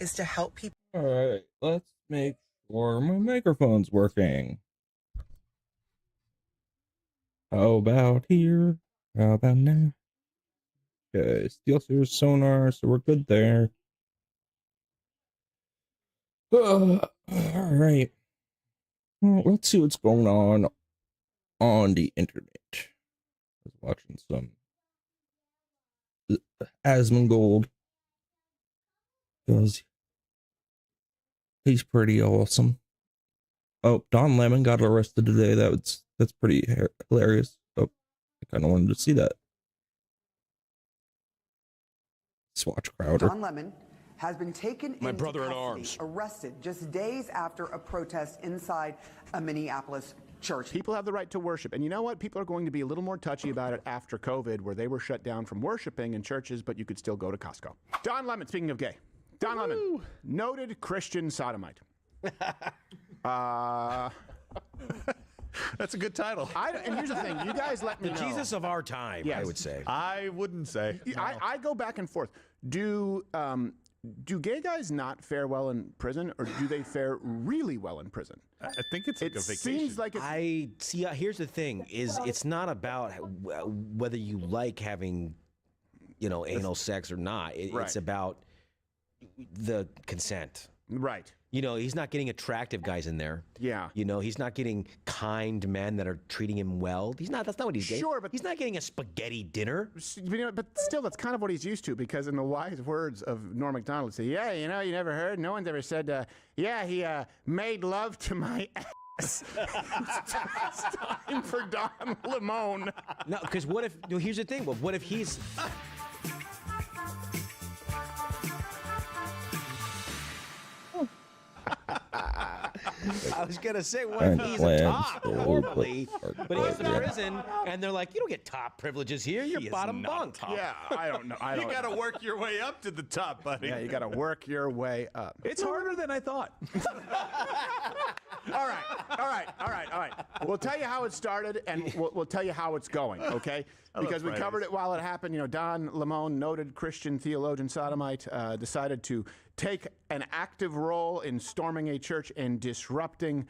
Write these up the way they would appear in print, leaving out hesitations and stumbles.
is to help people. All right, let's make sure my microphone's working. How about here? How about now? Okay, steel series sonar, so we're good there. All right. Well, let's see what's going on the internet. I was watching some Asmongold because he's pretty awesome. Oh, Don Lemon got arrested today. That's pretty hilarious. Oh, I kind of wanted to see that. Let's watch Crowder. Don Lemon has been taken into custody, arrested just days after a protest inside a Minneapolis church. People have the right to worship. And you know what? People are going to be a little more touchy about it after COVID, where they were shut down from worshiping in churches, but you could still go to Costco. Don Lemon, speaking of gay. Don Lemon, noted Christian sodomite. That's a good title. And here's the thing. You guys let me know. The Jesus of our time, yes. I would say. I wouldn't say. No. I go back and forth. Do gay guys not fare well in prison, or do they fare really well in prison? I think it's like a vacation. Seems like I see. Here's the thing: it's not about whether you like having, anal sex or not. It's about the consent. Right. He's not getting attractive guys in there. Yeah. He's not getting kind men that are treating him well. That's not what he's getting. Sure, but he's not getting a spaghetti dinner. But still, that's kind of what he's used to, because in the wise words of Norm Macdonald, say, yeah, you never heard. No one's ever said, yeah, he made love to my ass. It's time for Don Lemon. No, because here's the thing. Well, what if he's... I was going to say, what if he's a top normally, but he's in prison, and they're like, you don't get top privileges here, you're bottom bunk. Top. Yeah, I don't know. You got to work your way up to the top, buddy. Yeah, you got to work your way up. It's harder than I thought. All right. We'll tell you how it started, and we'll tell you how it's going, okay? Because we covered it while it happened. Don Lemon, noted Christian theologian sodomite, decided to take an active role in storming a church and disrupting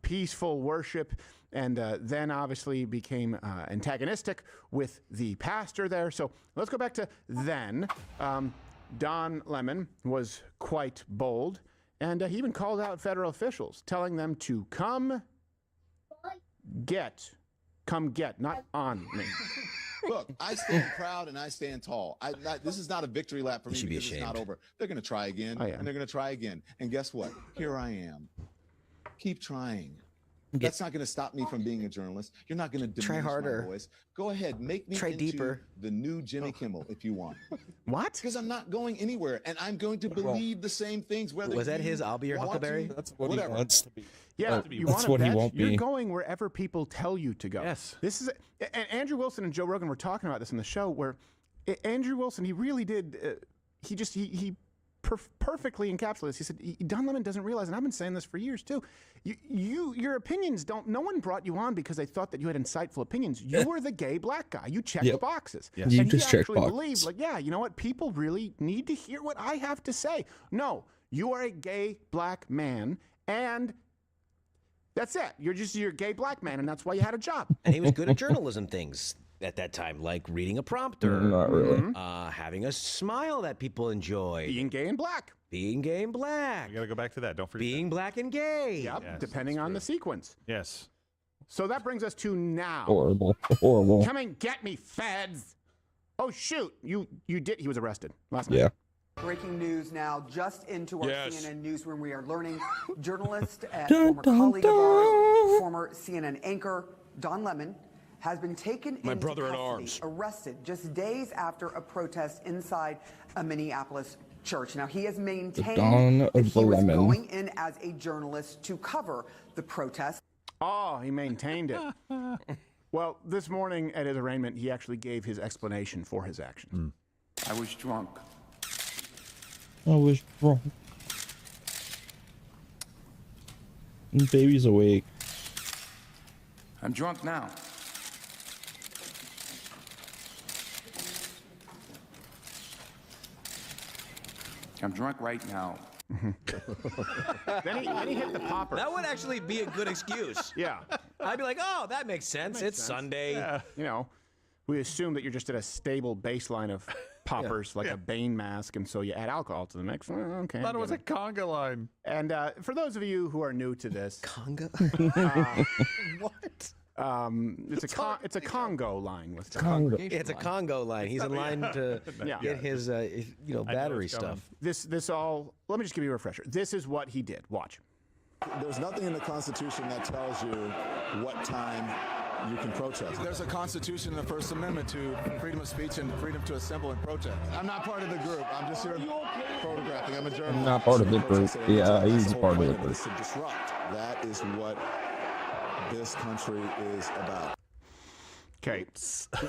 peaceful worship, and then obviously became antagonistic with the pastor there. So let's go back to then. Don Lemon was quite bold, and he even called out federal officials, telling them to come get, not on me. Look, I stand proud and I stand tall. This is not a victory lap for me because it's not over. They're going to try again, and they're going to try again. And guess what? Here I am. Keep trying. That's not going to stop me from being a journalist. You're not going to diminish my voice. Go ahead, make me into the new Jimmy Kimmel if you want. What? Because I'm not going anywhere, and I'm going to believe the same things. Whether was that his "I'll be your Huckleberry"? That's what he wants to be. Yeah, you that's what he won't be. You're going wherever people tell you to go. Yes. This is, and Andrew Wilson and Joe Rogan were talking about this in the show, where Andrew Wilson, he really did. He perfectly encapsulated this. He said, Don Lemon doesn't realize, and I've been saying this for years too, your opinions don't, no one brought you on because they thought that you had insightful opinions. You were the gay black guy. You checked the boxes. Yes. You and just he checked actually boxes. believed, like, yeah, you know what? People really need to hear what I have to say. No, you are a gay black man, and that's it. You're a gay black man, and that's why you had a job. And he was good at journalism things at that time, like reading a prompter. Not really. Having a smile that people enjoy. Being gay and black. Being gay and black. You got to go back to that. Don't forget Being black and gay. Yep, Yes, depending on the sequence. Yes. So that brings us to now. Horrible. Come and get me, feds. Oh, shoot. You did. He was arrested last night. Yeah. Breaking news now, just into our CNN newsroom. We are learning journalist and Dun, former dun, colleague of dun. ours, former CNN anchor Don Lemon, has been taken into custody, arrested just days after a protest inside a Minneapolis church. Now, he has maintained that he was going in as a journalist to cover the protest. Oh, he maintained it. Well, this morning at his arraignment, he actually gave his explanation for his actions. I was drunk. I was drunk. And baby's awake. I'm drunk now. I'm drunk right now. Then he hit the popper. That would actually be a good excuse. Yeah. I'd be like, oh, that makes sense. It's Sunday. Yeah. You know, we assume that you're just at a stable baseline of poppers, like a Bane mask, and so you add alcohol to the mix. Okay. I thought it was a conga line. And for those of you who are new to this, Conga? what? It's a Congo line with Congo. It's a Congo line. He's in line to get his battery stuff. This all. Let me just give you a refresher. This is what he did. Watch. There's nothing in the Constitution that tells you what time you can protest. There's a Constitution and a First Amendment to freedom of speech and freedom to assemble and protest. I'm not part of the group. I'm just here photographing. I'm a journalist. I'm not part of the group. Yeah, he's part of the group. To disrupt. That is what this country is about. Okay,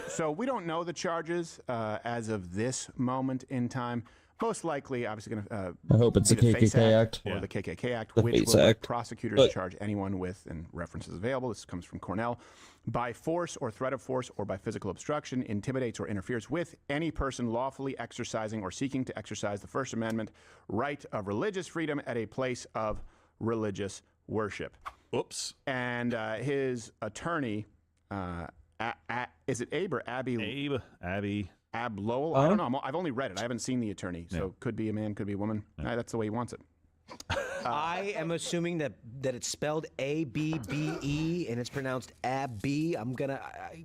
so we don't know the charges as of this moment in time. Most likely, obviously, going to. I hope it's the KKK Act. Or the KKK Act, The which FACE will let Act. prosecutors charge anyone with, and references available, this comes from Cornell, by force or threat of force or by physical obstruction, intimidates or interferes with any person lawfully exercising or seeking to exercise the First Amendment right of religious freedom at a place of religious worship. Oops. And his attorney, is it Abe or Abby? Abby. Ab Lowell? I don't know. I've only read it. I haven't seen the attorney. So could be a man, could be a woman. That's the way he wants it. I am assuming that it's spelled A-B-B-E and it's pronounced Abby.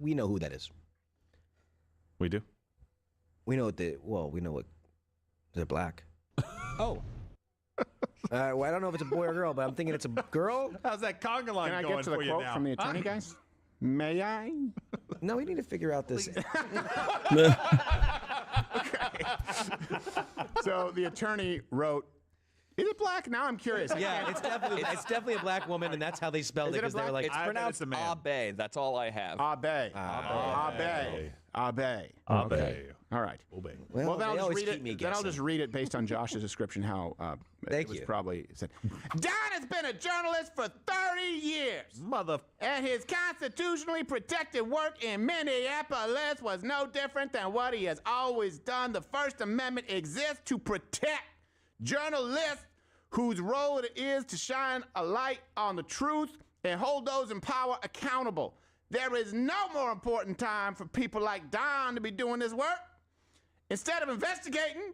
We know who that is. We do? We know what they're black. Oh. Well, I don't know if it's a boy or girl, but I'm thinking it's a girl. How's that conga line Can I going get to the for you quote now? from the attorney, guys? May I? No, we need to figure out this. So the attorney wrote, is it black? Now I'm curious. Yeah, it's definitely a black woman, and that's how they spelled it because they were like, It's pronounced Abe. That's all I have. Abe. Abe. Okay. All right. well, then they I'll always just read keep me it. Then I'll guessing. just read it based on Josh's description. How Thank it was you. probably said. Don has been a journalist for 30 years. Mother. And his constitutionally protected work in Minneapolis was no different than what he has always done. The First Amendment exists to protect journalists whose role it is to shine a light on the truth and hold those in power accountable. There is no more important time for people like Don to be doing this work. Instead of investigating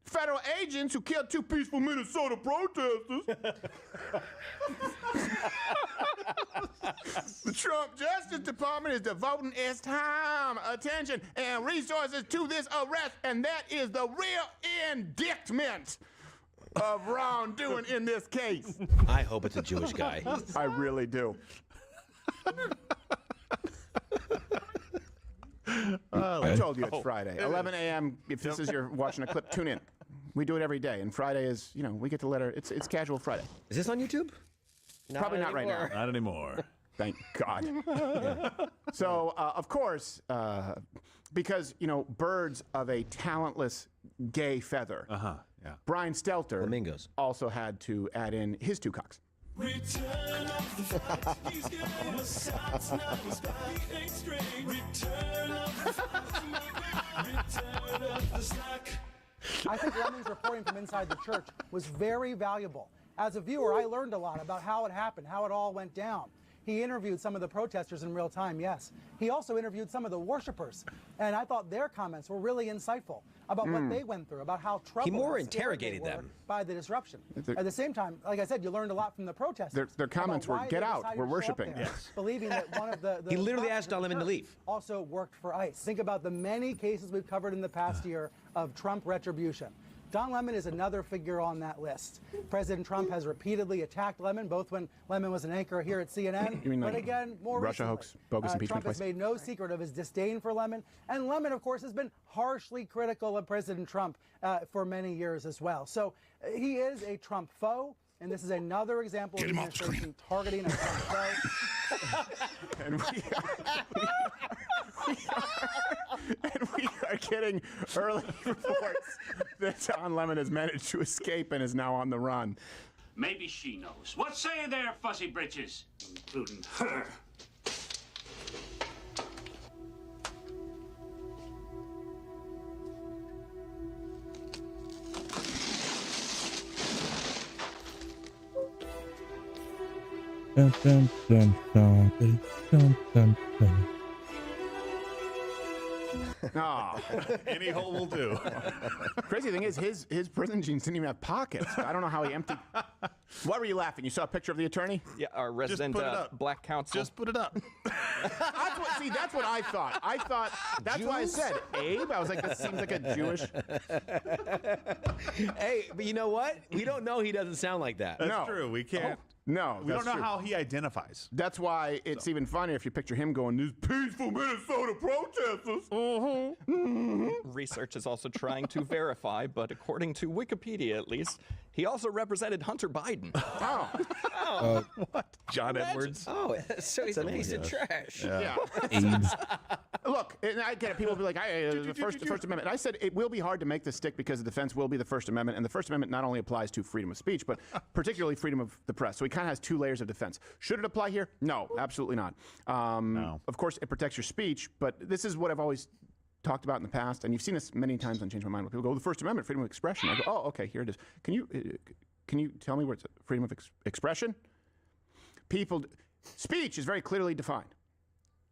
federal agents who killed 2 peaceful Minnesota protesters, the Trump Justice Department is devoting its time, attention, and resources to this arrest, and that is the real indictment of wrongdoing in this case. I hope it's a Jewish guy. I really do. I told you it's Friday. 11 a.m. If this is you're watching a clip, tune in. We do it every day, and Friday is, we get the letter. It's casual Friday. Is this on YouTube? Probably not right now. Not anymore. Thank God. So, of course, because, birds of a talentless gay feather, Yeah. Brian Stelter Flamingos. also had to add in his 2 cocks. Return of the Flash. He's giving us shots now. He's fighting straight. Return of the Flash. Return of the slack. I think Lemon's reporting from inside the church was very valuable. As a viewer, I learned a lot about how it happened, how it all went down. He interviewed some of the protesters in real time, yes. He also interviewed some of the worshipers, and I thought their comments were really insightful about what they went through, about how troubled He more and scared they interrogated were them. by the disruption. At the same time, like I said, you learned a lot from the protesters. Their comments about were, why "Get they out, decided we're to show up worshiping." there, believing that one of the He literally pastors asked Don of the Lemon to church leave. also worked for ICE. Think about the many cases we've covered in the past year of Trump retribution. Don Lemon is another figure on that list. President Trump has repeatedly attacked Lemon, both when Lemon was an anchor here at CNN, You mean but like again, more Russia recently. hoax, bogus impeachment Trump has place? made no secret of his disdain for Lemon, and Lemon, of course, has been harshly critical of President Trump for many years as well. So he is a Trump foe, and this is another example of the administration targeting a Trump foe. And we are getting early reports that Don Lemon has managed to escape and is now on the run. Maybe she knows. What say there, fussy britches? Including her. Dun, dun, dun, dun, dun, dun, dun. Oh. Any hole will do. Crazy thing is, his prison jeans didn't even have pockets. I don't know how he emptied. Why were you laughing? You saw a picture of the attorney? Yeah, our resident black counsel. Just put it up. That's what I thought. That's why I said Abe. I was like, this seems like a Jewish. Hey, but you know what? We don't know he doesn't sound like that. That's true. We can't. No, we don't know true. how he identifies. That's why it's even funnier if you picture him going, these peaceful Minnesota protesters. Research is also trying to verify, but according to Wikipedia at least, he also represented Hunter Biden. Oh. What? John Edwards? Oh, so he's a piece of trash. Yeah. Look, and I get it. People will be like, the First Amendment. I said it will be hard to make this stick because the defense will be the First Amendment, and the First Amendment not only applies to freedom of speech, but particularly freedom of the press. So he kind of has two layers of defense. Should it apply here? No, absolutely not. No. Of course, it protects your speech, but this is what I've always talked about in the past, and you've seen this many times on Change My Mind, where people go, the First Amendment, freedom of expression. I go, oh, okay, here it is. Can you tell me where it's freedom of expression? Speech is very clearly defined.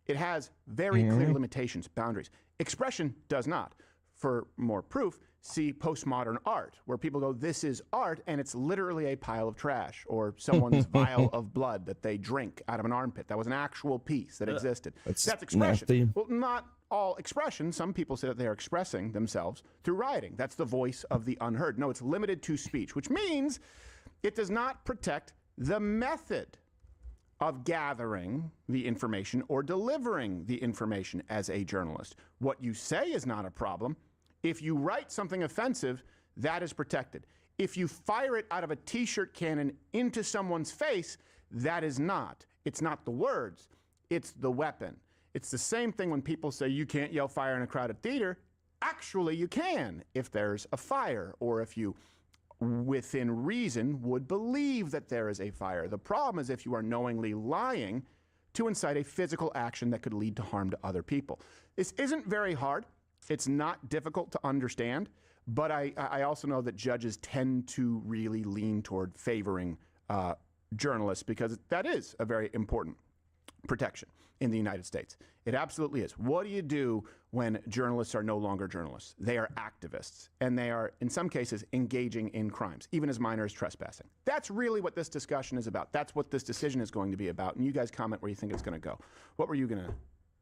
It has very clear limitations, boundaries. Expression does not. For more proof, see postmodern art, where people go, this is art, and it's literally a pile of trash, or someone's vial of blood that they drink out of an armpit. That was an actual piece that existed. That's expression. nasty. Well, not all expression. Some people say that they are expressing themselves through writing. That's the voice of the unheard. No, it's limited to speech, which means it does not protect the method of gathering the information or delivering the information as a journalist. What you say is not a problem. If you write something offensive, that is protected. If you fire it out of a t-shirt cannon into someone's face, that is not. It's not the words, it's the weapon. It's the same thing when people say you can't yell fire in a crowded theater. Actually, you can if there's a fire, or if you, within reason, would believe that there is a fire. The problem is if you are knowingly lying to incite a physical action that could lead to harm to other people. This isn't very hard. It's not difficult to understand, but I also know that judges tend to really lean toward favoring journalists, because that is a very important protection in the United States. It absolutely is. What do you do when journalists are no longer journalists? They are activists, and they are, in some cases, engaging in crimes, even as minor as trespassing. That's really what this discussion is about. That's what this decision is going to be about, and you guys comment where you think it's going to go. What were you going to...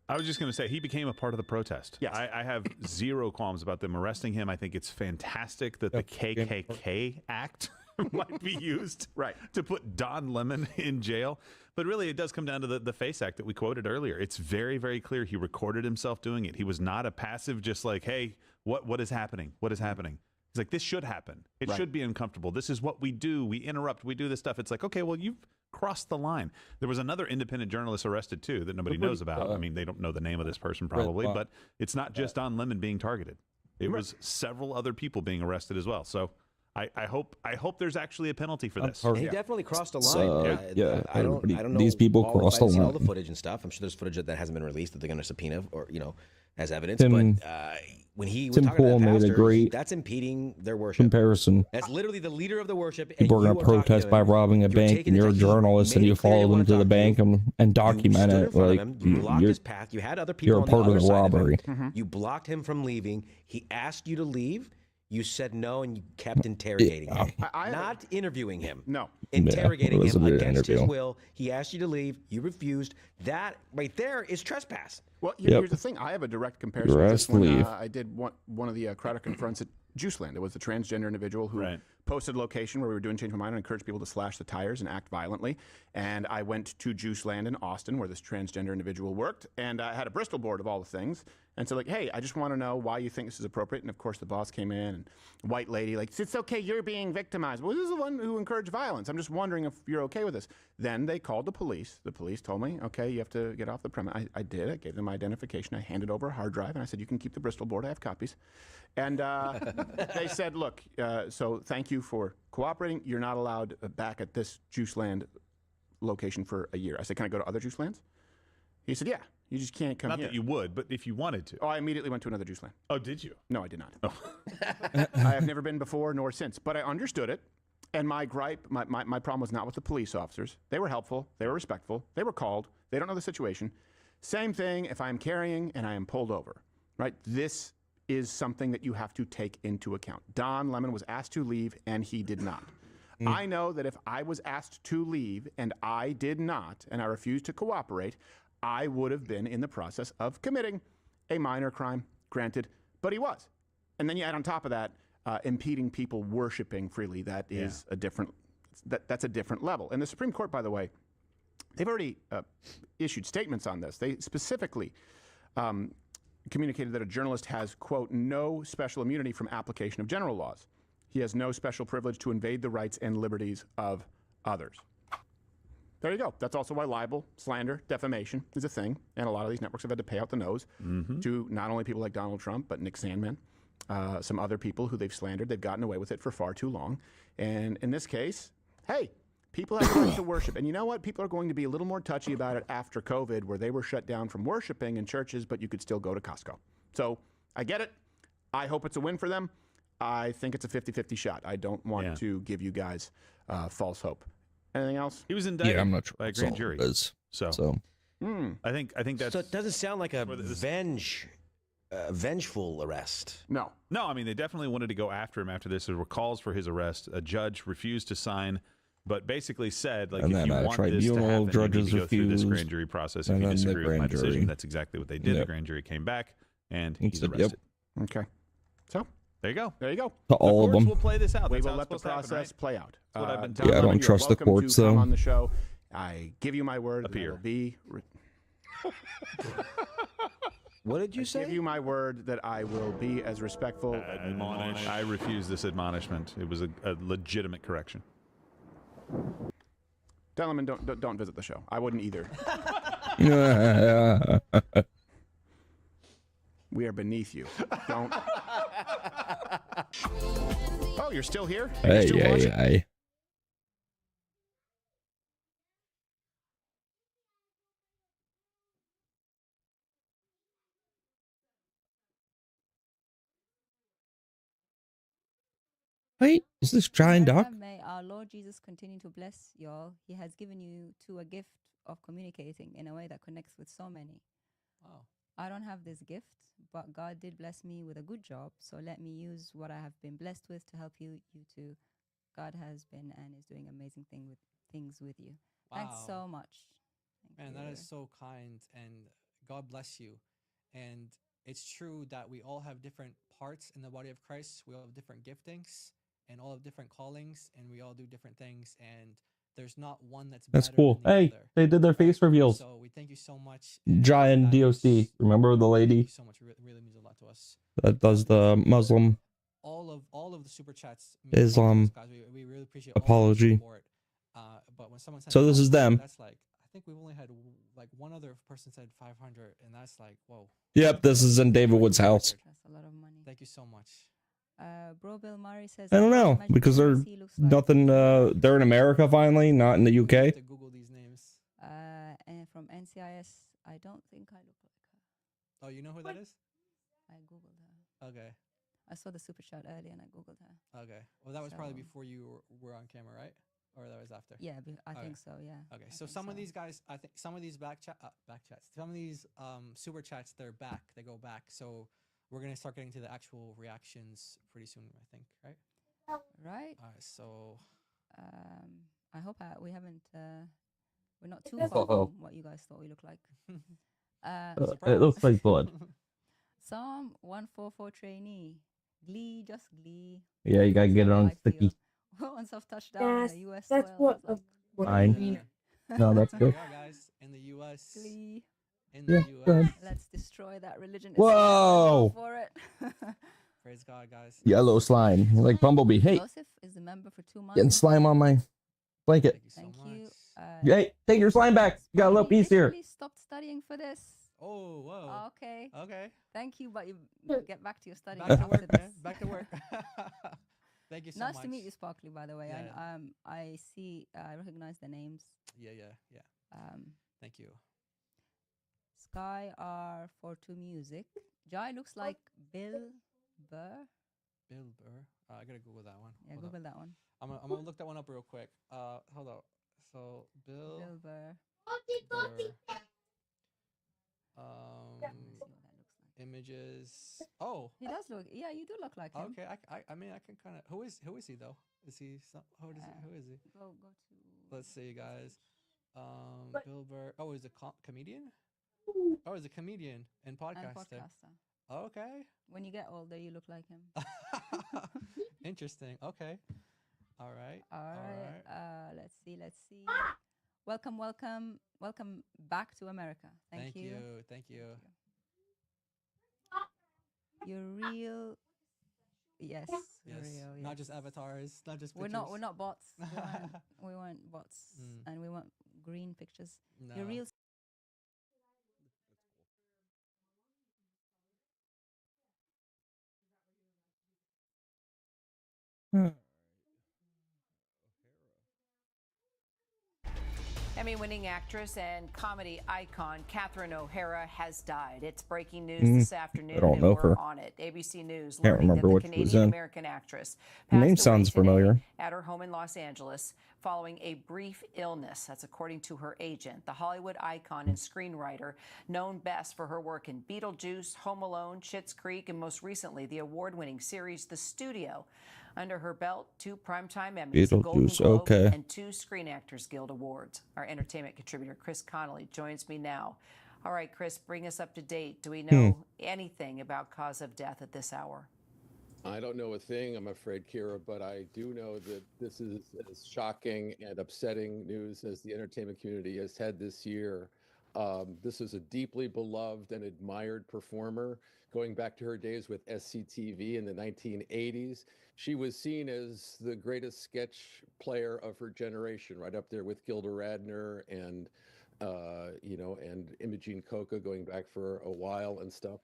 I was just going to say, he became a part of the protest. Yes. I have zero qualms about them arresting him. I think it's fantastic that the KKK Act might be used to put Don Lemon in jail. But really, it does come down to the FACE Act that we quoted earlier. It's very, very clear he recorded himself doing it. He was not a passive, just like, hey, what is happening? What is happening? He's like, this should happen. It should be uncomfortable. This is what we do. We interrupt. We do this stuff. It's like, okay, well, you've crossed the line. There was another independent journalist arrested, too, that nobody knows about. I mean, they don't know the name of this person probably, but it's not just Don Lemon being targeted. It was several other people being arrested as well. So I hope there's actually a penalty for this. He definitely crossed a line. I don't know. These people crossed the line. All the footage and stuff. I'm sure there's footage that hasn't been released that they're going to subpoena, or as evidence. But when he was Tim talking Pool to the made a pastors, great that's impeding their worship. Comparison. That's literally the leader of the worship. People are going to protest by robbing a bank, and you're a journalist, and you follow them to the bank and document it. Like, you blocked his path. You had other people. You're a part of the robbery. You blocked him from leaving. He asked you to leave. You said no, and you kept interrogating him. Not interviewing him. No. Interrogating him against his interview. will. He asked you to leave. You refused. That right there is trespass. Well, here's the thing. I have a direct comparison with this when I did one of the Crowder confronts at Juiceland. It was the transgender individual who posted a location where we were doing Change My Mind and encouraged people to slash the tires and act violently. And I went to Juiceland in Austin, where this transgender individual worked, and I had a Bristol board of all the things. And so, like, hey, I just want to know why you think this is appropriate. And of course, the boss came in, and white lady, like, it's okay, you're being victimized. Well, this is the one who encouraged violence. I'm just wondering if you're okay with this. Then they called the police. The police told me, okay, you have to get off the premise. I did. I gave them my identification. I handed over a hard drive, and I said, you can keep the Bristol board. I have copies. And they said, look, so thank you for cooperating. You're not allowed back at this Juiceland location for a year. I said, can I go to other Juicelands? He said, yeah. You just can't come Not here. that you would, but if you wanted to. Oh, I immediately went to another Juiceland. Oh, did you? No, I did not. Oh. I have never been before nor since, but I understood it. And my gripe, my problem was not with the police officers. They were helpful. They were respectful. They were called. They don't know the situation. Same thing if I'm carrying and I am pulled over, right? This is something that you have to take into account. Don Lemon was asked to leave and he did not. I know that if I was asked to leave and I did not, and I refused to cooperate, I would have been in the process of committing a minor crime, granted, but he was. And then you add on top of that, impeding people worshiping freely. That is a different, that's a different level. And the Supreme Court, by the way, they've already issued statements on this. They specifically communicated that a journalist has, quote, no special immunity from application of general laws. He has no special privilege to invade the rights and liberties of others. There you go. That's also why libel, slander, defamation is a thing. And a lot of these networks have had to pay out the nose to not only people like Donald Trump, but Nick Sandmann, some other people who they've slandered. They've gotten away with it for far too long. And in this case, hey, people have the right to worship. And you know what? People are going to be a little more touchy about it after COVID, where they were shut down from worshiping in churches, but you could still go to Costco. So I get it. I hope it's a win for them. I think it's a 50-50 shot. I don't want to give you guys false hope. Anything else? He was indicted I'm not sure by a grand jury. So I think that's. So it doesn't sound like a vengeful arrest. No. No, I mean, they definitely wanted to go after him after this. There were calls for his arrest. A judge refused to sign, but basically said, like, And if then you want this to tribunal happen, you need judges to go through this refused, grand jury process. If and you then the disagree with my grand decision, jury. that's exactly what they did. The Yep. grand jury came back, and He he's said, yep. arrested. Okay. So There you go. there you go. To all of Courts them. will play this out. We That's will how let it's the supposed to happen, process right? play out. That's what I've been Don telling Yeah, I Lemon, don't you're trust the welcome courts, to come though. on the show. I give you my word that Appear. I will be. What did you say? Give you my word that I will be as respectful. I refuse this admonishment. It was a legitimate correction. Don Lemon, don't visit the show. I wouldn't either. We are beneath you. Don't. Oh, you're still here? Are you still watching? Hey. Wait, is this giant duck? May our Lord Jesus continue to bless y'all. He has given you a gift of communicating in a way that connects with so many. Wow. I don't have this gift, but God did bless me with a good job. So let me use what I have been blessed with to help you too. God has been and is doing amazing things with you. Wow. Thanks so much. Man, that is so kind, and God bless you. And it's true that we all have different parts in the body of Christ. We all have different giftings and all have different callings, and we all do different things. And there's not one that's better Cool. than the Hey, other. they did their face reveals. So we thank you so much. Giant DOC. Remember the Thank you lady so much. It really means a lot to us. that does the Muslim All of the super chats mean a lot to us, Islam guys. We really appreciate all of apology. your support. But when someone sends So this is 500, them. That's like, I think we've only had like one other person said 500, and that's like, whoa. Yep, this is in David Wood's house. That's a lot of money. Thank you so much. Bro Bill Murray says, I don't know because they're nothing. They're in America finally, not in the I UK. have to Google these names. And from NCIS, I don't think I look like her. Oh, you know who that is? I Googled her. Okay. I saw the super chat earlier and I Googled her. Okay. Well, that was probably So- before you were on camera, right? Or that was after? Yeah, I Okay. think so, yeah. Okay. I So think some of so. these guys, I think some of these back chats, some of these super chats, they're back. They go back. So we're going to start getting to the actual reactions pretty soon, I think, right? Right? All right. So I hope we haven't, we're not too far from what you guys thought we look like. It looks like blood. Psalm 144 trainee. Glee, just glee. Yeah, you gotta get it on I sticky. feel. Once I've touched down in the US That's soil, what I was like, Fine. No, that's good. yeah, guys, in the U.S. Glee. In Yeah, the go U.S. ahead. Let's destroy that religion. Whoa. For it. Praise God, guys. Yellow slime, like Bumblebee. Hey, Joseph is a member for 2 months. getting slime on my blanket. Thank you. Hey, take your slime back. You got a little He piece here. literally stopped studying for this. Oh, whoa. Okay. Okay. Thank you, but you get back to your studying. Back to after work, this. man. Back to work. Thank you so Nice much. to meet you, Sparkly. By the way, Yeah. I see. I recognize the names. Yeah. Thank you. Sky R42 Music. Jai looks like Bill Burr. Bill Burr. I gotta Google that one. Yeah, Hold Google up. that one. I'm gonna look that one up real quick. Hold on. So Bill Burr. Images. Oh, he does look. Yeah, you do look like him. Okay, I mean I can kind of. Who is he though? Is he some? Who is he? Go to. Let's see, guys. Bill Burr. Oh, he's a comedian. Oh, he's a comedian and podcaster. Okay. When you get older, you look like him. Interesting. Okay. All right. All right. Let's see. Welcome back to America. Thank you. Thank you. You're real. Yes. Yes. Real, Not just avatars. Not just pictures. We're not bots. We want bots, and we want green pictures. No. You're real. Emmy-winning actress and comedy icon Catherine O'Hara has died. It's breaking news this afternoon. I don't know we're her. on it. ABC News Can't learning that remember the what she was in. Canadian-American actress Her name passed away sounds today familiar. at her home in Los Angeles following a brief illness. That's according to her agent. The Hollywood icon and screenwriter, known best for her work in Beetlejuice, Home Alone, Schitt's Creek, and most recently the award-winning series The Studio. Under her belt, 2 Primetime Emmys, a Golden Beetlejuice, Globe, okay. and 2 Screen Actors Guild Awards. Our entertainment contributor, Chris Connolly, joins me now. All right, Chris, bring us up to date. Do we know anything about cause of death at this hour? I don't know a thing, I'm afraid, Kira, but I do know that this is as shocking and upsetting news as the entertainment community has had this year. This is a deeply beloved and admired performer. Going back to her days with SCTV in the 1980s, she was seen as the greatest sketch player of her generation, right up there with Gilda Radner and, and Imogene Coca going back for a while and stuff.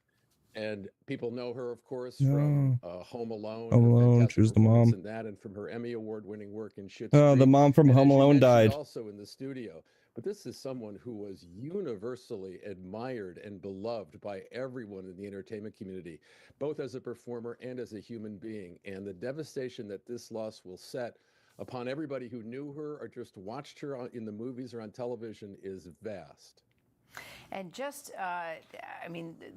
And people know her, of course, from Home Alone. Home Alone, she was the mom. And that, and from her Emmy Award-winning work in Schitt's Oh, Creek. the mom from And Home as you Alone mentioned, died. Also in The Studio. But this is someone who was universally admired and beloved by everyone in the entertainment community, both as a performer and as a human being. And the devastation that this loss will set upon everybody who knew her or just watched her in the movies or on television is vast. And just,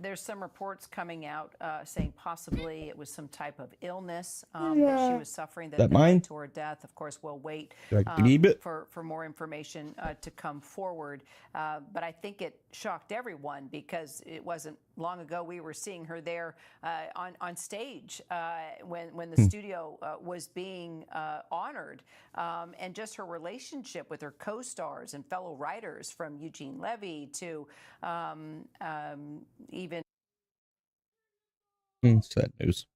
there's some reports coming out saying possibly it was some type of illness that she was suffering that led to her death. Of course, we'll wait for more information to come forward. But I think it shocked everyone because it wasn't long ago we were seeing her there on stage when the studio was being honored. And just her relationship with her co-stars and fellow writers, from Eugene Levy to even Sad news.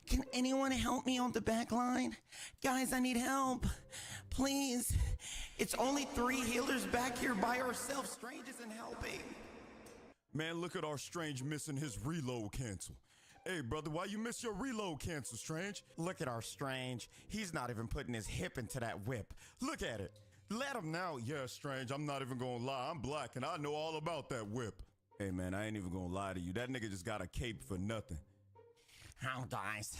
Can anyone help me on the back line? Guys, I need help. Please. It's only 3 healers back here by ourselves. Strange isn't helping. Man, look at our Strange missing his reload cancel. Hey, brother, why you miss your reload cancel, Strange? Look at our Strange. He's not even putting his hip into that whip. Look at it. Let him know. Yeah, Strange, I'm not even gonna lie. I'm black and I know all about that whip. Hey, man, I ain't even gonna lie to you. That nigga just got a cape for nothing. Oh, guys.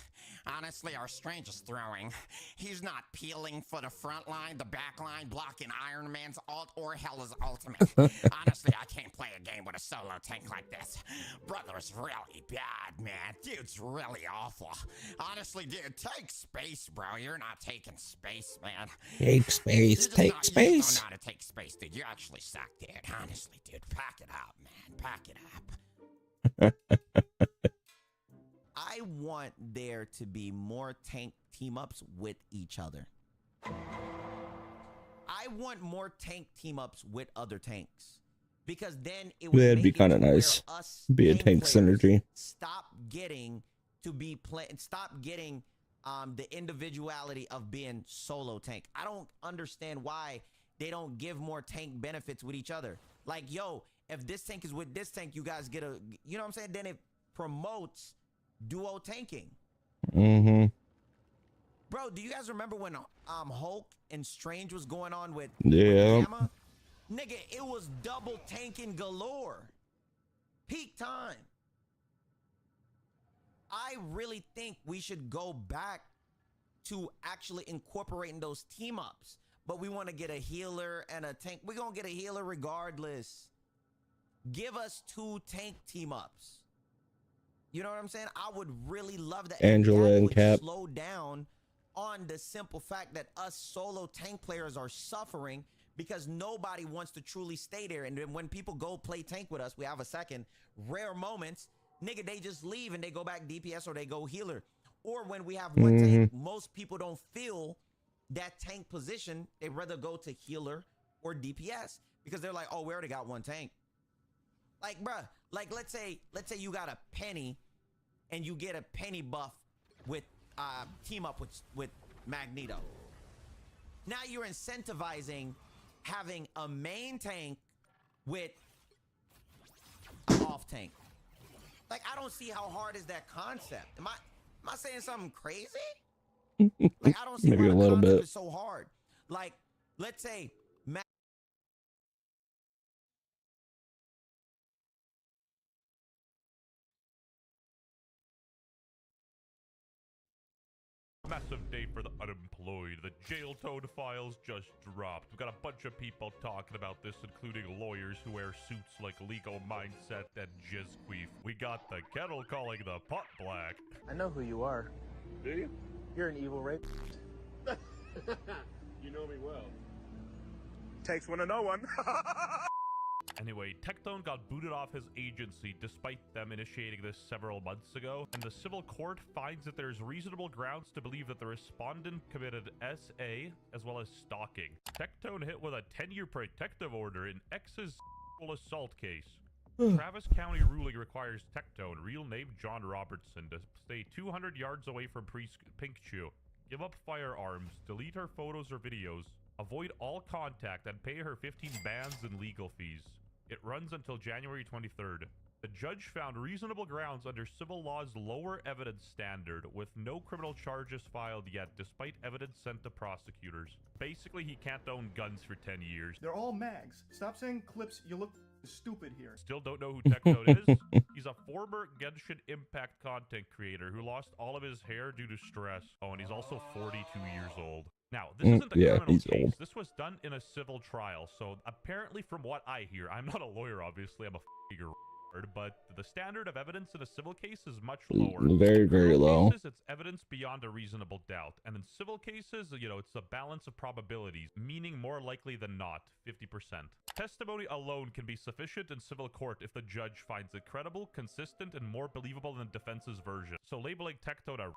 Honestly, our Strange is throwing. He's not peeling for the front line, the back line, blocking Iron Man's ult or Hela's ultimate. Honestly, I can't play a game with a solo tank like this. Brother's really bad, man. Dude's really awful. Honestly, dude, take space, bro. You're not taking space, man. Take space, take space. You just don't know how to take space, dude. You actually suck, dude. Honestly, dude, pack it up, man. Pack it up. I want there to be more tank team-ups with each other. I want more tank team-ups with other tanks. Because then it would That'd be kind of nice. Be a tank synergy. Stop getting the individuality of being solo tank. I don't understand why they don't give more tank benefits with each other. Like, yo, if this tank is with this tank, you guys get a, you know what I'm saying? Then it promotes duo tanking. Bro, do you guys remember when Hulk and Strange was going on with Yeah. Gamma? Nigga, it was double tanking galore. Peak time. I really think we should go back to actually incorporating those team ups. But we want to get a healer and a tank. We're going to get a healer regardless. Give us 2 tank team ups. You know what I'm saying? I would really love that. Angela that and would Cap. slow down on the simple fact that us solo tank players are suffering because nobody wants to truly stay there. And then when people go play tank with us, we have a second. Rare moments, nigga, they just leave and they go back DPS or they go healer. Or when we have one tank, most people don't feel that tank position. They'd rather go to healer or DPS because they're like, oh, we already got one tank. Like, bruh, like let's say you got a penny and you get a penny buff with team up with Magneto. Now you're incentivizing having a main tank with an off tank. Like, I don't see how hard is that concept. Am I saying something crazy? Like, I don't see Maybe why a the little concept bit. is so hard. Like, let's say Massive day for the unemployed. The jail toad files just dropped. We've got a bunch of people talking about this, including lawyers who wear suits like Legal Mindset and Jizzqueef. We got the kettle calling the pot black. I know who you are. Do you? You're an evil rapist. You know me well. Takes one to know one. Anyway, Tectone got booted off his agency despite them initiating this several months ago, and the civil court finds that there's reasonable grounds to believe that the respondent committed SA as well as stalking. Tectone hit with a 10-year protective order in X's sexual assault case. Travis County ruling requires Tectone, real name John Robertson, to stay 200 yards away from Pink Chew, give up firearms, delete her photos or videos, avoid all contact, and pay her 15 bans and legal fees. It runs until January 23rd. The judge found reasonable grounds under civil law's lower evidence standard, with no criminal charges filed yet, despite evidence sent to prosecutors. Basically, he can't own guns for 10 years. They're all mags. Stop saying clips. You look stupid here. Still don't know who Tectone is. He's a former Genshin Impact content creator who lost all of his hair due to stress. Oh, and he's also 42 years old. Now, this isn't a criminal he's case. old. This was done in a civil trial. So apparently, from what I hear, I'm not a lawyer, obviously. I'm a f***er, but the standard of evidence in a civil case is much lower. Very, very Criminal low. cases, it's evidence beyond a reasonable doubt. And in civil cases, you know, it's a balance of probabilities, meaning more likely than not, 50%. Testimony alone can be sufficient in civil court if the judge finds it credible, consistent, and more believable than the defense's version. So labeling Tectone a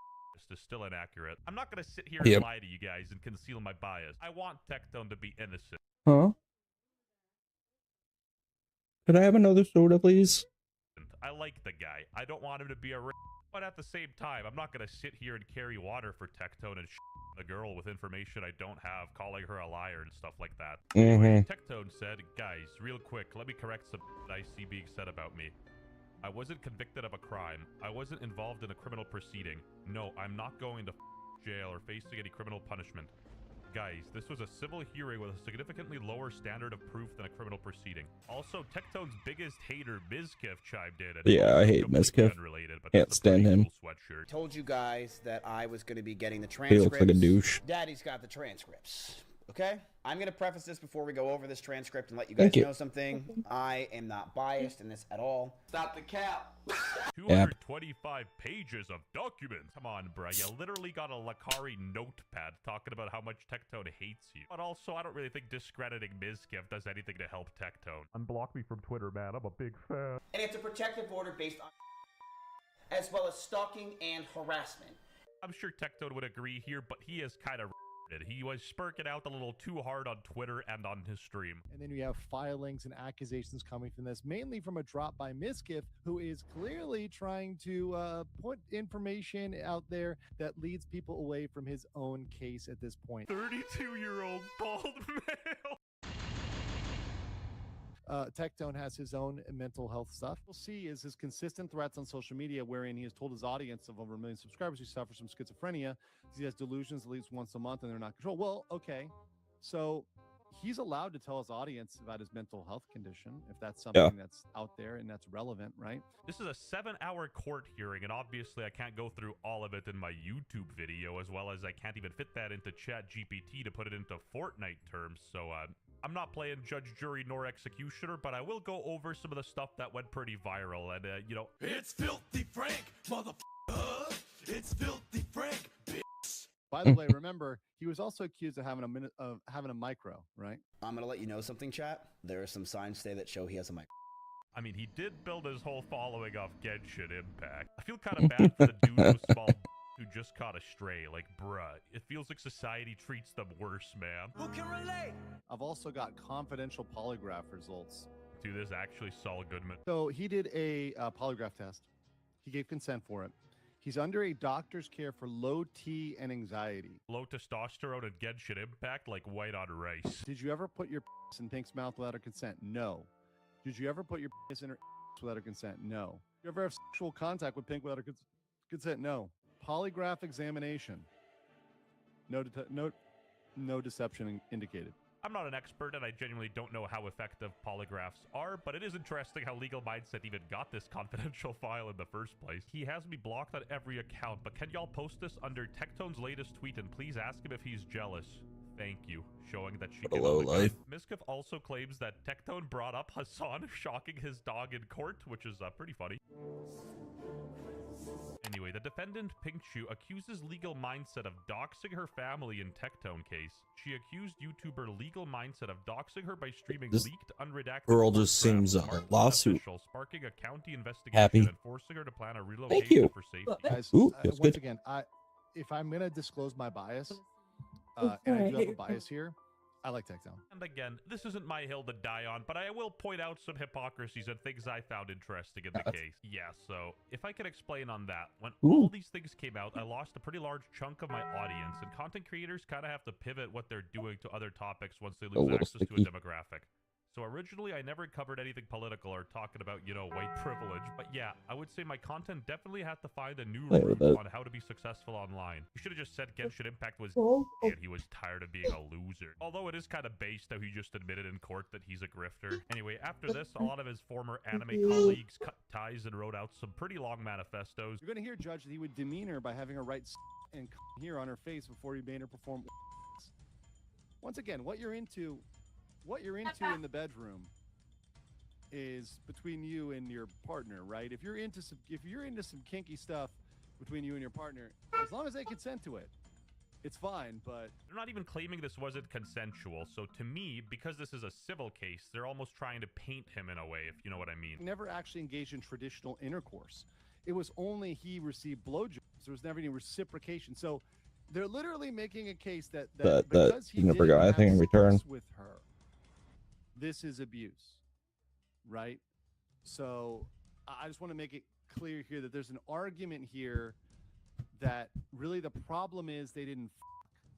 is still inaccurate. I'm not going to sit here and lie to you guys and conceal my bias. I want Tectone to be innocent. Huh? Could I have another soda, please? I like the guy. I don't want him to be a but at the same time, I'm not going to sit here and carry water for Tectone and the girl with information I don't have, calling her a liar and stuff like that. Anyway, Tectone said, guys, real quick, let me correct some that I see being said about me. I wasn't convicted of a crime. I wasn't involved in a criminal proceeding. No, I'm not going to jail or facing any criminal punishment. Guys, this was a civil hearing with a significantly lower standard of proof than a criminal proceeding. Also, Tectone's biggest hater, Mizkif, chimed in. And Yeah, I hate Mizkif. Can't stand him. Told you guys that I was going to be getting the He transcripts. looks like a douche. Daddy's got the transcripts. Okay? I'm going to preface this before we go over this transcript and let you Thank guys you. know something. I am not biased in this at all. Stop the cap. 225 pages of documents. Come on, bruh. You literally got a Lakari notepad talking about how much Tectone hates you. But also, I don't really think discrediting Mizkif does anything to help Tectone. Unblock me from Twitter, man. I'm a big fan. And it's a protective order based on as well as stalking and harassment. I'm sure Tectone would agree here, but he is kind of he was spurking out a little too hard on Twitter and on his stream. And then we have filings and accusations coming from this, mainly from a drop by Mizkif, who is clearly trying to put information out there that leads people away from his own case at this point. 32-year-old bald male. Tectone has his own mental health stuff. We'll see is his consistent threats on social media, wherein he has told his audience of over 1 million subscribers he suffers from schizophrenia. He has delusions at least once a month and they're not controlled. Well, okay. So he's allowed to tell his audience about his mental health condition if that's something that's out there and that's relevant, right? This is a 7-hour court hearing, and obviously I can't go through all of it in my YouTube video, as well as I can't even fit that into ChatGPT to put it into Fortnite terms. So I'm not playing judge, jury, nor executioner, but I will go over some of the stuff that went pretty viral. And you know, it's Filthy Frank, motherfucker. It's Filthy Frank, bitch. By the way, remember, he was also accused of having a micro, right? I'm gonna let you know something, chat. There are some signs today that show he has a micro. I mean, he did build his whole following off Genshin Impact. I feel kind of bad for the dude so small who just caught a stray. Like, bruh, it feels like society treats them worse, man. Who can relate? I've also got confidential polygraph results. Dude, this is actually Saul Goodman. So he did a polygraph test. He gave consent for it. He's under a doctor's care for low T and anxiety. Low testosterone and Genshin Impact like white on rice. Did you ever put your in Pink's mouth without her consent? No. Did you ever put your in her without her consent? No. You ever have sexual contact with Pink without her consent? No. Polygraph examination. No deception indicated. I'm not an expert, and I genuinely don't know how effective polygraphs are, but it is interesting how Legal Mindset even got this confidential file in the first place. He has me blocked on every account, but can y'all post this under Tectone's latest tweet and please ask him if he's jealous? Thank you, showing that she What a low life. Miskiff also claims that Tectone brought up Hassan shocking his dog in court, which is pretty funny. Anyway, the defendant, Pinkchu, accuses Legal Mindset of doxing her family in Tectone case. She accused YouTuber Legal Mindset of doxing her by streaming This leaked, unredacted girl just seems lawsuit sparking a county investigation happy. and forcing her to plan a relocation Thank you. for safety. Guys, Ooh, feels once good. again, if I'm going to disclose my bias, and I do have a bias here, I like Tectone. And again, this isn't my hill to die on, but I will point out some hypocrisies and things I found interesting in the case. Yeah, so if I can explain on that, when all these things came out, I lost a pretty large chunk of my audience, and content creators kind of have to pivot what they're doing to other topics once they lose access to a demographic. So originally, I never covered anything political or talking about, you know, white privilege. But yeah, I would say my content definitely had to find a new route on how to be successful online. You should have just said Genshin Impact was and he was tired of being a loser. Although it is kind of based how he just admitted in court that he's a grifter. Anyway, after this, a lot of his former anime colleagues cut ties and wrote out some pretty long manifestos. You're going to hear, Judge, that he would demean her by having her write and here on her face before he made her perform. Once again, what you're into in the bedroom is between you and your partner, right? If you're into some kinky stuff between you and your partner, as long as they consent to it, it's fine. But they're not even claiming this wasn't consensual. So to me, because this is a civil case, they're almost trying to paint him in a way, if you know what I mean. Never actually engaged in traditional intercourse. It was only he received blowjobs. There was never any reciprocation. So they're literally making a case that because he never didn't got anything have in return sex with her, this is abuse, right? So I just want to make it clear here that there's an argument here that really the problem is they didn't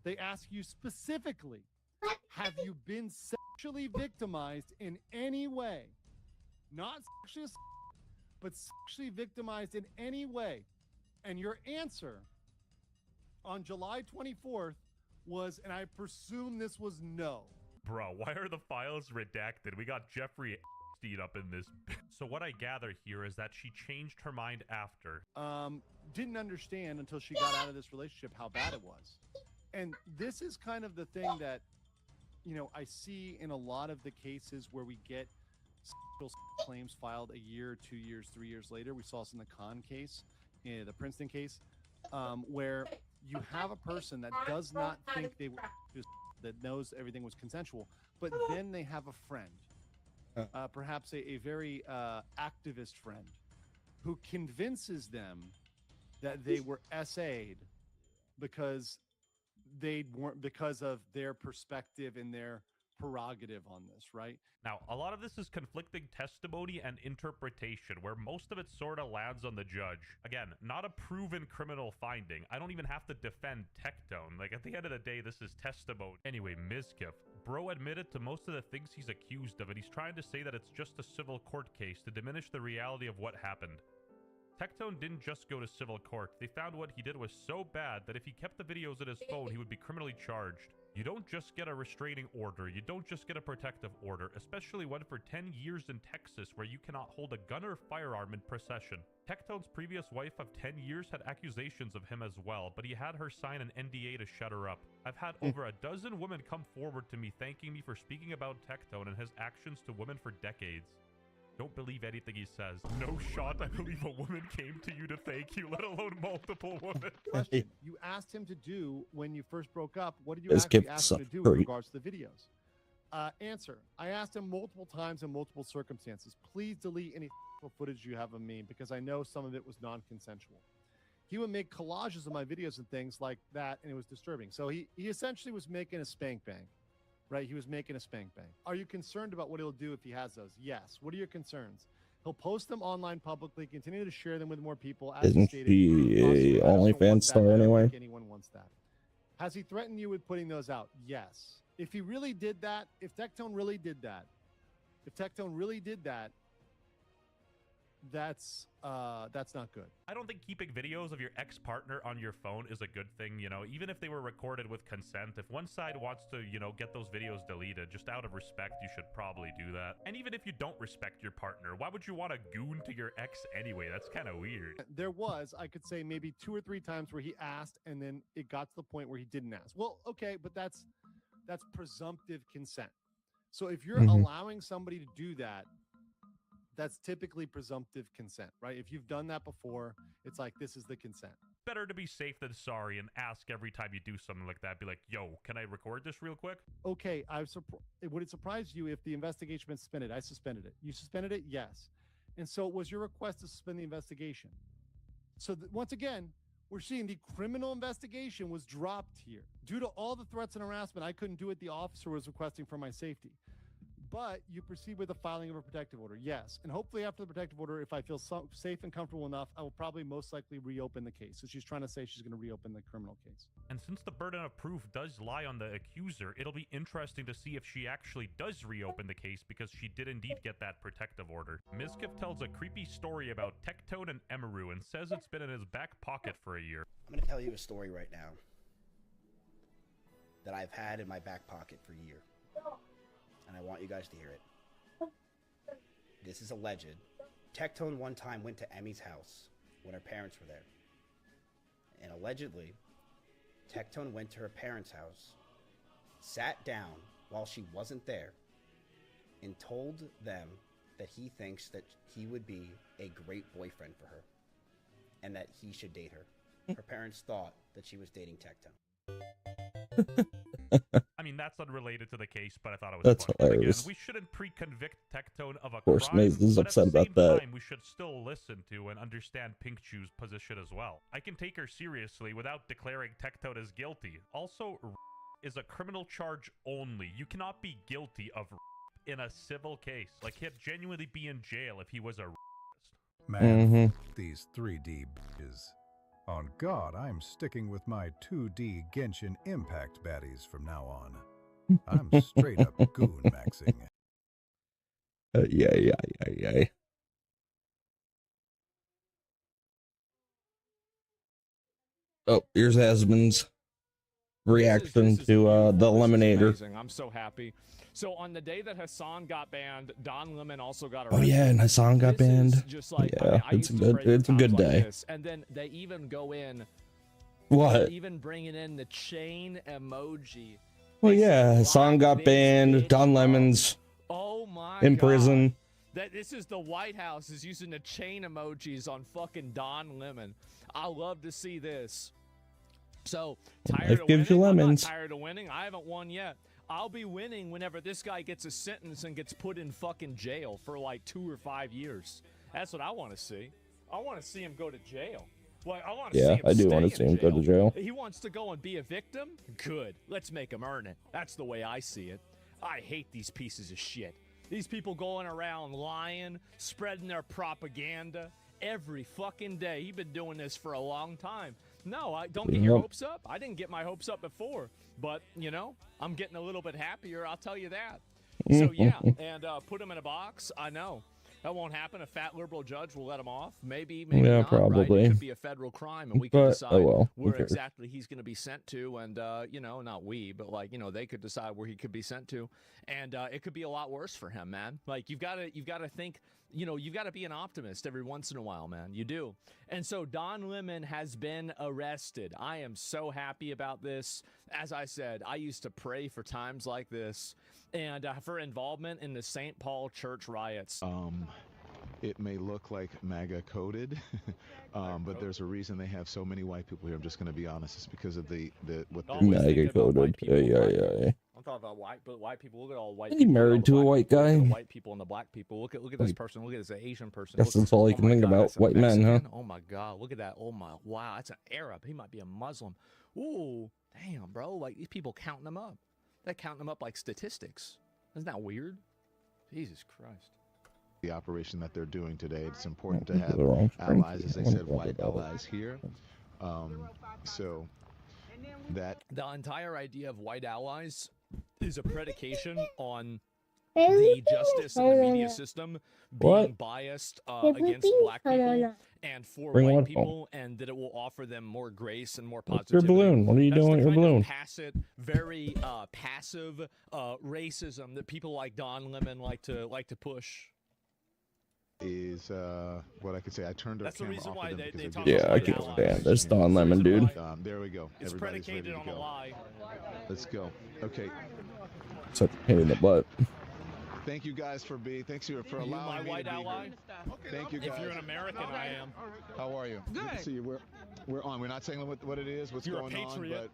they ask you specifically, have you been sexually victimized in any way? Not sexually, but sexually victimized in any way. And your answer on July 24th was, and I presume this was no. Bro, why are the files redacted? We got Jeffrey Epstein up in this. So what I gather here is that she changed her mind after. Didn't understand until she got out of this relationship how bad it was. And this is kind of the thing that, you know, I see in a lot of the cases where we get sexual claims filed a year, 2 years, 3 years later. We saw this in the Khan case, the Princeton case, where you have a person that does not think they were just that knows everything was consensual, but then they have a friend, perhaps a very activist friend, who convinces them that they were SA'd because they weren't, because of their perspective and their prerogative on this, right? Now, a lot of this is conflicting testimony and interpretation, where most of it sort of lands on the judge. Again, not a proven criminal finding. I don't even have to defend Tectone. Like, at the end of the day, this is testimony. Anyway, Mizkif. Bro admitted to most of the things he's accused of, and he's trying to say that it's just a civil court case to diminish the reality of what happened. Tectone didn't just go to civil court. They found what he did was so bad that if he kept the videos in his phone, he would be criminally charged. You don't just get a restraining order. You don't just get a protective order, especially one for 10 years in Texas where you cannot hold a gun or firearm in procession. Tectone's previous wife of 10 years had accusations of him as well, but he had her sign an NDA to shut her up. I've had over a dozen women come forward to me thanking me for speaking about Tectone and his actions to women for decades. Don't believe anything he says. No shot I believe a woman came to you to thank you, let alone multiple women. Question you asked him to do when you first broke up. What did you This actually kid ask him to do sucked. with regards to the videos? Answer. I asked him multiple times in multiple circumstances, please delete any footage you have of me because I know some of it was non-consensual. He would make collages of my videos and things like that, and it was disturbing. So he essentially was making a spank bang. Right, he was making a spank bang. Are you concerned about what he'll do if he has those? Yes. What are your concerns? He'll post them online publicly, continue to share them with more people. As Isn't stated, she a OnlyFans star I don't anyway? think anyone wants that. Has he threatened you with putting those out? Yes. If he really did that, if Tectone really did that, that's not good. I don't think keeping videos of your ex-partner on your phone is a good thing, you know, even if they were recorded with consent. If one side wants to, you know, get those videos deleted, just out of respect, you should probably do that. And even if you don't respect your partner, why would you want to goon to your ex anyway? That's kind of weird. There was, I could say, maybe 2 or 3 times where he asked and then it got to the point where he didn't ask. Well, okay, but that's presumptive consent. So if you're allowing somebody to do that, that's typically presumptive consent, right? If you've done that before, it's like, this is the consent. Better to be safe than sorry and ask every time you do something like that. Be like, yo, can I record this real quick? Okay, would it surprise you if the investigation been suspended? I suspended it. You suspended it? Yes. And so it was your request to suspend the investigation. So once again, we're seeing the criminal investigation was dropped here. Due to all the threats and harassment, I couldn't do it. The officer was requesting for my safety. But you proceed with the filing of a protective order, yes. And hopefully after the protective order, if I feel safe and comfortable enough, I will probably most likely reopen the case. So she's trying to say she's going to reopen the criminal case. And since the burden of proof does lie on the accuser, it'll be interesting to see if she actually does reopen the case because she did indeed get that protective order. Mizkif tells a creepy story about Tectone and Emeru and says it's been in his back pocket for a year. I'm going to tell you a story right now that I've had in my back pocket for a year. And I want you guys to hear it. This is alleged. Tectone one time went to Emmy's house when her parents were there. And allegedly, Tectone went to her parents' house, sat down while she wasn't there, and told them that he thinks that he would be a great boyfriend for her and that he should date her. Her parents thought that she was dating Tectone. I mean, that's unrelated to the case, but I thought it was That's funny. hilarious. Again, we shouldn't pre-convict Tectone of a Of course, crime, Maze is but upset at the about same that. time, we should still listen to and understand Pink Chew's position as well. I can take her seriously without declaring Tectone as guilty. Also, is a criminal charge only. You cannot be guilty of in a civil case. Like, he'd genuinely be in jail if he was a Man, these 3D bitches. On God, I'm sticking with my 2D Genshin Impact baddies from now on. I'm straight up goon maxing. Yeah. Oh, here's Hasbin's reaction to the Eliminator. Amazing. I'm so happy. So on the day that Hassan got banned, Don Lemon also got Oh arrested. yeah, and Hassan got This is banned. just like, I Yeah, mean, I it's a used to good break times like day. this, and then they even go in. What? they're even bringing in the chain emoji. Well, yeah, Hassan got banned. Don Lemon's Oh my in God. prison. That this is the White House is using the chain emojis on fucking Don Lemon. I love to see this. So tired Life of gives you winning? I'm not lemons. tired of winning. I haven't won yet. I'll be winning whenever this guy gets a sentence and gets put in fucking jail for like 2 or 5 years. That's what I want to see. I want to see him go to jail. Like, I want to see Yeah, him I do stay want to see in him go to jail. He wants to go and be a victim? Good. Let's make him earn it. That's the way I see it. I hate these pieces of shit. These people going around lying, spreading their propaganda every fucking day. He's been doing this for a long time. No, I don't get your hopes up. I didn't get my hopes up before, but you know, I'm getting a little bit happier. I'll tell you that. So yeah, and put him in a box. I know that won't happen. A fat liberal judge will let him off. Maybe Yeah, not. probably. Right? It could be a federal crime, and we could But, decide oh well, who where cares? exactly he's going to be sent to. And you know, not we, but like you know, they could decide where he could be sent to, and it could be a lot worse for him, man. Like you've got to think. You know, you've got to be an optimist every once in a while, man. You do. And so Don Lemon has been arrested. I am so happy about this. As I said, I used to pray for times like this and for involvement in the St. Paul church riots. It may look like MAGA coded, but there's a reason they have so many white people here. I'm just going to be honest. It's because of what they're MAGA coded. Yeah. I'm talking about white people. Look at all white Is he people. married to a white guy? The white people and the black people. Look at this person. Look at this Asian person. Guess Look, that's all you can think God, about. that's a White men, huh? Mexican. Oh my God. Look at that. Oh my. Wow. That's an Arab. He might be a Muslim. Ooh. Damn, bro. Like these people counting them up. They're counting them up like statistics. Isn't that weird? Jesus Christ. the operation that they're doing today. It's important to have The wrong string allies, key. as they I wonder said, what white that was. allies here. So that The entire idea of white allies is a predication on the justice and the media system being What? biased against black people and for Bring white what home? people, and that it will offer them more grace and more What's your positivity. balloon? What are you That's doing the with your kind of balloon? very passive racism that people like Don Lemon like to push. is what I could say. I turned our That's the camera reason off why of them they because talk they're Yeah, I white can't allies. stand this Don Lemon dude. There we go. It's Everybody's ready predicated to on a go. lie. Let's go. Okay. Such a pain in the butt. Thank you guys for Are you allowing my me white to be ally? here. Thank you guys. If you're an American, I am. How are you? Good to see you. We're on. We're not saying what it is, what's You're a going on, patriot.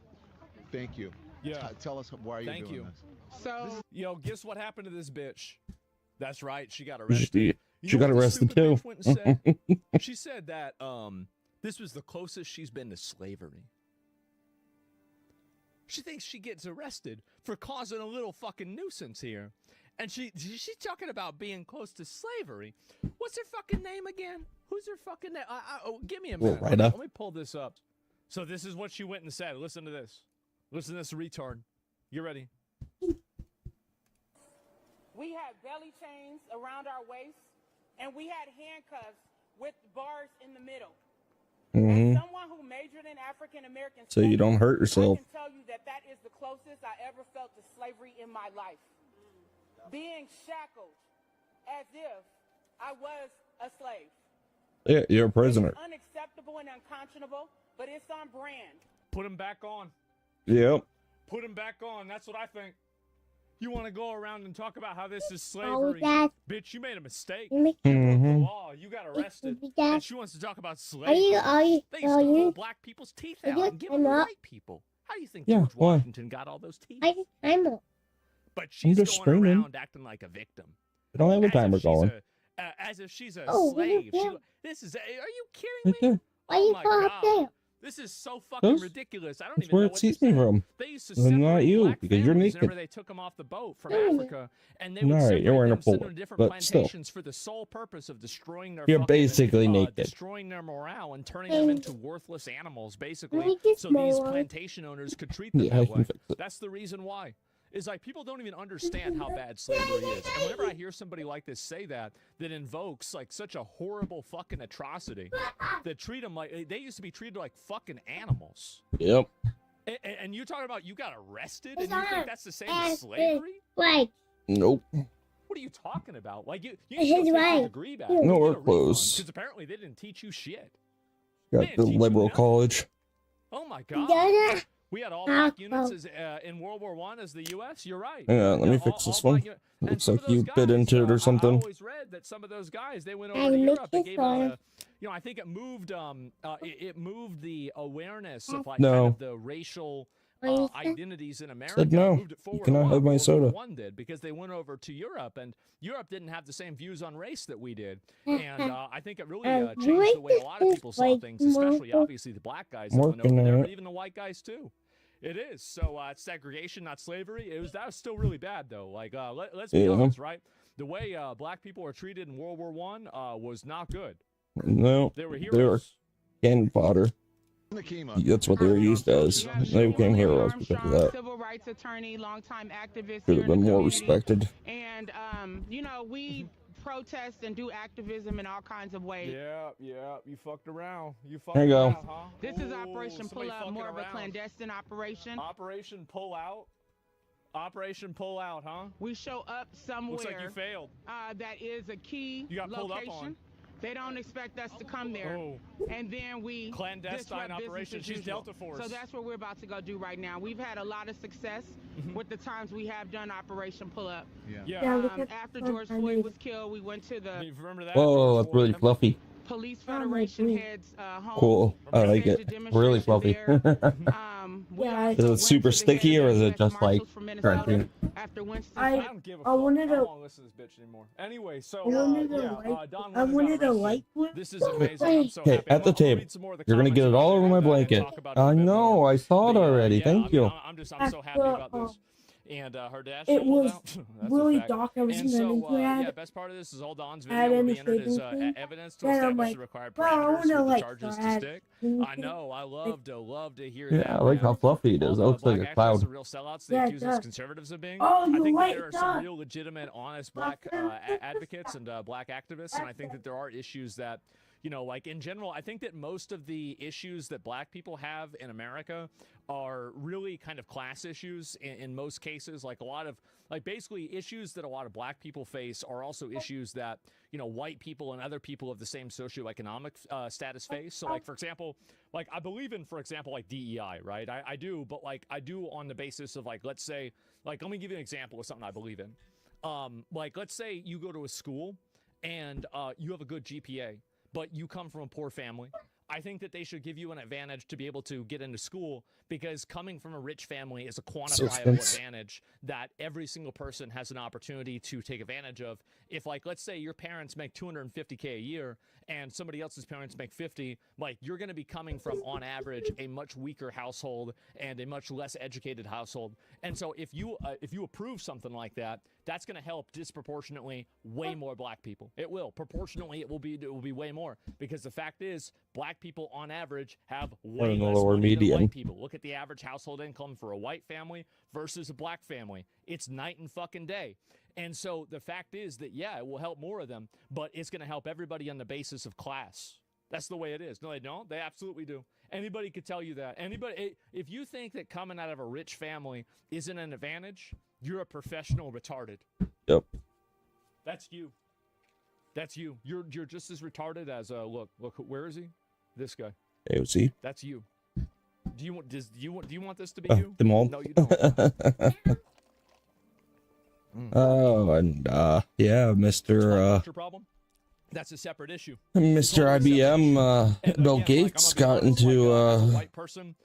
but thank you. Yeah. Tell us why are you Thank doing you. this? So, yo, guess what happened to this bitch? That's right, she got arrested. She got arrested too. Went and said? She said that this was the closest she's been to slavery. She thinks she gets arrested for causing a little fucking nuisance here. And she's talking about being close to slavery. What's her fucking name again? Who's her fucking name? Give me a minute. Right Let up. me pull this up. So this is what she went and said. Listen to this. Listen to this retard. You ready? We had belly chains around our waist, and we had handcuffs with bars in the middle. Mhm. As someone who majored in African American So you don't hurt yourself. I can tell you that that is the closest I ever felt to slavery in my life. Being shackled as if I was a slave. Yeah, you're a prisoner. It's unacceptable and unconscionable, but it's on brand. Put him back on. Yep. Put him back on. That's what I think. You want to go around and talk about how this is slavery. Bitch, you made a mistake. You broke the Mhm. law. You got arrested. And she wants to talk about slavery. They used to pull black people's teeth out and give them to white people. How do you think Yeah, George why? Washington got all those teeth? But I'm she's just going screaming. around acting like a victim. I don't have a timer going. As if she's a Oh, slave. yeah. This is. Are you kidding Right there. Oh my God. This is so fucking Those- ridiculous. I don't That's even where know it what to sees me say. from. They used to And separate not you, black because you're families naked. whenever they took them off the boat from Africa, and they would Alright, separate you're wearing a them, send them pullover, to different but still. plantations for the sole purpose of destroying their You're fucking, basically naked. destroying their morale and turning them into worthless animals, basically, Make so it these smaller. plantation owners could treat them Yeah, I that can way. fix it. That's the reason why. Is like people don't even understand how bad slavery is. And whenever I hear somebody like this say that invokes like such a horrible fucking atrocity, that treat them like they used to be treated like fucking animals. Yep. And you're talking about you got arrested and you think that's the same as slavery? Nope. What are you talking about? Like you His need to go take wife. your degree back. No, we're close. Because apparently they didn't teach you shit. Got the liberal college. Oh my God. We had all black units as, in World War I as the U.S. You're right. Yeah, let me Yeah, fix all this one. black uni- and Looks some like of those you bit into it I or something. always read that some of those guys they went over to Europe. They gave I think it moved it moved the awareness of like No. kind of the racial identities in America. Said no. Moved it You forward a cannot lot. have my World War soda. One did because they went over to Europe and Europe didn't have the same views on race that we did, and I think it really changed the way a lot of people saw things, especially obviously the black guys that went over Working there, on but it. even the white guys too. It is. So it's segregation, not slavery. That was still really bad though. Like let's be honest, right? The way black people were treated in World War One was not good. No, They were they were heroes. cannon fodder. That's what they were used as. They became heroes because of that. Civil rights attorney, longtime activist. Should here have in been the more community. respected. And you know, we protest and do activism in all kinds of ways. Yeah. You fucked around. You fucked There you go. around, huh? This is Operation somebody Pull Out, fucking more of a around. clandestine operation. Operation Pull Out. Operation Pull Out, huh? We show up somewhere. Looks like you failed. That is a key You got pulled location. up on. They don't expect us to come there. Oh. And then we Clandestine disrupt business operation. as She's usual. Delta Force. So that's what we're about to go do right now. We've had a lot of success with the times we have done Operation Pull Up. Yeah. After George Floyd was killed, we went to the You remember that? Oh, that's really fluffy. Police Federation heads home. Cool. I like it. Really fluffy. Is it super sticky or is it just like crunchy? After Winston, I don't give a fuck. I wanted don't to- want to listen to this bitch anymore. Anyway, so Don I Lemon's wanted got a arrested. light one. This is amazing. I'm so Okay, happy. at the table. You're gonna get it all over my blanket. I know. I saw it already. Thank you. I'm so happy about this. And her dad It showed was out. That's really a fact. dark. I was And gonna so, add- yeah, best part of this is all Don's add video will in be the entered as sleeping thing. evidence to Then I'm establish like, the required well, I parameters wanna, for the like, charges to add stick. anything. I know. I love to hear Yeah, that. I like how man. fluffy it is. It All looks the like black a activists cloud. are real sellouts. They Yeah, it accuse us does. conservatives of being. Oh, I you're think that right, there are it some does. real legitimate, honest black advocates and black activists, and I think that there are issues that, you know, like in general, I think that most of the issues that black people have in America are really kind of class issues in most cases. Like a lot of, like basically issues that a lot of black people face are also issues that, you know, white people and other people of the same socioeconomic status face. So like, for example, like I believe in, for example, like DEI, right? I do, but like I do on the basis of like, let's say, like, let me give you an example of something I believe in. Like, let's say you go to a school and you have a good GPA, but you come from a poor family. I think that they should give you an advantage to be able to get into school because coming from a rich family is a quantifiable advantage that every single person has an opportunity to take advantage of. If, like, let's say your parents make $250K a year and somebody else's parents make 50, like, you're going to be coming from, on average, a much weaker household and a much less educated household. And so if you approve something like that, that's going to help disproportionately way more black people. It will. Proportionally, it will be way more, because the fact is, black people on average have way in the less lower money than median. white people. Look at the average household income for a white family versus a black family. It's night and fucking day. And so the fact is that, yeah, it will help more of them, but it's going to help everybody on the basis of class. That's the way it is. No, they don't. They absolutely do. Anybody could tell you that. Anybody, if you think that coming out of a rich family isn't an advantage, you're a professional retarded. Yep. That's you. That's you. You're just as retarded as look. Where is he? This guy. AOC. That's you. Do you want this to be Oh, you? them all. No, you don't. Oh, and yeah, Mr. What's your problem? That's a separate issue. Mr. IBM, Bill Gates got into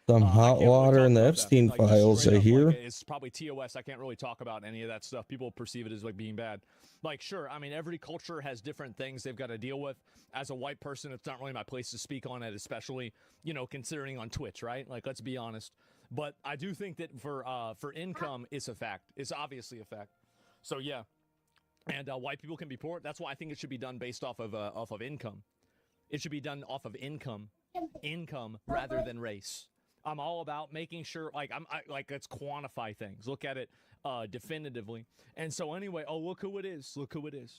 some hot water in the Epstein files, I hear. It's probably TOS. I can't really talk about any of that stuff. People perceive it as like being bad. Like, sure, I mean, every culture has different things they've got to deal with. As a white person, it's not really my place to speak on it, especially, you know, considering on Twitch, right? Like, let's be honest. But I do think that for income, it's a fact. It's obviously a fact. So yeah. And white people can be poor. That's why I think it should be done based off of income. It should be done off of income rather than race. I'm all about making sure, like, let's quantify things. Look at it definitively. And so anyway, oh, look who it is. Look who it is.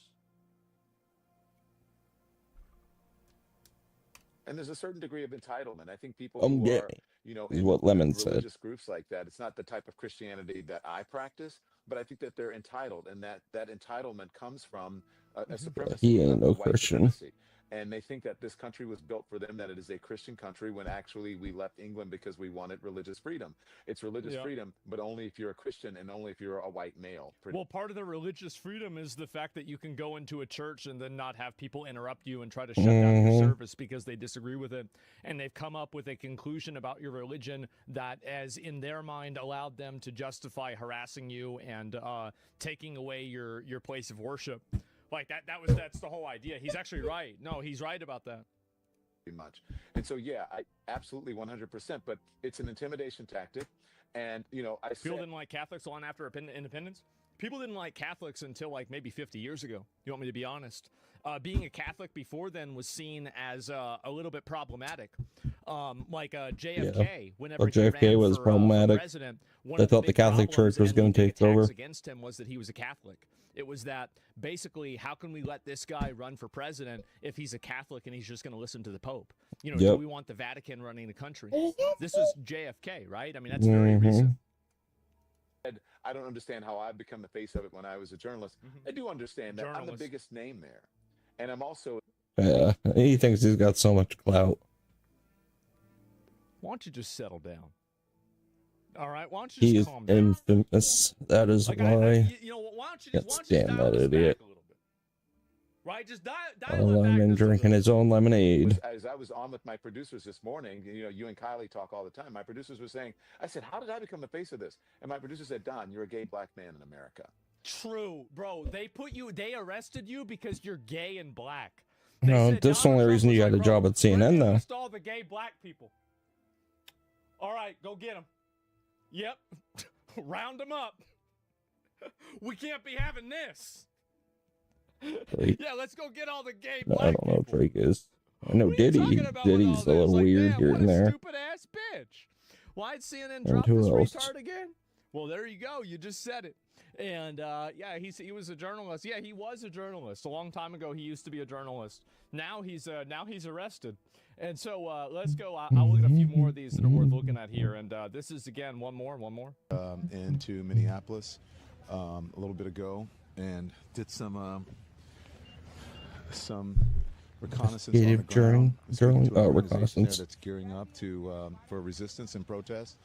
And there's a certain degree of entitlement. I think people who gay, are, you know, is in what Lemon said. religious groups like that, it's not the type of Christianity that I practice, but I think that they're entitled, and that entitlement comes from a supremacy. He ain't no white Christian. supremacy. And they think that this country was built for them, that it is a Christian country, when actually we left England because we wanted religious freedom. It's religious freedom, but only if you're a Christian and only if you're a white male. Well, part of the religious freedom is the fact that you can go into a church and then not have people interrupt you and try to shut down your service because they disagree with it. And they've come up with a conclusion about your religion that, as in their mind, allowed them to justify harassing you and taking away your place of worship. Like that's the whole idea. He's actually right. No, he's right about that. much. And so, yeah, I absolutely 100%. But it's an intimidation tactic, and People didn't like Catholics long after independence. People didn't like Catholics until like maybe 50 years ago. You want me to be honest? Being a Catholic before then was seen as a little bit problematic. Like JFK, whenever he JFK ran was for problematic. president, one They of the thought the big Catholic problems Church was and going the to big take over. attacks against him was that he was a Catholic. It was that basically, how can we let this guy run for president if he's a Catholic and he's just going to listen to the Pope? Do Yep. we want the Vatican running the country? This was JFK, right? I mean, that's very recent. I don't understand how I've become the face of it when I was a journalist. I do understand that I'm the biggest name there, and I'm also. Yeah, he thinks he's got so much clout. Why don't you just settle down? All right, why don't you He just is calm down? infamous. That is Like, why. why don't you Can't stand that idiot. Right, just dial Lemon drinking his own lemonade. As I was on with my producers this morning, you and Kylie talk all the time. My producers were saying, I said, how did I become the face of this? And my producer said, Don, you're a gay black man in America. True, bro. They arrested you because you're gay and black. No, that's the only reason you got a job at CNN, though. Arrest all the gay black people. All right, go get them. Yep, round them up. We can't be having this. Drake. Yeah, let's go get all the gay No, black I don't know if Drake is. I know Diddy. Diddy's a little weird here and there. Stupid ass bitch. Why'd CNN And drop who this else? retard again? Well, there you go. You just said it. And yeah, he was a journalist. Yeah, he was a journalist. A long time ago, he used to be a journalist. Now he's arrested. And so let's go. I'll look at a few more of these that are worth looking at here. And this is again one more. Into Minneapolis a little bit ago, and did some reconnaissance on the ground. Reconnaissance. That's gearing up for resistance and protest.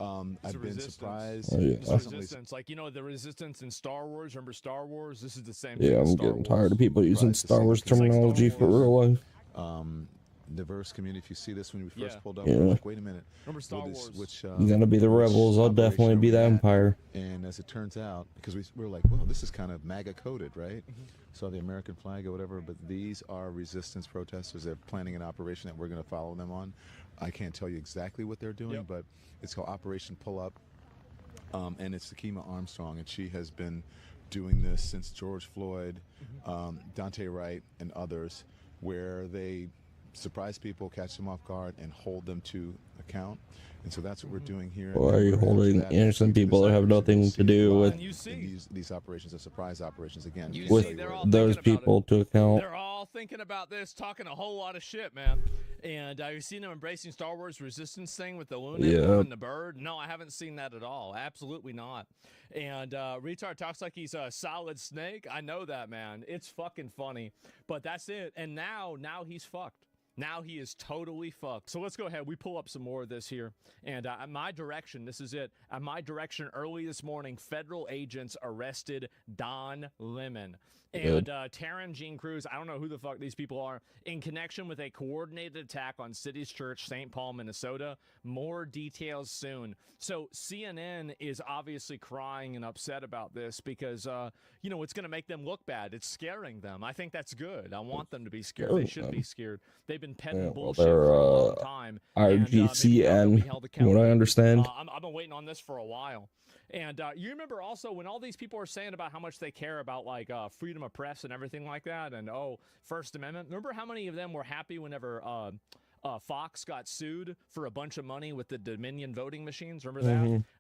I've been surprised. Oh, yeah. Resistance, like the resistance in Star Wars. Remember Star Wars? This is the same. Yeah, thing I'm as getting tired of people using Star Wars terminology for real life. Diverse community. If you see this when we first pulled up, Yeah. we're like, wait a minute. Remember Star Wars? You're gonna be the rebels. I'll definitely be the Empire. And as it turns out, because we were like, well, this is kind of MAGA coded, right? Saw the American flag or whatever, but these are resistance protesters. They're planning an operation that we're going to follow them on. I can't tell you exactly what they're doing, but it's called Operation Pull Up, and it's Takima Armstrong, and she has been doing this since George Floyd, Dante Wright, and others, where they surprise people, catch them off guard, and hold them to account. And so that's what we're doing here. Why are you holding innocent people that have nothing to do with these operations? Are surprise operations again. with those people to account? They're all thinking about this, talking a whole lot of shit, man. And you've seen them embracing Star Wars resistance thing with the Luna and the bird. No, I haven't seen that at all. Absolutely not. And retard talks like he's a solid snake. I know that, man. It's fucking funny. But that's it. And now he's fucked. Now he is totally fucked. So let's go ahead. We pull up some more of this here. And at my direction, this is it. At my direction, early this morning, federal agents arrested Don Lemon. And Taryn Jean Cruz, I don't know who the fuck these people are, in connection with a coordinated attack on City's Church, St. Paul, Minnesota. More details soon. So CNN is obviously crying and upset about this because, it's going to make them look bad. It's scaring them. I think that's good. I want them to be scared. They should be scared. They've been petting bullshit for a long time. RGCN, from what I understand. I've been waiting on this for a while. And you remember also when all these people are saying about how much they care about like freedom of press and everything like that, and First Amendment. Remember how many of them were happy whenever Fox got sued for a bunch of money with the Dominion voting machines? Remember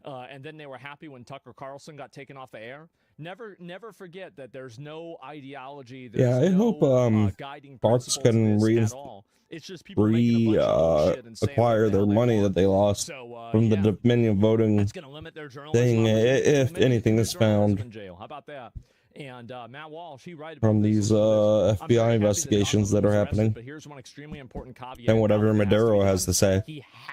that? And then they were happy when Tucker Carlson got taken off the air. Never forget that there's no ideology. There's I hope guiding Fox can it's just people making a bunch of bullshit and saying acquire their money that they lost from the Dominion voting thing, if anything is found jail. How about that? And Matt Walsh, he writes from these FBI investigations that are happening, but here's one extremely important caveat and whatever Maduro has to say,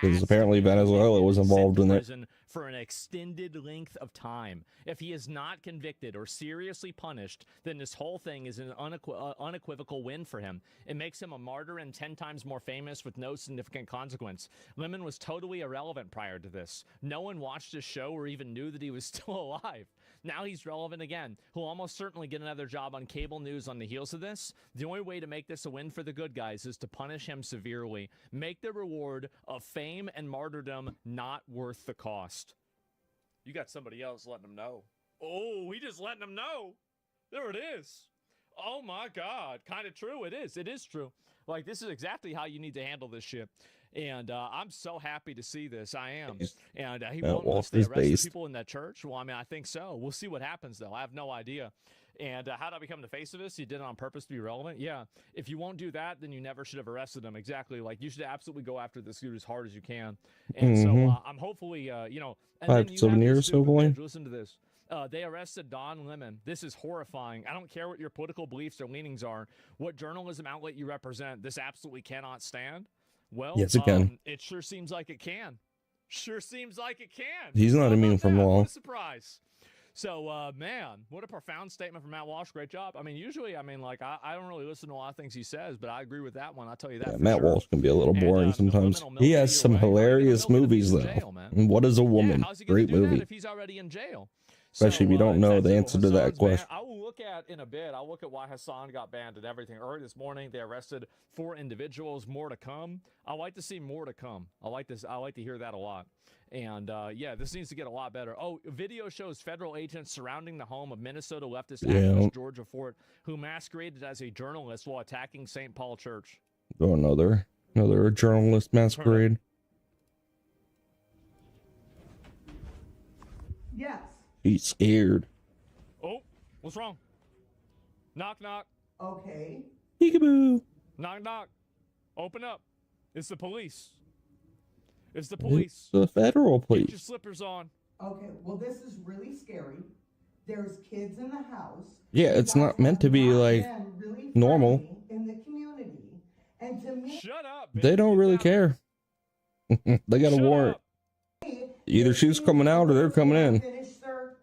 because apparently Venezuela was involved in it. for an extended length of time. If he is not convicted or seriously punished, then this whole thing is an unequivocal win for him. It makes him a martyr and 10 times more famous with no significant consequence. Lemon was totally irrelevant prior to this. No one watched his show or even knew that he was still alive. Now he's relevant again. He'll almost certainly get another job on cable news on the heels of this. The only way to make this a win for the good guys is to punish him severely. Make the reward of fame and martyrdom not worth the cost. You got somebody else letting him know. Oh, he just letting him know. There it is. Oh my God. Kind of true. It is. It is true. Like, this is exactly how you need to handle this shit. And I'm so happy to see this. I am. And he won't unless they arrest the people in that church. Well, I mean, I think so. We'll see what happens, though. I have no idea. And how did I become the face of this? He did it on purpose to be relevant? Yeah. If you won't do that, then you never should have arrested him. Exactly. Like, you should absolutely go after this dude as hard as you can. And so I'm hopefully, you know. And 5 to 7 years, hopefully. Listen to this. They arrested Don Lemon. This is horrifying. I don't care what your political beliefs or leanings are, what journalism outlet you represent. This absolutely cannot stand. Well, yes, it can. It sure seems like it can. Sure seems like it can. He's not immune from law. What a surprise. So, man, what a profound statement from Matt Walsh. Great job. I mean, usually, I mean, like, I don't really listen to a lot of things he says, but I agree with that one. I'll tell you that. Yeah, Matt Walsh can be a little boring sometimes. He has some hilarious movies, though. And What is a Woman? How's he Great do movie. That if he's already in jail? Especially if you don't know the answer to that question. I will look at in a bit. I'll look at why Hassan got banned and everything. Early this morning, they arrested 4 individuals. More to come. I like to see more to come. I like this. I like to hear that a lot. And yeah, this needs to get a lot better. Oh, video shows federal agents surrounding the home of Minnesota leftist activist Georgia Fort, who masqueraded as a journalist while attacking St. Paul Church. Oh, another journalist masquerade. Yes. He's scared. Oh, what's wrong? Knock, knock. Okay. Peekaboo. Knock, knock. Open up. It's the police. It's the police. It's the federal police. Get your slippers on. Okay, well, this is really scary. There's kids in the house. Yeah, it's not meant to be like Really normal. in the community. And to me, shut up. They don't really care. They got a warrant. Either she's coming out or they're coming in. finish, sir.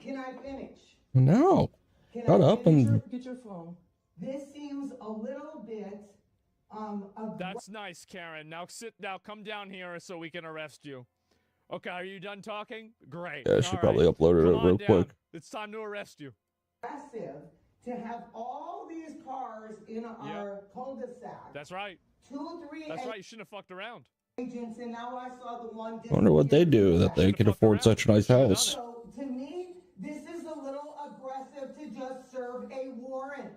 Can I finish? No. Shut up and Get your phone. This seems a little bit That's nice, Karen. Now come down here so we can arrest you. Okay, are you done talking? Great. yeah, she All probably right. uploaded Come it on real down. quick. It's time to arrest you. aggressive to have all these cars in our cul-de-sac. That's right. 2, 3 That's right. You shouldn't have fucked around. agents, and now I saw the one. I wonder what they do that they could afford such a nice house. So to me, this is a little aggressive to just serve a warrant.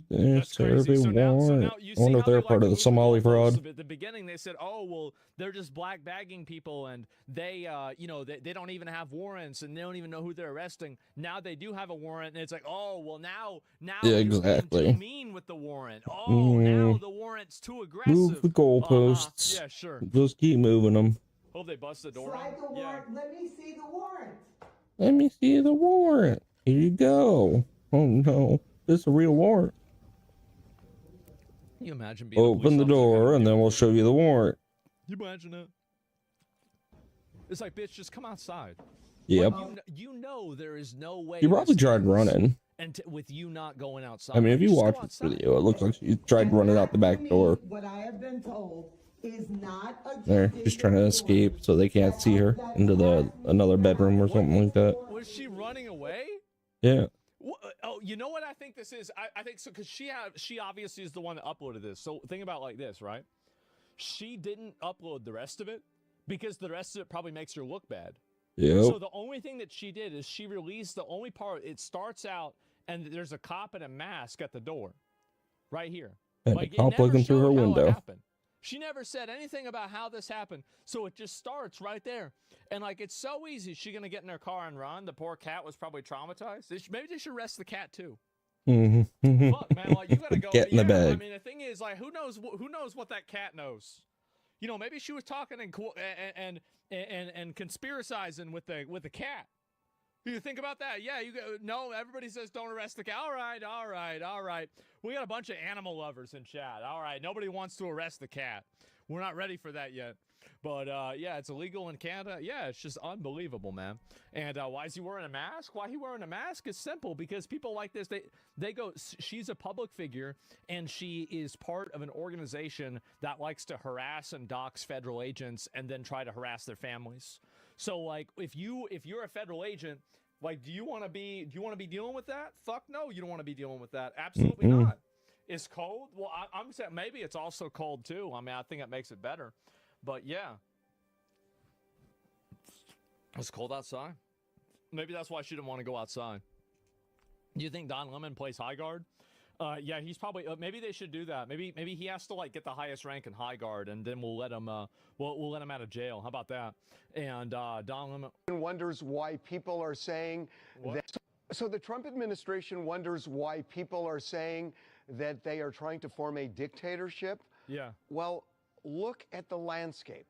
Yeah, serve a warrant. I wonder if they're part of the Somali fraud. At the beginning, they said, "Oh, well, they're just black bagging people, and they, you know, they don't even have warrants, and they don't even know who they're arresting." Now they do have a warrant, and it's like, "Oh, well, now, Yeah, you're exactly. being too mean with the warrant. Oh, now the warrant's too aggressive." Move the goalposts. Yeah, sure. Just keep moving them. Hope they bust the door. Slide the warrant. Let me see the warrant. Let me see the warrant. Here you go. Oh no, this is a real warrant. Can you imagine being Open the door and then we'll show you the warrant. You imagine it? It's like, bitch, just come outside. Yep. Like, you know there is no way. She probably tried running. And with you not going outside. I mean, if you just watch go this outside. video, it looks like she tried running out the back door. What I have been told is not a There, she's trying to escape so they can't see her into another bedroom or something like that. Was she running away? Yeah. Oh, you know what I think this is? I think so because she obviously is the one that uploaded this. So think about it like this, right? She didn't upload the rest of it because the rest of it probably makes her look bad. Yep. So the only thing that she did is she released the only part. It starts out and there's a cop in a mask at the door, right here. And Like, a it cop never looking through her showed how it window. happened. She never said anything about how this happened. So it just starts right there. And like, it's so easy. Is she going to get in her car and run? The poor cat was probably traumatized. Maybe they should arrest the cat too. Mm-hmm. Fuck, man. Like, you got to go. Get in the bag. I mean, the thing is, like, who knows what that cat knows? You know, maybe she was talking and conspiracizing with the cat. You think about that? Yeah, no, everybody says don't arrest the cat. All right. We got a bunch of animal lovers in chat. All right, nobody wants to arrest the cat. We're not ready for that yet. But yeah, it's illegal in Canada. Yeah, it's just unbelievable, man. And why is he wearing a mask? Why he wearing a mask is simple, because people like this, they go, she's a public figure, and she is part of an organization that likes to harass and dox federal agents and then try to harass their families. So like, if you're a federal agent, like, do you want to be dealing with that? Fuck no, you don't want to be dealing with that. Absolutely not. It's cold. Well, I'm saying maybe it's also cold too. I mean, I think it makes it better. But yeah, it's cold outside. Maybe that's why she didn't want to go outside. Do you think Don Lemon plays high guard? Yeah, he's probably. Maybe they should do that. Maybe he has to like get the highest rank in high guard, and then we'll let him. We'll let him out of jail. How about that? And Don Lemon wonders why people are saying that. So the Trump administration wonders why people are saying that they are trying to form a dictatorship. Yeah. Well, look at the landscape.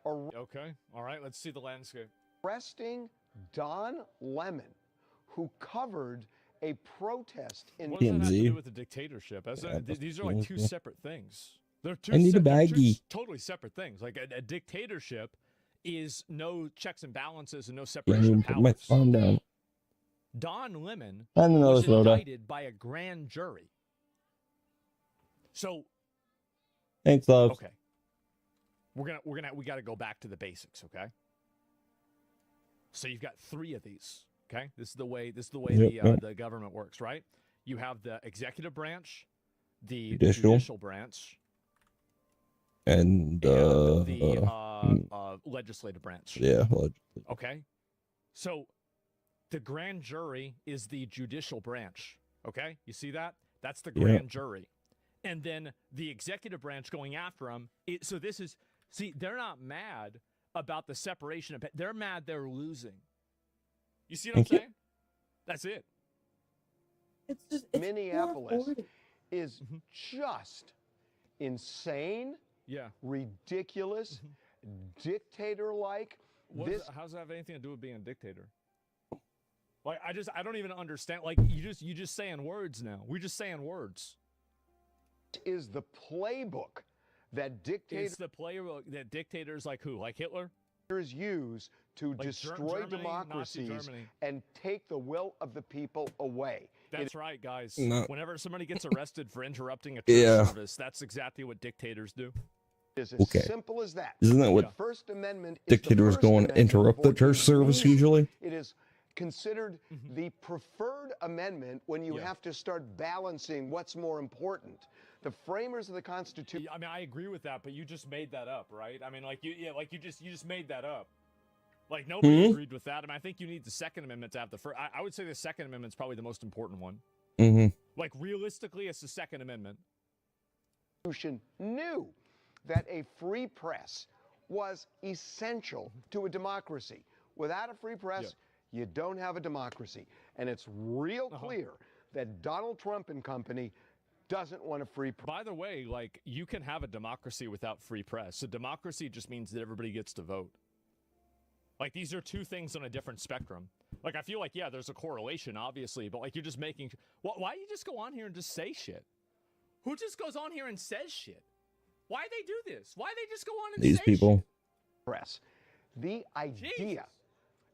Okay. All right. Let's see the landscape. Arresting Don Lemon, who covered a protest in What does that have to do with the dictatorship? These are like two separate things. They're two. I need a baggie. Totally separate things. Like a dictatorship is no checks and balances and no Yeah, separation I'm of put my powers. phone down. Don Lemon And another was soda. indicted by a grand jury. So Thanks, love. okay, we got to go back to the basics. Okay. So you've got three of these. Okay, this is the way the government works, right? You have the executive branch, the judicial branch, and the legislative branch. Yeah. Okay. So the grand jury is the judicial branch. Okay. You see that? That's the grand jury. And then the executive branch going after them. So this is, see, they're not mad about the separation of, they're mad they're losing. You see what I'm saying? That's it. It's just Minneapolis is just insane, ridiculous, dictator-like. How's that have anything to do with being a dictator? Like, I don't even understand. Like, you just saying words now. We're just saying words. Is the playbook that dictators like who? Like Hitler? Use to Like destroy Germany, democracies Nazi Germany. and take the will of the people away. That's right, guys. No. Whenever somebody gets arrested for interrupting a church Yeah. service, that's exactly what dictators do. It's as Okay. simple as that. Isn't that The what First Amendment is the dictators First go and Amendment interrupt the for church service me. usually? It is considered the preferred amendment when you have to start balancing what's more important. The framers of the Constitution. I mean, I agree with that, but you just made that up, right? I mean, like you just made that up. Like nobody agreed with that. I mean, I think you need the Second Amendment to have the first. I would say the Second Amendment's probably the most important one. Like realistically, it's the Second Amendment. Constitution knew that a free press was essential to a democracy. Without a free press, you don't have a democracy. And it's real clear that Donald Trump and company doesn't want a free press. By the way, like you can have a democracy without free press. A democracy just means that everybody gets to vote. Like these are two things on a different spectrum. Like I feel like there's a correlation, obviously, but like you're just making. Why do you just go on here and just say shit? Who just goes on here and says shit? Why they do this? Why they just go on and These say people. Press. The idea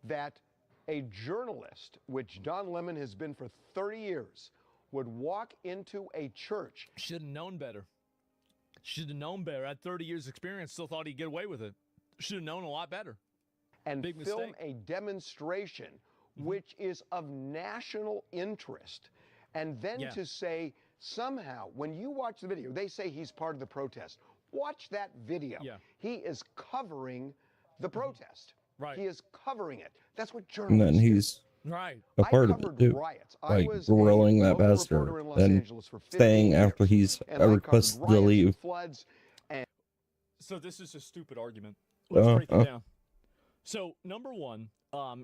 that a journalist, which Don Lemon has been for 30 years, would walk into a church. Should have known better. Should have known better. Had 30 years experience, still thought he'd get away with it. Should have known a lot better. And Big film mistake. a demonstration which is of national interest. And then to say, somehow, when you watch the video, they say he's part of the protest. Watch that video. He is covering the protest. Right. He is covering it. That's what And journalists then he's a part of it too. riots. I Like was grilling a that local pastor reporter in Los and Angeles for 15 staying after years, he's and I covered requested to riots, leave. floods, and So this is a stupid argument. Let's break it down. So number one,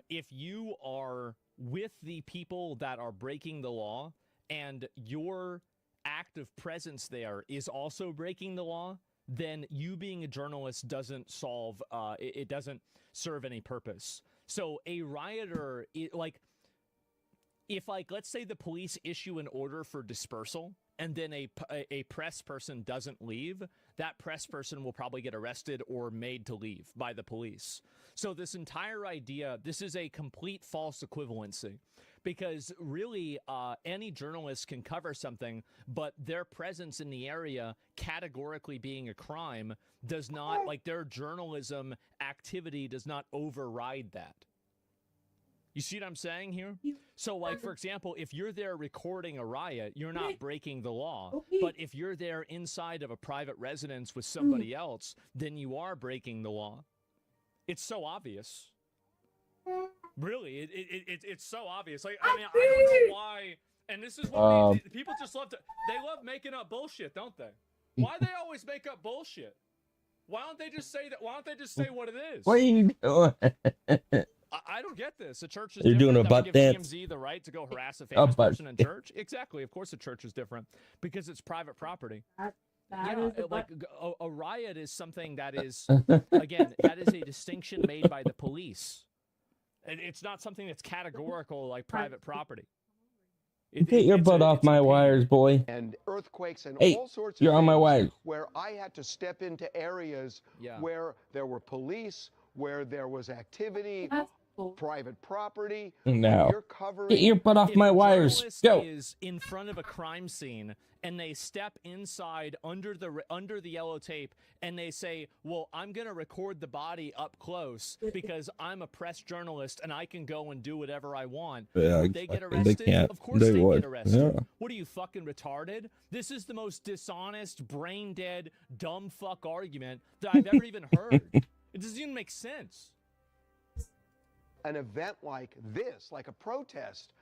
if you are with the people that are breaking the law and your active presence there is also breaking the law, then you being a journalist doesn't solve, it doesn't serve any purpose. So a rioter, if let's say the police issue an order for dispersal and then a press person doesn't leave, that press person will probably get arrested or made to leave by the police. So this entire idea, this is a complete false equivalency, because really any journalist can cover something, but their presence in the area categorically being a crime does not, like, their journalism activity does not override that. You see what I'm saying here? So, like, for example, if you're there recording a riot, you're not breaking the law. But if you're there inside of a private residence with somebody else, then you are breaking the law. It's so obvious. Really, it's so obvious. Like, I mean, I don't know why. And this is what people just love to. They love making up bullshit, don't they? Why do they always make up bullshit? Why don't they just say that? Why don't they just say what it is? What are you doing? I don't get this. The church is You're different. doing a That butt would give dance. TMZ the right to go harass a A famous butt person in church. Exactly. Of course, the church is different because it's private property. Yeah, like a riot is something that is, again, that is a distinction made by the police. And it's not something that's categorical like private property. Get your butt off my wires, boy. And earthquakes and Hey, all sorts you're of on my things wires. where I had to step into areas where there were police, where there was activity, private property. No. You're covering. Get your butt off If my a wires. journalist Go. is in front of a crime scene and they step inside under the yellow tape and they say, well, I'm going to record the body up close because I'm a press journalist and I can go and do whatever I want. Yeah, Would they get exactly. arrested? They can't. Of course They they would. get arrested. Yeah. What are you, fucking retarded? This is the most dishonest, brain dead, dumb fuck argument that I've ever even heard. It doesn't even make sense. An event like this, like a protest,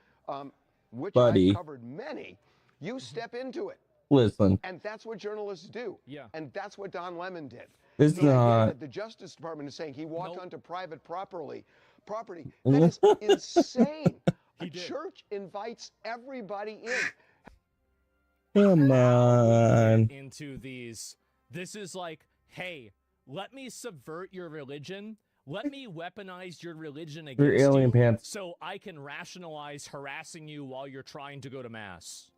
which Buddy. I covered many, you step into it. Listen. And that's what journalists do. Yeah. And that's what Don Lemon did. It's The idea not. that the Justice Department is saying he walked onto private property. That is insane. A church invites everybody in. Come on. Into these, this is like, hey, let me subvert your religion. Let me weaponize your religion against Your alien you pants. so I can rationalize harassing you while you're trying to go to mass.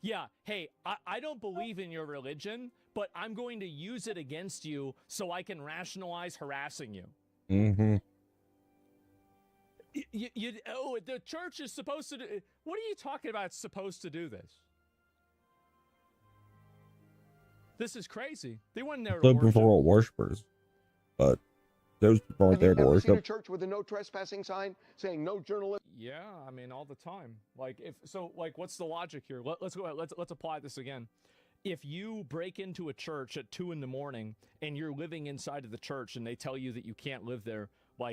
Yeah, hey, I don't believe in your religion, but I'm going to use it against you so I can rationalize harassing you. Mm-hmm. The church is supposed to do. What are you talking about? It's supposed to do this. This is crazy. They weren't there to Looking worship. for all worshippers, but those people aren't there Have to you ever seen a worship. church with a no trespassing sign saying no journalist? Yeah, I mean all the time. Like what's the logic here? Let's go ahead. Let's apply this again. If you break into a church at 2 a.m. and you're living inside of the church and they tell you that you can't live there,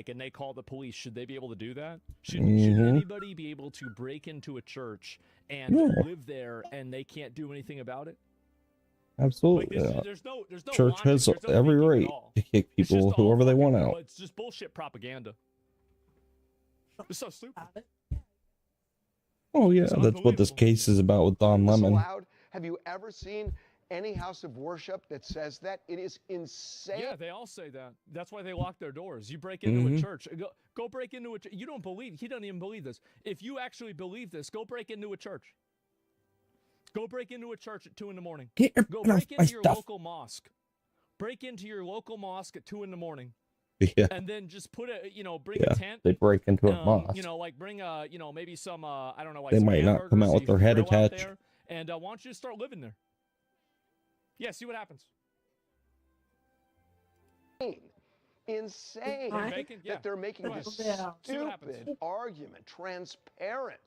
and they call the police, should they be able to do that? Should anybody be able to break into a church and live there and they can't do anything about it? Absolutely. There's no Church logic, has there's no every thinking at right all. to kick It's people just all whoever they want fucking- out. It's just bullshit propaganda. It's so stupid. Oh yeah, that's what this case is about with Don Lemon. Allowed? Have you ever seen any house of worship that says that? It is insane. Yeah, they all say that. That's why they lock their doors. You break into a Mhm. church. Go break into a church. You don't believe. He doesn't even believe this. If you actually believe this, go break into a church. Go break into a church at 2 a.m. Get your Go butt off break my into your stuff. local mosque. Break into your local mosque at 2 a.m. Yeah. And then just bring Yeah, a tent. they break into a mosque. Bring maybe some I don't know, They some might not come hamburgers out so with you their can head grill out attached. there, and why don't you just start living there? Yeah, see what happens. Insane that they're making Go ahead. this See what happens. stupid argument transparent.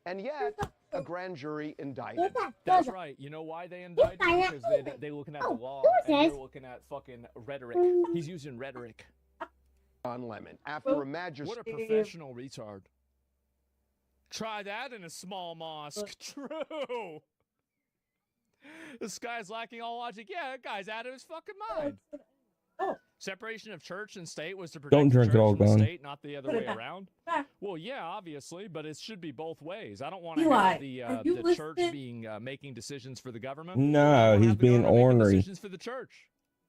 And yet, a grand jury indicted. That's right. You know why they indicted? Because they're looking at the law and they're looking at fucking rhetoric. He's using rhetoric. Don Lemon, after a magistrate. What a professional retard. Try that in a small mosque. True. This guy's lacking all logic. Yeah, that guy's out of his fucking mind. Separation of church and state was to protect Don't drink the it church all, from the Glenn. state, not the other way around. Well, yeah, obviously, but it should be both ways. I don't want to have the church being making decisions for the government. No, he's being ornery. Decisions for the church.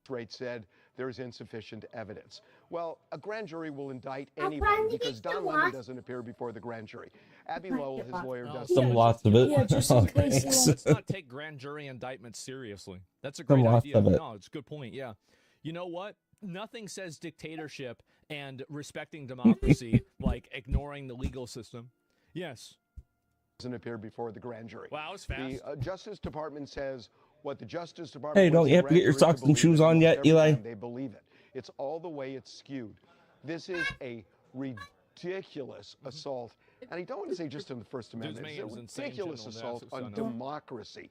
Rate said there's insufficient evidence. Well, a grand jury will indict anybody because Don Lemon doesn't appear before the grand jury. Abby Lowell, his lawyer, does Some lots of it. Oh, thanks. Let's not take grand jury indictments seriously. That's a Some great lots idea. of it. No, it's a good point. Yeah. You know what? Nothing says dictatorship and respecting democracy like ignoring the legal system. Yes. Doesn't appear before the grand jury. Wow, that was fast. The Justice Department says what the Justice Department. Hey, don't wants you have the to get your grand jury socks and believe shoes it on almost yet, every Eli? time they believe it. It's all the way it's skewed. This is a ridiculous assault, and I don't want to say just on the First Amendment. It's a ridiculous assault on democracy.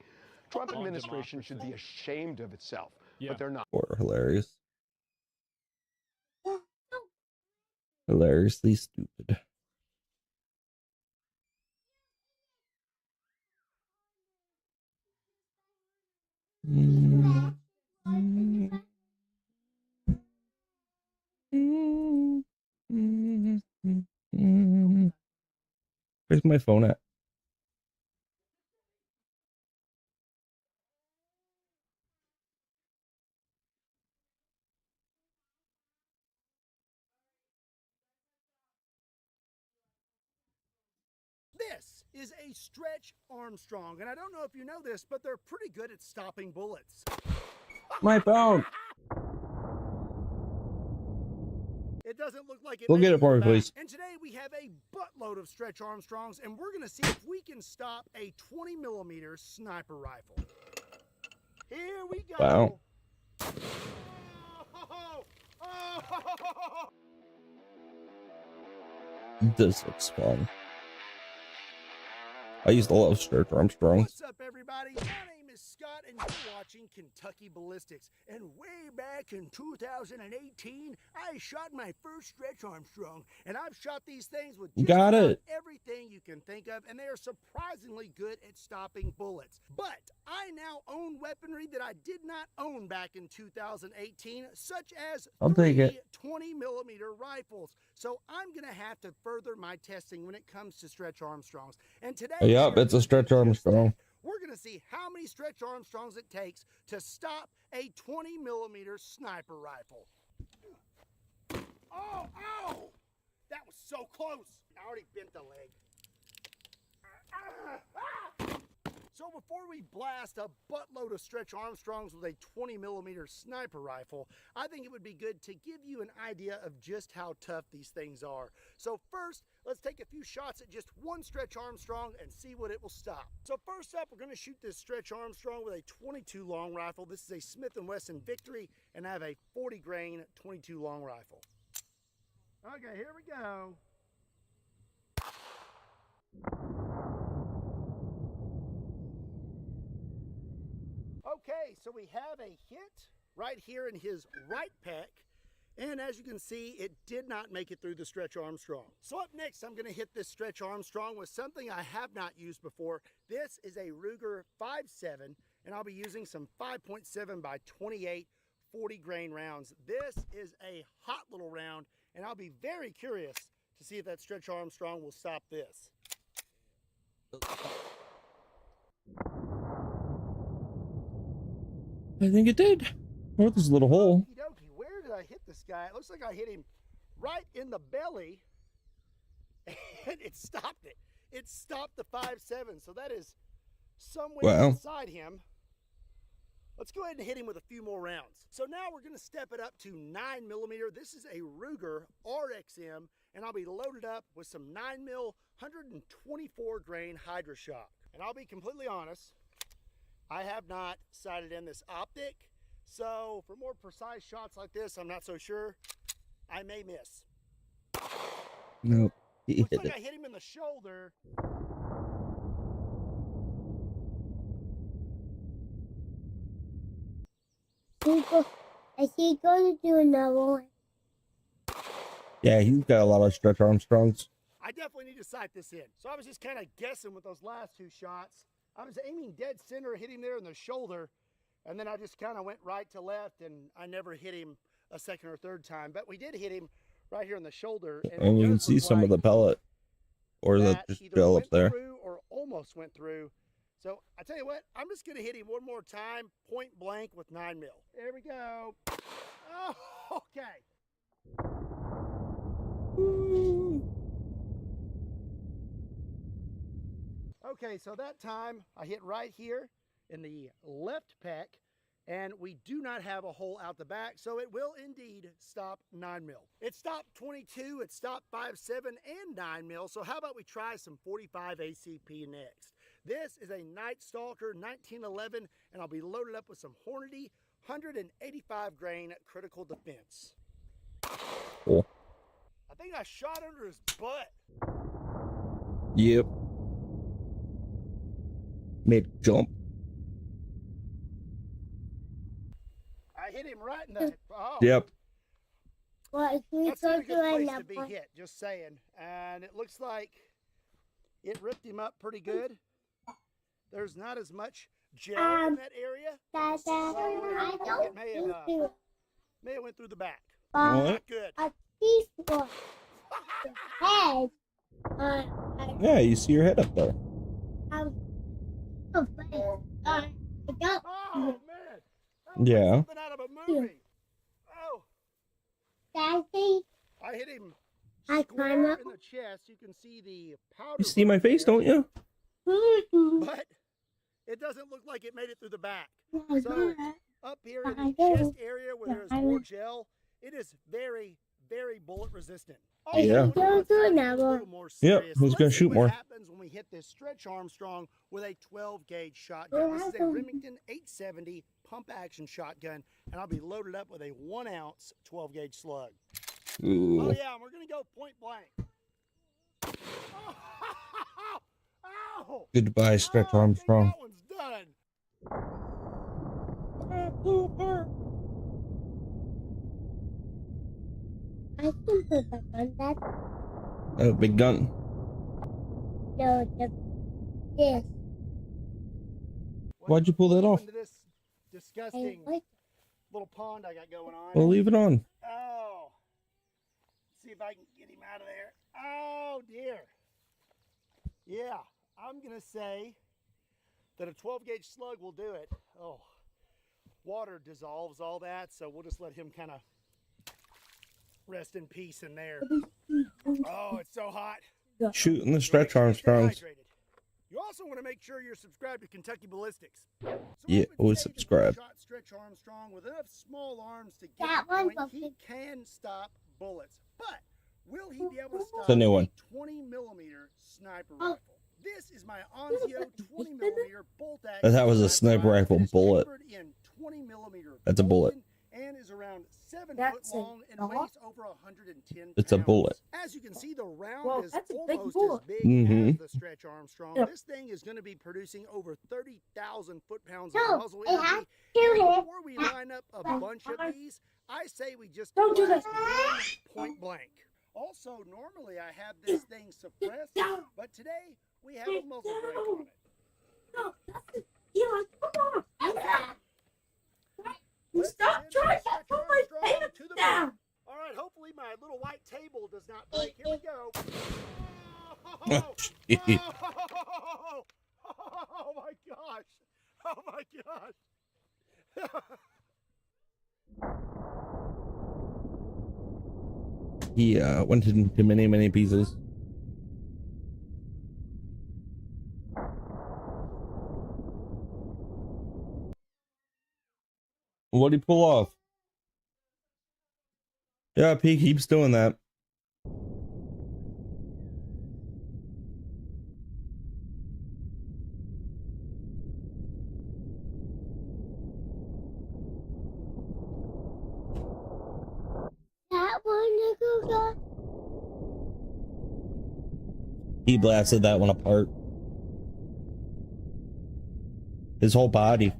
Trump administration should be ashamed of itself, but they're not. Or hilarious. Hilariously stupid. Where's my phone at? This is a Stretch Armstrong, and I don't know if you know this, but they're pretty good at stopping bullets. My phone. It doesn't look like it. Go made get it for me, back. please. And today we have a buttload of Stretch Armstrongs, and we're going to see if we can stop a 20mm sniper rifle. Here we go. Wow. This looks fun. I used a lot of Stretch Armstrongs. What's up, everybody? My name is Scott, and you're watching Kentucky Ballistics. And way back in 2018, I shot my first Stretch Armstrong, and I've shot these things with just Got about it. everything you can think of, and they are surprisingly good at stopping bullets. But I now own weaponry that I did not own back in 2018, such as I'll take it. 20mm rifles. So I'm going to have to further my testing when it comes to Stretch Armstrongs. And today, Yep, it's a Stretch Armstrong. we're going to see how many Stretch Armstrongs it takes to stop a 20mm sniper rifle. Oh, ow! That was so close. I already bent the leg. So before we blast a buttload of Stretch Armstrongs with a 20mm sniper rifle, I think it would be good to give you an idea of just how tough these things are. So first, let's take a few shots at just one Stretch Armstrong and see what it will stop. So first up, we're going to shoot this Stretch Armstrong with a 22 long rifle. This is a Smith & Wesson Victory, and I have a 40 grain 22 long rifle. Okay, here we go. Okay, so we have a hit right here in his right pec, and as you can see, it did not make it through the Stretch Armstrong. So up next, I'm gonna hit this Stretch Armstrong with something I have not used before. This is a Ruger 5.7, and I'll be using some 5.7 by 28 40 grain rounds. This is a hot little round, and I'll be very curious to see if that Stretch Armstrong will stop this. I think it did. Oh, there's a little hole. Okey-dokey, where did I hit this guy? It looks like I hit him right in the belly, and it stopped it. It stopped the 5.7, so that is somewhere inside him. Let's go ahead and hit him with a few more rounds. So now we're going to step it up to 9mm. This is a Ruger RXM, and I'll be loaded up with some 9mm 124 grain Hydra Shock. And I'll be completely honest, I have not sighted in this optic, so for more precise shots like this, I'm not so sure. I may miss. Nope. He Looks hit like it. I hit him in the shoulder. Is he going to do another one? Yeah, he's got a lot of Stretch Armstrongs. I definitely need to sight this in. So I was just kind of guessing with those last two shots. I was aiming dead center, hit him there in the shoulder, and then I just kind of went right to left, and I never hit him a second or third time. But we did hit him right here in the shoulder. And you can see some of the pellet, or the just gel up there. Or almost went through. So I tell you what, I'm just going to hit him one more time, point blank with 9mm. There we go. Oh, okay. Okay, so that time I hit right here in the left pec, and we do not have a hole out the back, so it will indeed stop 9 mil. It stopped 22, it stopped 5.7 and 9 mil, so how about we try some 45 ACP next? This is a Night Stalker 1911, and I'll be loaded up with some Hornady 185 grain critical defense. Cool. I think I shot under his butt. Yep. Made a jump. I hit him right in the. Oh. Yep. Well, That's not a good place to be hit, just saying. And it looks like it ripped him up pretty good. There's not as much gel in that area. So it may have went through the back. Not good. A piece of head. Yeah, you see your head up there. Oh man! Yeah. Something out of a movie. Oh. Daddy. I hit him I square climb up. in the chest. You can see the powder. You see my face, don't you? But it doesn't look like it made it through the back. So up here in the chest area where there's more gel, it is very, very bullet resistant. Yeah. Yep, who's gonna shoot more? What happens when we hit this Stretch Armstrong with a 12 gauge shotgun? This is a Remington 870 pump action shotgun, and I'll be loaded up with a 1 ounce 12 gauge slug. Ooh. Oh yeah, and we're gonna go point blank. Ow! Goodbye, Stretch Armstrong. That one's done. I can put the gun back. Oh, big gun. No, this. Why'd you pull that off? Into this disgusting little pond I got going on. Well, leave it on. Oh. Let's see if I can get him out of there. Oh, dear. Yeah, I'm going to say that a 12 gauge slug will do it. Oh, water dissolves all that, so we'll just let him kind of rest in peace in there. Oh, it's so hot. Shooting the Stretch Armstrongs. You also want to make sure you're subscribed to Kentucky Ballistics. So Yeah, always subscribe. shot Stretch Armstrong with enough small arms to get That the one's point, he can stop bullets. But will he be able to stop It's a new one. 20 millimeter sniper rifle? This is my Onzio 20 millimeter bolt action. That was a sniper rifle bullet. In 20 millimeter That's a bullet. and is around 7 foot long and weighs over 110 It's a bullet. As you can see, the round is almost as big Mhm. as the Stretch Armstrong. Yeah. This thing is going to be producing over 30,000 foot-pounds No, of muzzle it has energy. two And hits. before we line up a bunch of these, I say we just Don't do this. blast one point blank. Also, normally I have this thing suppressed, but today we have a muzzle brake on it. No, that's Eli, come on. Let's Stop send trying the to Stretch put my Armstrong pants to the down. moon. All right, hopefully my little white table does not break. Here we go. Oh, oh my gosh. Oh my gosh. He went into many pieces. What'd he pull off? Yeah, he keeps doing that. That one, Nicola. He blasted that one apart. His whole body.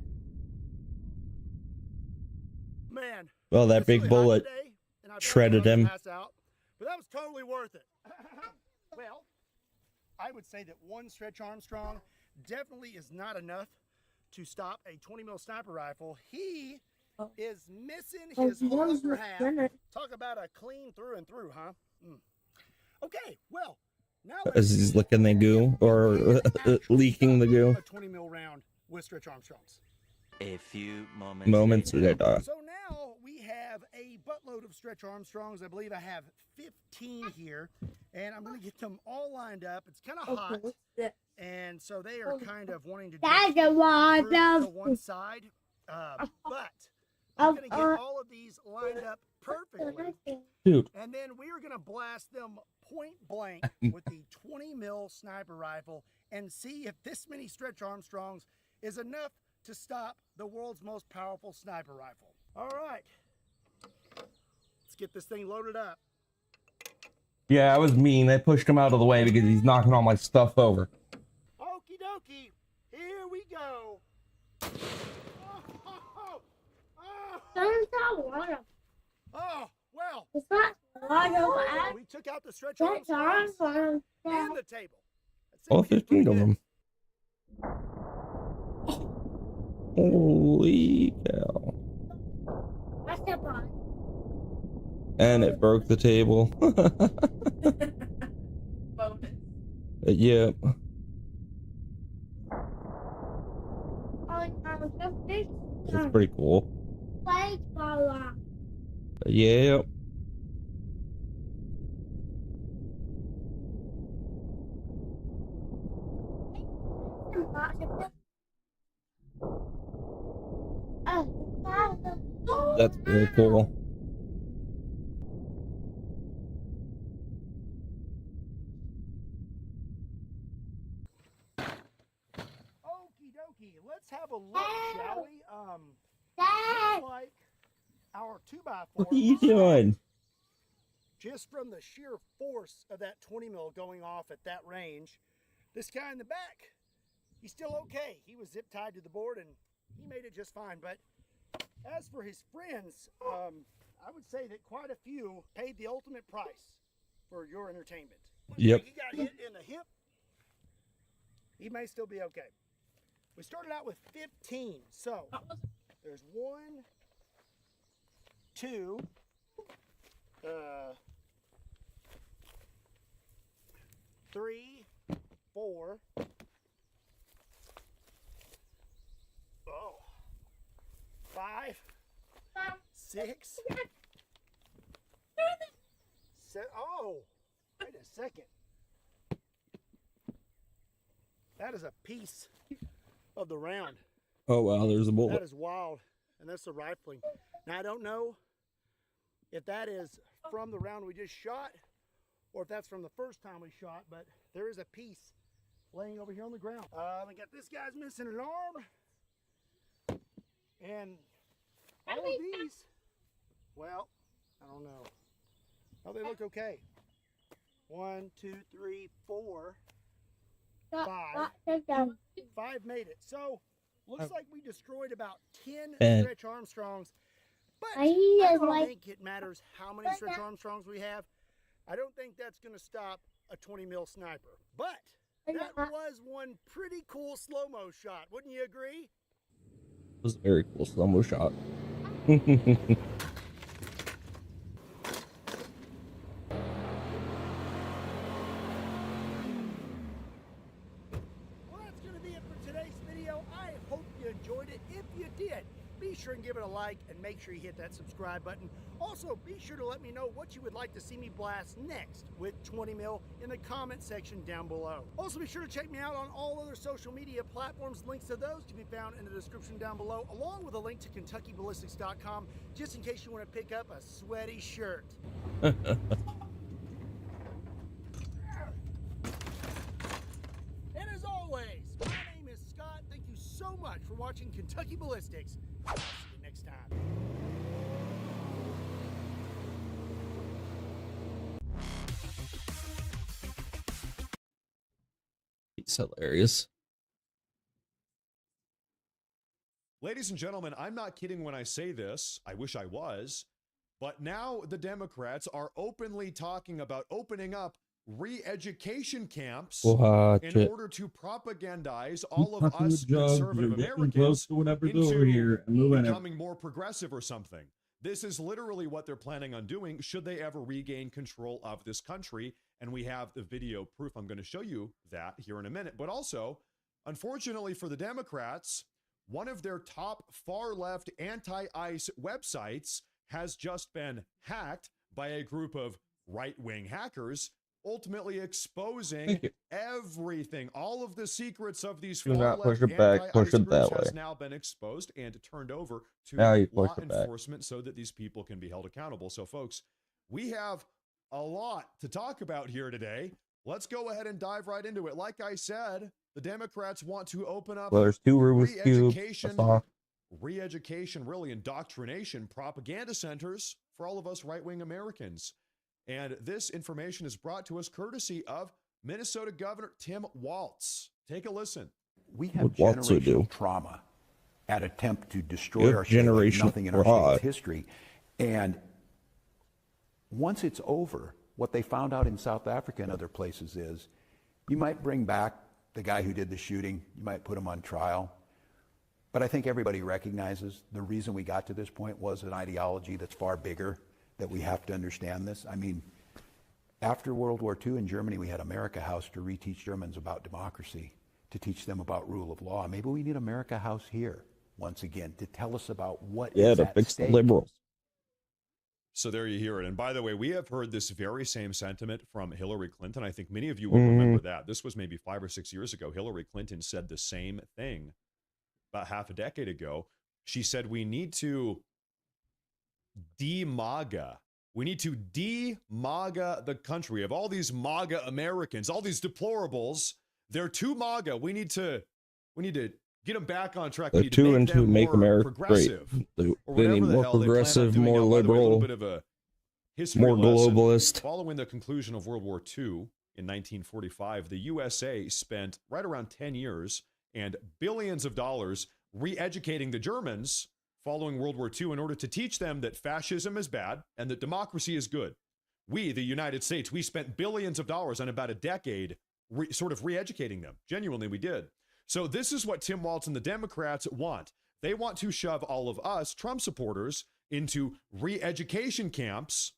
Man. Well, that it's big really hot bullet today, and I shredded probably him. pass out, but that was totally worth it. Well, I would say that one Stretch Armstrong definitely is not enough to stop a 20 mil sniper rifle. He is missing his whole upper half. Talk about a clean through and through, huh? Okay, well, now As he's licking the goo or leaking the goo. a 20 mil round with Stretch Armstrongs. A few Moments later. So now we have have a buttload of Stretch Armstrongs. I believe I have 15 here, and I'm going to get them all lined up. It's kind of hot, and so they are kind of wanting to just group to one side, but I'm going to get all of these lined up perfectly, Dude. and then we are going to blast them point blank with the 20 mil sniper rifle and see if this many Stretch Armstrongs is enough to stop the world's most powerful sniper rifle. All right, let's get this thing loaded up. Yeah, I was mean. I pushed him out of the way because he's knocking all my stuff over. Okie dokie, here we go. Oh, well. It's not water. We took out the Stretch Armstrongs and the table. All 15 of them. Holy cow. What's the one? And it broke the table. Bonus. Yep. It's pretty cool. Yep. That's very cool. Okie dokie, let's have a look, shall we? Looks like our 2x4. What are you doing? Just from the sheer force of that 20 mil going off at that range, this guy in the back, he's still okay. He was zip tied to the board and he made it just fine. But as for his friends, I would say that quite a few paid the ultimate price for your entertainment. Yep. He got hit in the hip. He may still be okay. We started out with 15, so there's 1, 2, 3, 4. Oh. 5, 6. Oh, wait a second. That is a piece of the round. Oh wow, there's a bullet. That is wild, and that's the rifling. Now I don't know if that is from the round we just shot, or if that's from the first time we shot, but there is a piece laying over here on the ground. I got this guy's missing an arm, and all of these, well, I don't know. Oh, they look okay. 1, 2, 3, 4, 5. 5 made it. So looks like we destroyed about 10 Stretch Armstrongs. But I don't think it matters how many Stretch Armstrongs we have. I don't think that's going to stop a 20 mil sniper. But that was one pretty cool slow-mo shot. Wouldn't you agree? It was a very cool slow-mo shot. Enjoyed it. If you did, be sure and give it a like and make sure you hit that subscribe button. Also, be sure to let me know what you would like to see me blast next with 20 mil in the comment section down below. Also, be sure to check me out on all other social media platforms. Links to those can be found in the description down below, along with a link to KentuckyBallistics.com, just in case you want to pick up a sweaty shirt. And as always, my name is Scott. Thank you so much for watching Kentucky Ballistics. I'll see you next time. It's hilarious. Ladies and gentlemen, I'm not kidding when I say this. I wish I was. But now the Democrats are openly talking about opening up re-education camps in order to propagandize all of us conservative Americans into becoming more progressive or something. This is literally what they're planning on doing should they ever regain control of this country. And we have the video proof. I'm going to show you that here in a minute. But also, unfortunately for the Democrats, one of their top far-left anti-ICE websites has just been hacked by a group of right-wing hackers, ultimately exposing everything. All of the secrets of these Do not push far-left it back. Push anti-ICE it groups that has way. now been exposed and turned over to Now you push law it back. enforcement so that these people can be held accountable. So, folks, we have a lot to talk about here today. Let's go ahead and dive right into it. Like I said, the Democrats want to open up Well, there's 2 Rubik's Cubes. re-education, really indoctrination, propaganda centers for all of us right-wing Americans. And this information is brought to us courtesy of Minnesota Governor Tim Walz. Take a listen. We have What Walz would do. generational trauma at attempt to destroy our state like Generational nothing in our fraud. state's history. And once it's over, what they found out in South Africa and other places is you might bring back the guy who did the shooting, you might put him on trial. But I think everybody recognizes the reason we got to this point was an ideology that's far bigger, that we have to understand this. I mean, after World War II in Germany, we had America House to reteach Germans about democracy, to teach them about rule of law. Maybe we need America House here, once again, to tell us about what is To at fix the stake. liberals. So there you hear it. And by the way, we have heard this very same sentiment from Hillary Clinton. I think many of you will remember that. This was maybe 5 or 6 years ago. Hillary Clinton said the same thing about half a decade ago. She said, we need to de-MAGA. We need to de-MAGA the country. Of all these MAGA Americans, all these deplorables, they're too MAGA. We need to get them back on track. We The need 2 and 2 make more America great. progressive. They Or need whatever the more hell they plan on progressive, doing. more Now, by the way, a little liberal, bit of a history more lesson. globalist. Following the conclusion of World War II in 1945, the USA spent right around 10 years and billions of dollars re-educating the Germans following World War II in order to teach them that fascism is bad and that democracy is good. We, the United States, we spent billions of dollars on about a decade sort of re-educating them. Genuinely, we did. So this is what Tim Walz and the Democrats want. They want to shove all of us, Trump supporters, into re-education camps,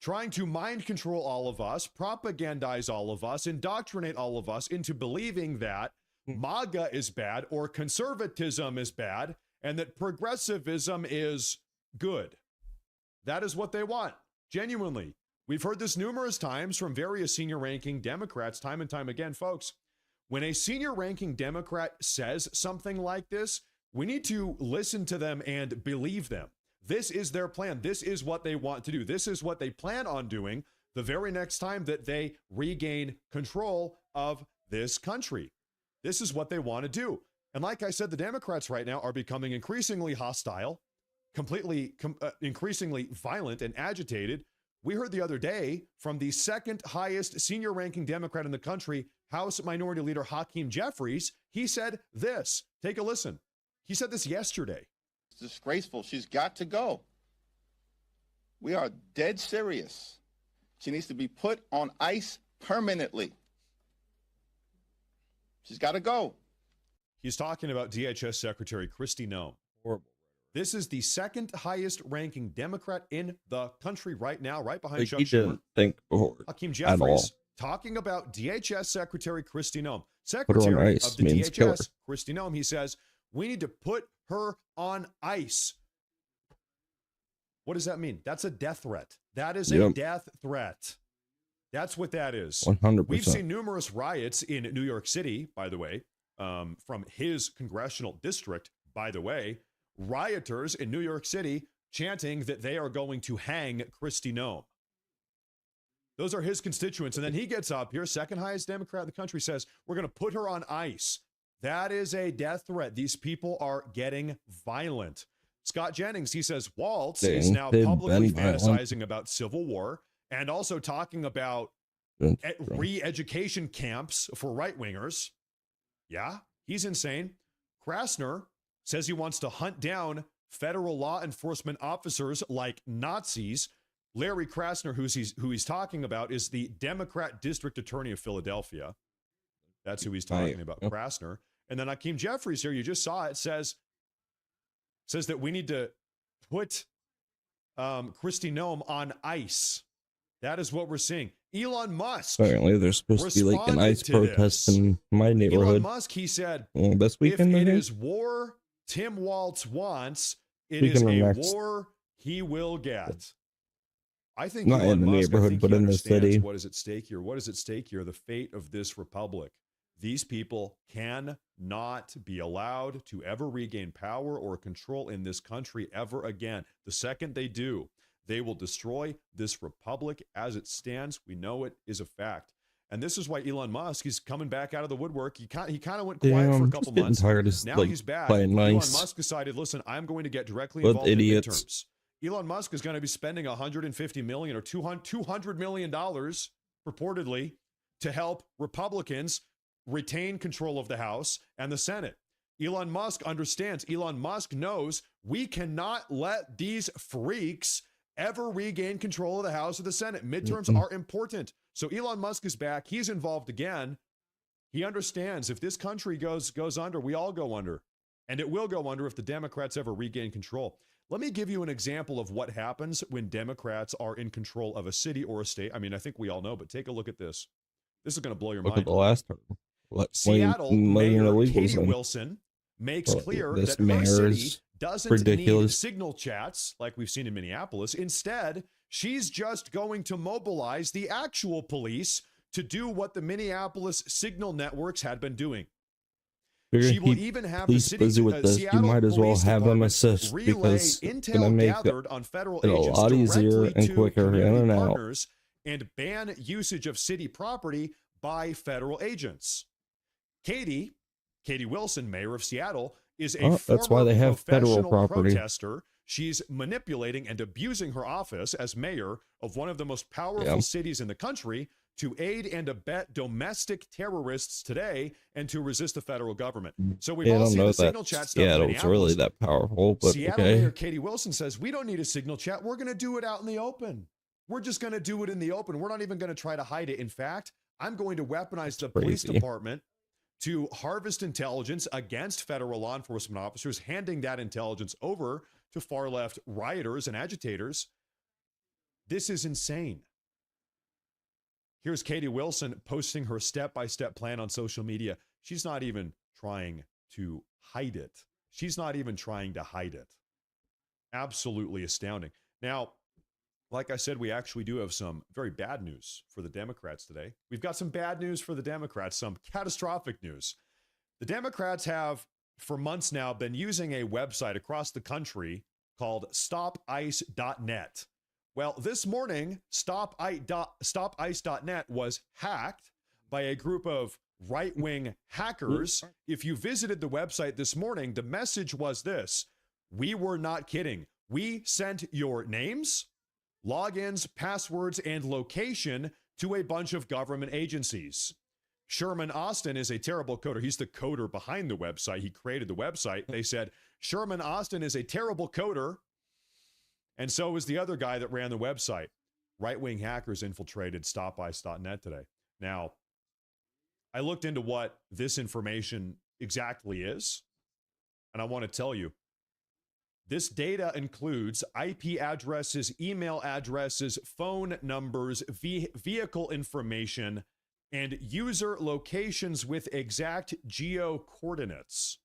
trying to mind control all of us, propagandize all of us, indoctrinate all of us into believing that MAGA is bad or conservatism is bad and that progressivism is good. That is what they want. Genuinely. We've heard this numerous times from various senior ranking Democrats time and time again, folks. When a senior ranking Democrat says something like this, we need to listen to them and believe them. This is their plan. This is what they want to do. This is what they plan on doing the very next time that they regain control of this country. This is what they want to do. And like I said, the Democrats right now are becoming increasingly hostile, increasingly violent and agitated. We heard the other day from the second highest senior ranking Democrat in the country, House Minority Leader Hakeem Jeffries. He said this. Take a listen. He said this yesterday. It's disgraceful. She's got to go. We are dead serious. She needs to be put on ice permanently. She's got to go. He's talking about DHS Secretary Kristi Noem. Horrible. This is the second highest ranking Democrat in the country right now, right behind Like Chuck he Schumer. didn't think before Hakeem at all. Jeffries talking about DHS Secretary Kristi Noem. Put her on Secretary ice of the means kill her. DHS, Kristi Noem, he says, we need to put her on ice. What does that mean? That's a death threat. That is a Yep. death threat. That's what that is. 100%. We've seen numerous riots in New York City, by the way, from his congressional district, by the way. Rioters in New York City chanting that they are going to hang Kristi Noem. Those are his constituents. And then he gets up here, second highest Democrat in the country, says, we're going to put her on ice. That is a death threat. These people are getting violent. Scott Jennings, he says, Walz is now They've publicly been violent. fantasizing about civil war and also talking about re-education camps for right-wingers. Yeah, he's insane. Krasner says he wants to hunt down federal law enforcement officers like Nazis. Larry Krasner, who he's talking about, is the Democrat District Attorney of Philadelphia. That's who he's talking about, Krasner. And then Hakeem Jeffries here, you just saw it, says that we need to put Kristi Noem on ice. That is what we're seeing. Elon Musk. Apparently, there's supposed to be like an ice protest in my neighborhood. Elon Musk, he said, this weekend, if it maybe? is war Tim Walz wants, it is Speaking of a next war he will get. I think Not Elon in the Musk, I neighborhood, think but he in the understands city. what is at stake here. What is at stake here? The fate of this republic. These people cannot be allowed to ever regain power or control in this country ever again. The second they do, they will destroy this republic as it stands. We know it is a fact. And this is why Elon Musk, he's coming back out of the woodwork. He kind of went quiet Damn, for a I'm couple just getting months. tired of, Now like, he's back. playing Elon nice Musk decided, listen, I'm going to get directly with involved idiots. in midterms. Elon Musk is going to be spending $150 million or $200 million purportedly to help Republicans retain control of the House and the Senate. Elon Musk understands. Elon Musk knows we cannot let these freaks ever regain control of the House or the Senate. Midterms are important. So Elon Musk is back. He's involved again. He understands if this country goes under, we all go under. And it will go under if the Democrats ever regain control. Let me give you an example of what happens when Democrats are in control of a city or a state. I mean, I think we all know, but take a look at this. This is going to blow your Look mind. at the last term. Seattle Mayor Katie Wilson makes clear this that her mayor city is doesn't ridiculous. need signal chats like we've seen in Minneapolis. Instead, she's just going to mobilize the actual police to do what the Minneapolis signal networks had been doing. Figure She will he- even have the police city, busy with this. You Seattle might as well Police have them Department assist relay because it's gonna intel make gathered on federal it a agents lot easier directly and to quicker in community and out. partners and ban usage of city property by federal agents. Katie Wilson, mayor of Seattle, is a that's why they former have federal professional property. protester. She's manipulating and abusing her office as mayor of one of the most powerful Yeah. cities in the country to aid and abet domestic terrorists today and to resist the federal government. So we've Yeah, I all don't seen know the that signal chat stuff in Seattle's really Minneapolis. that powerful, but Seattle okay. Mayor Katie Wilson says, we don't need a signal chat. We're going to do it out in the open. We're just going to do it in the open. We're not even going to try to hide it. In fact, I'm going to weaponize the police crazy. department to harvest intelligence against federal law enforcement officers, handing that intelligence over to far left rioters and agitators. This is insane. Here's Katie Wilson posting her step-by-step plan on social media. She's not even trying to hide it. She's not even trying to hide it. Absolutely astounding. Now, like I said, we actually do have some very bad news for the Democrats today. We've got some bad news for the Democrats, some catastrophic news. The Democrats have, for months now, been using a website across the country called stopice.net. Well, this morning, stopice.net was hacked by a group of right-wing hackers. If you visited the website this morning, the message was this: we were not kidding. We sent your names, logins, passwords, and location to a bunch of government agencies. Sherman Austin is a terrible coder. He's the coder behind the website. He created the website. They said, Sherman Austin is a terrible coder. And so is the other guy that ran the website. Right-wing hackers infiltrated stopice.net today. Now, I looked into what this information exactly is, and I want to tell you, this data includes IP addresses, email addresses, phone numbers, vehicle information, and user locations with exact geo coordinates.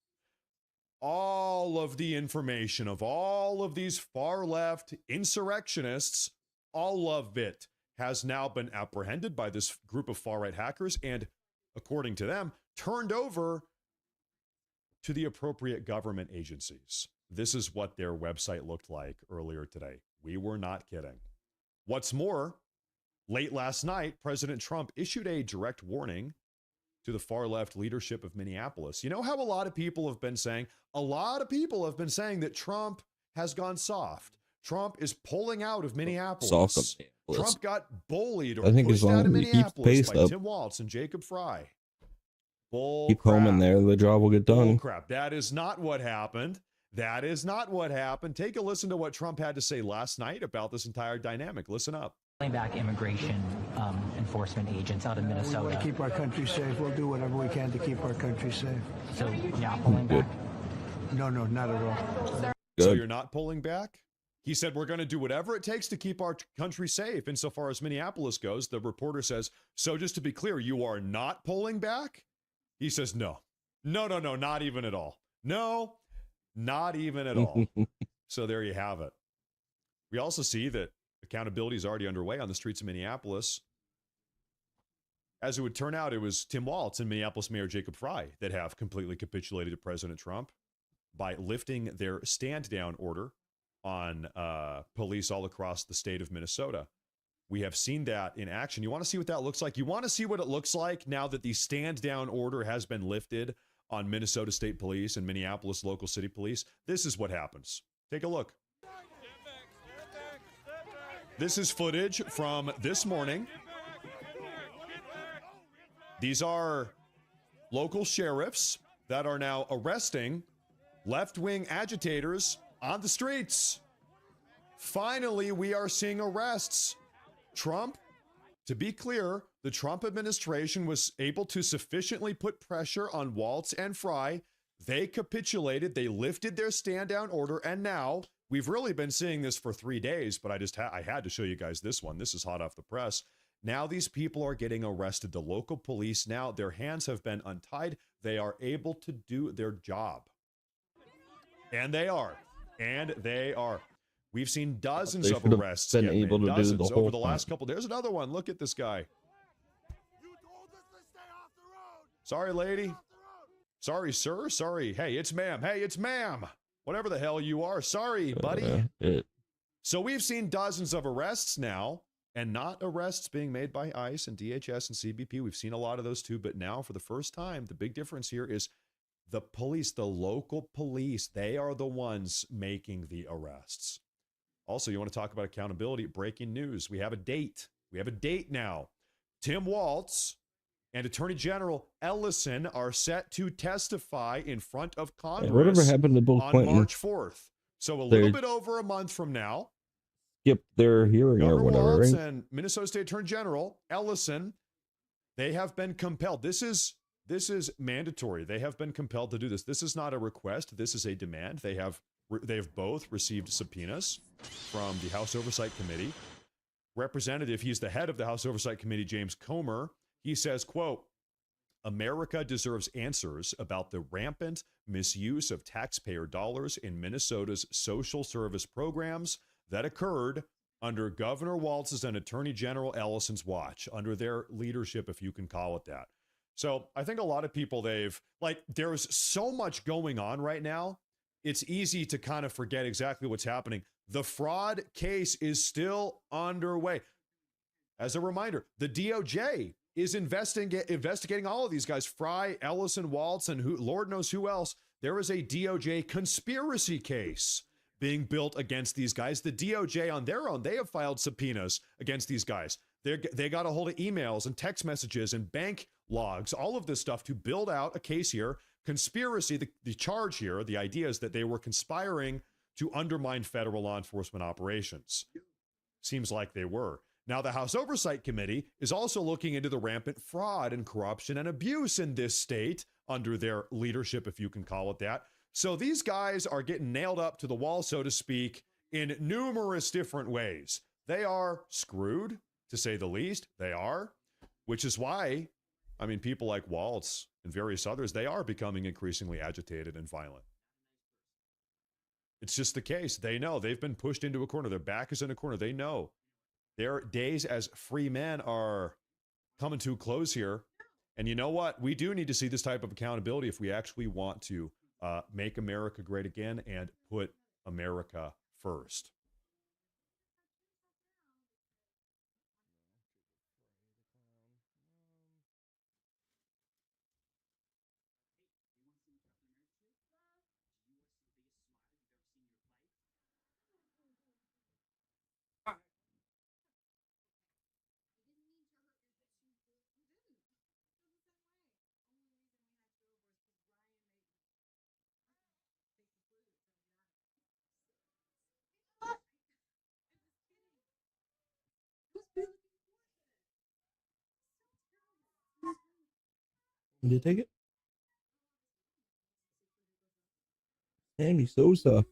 All of the information of all of these far left insurrectionists, all of it has now been apprehended by this group of far right hackers and, according to them, turned over to the appropriate government agencies. This is what their website looked like earlier today. We were not kidding. What's more, late last night, President Trump issued a direct warning to the far left leadership of Minneapolis. You know how a lot of people have been saying? A lot of people have been saying that Trump has gone soft. Trump is pulling out of Minneapolis. Soft of Minneapolis. Trump got bullied or I think as pushed long out of as he keeps Minneapolis pace by up. Tim Walz and Jacob Fry. Bull Keep crap. home in there, the job will get done. Bull crap. That is not what happened. That is not what happened. Take a listen to what Trump had to say last night about this entire dynamic. Listen up. Pulling back immigration enforcement agents out of We Minnesota. want to keep our country safe. We'll do whatever we can to keep our country safe. So not pulling back? No, not at all. So you're not pulling back? He said, we're going to do whatever it takes to keep our country safe. Insofar as Minneapolis goes, the reporter says, so just to be clear, you are not pulling back? He says, no, not even at all. No, not even at all. So there you have it. We also see that accountability is already underway on the streets of Minneapolis. As it would turn out, it was Tim Walz and Minneapolis Mayor Jacob Frey that have completely capitulated to President Trump by lifting their stand-down order on police all across the state of Minnesota. We have seen that in action. You want to see what that looks like? You want to see what it looks like now that the stand-down order has been lifted on Minnesota State Police and Minneapolis local city police? This is what happens. Take a look. This is footage from this morning. These are local sheriffs that are now arresting left-wing agitators on the streets. Finally, we are seeing arrests. Trump, to be clear, the Trump administration was able to sufficiently put pressure on Walz and Frey. They capitulated. They lifted their stand-down order, and now we've really been seeing this for 3 days, but I had to show you guys this one. This is hot off the press. Now these people are getting arrested. The local police now, their hands have been untied. They are able to do their job. And they are. And they are. We've seen dozens of arrests been get made. able to Dozens do the over whole the last time. couple. There's another one. Look at this guy. Sorry, lady. Sorry, sir. Sorry. Hey, it's ma'am. Hey, it's ma'am. Whatever the hell you are. Sorry, buddy. So we've seen dozens of arrests now, and not arrests being made by ICE and DHS and CBP. We've seen a lot of those too, but now for the first time, the big difference here is the police, the local police, they are the ones making the arrests. Also, you want to talk about accountability? Breaking news. We have a date. We have a date now. Tim Walz and Attorney General Ellison are set to testify in front of Congress whatever happened to Bill on Clinton? March 4th. So a little bit over a month from now. Skip their hearing or Governor whatever, Walz right? and Minnesota State Attorney General Ellison, they have been compelled. This is mandatory. They have been compelled to do this. This is not a request. This is a demand. They have both received subpoenas from the House Oversight Committee. Representative, he's the head of the House Oversight Committee, James Comer. He says, quote, America deserves answers about the rampant misuse of taxpayer dollars in Minnesota's social service programs that occurred under Governor Walz's and Attorney General Ellison's watch, under their leadership, if you can call it that. So I think a lot of people, there's so much going on right now. It's easy to kind of forget exactly what's happening. The fraud case is still underway. As a reminder, the DOJ is investigating all of these guys, Frey, Ellison, Walz, and Lord knows who else. There is a DOJ conspiracy case being built against these guys. The DOJ on their own, they have filed subpoenas against these guys. They got a hold of emails and text messages and bank logs, all of this stuff to build out a case here. Conspiracy, the charge here, the idea is that they were conspiring to undermine federal law enforcement operations. Seems like they were. Now, the House Oversight Committee is also looking into the rampant fraud and corruption and abuse in this state under their leadership, if you can call it that. So these guys are getting nailed up to the wall, so to speak, in numerous different ways. They are screwed, to say the least. They are, which is why, I mean, people like Walz and various others, they are becoming increasingly agitated and violent. It's just the case. They know they've been pushed into a corner. Their back is in a corner. They know their days as free men are coming to a close here. And you know what? We do need to see this type of accountability if we actually want to make America great again and put America first. Did you take it? Sammy Sosa.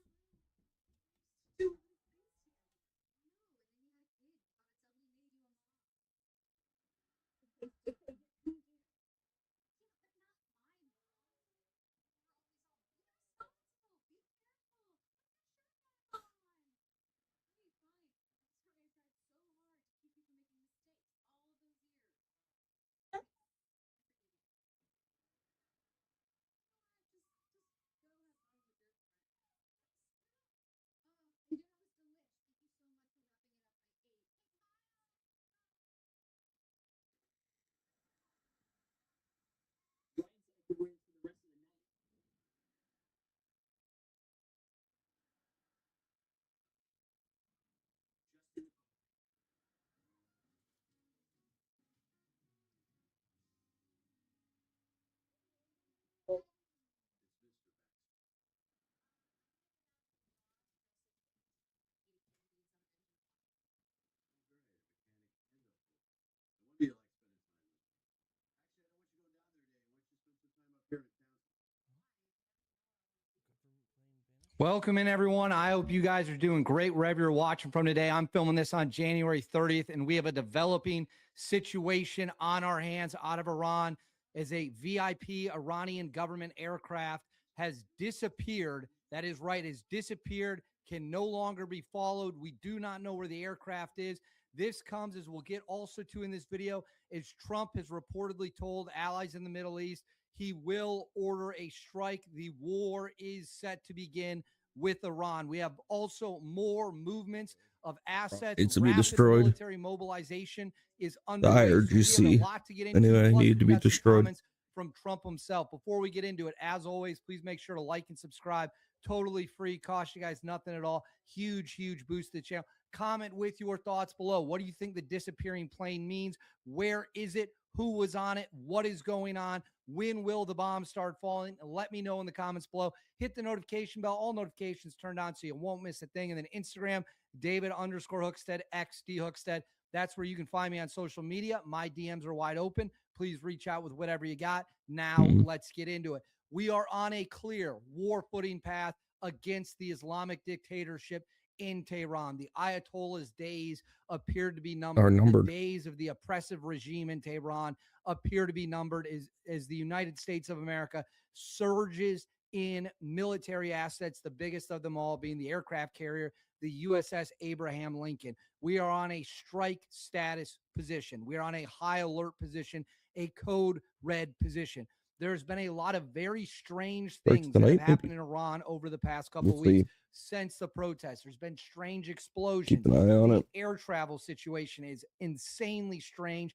Welcome in, everyone. I hope you guys are doing great wherever you're watching from today. I'm filming this on January 30th, and we have a developing situation on our hands out of Iran as a VIP Iranian government aircraft has disappeared. That is right, has disappeared, can no longer be followed. We do not know where the aircraft is. This comes, as we'll get also to in this video, as Trump has reportedly told allies in the Middle East he will order a strike. The war is set to begin with Iran. We have also more movements of assets. Needs to be Rapid destroyed. military mobilization is The underway. So we have IRGC. a lot to get into. Anyway, Plus, need to we've be got some destroyed. comments from Trump himself. Before we get into it, as always, please make sure to like and subscribe. Totally free. Cost you guys nothing at all. Huge, huge boost to the channel. Comment with your thoughts below. What do you think the disappearing plane means? Where is it? Who was on it? What is going on? When will the bombs start falling? Let me know in the comments below. Hit the notification bell. All notifications turned on so you won't miss a thing. And then Instagram, David_Hookstead, XD Hookstead. That's where you can find me on social media. My DMs are wide open. Please reach out with whatever you got. Now, let's get into it. We are on a clear war footing path against the Islamic dictatorship in Tehran. The Ayatollah's days appear to be numbered. The days of the oppressive regime in Tehran appear to be numbered as the United States of America surges in military assets, the biggest of them all being the aircraft carrier, the USS Abraham Lincoln. We are on a strike status position. We are on a high alert position, a code red position. There's been a lot of very strange things that have happened in Iran over the past couple of weeks since the protests. There's been strange explosions. Keep an eye on it. Air travel situation is insanely strange.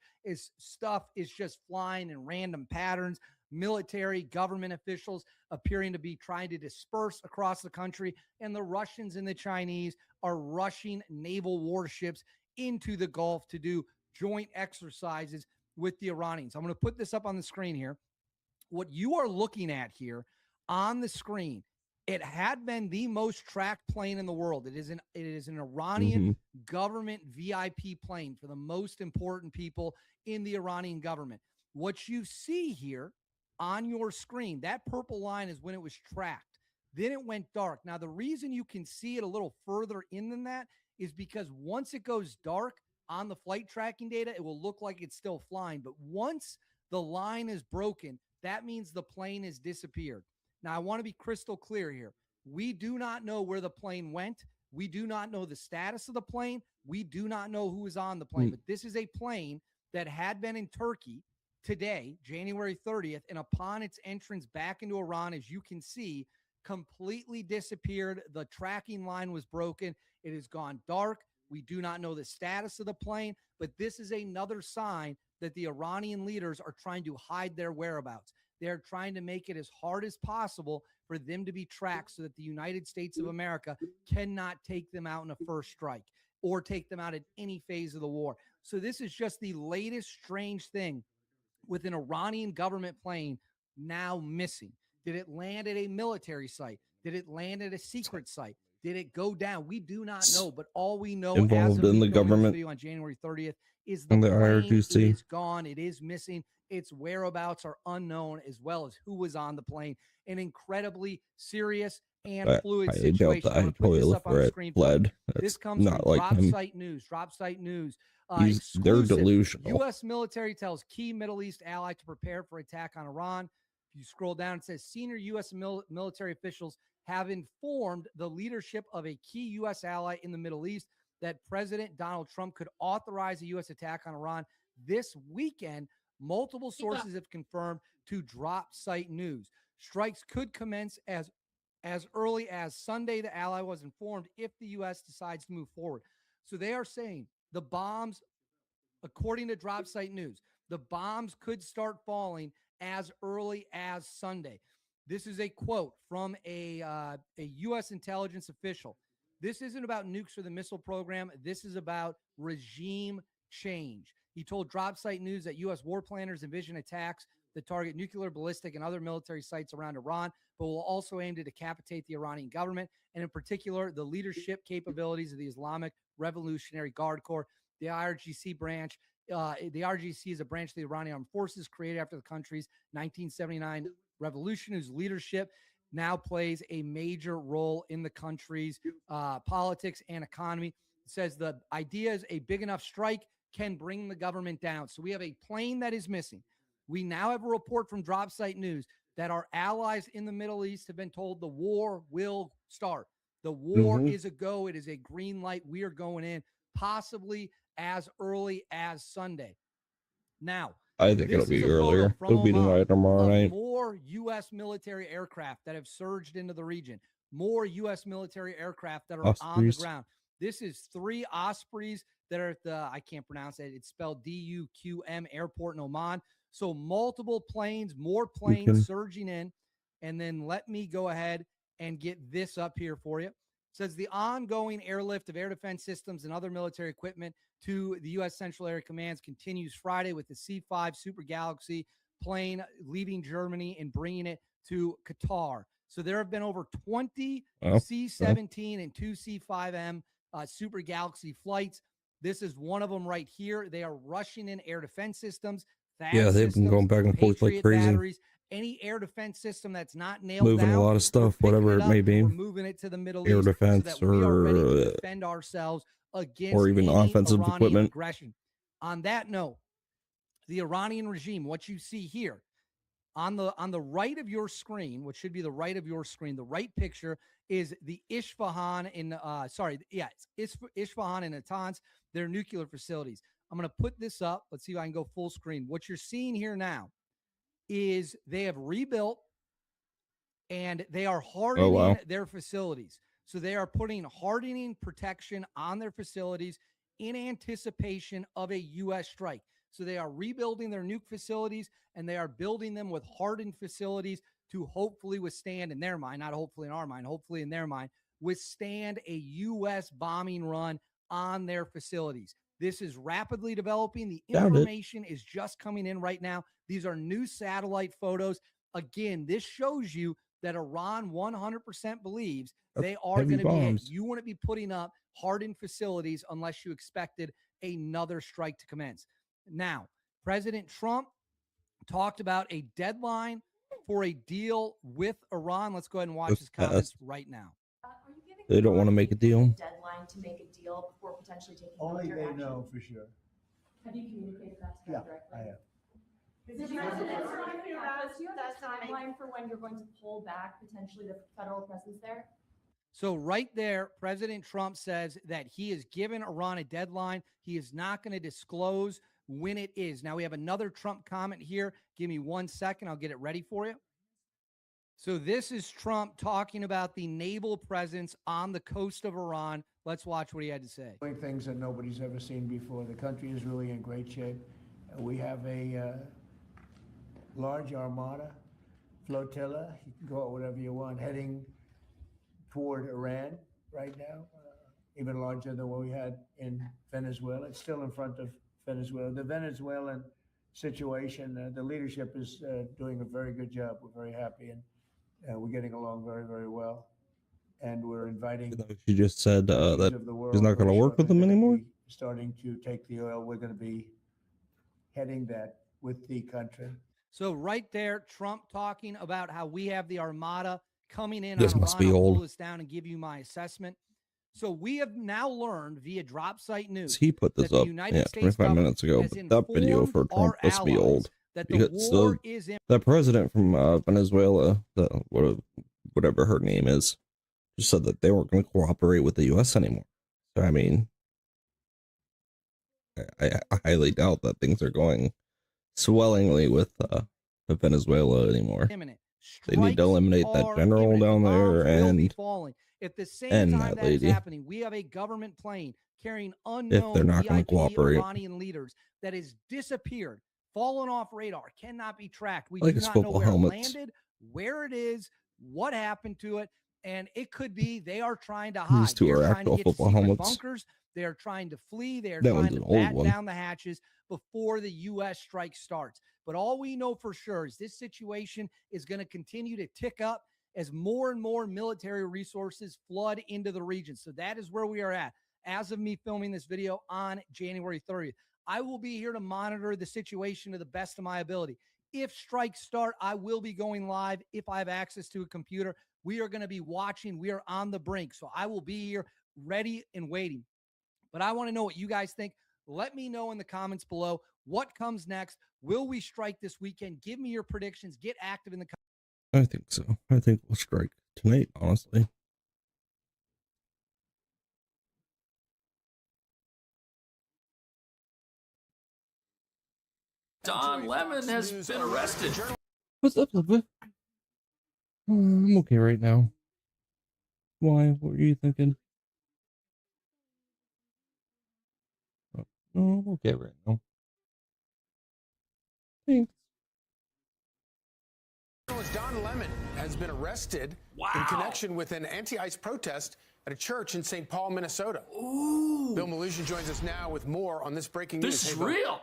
Stuff is just flying in random patterns. Military, government officials appearing to be trying to disperse across the country, and the Russians and the Chinese are rushing naval warships into the Gulf to do joint exercises with the Iranians. I'm going to put this up on the screen here. What you are looking at here on the screen, it had been the most tracked plane in the world. It is an Iranian government VIP plane for the most important people in the Iranian government. What you see here on your screen, that purple line is when it was tracked. Then it went dark. Now, the reason you can see it a little further in than that is because once it goes dark on the flight tracking data, it will look like it's still flying. But once the line is broken, that means the plane has disappeared. Now, I want to be crystal clear here. We do not know where the plane went. We do not know the status of the plane. We do not know who is on the plane. But this is a plane that had been in Turkey today, January 30th, and upon its entrance back into Iran, as you can see, completely disappeared. The tracking line was broken. It has gone dark. We do not know the status of the plane, but this is another sign that the Iranian leaders are trying to hide their whereabouts. They're trying to make it as hard as possible for them to be tracked so that the United States of America cannot take them out in a first strike or take them out at any phase of the war. So this is just the latest strange thing with an Iranian government plane now missing. Did it land at a military site? Did it land at a secret site? Did it go down? We do not know, but all we know Involved in the government video on January 30th is and the plane IRGC is gone. It is missing. Its whereabouts are unknown, as well as who was on the plane. An incredibly serious and fluid situation. I'm going to put this up on the screen. This comes from Drop Site News. Drop Site News. They're delusional. U.S. military tells key Middle East ally to prepare for attack on Iran. If you scroll down, it says senior U.S. military officials have informed the leadership of a key U.S. ally in the Middle East that President Donald Trump could authorize a U.S. attack on Iran this weekend. Multiple sources have confirmed to Drop Site News. Strikes could commence as early as Sunday, the ally was informed, if the U.S. decides to move forward. So they are saying the bombs, according to Drop Site News, the bombs could start falling as early as Sunday. This is a quote from a U.S. intelligence official. This isn't about nukes or the missile program. This is about regime change. He told Drop Site News that U.S. war planners envision attacks that target nuclear, ballistic, and other military sites around Iran, but will also aim to decapitate the Iranian government, and in particular, the leadership capabilities of the Islamic Revolutionary Guard Corps, the IRGC branch. The IRGC is a branch of the Iranian Armed Forces created after the country's 1979 revolution, whose leadership now plays a major role in the country's politics and economy. It says the idea is a big enough strike can bring the government down. So we have a plane that is missing. We now have a report from Drop Site News that our allies in the Middle East have been told the war will start. The war is a go. It is a green light. We are going in possibly as early as Sunday. Now, I think it'll be earlier. It'll be tonight or tomorrow night. More U.S. military aircraft that have surged into the region. More U.S. military aircraft that are on the ground. This is 3 Ospreys that are at the, I can't pronounce it. It's spelled DUQM Airport in Oman. So multiple planes, more planes surging in. And then let me go ahead and get this up here for you. It says the ongoing airlift of air defense systems and other military equipment to the U.S. Central Area Commands continues Friday with the C-5 Super Galaxy plane leaving Germany and bringing it to Qatar. So there have been over 20 C-17 and 2 C-5M Super Galaxy flights. This is one of them right here. They are rushing in air defense systems. Yeah, they've been going back and forth like crazy. Batteries, any air defense system that's not nailed moving down, a lot of stuff, whatever it may be. We're moving it to the Middle air East defense so that we are ready to or defend ourselves against or even any offensive Iranian equipment. aggression. On that note, the Iranian regime, what you see here on the right of your screen, which should be the right of your screen, the right picture is the Isfahan in Isfahan and Natanz, their nuclear facilities. I'm going to put this up. Let's see if I can go full screen. What you're seeing here now is they have rebuilt and they are hardening their facilities. So they are putting hardening protection on their facilities in anticipation of a U.S. strike. So they are rebuilding their nuke facilities and they are building them with hardened facilities to hopefully withstand, in their mind, not hopefully in our mind, hopefully in their mind, withstand a U.S. bombing run on their facilities. This is rapidly developing. The information is just coming in right now. These are new satellite photos. Again, this shows you that Iran 100% believes they are going to be hit. You wouldn't be putting up hardened facilities unless you expected another strike to commence. Now, President Trump talked about a deadline for a deal with Iran. Let's go ahead and watch his comments right now. They don't want to make a deal. Deadline to make a deal before potentially taking Only military they action? know for sure. Have you communicated that to Yeah, them directly? I have. Did you have a timeline for when you're going to pull back potentially the federal presence there? So right there, President Trump says that he has given Iran a deadline. He is not going to disclose when it is. Now we have another Trump comment here. Give me 1 second. I'll get it ready for you. So this is Trump talking about the naval presence on the coast of Iran. Let's watch what he had to say. Doing things that nobody's ever seen before. The country is really in great shape. We have a large armada, flotilla, you can call it whatever you want, heading toward Iran right now, even larger than what we had in Venezuela. It's still in front of Venezuela. The Venezuelan situation, the leadership is doing a very good job. We're very happy, and we're getting along very, very well. And we're inviting. She just said that she's not going to work with them anymore. Starting to take the oil. We're going to be heading that with the country. So right there, Trump talking about how we have the armada coming in. This must be I'll old. pull this down and give you my assessment. So we have now learned via Drop Site News. He put this up 25 minutes ago, but that video for Trump must be old. Because that president from Venezuela, whatever her name is, just said that they weren't going to cooperate with the U.S. anymore. So, I mean, I highly doubt that things are going swellingly with Venezuela anymore. They need to eliminate that general down there and at the same end time that that lady. is happening, we have a government plane carrying If they're not going VIP to cooperate. Iranian leaders that has disappeared, fallen off radar, cannot be tracked. We Like do his not know football where helmets. it landed, where it is, what happened to it, and it could be they are trying to hide. These two They're are trying to actual get to football secret helmets. bunkers. They are trying to flee. They are That trying one's to an old batten one. down the hatches before the U.S. strike starts. But all we know for sure is this situation is going to continue to tick up as more and more military resources flood into the region. So that is where we are at as of me filming this video on January 30th. I will be here to monitor the situation to the best of my ability. If strikes start, I will be going live if I have access to a computer. We are going to be watching. We are on the brink. So I will be here ready and waiting. But I want to know what you guys think. Let me know in the comments below what comes next. Will we strike this weekend? Give me your predictions. Get active in the comments. I think so. I think we'll strike tonight, honestly. Don Lemon has been arrested. What's up, Libby? I'm okay right now. Why? What were you thinking? Oh, no, I'm okay right now. Thanks. Don Lemon has been arrested in connection with an anti-ICE protest at a church in St. Paul, Minnesota. Ooh. Bill Malushin joins us now with more on this breaking news. This is real.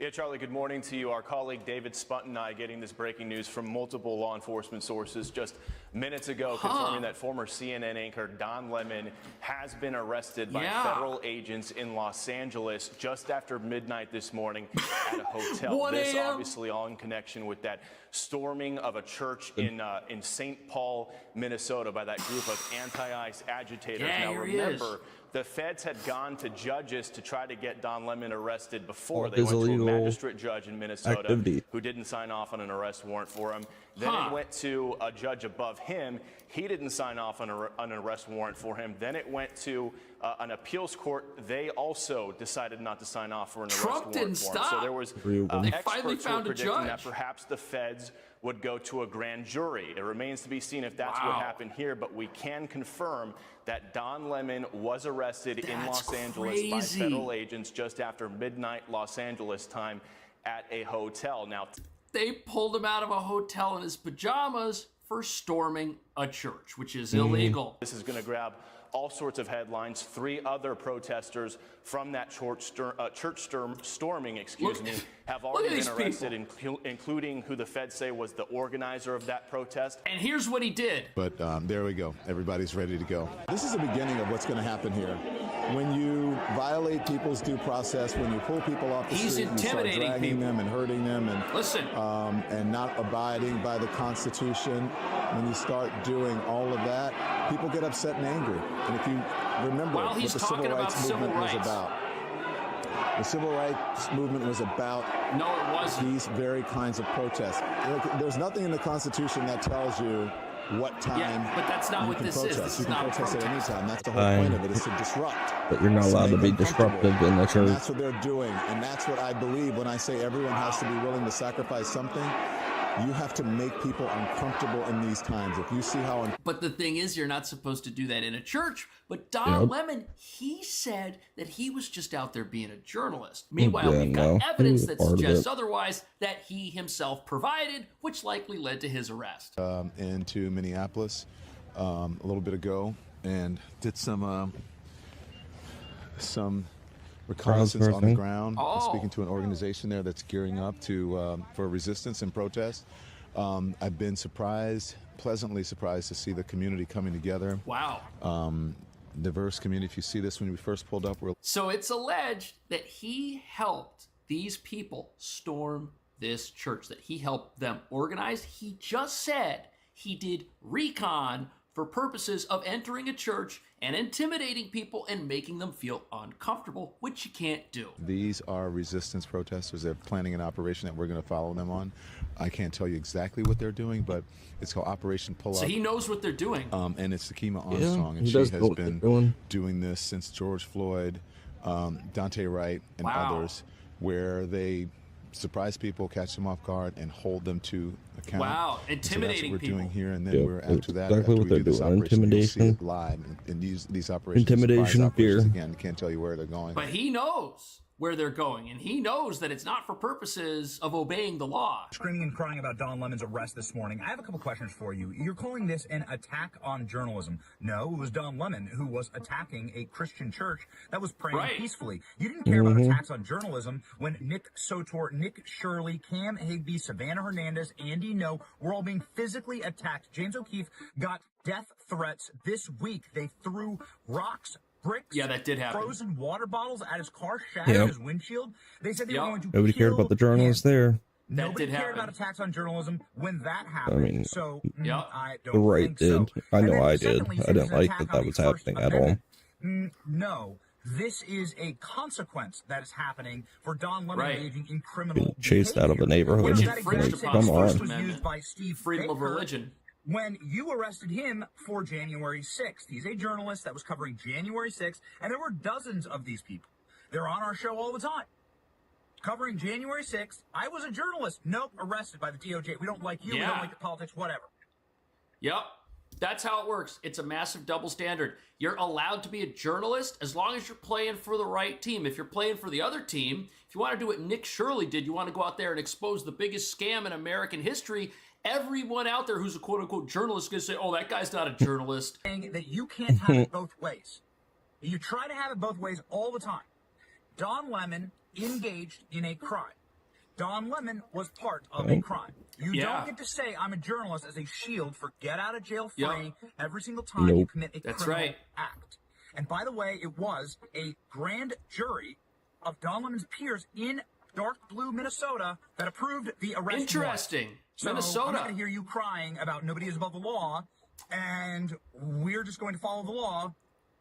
Yeah, Charlie, good morning to you. Our colleague David Spunt and I getting this breaking news from multiple law enforcement sources just minutes ago, confirming that former CNN anchor Don Lemon has been arrested by federal agents in Los Angeles just after midnight this morning at a hotel. This obviously all in connection with that storming of a church in St. Paul, Minnesota by that group of anti-ICE agitators. Now remember, the feds had gone to judges to try to get Don Lemon arrested before. They went to a magistrate judge in Minnesota who didn't sign off on an arrest warrant for him. Then it went to a judge above him. He didn't sign off on an arrest warrant for him. Then it went to an appeals court. They also decided not to sign off for an arrest warrant for him. So there was experts who were predicting that perhaps the feds would go to a grand jury. It remains to be seen if that's what happened here, but we can confirm that Don Lemon was arrested in Los Angeles by federal agents just after midnight Los Angeles time at a hotel. Now, they pulled him out of a hotel in his pajamas for storming a church, which is illegal. This is going to grab all sorts of headlines. 3 other protesters from that church storming, have already been arrested, including who the feds say was the organizer of that protest. And here's what he did. But there we go. Everybody's ready to go. This is the beginning of what's going to happen here. When you violate people's due process, when you pull people off the street and start dragging them and hurting them and not abiding by the Constitution, when you start doing all of that, people get upset and angry. And if you remember what the Civil Rights Movement was about, the Civil Rights Movement was about these very kinds of protests. There's nothing in the Constitution that tells you what time but that's not you what can this protest. is. This you is can not protest at any time. That's the whole point of it, is to disrupt. But you're not allowed to be disruptive in the church. And that's what they're doing, and that's what I believe when I say everyone has to be willing to sacrifice something. You have to make people uncomfortable in these times. If you see how... But the thing is, you're not supposed to do that in a church. But Don Lemon, he said that he was just out there being a journalist. Meanwhile, we've got evidence that suggests otherwise that he himself provided, which likely led to his arrest. Into Minneapolis a little bit ago and did some reconnaissance on the ground, speaking to an organization there that's gearing up for resistance and protest. I've been pleasantly surprised to see the community coming together. Wow. Diverse community. If you see this when we first pulled up, so it's alleged that he helped these people storm this church, that he helped them organize. He just said he did recon for purposes of entering a church and intimidating people and making them feel uncomfortable, which you can't do. These are resistance protesters. They're planning an operation that we're going to follow them on. I can't tell you exactly what they're doing, but it's called Operation Pull Up. So he knows what they're doing. And it's Takima Armstrong, and she has been doing this since George Floyd, Dante Wright, and others, where they surprise people, catch them off guard, and hold them to account. Wow, intimidating people. That's what we're doing here, and then we're after that. Exactly what they're doing. Intimidation. You'll see it live, and these operations. Intimidation, fear. Again, can't tell you where they're going. But he knows where they're going, and he knows that it's not for purposes of obeying the law. Screaming and crying about Don Lemon's arrest this morning. I have a couple questions for you. You're calling this an attack on journalism. No, it was Don Lemon who was attacking a Christian church that was praying peacefully. You didn't care about attacks on journalism when Nick Sotor, Nick Shirley, Cam Higby, Savannah Hernandez, Andy No were all being physically attacked. James O'Keefe got death threats this week. They threw rocks, bricks, that did happen. Frozen water bottles at his car, shattered his windshield. They said they were going to Nobody cared about the journalists there. Nobody did cared happen. about attacks on journalism when that happened. I mean, so I don't the right think so. did. I And know then I did. secondly, I say didn't there's an like attack that on that the was First happening at all. Amendment. No, this is a consequence that is happening for Don Lemon Right. engaging in Being criminal chased out of a neighborhood. Which That infringed example upon Come the on. First was used Amendment, by Steve freedom of Baker religion. when you arrested him for January 6th. He's a journalist that was covering January 6th, and there were dozens of these people. They're on our show all the time. Covering January 6th, I was a journalist. Nope, arrested by the DOJ. We don't like you, we don't Yeah. like the politics, whatever. Yep. That's how it works. It's a massive double standard. You're allowed to be a journalist as long as you're playing for the right team. If you're playing for the other team, if you want to do what Nick Shirley did, you want to go out there and expose the biggest scam in American history, everyone out there who's a quote-unquote journalist is going to say, oh, that guy's not a journalist. Saying that you can't have it both ways. You try to have it both ways all the time. Don Lemon engaged in a crime. Don Lemon was part of a crime. You don't get to say I'm a journalist as a shield for get out of jail free every single time you commit a criminal act. And by the way, it was a grand jury of Don Lemon's peers in dark blue Minnesota that approved the arrest. Interesting. warrant. So Minnesota. I'm not going to hear you crying about nobody is above the law and we're just going to follow the law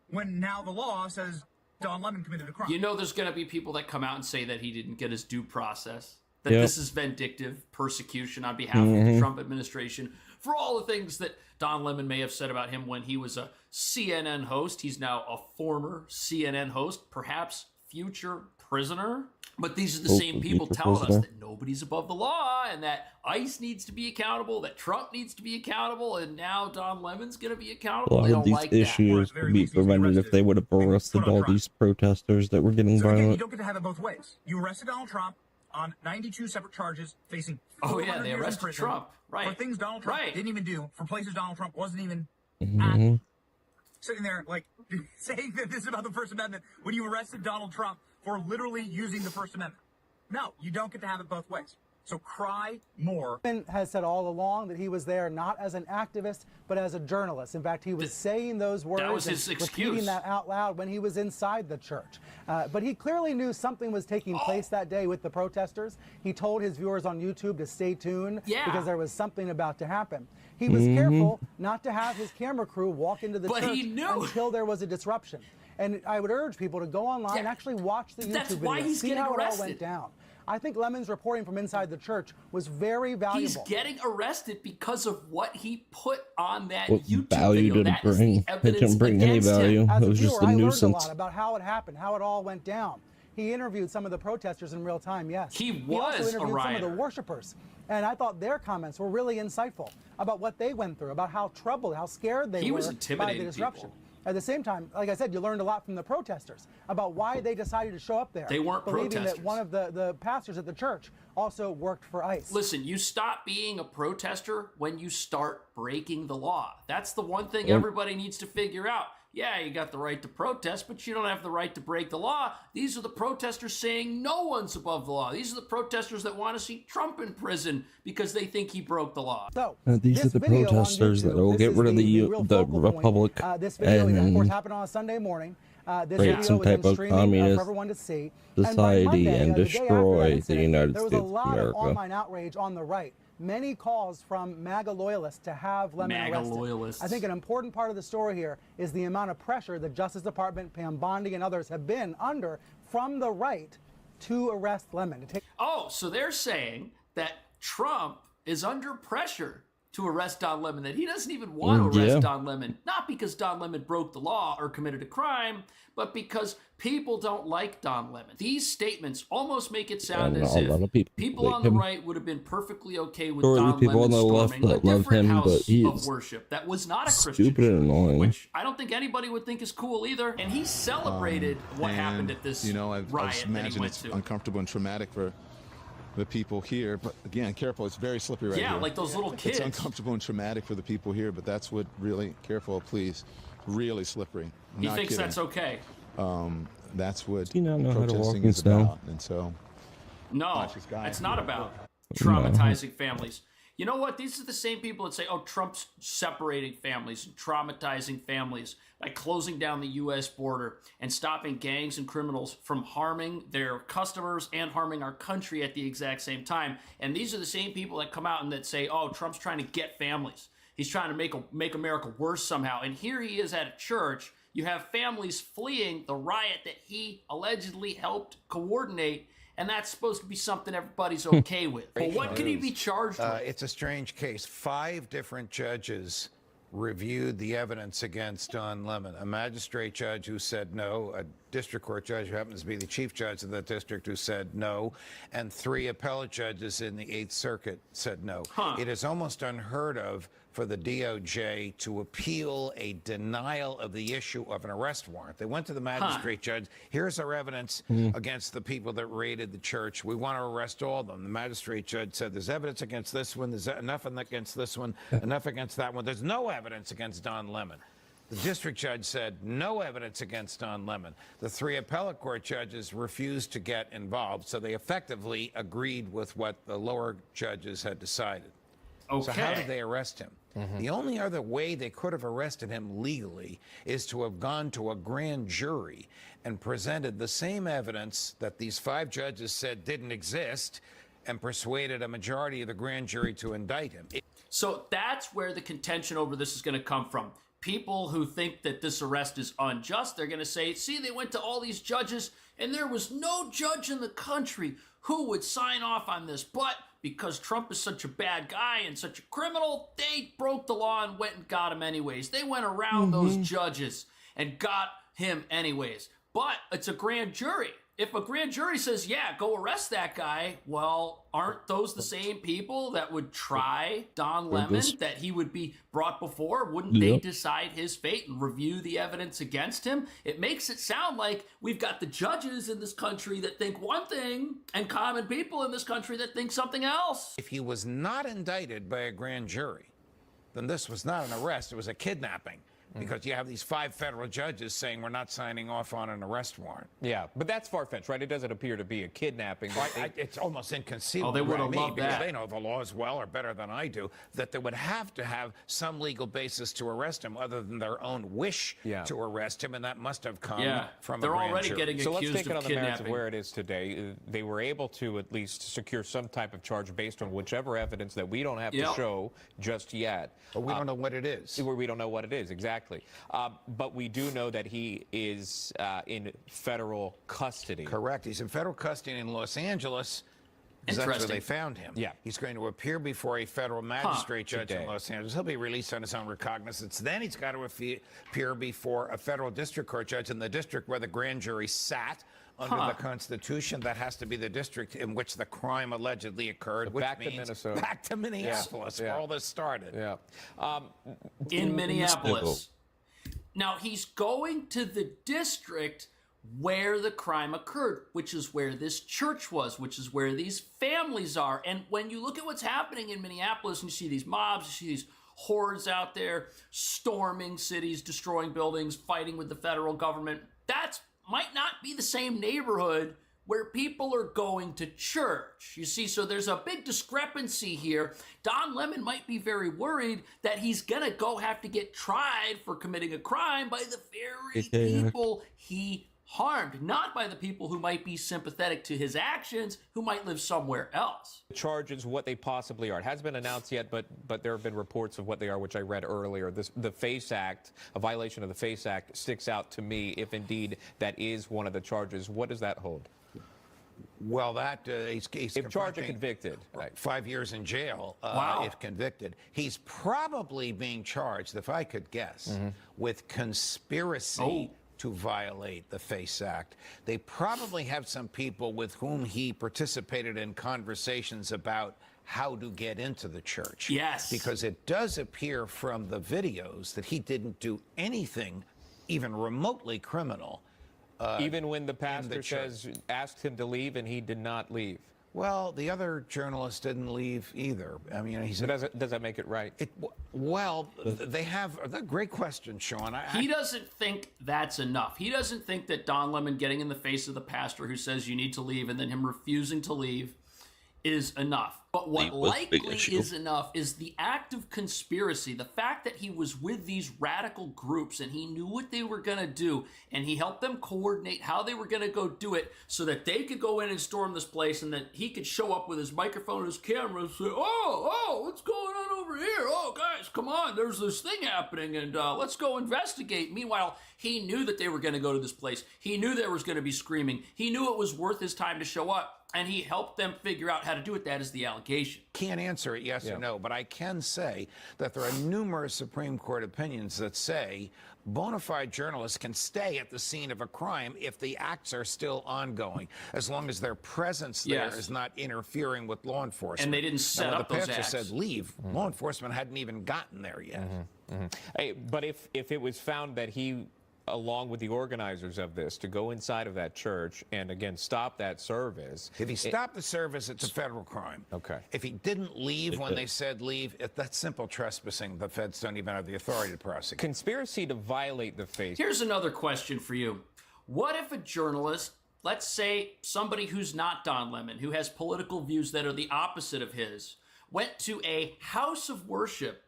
when now the law says Don Lemon committed a crime. You know there's going to be people that come out and say that he didn't get his due process, that Yep. this is vindictive persecution on behalf of the Trump administration for all the things that Don Lemon may have said about him when he was a CNN host. He's now a former CNN host, perhaps future prisoner. But these are the same people telling us that nobody's above the law and that ICE needs to be accountable, that Trump needs to be accountable, and now Don Lemon's going to be A accountable. lot They of don't these like issues that. would be prevented if they would have arrested all these protesters that were getting So again, you violent. don't get to have it both ways. You arrested Donald Trump on 92 separate charges, facing Oh, yeah, 400 they years in arrested prison Trump. Right. for things Donald Trump Right. didn't even do, for places Donald Trump wasn't even Mhm. sitting there, like, saying that this is about the First Amendment when you arrested Donald Trump for literally using the First Amendment. No, you don't get to have it both ways. So cry more. Has said all along that he was there not as an activist, but as a journalist. In fact, he was saying those words was and his repeating excuse. that out loud when he was inside the church. But he clearly knew something was taking place that day with the protesters. He told his viewers on YouTube to stay tuned because there was something about to happen. He was careful not to have his camera crew walk into the But church he knew. until there was a disruption. And I would urge people to go online and actually watch the YouTube That's video, why he's see getting how it all arrested. went down. I think Lemon's reporting from inside the church was very valuable. He's getting arrested because of what he put on that What YouTube value video. did it That is bring? the It evidence didn't bring any against him. value. As It was viewer, just a I learned a nuisance. lot about how it happened, how it all went down. He interviewed some of the protesters in real time, yes. He also was a interviewed some of rioter. the worshipers. And I thought their comments were really insightful about what they went through, about how troubled, how scared they He were was by intimidating the disruption. people. At the same time, like I said, you learned a lot from the protesters about why they decided to show up there. They weren't believing protesters. that one of the pastors at the church also worked for ICE. Listen, you stop being a protester when you start breaking the law. That's the one thing Yep. everybody needs to figure out. Yeah, you got the right to protest, but you don't have the right to break the law. These are the protesters saying no one's above the law. These are the protesters that want to see Trump in prison because they think he broke the law. So, These are the protesters that will get rid of the Republic this video, of course, and happened on a Sunday morning. This create video some was then type of streaming, communist for everyone to see. And by society Monday, and the day after that destroy the incident, United there was States a of lot of America. online outrage on the right. Many calls from MAGA loyalists to have Lemon MAGA arrested. loyalists. I think an important part of the story here is the amount of pressure the Justice Department, Pam Bondi, and others have been under from the right to arrest Lemon. To take Oh, so they're saying that Trump is under pressure to arrest Don Lemon, that he doesn't even want to arrest Yeah. Don Lemon, not because Don Lemon broke the law or committed a crime, but because people don't like Don Lemon. These statements almost make it sound And as a if lot of people people like on the him. right would have been perfectly okay with Or the Don people on Lemon the left storming a that love different him, house but he of is worship that was not a Christian stupid and annoying. which I don't think anybody would think is cool either. And he celebrated what happened at this I riot that he imagine went it's to. uncomfortable and traumatic for the people here. But again, careful, it's very slippery right Yeah, here. like those little kids. It's uncomfortable and traumatic for the people here, but that's what really, careful, please, really slippery. He Not thinks kidding. that's okay. That's what Do you not know how to walk protesting in is snow? about. And so, No, Watch this guy. it's not about traumatizing families. You know what? These are the same people that say, oh, Trump's separating families and traumatizing families by closing down the U.S. border and stopping gangs and criminals from harming their customers and harming our country at the exact same time. And these are the same people that come out and that say, oh, Trump's trying to get families. He's trying to make America worse somehow. And here he is at a church. You have families fleeing the riot that he allegedly helped coordinate. And that's supposed to be something everybody's okay with. But what could he be charged with? It's a strange case. 5 different judges reviewed the evidence against Don Lemon. A magistrate judge who said no, a district court judge who happens to be the chief judge of the district who said no, and 3 appellate judges in the 8th Circuit said no. It is almost unheard of for the DOJ to appeal a denial of the issue of an arrest warrant. They went to the magistrate judge. Here's our evidence against the people that raided the church. We want to arrest all of them. The magistrate judge said there's evidence against this one. There's enough against this one, enough against that one. There's no evidence against Don Lemon. The district judge said no evidence against Don Lemon. The 3 appellate court judges refused to get involved, so they effectively agreed with what the lower judges had decided. Okay. So how did they arrest him? The only other way they could have arrested him legally is to have gone to a grand jury and presented the same evidence that these 5 judges said didn't exist and persuaded a majority of the grand jury to indict him. So that's where the contention over this is going to come from. People who think that this arrest is unjust, they're going to say, see, they went to all these judges and there was no judge in the country who would sign off on this. But because Trump is such a bad guy and such a criminal, they broke the law and went and got him anyways. They went around those judges and got him anyways. But it's a grand jury. If a grand jury says, yeah, go arrest that guy, well, aren't those the same people that would try Don Lemon, that he would be brought before? Wouldn't they decide his fate and review the evidence against him? It makes it sound like we've got the judges in this country that think one thing and common people in this country that think something else. If he was not indicted by a grand jury, then this was not an arrest, it was a kidnapping. Because you have these 5 federal judges saying we're not signing off on an arrest warrant. Yeah, but that's far-fetched, right? It doesn't appear to be a kidnapping. It's almost inconceivable. Oh, they would have loved because that. they know the laws well or better than I do, that they would have to have some legal basis to arrest him other than their own wish to arrest him, and that must have come from a grand jury. So let's take it on the merits of where it is today. They were able to at least secure some type of charge based on whichever evidence that we don't have to show just yet. But we don't know what it is. We don't know what it is, exactly. But we do know that he is in federal custody. Correct. He's in federal custody in Los Angeles. That's where they found him. Yeah. He's going to appear before a federal magistrate judge in Los Angeles. He'll be released on his own recognizance. Then he's got to appear before a federal district court judge in the district where the grand jury sat under the Constitution. That has to be the district in which the crime allegedly occurred, which back means to Minnesota. Back to Minneapolis, where all this started. In Minneapolis. Now, he's going to the district where the crime occurred, which is where this church was, which is where these families are. And when you look at what's happening in Minneapolis, and you see these mobs, you see these hordes out there storming cities, destroying buildings, fighting with the federal government, that might not be the same neighborhood where people are going to church. You see, so there's a big discrepancy here. Don Lemon might be very worried that he's gonna have to get tried for committing a crime by the very people he harmed, not by the people who might be sympathetic to his actions, who might live somewhere else. The charges, what they possibly are. It hasn't been announced yet, but there have been reports of what they are, which I read earlier. The FACE Act, a violation of the FACE Act, sticks out to me if indeed that is one of the charges. What does that hold? Well, that he's if charged and convicted, 5 years in jail. If convicted, he's probably being charged, if I could guess, with conspiracy to violate the FACE Act. They probably have some people with whom he participated in conversations about how to get into the church. Yes, because it does appear from the videos that he didn't do anything even remotely criminal. Even when the pastor asked him to leave and he did not leave. Well, the other journalist didn't leave either. I mean, he said, does that make it right? Well, they have a great question, Sean. He doesn't think that's enough. He doesn't think that Don Lemon getting in the face of the pastor who says you need to leave and then him refusing to leave is enough. But what was a big likely issue. is enough is the act of conspiracy, the fact that he was with these radical groups and he knew what they were going to do, and he helped them coordinate how they were going to go do it so that they could go in and storm this place, and that he could show up with his microphone and his camera and say, oh, what's going on over here? Oh, guys, come on, there's this thing happening, and let's go investigate. Meanwhile, he knew that they were going to go to this place. He knew there was going to be screaming. He knew it was worth his time to show up. And he helped them figure out how to do it. That is the allegation. Can't answer it yes or no, but I can say that there are numerous Supreme Court opinions that say bona fide journalists can stay at the scene of a crime if the acts are still ongoing, as long as their presence there is not interfering with law enforcement. And they didn't set up those acts. The pastor said leave. Law enforcement hadn't even gotten there yet. Hey, but if it was found that he, along with the organizers of this, to go inside of that church and, again, stop that service. If he stopped the service, it's a federal crime. Okay. If he didn't leave when they said leave, that's simple trespassing. The feds don't even have the authority to prosecute. Conspiracy to violate the faith. Here's another question for you. What if a journalist, let's say somebody who's not Don Lemon, who has political views that are the opposite of his, went to a house of worship,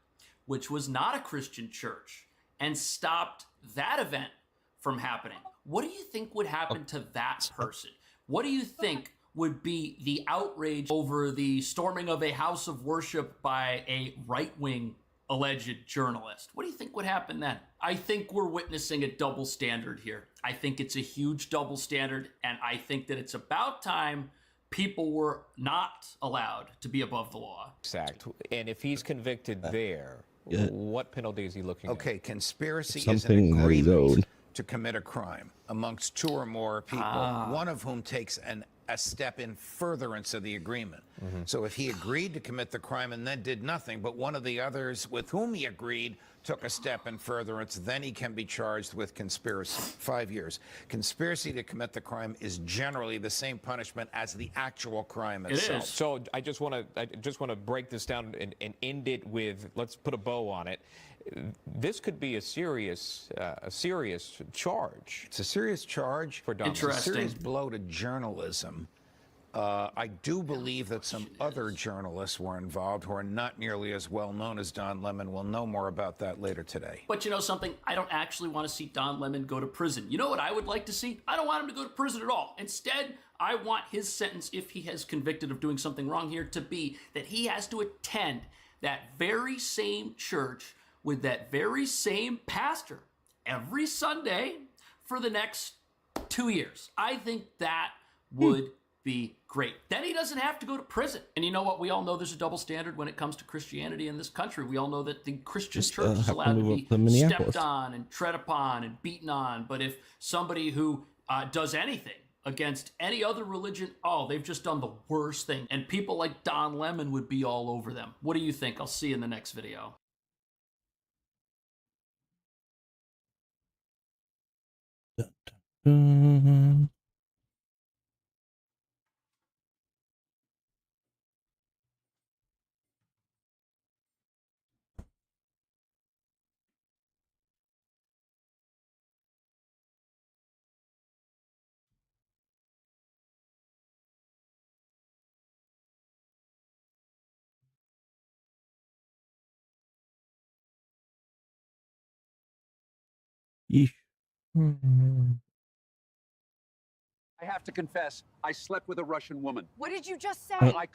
which was not a Christian church, and stopped that event from happening? What do you think would happen to that person? What do you think would be the outrage over the storming of a house of worship by a right-wing alleged journalist? What do you think would happen then? I think we're witnessing a double standard here. I think it's a huge double standard, and I think that it's about time people were not allowed to be above the law. Exactly. And if he's convicted there, what penalty is he looking at? Okay, conspiracy Something is an that he's agreement owed. to commit a crime amongst two or more people, one of whom takes a step in furtherance of the agreement. So if he agreed to commit the crime and then did nothing, but one of the others with whom he agreed took a step in furtherance, then he can be charged with conspiracy. 5 years. Conspiracy to commit the crime is generally the same punishment as the actual crime itself. So I just want to break this down and end it with, let's put a bow on it. This could be a serious charge. It's a serious charge for Don. It's a serious blow to journalism. I do believe that some other journalists were involved who are not nearly as well known as Don Lemon. We'll know more about that later today. But you know something? I don't actually want to see Don Lemon go to prison. You know what I would like to see? I don't want him to go to prison at all. Instead, I want his sentence, if he has convicted of doing something wrong here, to be that he has to attend that very same church with that very same pastor every Sunday for the next 2 years. I think that would be great. Then he doesn't have to go to prison. And you know what? We all know there's a double standard when it comes to Christianity in this country. We all know that the Christian church is allowed to be stepped on and tread upon and beaten on. But if somebody who does anything against any other religion, they've just done the worst thing. And people like Don Lemon would be all over them. What do you think? I'll see you in the next video. Yeesh. I have to confess, I slept with a Russian woman. What did you just say? I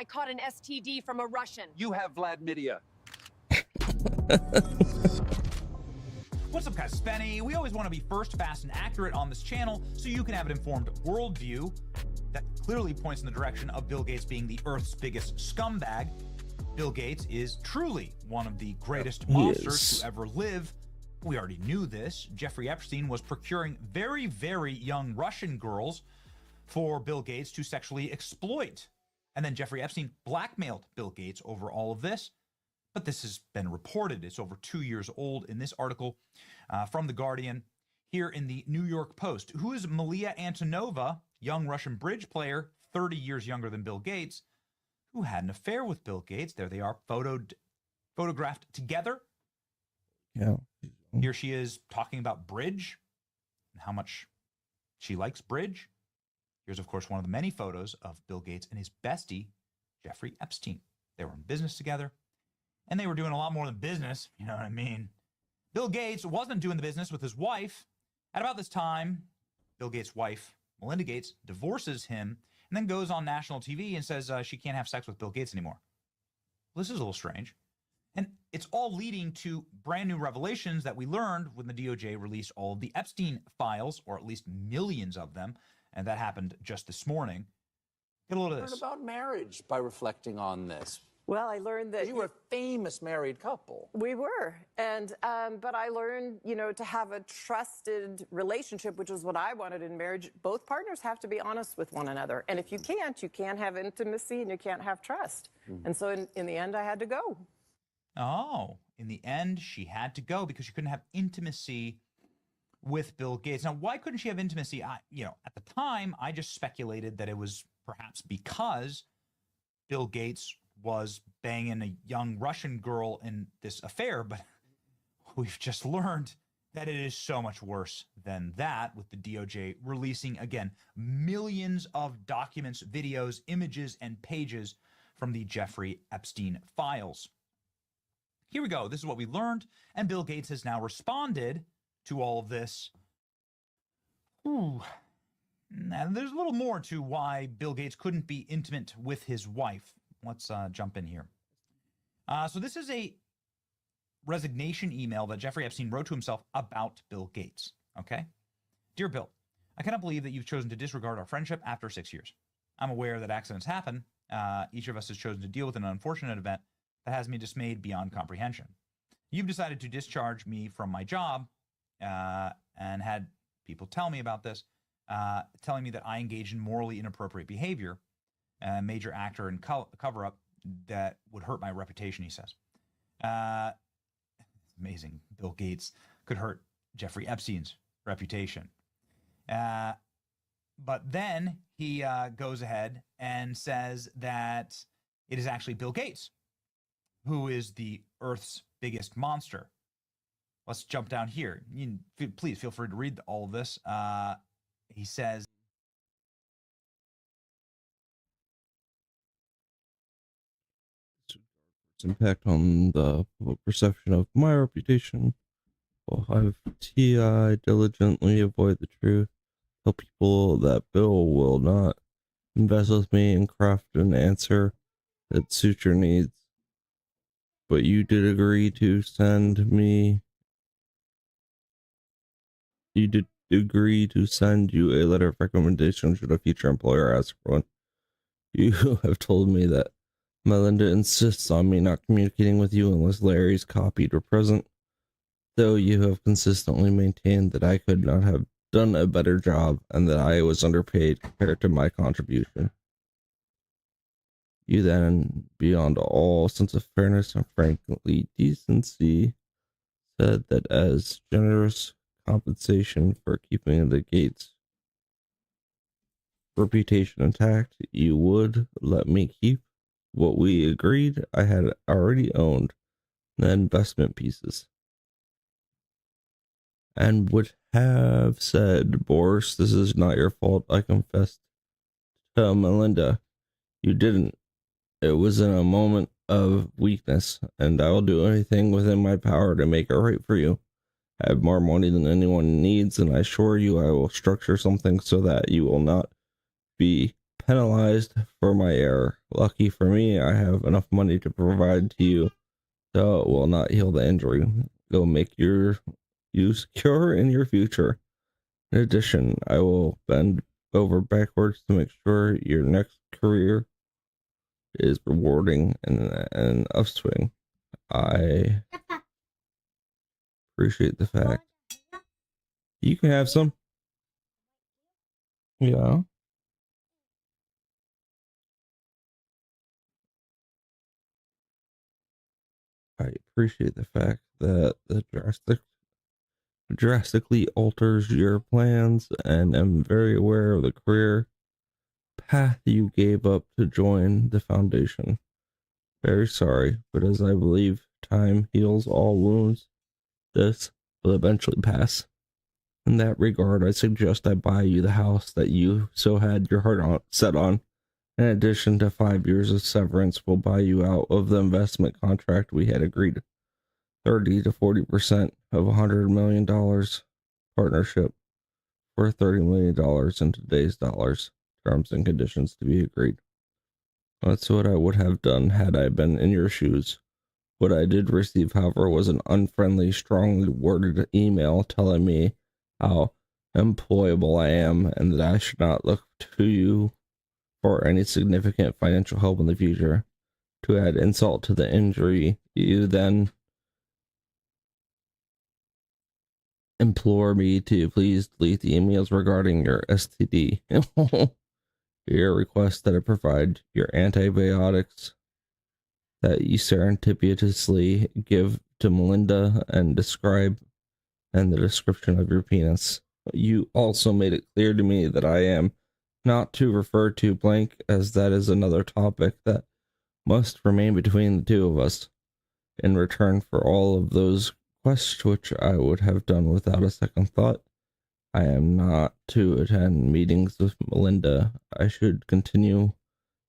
caught an STD from a Russian. You have Vladmidia. What's up, guys? It's Benny. We always want to be first, fast, and accurate on this channel so you can have an informed worldview that clearly points in the direction of Bill Gates being the Earth's biggest scumbag. Bill Gates is truly one of the greatest monsters to ever live. We already knew this. Jeffrey Epstein was procuring very, very young Russian girls for Bill Gates to sexually exploit. And then Jeffrey Epstein blackmailed Bill Gates over all of this. But this has been reported. It's over 2 years old in this article from The Guardian here in the New York Post. Who is Malia Antonova, young Russian bridge player, 30 years younger than Bill Gates, who had an affair with Bill Gates? There they are, photographed together. Yeah. Here she is talking about bridge and how much she likes bridge. Here's, of course, one of the many photos of Bill Gates and his bestie, Jeffrey Epstein. They were in business together, and they were doing a lot more than business, you know what I mean? Bill Gates wasn't doing the business with his wife. At about this time, Bill Gates' wife, Melinda Gates, divorces him and then goes on national TV and says she can't have sex with Bill Gates anymore. Well, this is a little strange. And it's all leading to brand new revelations that we learned when the DOJ released all of the Epstein files, or at least millions of them, and that happened just this morning. Get a load of this. Learn about marriage by reflecting on this. Well, I learned that you were a famous married couple. We were, and but I learned, to have a trusted relationship, which is what I wanted in marriage. Both partners have to be honest with one another, and if you can't have intimacy and you can't have trust. And so, in the end, I had to go. Oh, in the end, she had to go because she couldn't have intimacy with Bill Gates. Now, why couldn't she have intimacy? At the time, I just speculated that it was perhaps because Bill Gates was banging a young Russian girl in this affair, but we've just learned that it is so much worse than that, with the DOJ releasing, again, millions of documents, videos, images, and pages from the Jeffrey Epstein files. Here we go. This is what we learned, and Bill Gates has now responded to all of this. Ooh. And there's a little more to why Bill Gates couldn't be intimate with his wife. Let's jump in here. So this is a resignation email that Jeffrey Epstein wrote to himself about Bill Gates. Okay? Dear Bill, I cannot believe that you've chosen to disregard our friendship after 6 years. I'm aware that accidents happen. Each of us has chosen to deal with an unfortunate event that has me dismayed beyond comprehension. You've decided to discharge me from my job and had people tell me about this, telling me that I engaged in morally inappropriate behavior, a major actor in cover-up that would hurt my reputation, he says. Amazing. Bill Gates could hurt Jeffrey Epstein's reputation. But then he goes ahead and says that it is actually Bill Gates who is the Earth's biggest monster. Let's jump down here. Please feel free to read all of this. He says, impact on the public perception of my reputation. Will have TI diligently avoid the truth. Tell people that Bill will not invest with me and craft an answer that suits your needs. But you did agree to send me. You did agree to send you a letter of recommendation should a future employer ask for one. You have told me that Melinda insists on me not communicating with you unless Larry's copied or present, though you have consistently maintained that I could not have done a better job and that I was underpaid compared to my contribution. You then, beyond all sense of fairness and frankly decency, said that as generous compensation for keeping the Gates reputation intact, you would let me keep what we agreed I had already owned, the investment pieces. And would have said, Boris, this is not your fault. I confessed to Melinda. You didn't. It was in a moment of weakness, and I will do anything within my power to make it right for you. I have more money than anyone needs, and I assure you I will structure something so that you will not be penalized for my error. Lucky for me, I have enough money to provide to you, so it will not heal the injury. Go make you secure in your future. In addition, I will bend over backwards to make sure your next career is rewarding and an upswing. I appreciate the fact. You can have some. Yeah. I appreciate the fact that the drastically alters your plans and am very aware of the career path you gave up to join the foundation. Very sorry, but as I believe time heals all wounds, this will eventually pass. In that regard, I suggest I buy you the house that you so had your heart set on In addition to 5 years of severance, will buy you out of the investment contract we had agreed. 30 to 40% of $100 million partnership for $30 million in today's dollars. Terms and conditions to be agreed. That's what I would have done had I been in your shoes. What I did receive, however, was an unfriendly, strongly worded email telling me how employable I am and that I should not look to you for any significant financial help in the future. To add insult to the injury, you then implore me to please delete the emails regarding your STD. Your request that I provide your antibiotics that you serendipitously give to Melinda and the description of your penis. You also made it clear to me that I am not to refer to blank, as that is another topic that must remain between the two of us. In return for all of those quests, which I would have done without a second thought, I am not to attend meetings with Melinda. I should continue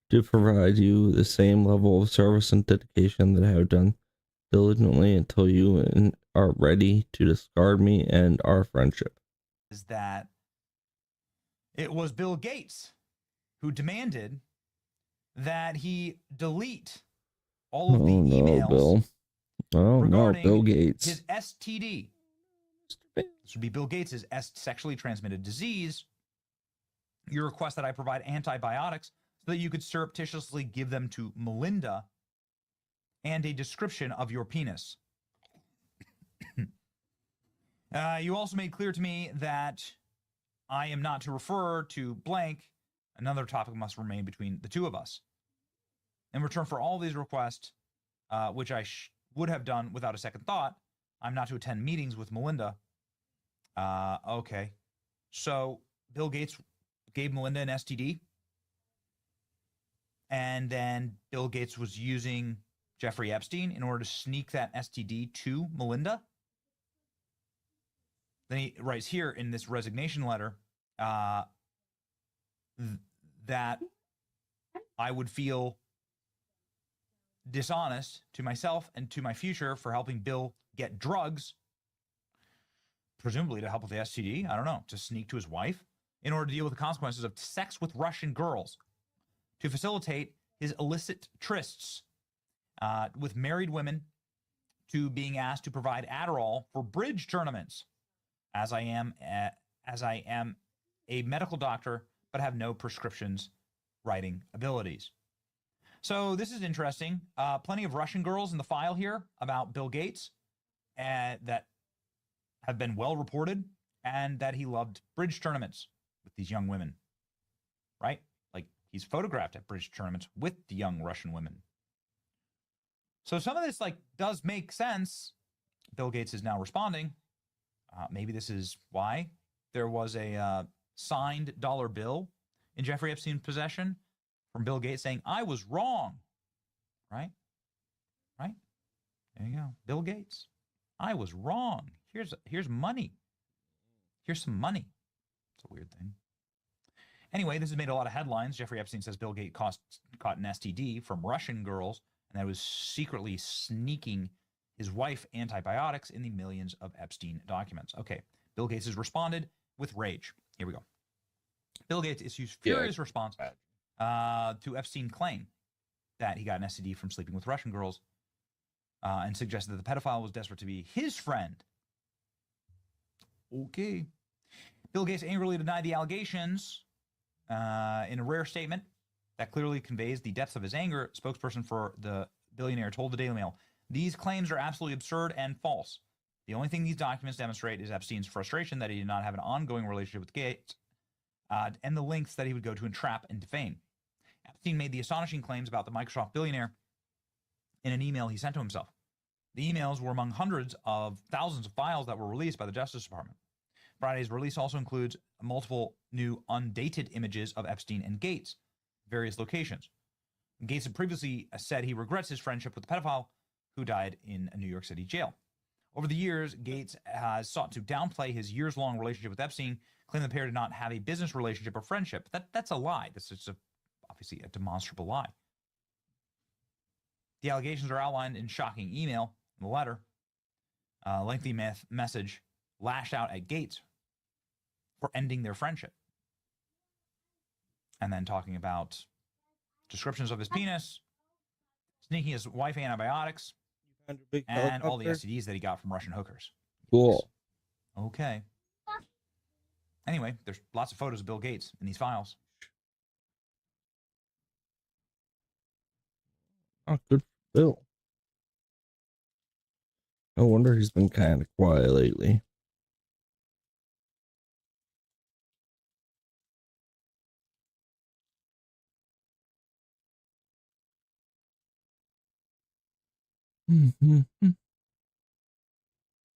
to provide you the same level of service and dedication that I have done diligently until you are ready to discard me and our friendship. Is that it was Bill Gates who demanded that he delete all of the emails Bill. Oh, no, Bill Gates. His STD. This would be Bill Gates' sexually transmitted disease. Your request that I provide antibiotics so that you could surreptitiously give them to Melinda, and a description of your penis. You also made clear to me that I am not to refer to blank. Another topic must remain between the two of us. In return for all these requests, which I would have done without a second thought, I'm not to attend meetings with Melinda. Okay. So Bill Gates gave Melinda an STD. And then Bill Gates was using Jeffrey Epstein in order to sneak that STD to Melinda. Then he writes here in this resignation letter that I would feel dishonest to myself and to my future for helping Bill get drugs, presumably to help with the STD, I don't know, to sneak to his wife in order to deal with the consequences of sex with Russian girls, to facilitate his illicit trysts with married women, to being asked to provide Adderall for bridge tournaments, as I am a medical doctor but have no prescriptions writing abilities. So this is interesting. Plenty of Russian girls in the file here about Bill Gates that have been well reported, and that he loved bridge tournaments with these young women, right? Like he's photographed at bridge tournaments with the young Russian women. So some of this does make sense. Bill Gates is now responding. Maybe this is why there was a signed dollar bill in Jeffrey Epstein's possession from Bill Gates saying, I was wrong, right? Right? There you go. Bill Gates, I was wrong. Here's money. Here's some money. It's a weird thing. Anyway, this has made a lot of headlines. Jeffrey Epstein says Bill Gates caught an STD from Russian girls, and that was secretly sneaking his wife antibiotics in the millions of Epstein documents. Okay, Bill Gates has responded with rage. Here we go. Bill Gates issues furious response to Epstein's claim that he got an STD from sleeping with Russian girls, and suggested that the pedophile was desperate to be his friend. Okay. Bill Gates angrily denied the allegations in a rare statement that clearly conveys the depths of his anger. Spokesperson for the billionaire told the Daily Mail, these claims are absolutely absurd and false. The only thing these documents demonstrate is Epstein's frustration that he did not have an ongoing relationship with Gates, and the lengths that he would go to entrap and defame. Epstein made the astonishing claims about the Microsoft billionaire in an email he sent to himself. The emails were among hundreds of thousands of files that were released by the Justice Department. Friday's release also includes multiple new undated images of Epstein and Gates, various locations. Gates had previously said he regrets his friendship with the pedophile who died in a New York City jail. Over the years, Gates has sought to downplay his years-long relationship with Epstein, claiming the pair did not have a business relationship or friendship. That's a lie. That's just a obviously a demonstrable lie. The allegations are outlined in shocking email in the letter. Lengthy message lashed out at Gates for ending their friendship. And then talking about descriptions of his penis, sneaking his wife antibiotics, and all the STDs that he got from Russian hookers. Cool. Okay. Anyway, there's lots of photos of Bill Gates in these files. Oh, good for Bill. No wonder he's been kind of quiet lately.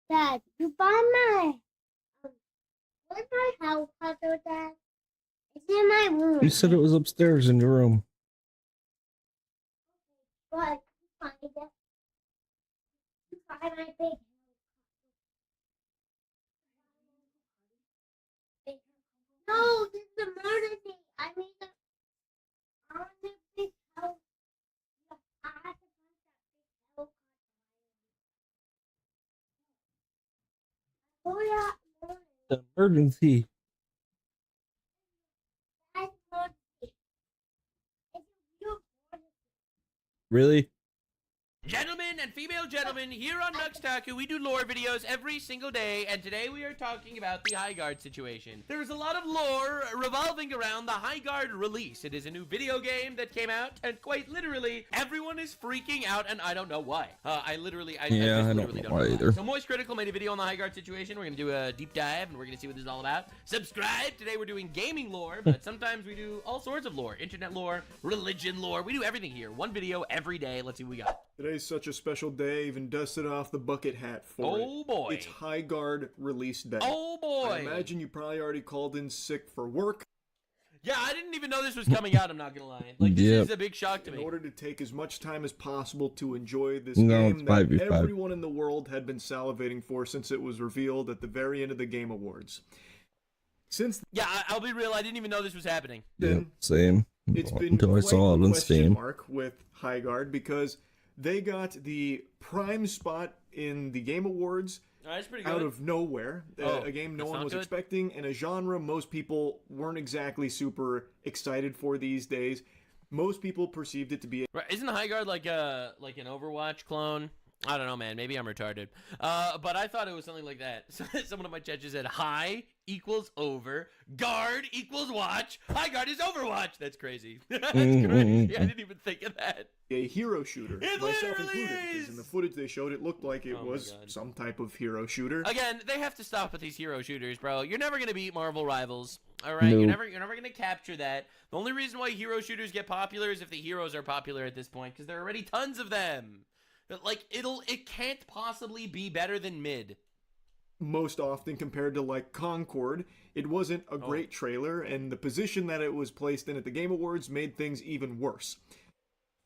Dad, you buy my where's my helicopter, Dad? It's in my room. You said it was upstairs in your room. But you find it. You buy my big helicopter. No, this is emergency. I mean I want the big helicopter. I have to find that big helicopter. Oh yeah. The emergency. Really? Gentlemen and female gentlemen, here on Nuxtaku, we do lore videos every single day, and today we are talking about the High Guard situation. There is a lot of lore revolving around the High Guard release. It is a new video game that came out, and quite literally, everyone is freaking out, and I don't know why. I just literally don't know why either. So Moist Critical made a video on the High Guard situation. We're going to do a deep dive, and we're going to see what this is all about. Subscribe! Today we're doing gaming lore, but sometimes we do all sorts of lore. Internet lore, religion lore. We do everything here. One video every day. Let's see what we got. Today's such a special day, even dusted off the bucket hat for it. Oh boy. It's High Guard release day. Oh boy. I imagine you probably already called in sick for work. Yeah, I didn't even know this was coming out, I'm not gonna lie. Like, this is a big shock to me. In order to take as much time as possible to enjoy this No, game it's that 5v5. everyone in the world had been salivating for since it was revealed at the very end of the Game Awards. Yeah, I'll be real, I didn't even know this was happening. Yeah, same. It's been Until I quite saw it the on question Steam. mark with High Guard because they got the prime spot in the Game Awards That's pretty out good. of nowhere. A game no that's one not was good. expecting, and a genre most people weren't exactly super excited for these days. Most people perceived it to be Right, isn't High Guard like an Overwatch clone? I don't know, man. Maybe I'm retarded. But I thought it was something like that. Someone in my chat just said, high equals over, guard equals watch, High Guard is Overwatch. That's crazy. That's crazy. I didn't even think of that. a hero shooter, It myself literally included. Because in the footage they showed, it looked like it Oh my was God. some type of hero shooter. Again, they have to stop with these hero shooters, bro. You're never gonna beat Marvel Rivals. All right, No. you're never gonna capture that. The only reason why hero shooters get popular is if the heroes are popular at this point, because there are already tons of them. Like it can't possibly be better than mid. Most often compared to like Concord, it wasn't a great trailer, and the position that it was placed in at the Game Awards made things even worse.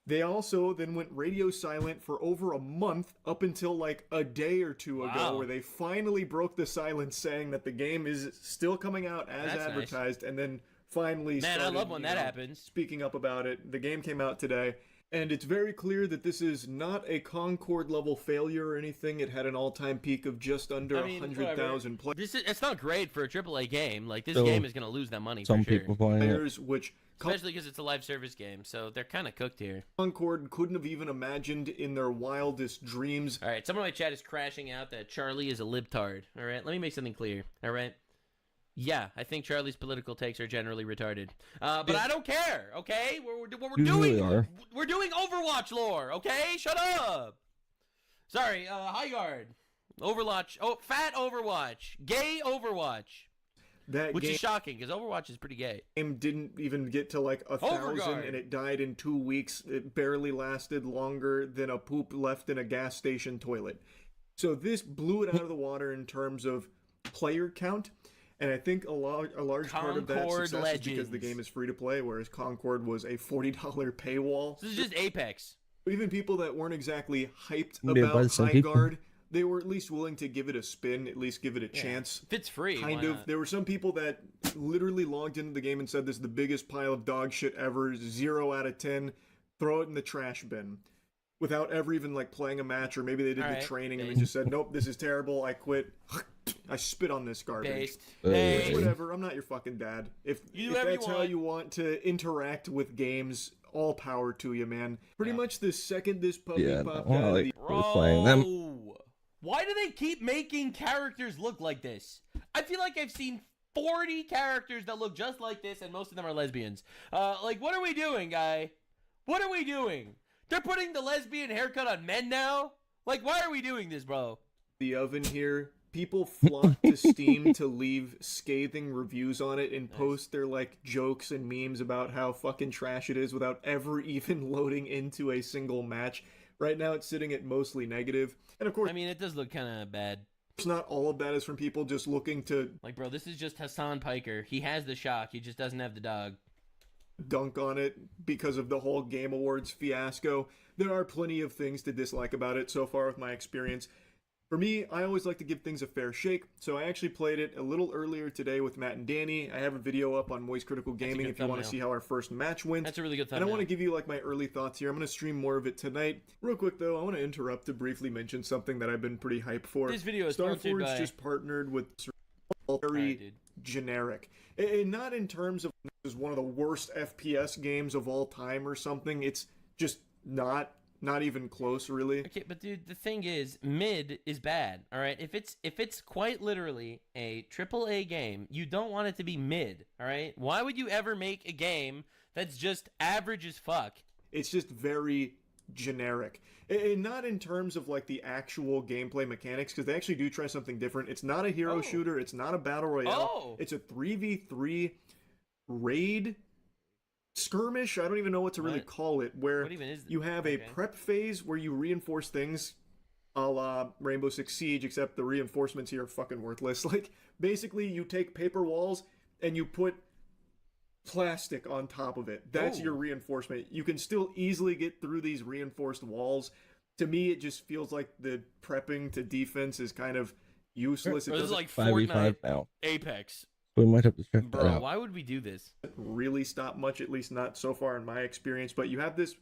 They also then went radio silent for over a month up until like a day or two ago, Wow. where they finally broke the silence saying that the game is still coming out as That's nice. advertised, and then finally Man, I started, love when you that know, happens. speaking up about it. The game came out today, and it's very clear that this is not a Concord level failure or anything. It had an all-time peak of just under 100,000 players. It's not great for a AAA game. Like this So, game is gonna lose that money some for sure. people playing it. Players, which Especially because it's a live service game, so they're kind of cooked here. Concord couldn't have even imagined in their wildest dreams. All right, someone in my chat is crashing out that Charlie is a libtard. All right, let me make something clear. All right. Yeah, I think Charlie's political takes are generally retarded. But I don't care, okay? What we're Usually doing, are. we're doing Overwatch lore, okay? Shut up. Sorry, High Guard. Overwatch. Oh, fat Overwatch. Gay Overwatch. Which is shocking, because Overwatch is pretty gay. Game didn't even get to like 1,000, Overguard. and it died in 2 weeks. It barely lasted longer than a poop left in a gas station toilet. So this blew it out of the water in terms of player count. And I think a large part of that Concord success is because the Legends. game is free to play, whereas Concord was a $40 paywall. This is just Apex. Even people that weren't exactly hyped Made by about some High people. Guard they were at least willing to give it a spin, at least give it a chance. If it's free, Kind why of. not? There were some people that literally logged into the game and said this is the biggest pile of dog shit ever, 0 out of 10, throw it in the trash bin. Without ever even like playing a match, or maybe they did the training and they just said, nope, this is terrible, I quit. I spit on this garbage. Which, whatever, I'm not your fucking dad. If that's how you want to interact with games, all power to you, man. Pretty much the second this puppy popped out of the... playing them. Why do they keep making characters look like this? I feel like I've seen 40 characters that look just like this, and most of them are lesbians. Like, what are we doing, guy? What are we doing? They're putting the lesbian haircut on men now? Like, why are we doing this, bro? The oven here. People flock to Steam to leave scathing reviews on it and post their, like, jokes and memes about how fucking trash it is without ever even loading into a single match. Right now it's sitting at mostly negative. And of course... I mean, it does look kind of bad. Not all of that is from people just looking to... Like, bro, this is just Hassan Piker. He has the shock. He just doesn't have the dog. Dunk on it because of the whole Game Awards fiasco. There are plenty of things to dislike about it so far with my experience. For me, I always like to give things a fair shake, so I actually played it a little earlier today with Matt and Danny. I have a video up on Moist Critical Gaming if you want to see how our first match went. That's a really good And I thumbnail. want to give you like my early thoughts here. I'm going to stream more of it tonight. Real quick though, I want to interrupt to briefly mention something that I've been pretty hyped for. This video is sponsored Starforge by... just partnered with very generic. And not in terms of this is one of the worst FPS games of all time or something. It's just not even close, really. Okay, but dude, the thing is, mid is bad. All right, if it's quite literally a AAA game, you don't want it to be mid. All right, why would you ever make a game that's just average as fuck? It's just very generic, and not in terms of like the actual gameplay mechanics, because they actually do try something different. It's not a hero shooter. It's not a battle royale. It's a 3v3 raid. Skirmish, I don't even know what to really call it, where you have a prep phase where you reinforce things a la Rainbow Six Siege, except the reinforcements here are fucking worthless. Like, basically, you take paper walls and you put plastic on top of it. That's your reinforcement. You can still easily get through these reinforced walls. To me, it just feels like the prepping to defense is kind of useless. This is like Fortnite, now. Apex. We might have to check that Bro, out. why would we do this? Really stop much, at least not so far in my experience. But you have this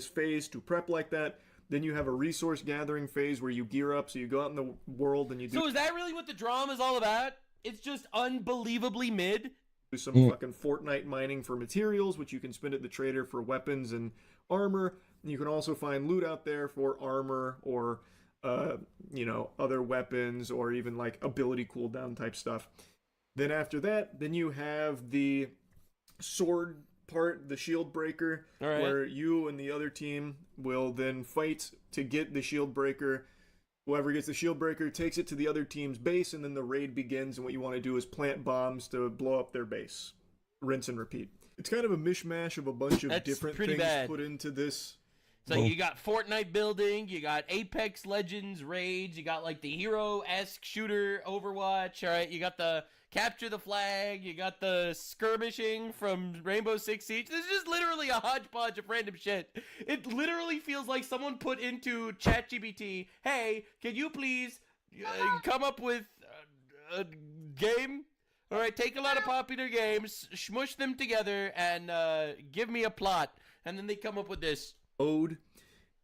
phase to prep like that. Then you have a resource gathering phase where you gear up. So you go out in the world and you do. So is that really what the drama is all about? It's just unbelievably mid. Do some fucking Fortnite mining for materials, which you can spend at the trader for weapons and armor. And you can also find loot out there for armor or, other weapons or even like ability cooldown type stuff. Then after that, then you have the sword part, the shield breaker, where you and the other team will then fight to get the shield breaker. Whoever gets the shield breaker takes it to the other team's base, and then the raid begins, and what you want to do is plant bombs to blow up their base. Rinse and repeat. It's kind of a mishmash of a bunch of different things put into this. So you got Fortnite building, you got Apex Legends raids, you got like the hero-esque shooter Overwatch, all right? You got the capture the flag, you got the skirmishing from Rainbow Six Siege. This is just literally a hodgepodge of random shit. It literally feels like someone put into ChatGPT, hey, can you please come up with a game? All right, take a lot of popular games, smush them together, and give me a plot. And then they come up with this.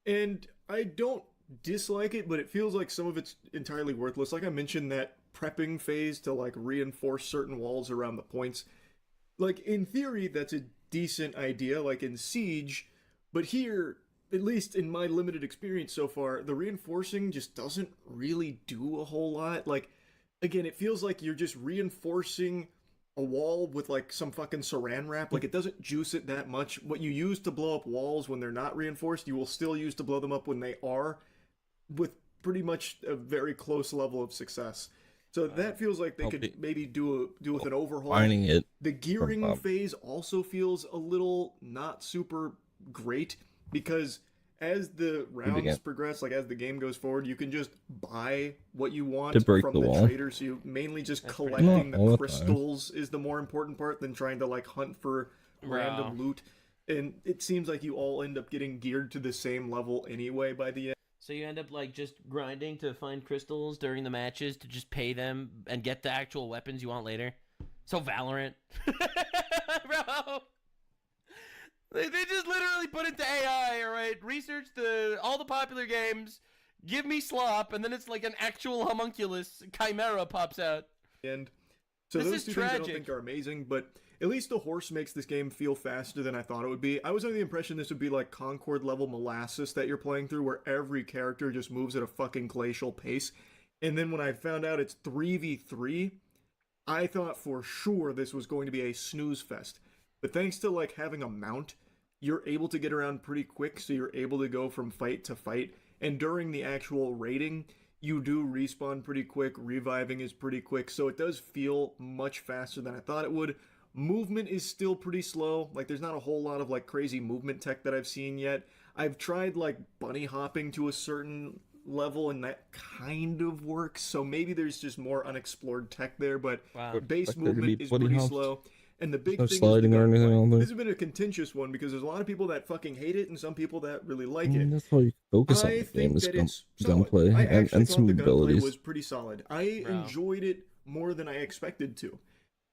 And I don't dislike it, but it feels like some of it's entirely worthless. Like I mentioned, that prepping phase to like reinforce certain walls around the points. Like in theory, that's a decent idea, like in Siege, but here, at least in my limited experience so far, the reinforcing just doesn't really do a whole lot. Like, again, it feels like you're just reinforcing a wall with like some fucking saran wrap. Like, it doesn't juice it that much. What you use to blow up walls when they're not reinforced, you will still use to blow them up when they are, with pretty much a very close level of success. So that feels like they could maybe do with an overhaul. Finding it. The gearing phase also feels a little not super great, because as the rounds progress, like as the game goes forward, you can just buy what you want from the trader. So you mainly just collecting the crystals is the more important part than trying to like hunt for random loot. And it seems like you all end up getting geared to the same level anyway by the end. So you end up like just grinding to find crystals during the matches to just pay them and get the actual weapons you want later. So Valorant. Bro. They just literally put it to AI, all right? Research all the popular games, give me slop, and then it's like an actual homunculus chimera pops out. And so This those is two things I don't tragic. think are amazing, but at least the horse makes this game feel faster than I thought it would be. I was under the impression this would be like Concord level molasses that you're playing through, where every character just moves at a fucking glacial pace. And then when I found out it's 3v3, I thought for sure this was going to be a snooze fest. But thanks to like having a mount, you're able to get around pretty quick, so you're able to go from fight to fight. And during the actual raiding, you do respawn pretty quick, reviving is pretty quick, so it does feel much faster than I thought it would. Movement is still pretty slow, like there's not a whole lot of like crazy movement tech that I've seen yet. I've tried like bunny hopping to a certain level and that kind of works, so maybe there's just more unexplored tech there, but base movement is pretty slow. And the big No thing sliding is or anything on there. this has been a contentious one because there's a lot of people that fucking hate it and some people that really like it. That's all you can focus on I the think game is that it's gunplay I and actually some thought the abilities. gunplay was pretty solid. I enjoyed it more than I expected to.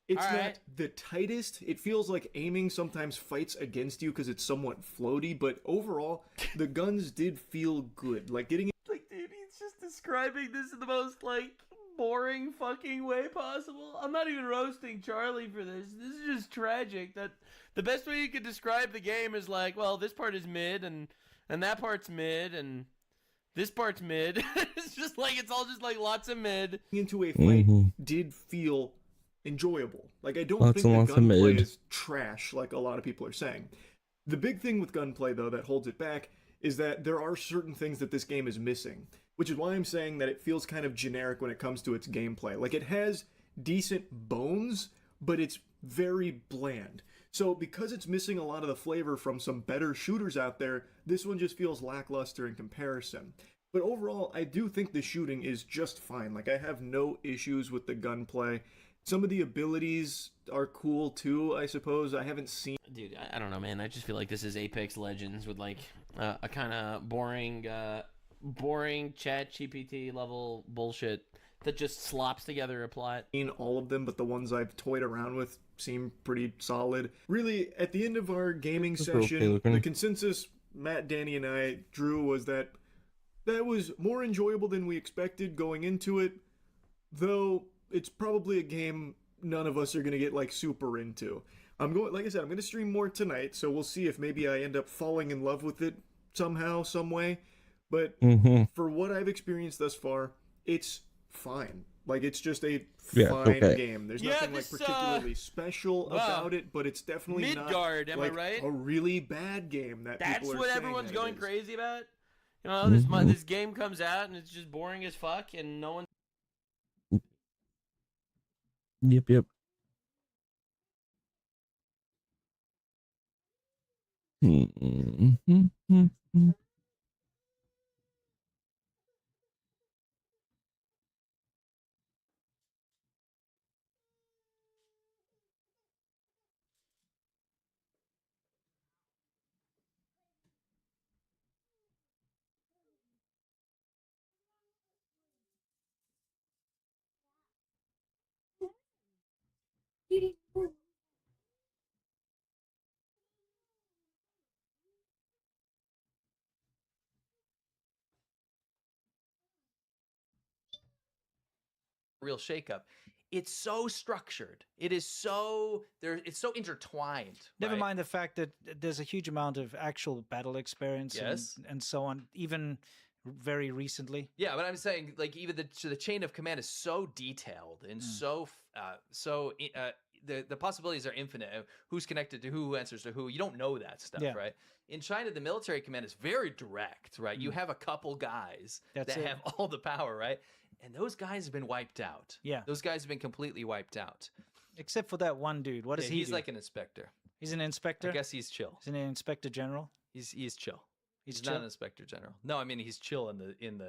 It's All not right. the tightest. It feels like aiming sometimes fights against you because it's somewhat floaty, but overall, the guns did feel good. Like getting Like, dude, he's just describing this in the most, like, boring fucking way possible. I'm not even roasting Charlie for this. This is just tragic. That the best way you could describe the game is like, well, this part is mid, and that part's mid, and this part's mid. It's just like, it's all just like lots of mid. into a fight did feel enjoyable. Like I don't Lots think and the lots of gunplay mid. is trash like a lot of people are saying. The big thing with gunplay though that holds it back is that there are certain things that this game is missing, which is why I'm saying that it feels kind of generic when it comes to its gameplay. Like it has decent bones, but it's very bland. So because it's missing a lot of the flavor from some better shooters out there, this one just feels lackluster in comparison. But overall, I do think the shooting is just fine. Like I have no issues with the gunplay. Some of the abilities are cool too, I suppose. I haven't seen. Dude, I don't know, man. I just feel like this is Apex Legends with like a kind of boring chat GPT level bullshit that just slops together a plot. Seen all of them, but the ones I've toyed around with seem pretty solid. Really, at the end of our gaming Those are session, okay looking. the consensus Matt, Danny, and I drew was that was more enjoyable than we expected going into it, though it's probably a game none of us are going to get like super into. Like I said, I'm going to stream more tonight, so we'll see if maybe I end up falling in love with it somehow, some way. But for what I've experienced thus far, it's fine. Like it's just a fine game. There's nothing like particularly special about it, but it's definitely Midgard, not am like I right? a really bad game that That's people are what saying everyone's that going it is. crazy about. You know, this game comes out and it's just boring as fuck, and no one. Yep. Real shakeup. It's so structured. It is so there. It's so intertwined. Never right? mind the fact that there's a huge amount of actual battle experience Yes. and so on, even very recently. Yeah, but I'm saying like even the chain of command is so detailed and the possibilities are infinite. Who's connected to who answers to who. You don't know that stuff, Yeah. right? In China, the military command is very direct, right? You have a couple guys That's that it. have all the power, right? And those guys have been wiped out. Yeah. Those guys have been completely wiped out. Except for that one dude. What does Yeah, he he's do? like an inspector. He's an inspector? I guess he's chill. He's an inspector general? He's chill. He's not chill? an inspector general. No, I mean he's chill in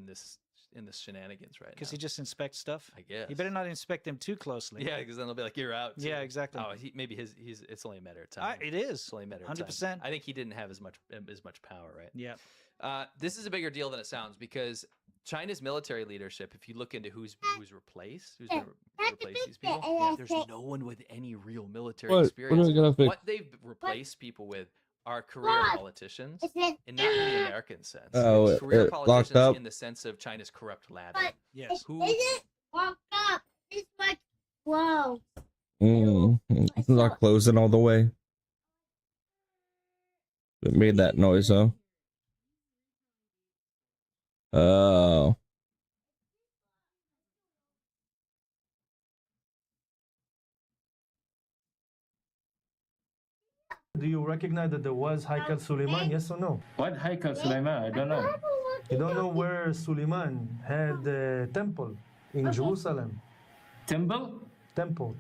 this in this shenanigans right now. Because he just inspects stuff. I guess You better not inspect them too closely. Yeah, because then they'll be like, "You're out." Yeah, too. exactly. Oh, maybe he's. It's only a matter of time. It is. It's only a matter of 100%. time. I think he didn't have as much power, right? Yeah. This is a bigger deal than it sounds because China's military leadership. If you look into who's replaced, who's going to replace these people, there's no one with any real military experience. What are we gonna fix? What they've replaced people with are career politicians, and not in the American sense. Oh, It's career locked politicians up. in the sense of China's corrupt lab. Yes. Who? Isn't locked up? It's like, whoa. It's not closing all the way. It made that noise, though. Oh. Do you recognize that there was Haikal Suleiman, yes or no? What Haikal Suleiman? I don't know. You don't know where Suleiman had a temple in Jerusalem? Temple? Temple,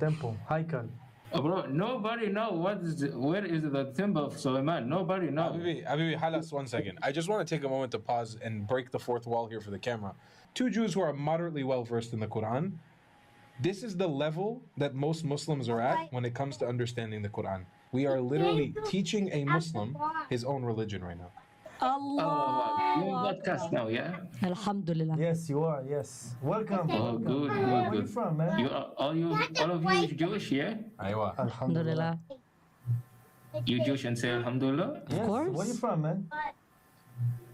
Haikal. Bro, nobody know where is the temple of Suleiman. Nobody know. Abibi, halas, 1 second. I just want to take a moment to pause and break the fourth wall here for the camera. Two Jews who are moderately well versed in the Quran. This is the level that most Muslims are at when it comes to understanding the Quran. We are literally teaching a Muslim his own religion right now. Allah. You podcast now, yeah? Alhamdulillah. Yes, you are, yes. Welcome. Oh, good. Where are you from, man? You are, all of you is Jewish, yeah? Aywa. Alhamdulillah. You Jewish and say Alhamdulillah? Yes. Where are you from, man?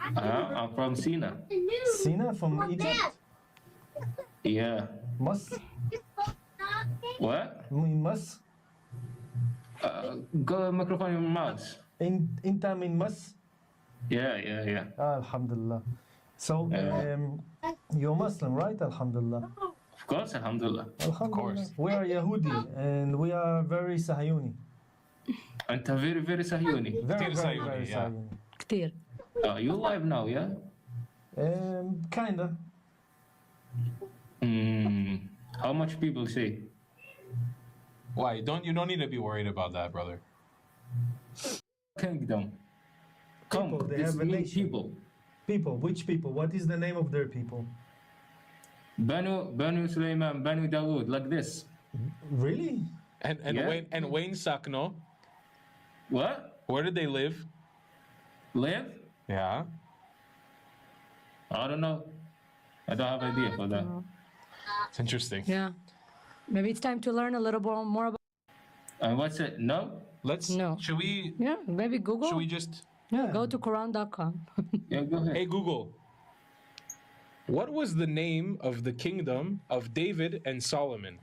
I'm from Sina. Sina, from Egypt? Yeah. Mus? What? Mus? Go microphone in your mouth. Inta min Mus? Yeah. Alhamdulillah. So, you're Muslim, right? Alhamdulillah. Of course, Alhamdulillah. Of course. We are Yahudi, and we are very Sahayuni. أنت very, very Sahyuni. Very Sahayuni. كتير. You live now, yeah? Kinda. How much people say? Why? You don't need to be worried about that, brother. Kingdom. People, they have a nation. People, which people? What is the name of their people? Banu Sulaiman, Banu Dawood, like this. Really? And Yeah. Wayne Sakno. What? Where did they live? Live? Yeah. I don't know. I don't have idea for that. It's interesting. Yeah. Maybe it's time to learn a little bit more about. And what's it? No? Should we? Yeah, maybe Google. Should we just? Yeah, go to Quran.com. Yeah, go ahead. Hey Google. What was the name of the kingdom of David and Solomon?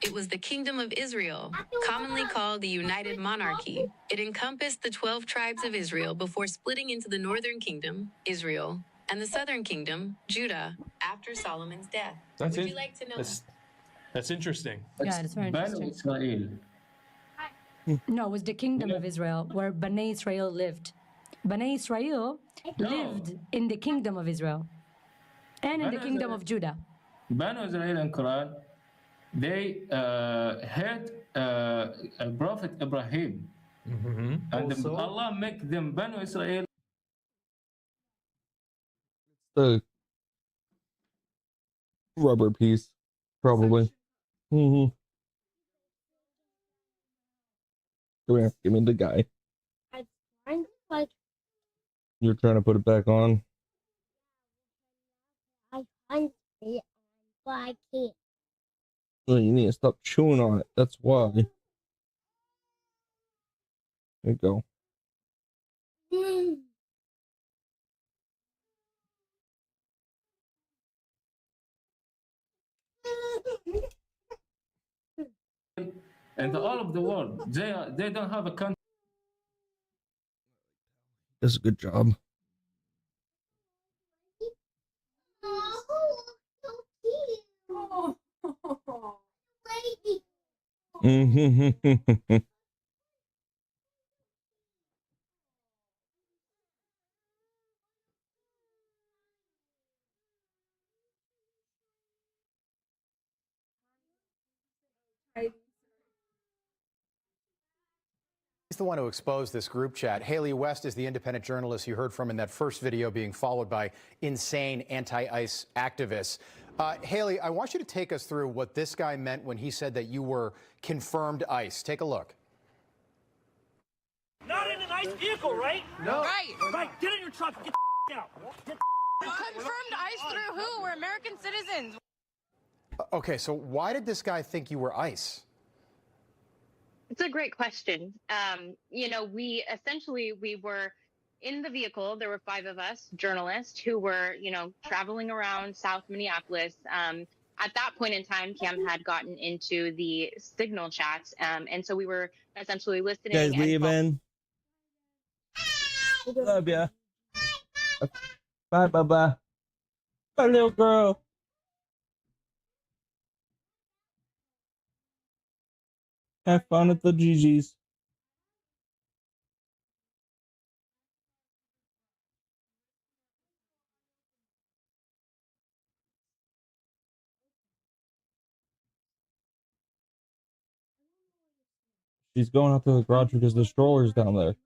It was the Kingdom of Israel, commonly called the United Monarchy. It encompassed the 12 tribes of Israel before splitting into the Northern Kingdom, Israel, and the Southern Kingdom, Judah, after Solomon's death. That's Would it. you like to know? That's interesting. Yeah, it's very Banu interesting. Israel. No, it was the Kingdom of Israel where Bnei Israel lived. Bnei Israel lived in the Kingdom of Israel and in the Banu Kingdom Israel. of Judah. Banu Israel and Quran, they heard Prophet Ibrahim. And Also- Allah make them Banu Israel. The rubber piece, probably. Come here, give me the guy. I find like You're trying to put it back on. I find it on, but I can't. Well, you need to stop chewing on it. That's why. There you go. And all of the world, they don't have a country. Does a good job. Oh, so cute. Oh, lady. He's the one who exposed this group chat. Haley West is the independent journalist you heard from in that first video being followed by insane anti-ICE activists. Haley, I want you to take us through what this guy meant when he said that you were confirmed ICE. Take a look. Not in an ICE vehicle, right? No. Right. Get in your truck. Get the out. Get Confirmed ICE through who? We're American citizens. Okay, so why did this guy think you were ICE? It's a great question. You know, we were in the vehicle. There were 5 of us, journalists, who were, you know, traveling around South Minneapolis. At that point in time, Cam had gotten into the signal chats, and so we were essentially listening. You guys leaving? Love ya. Bye, Bubba. Bye, little girl. Have fun at the GG's. She's going out to the garage because the stroller's down there.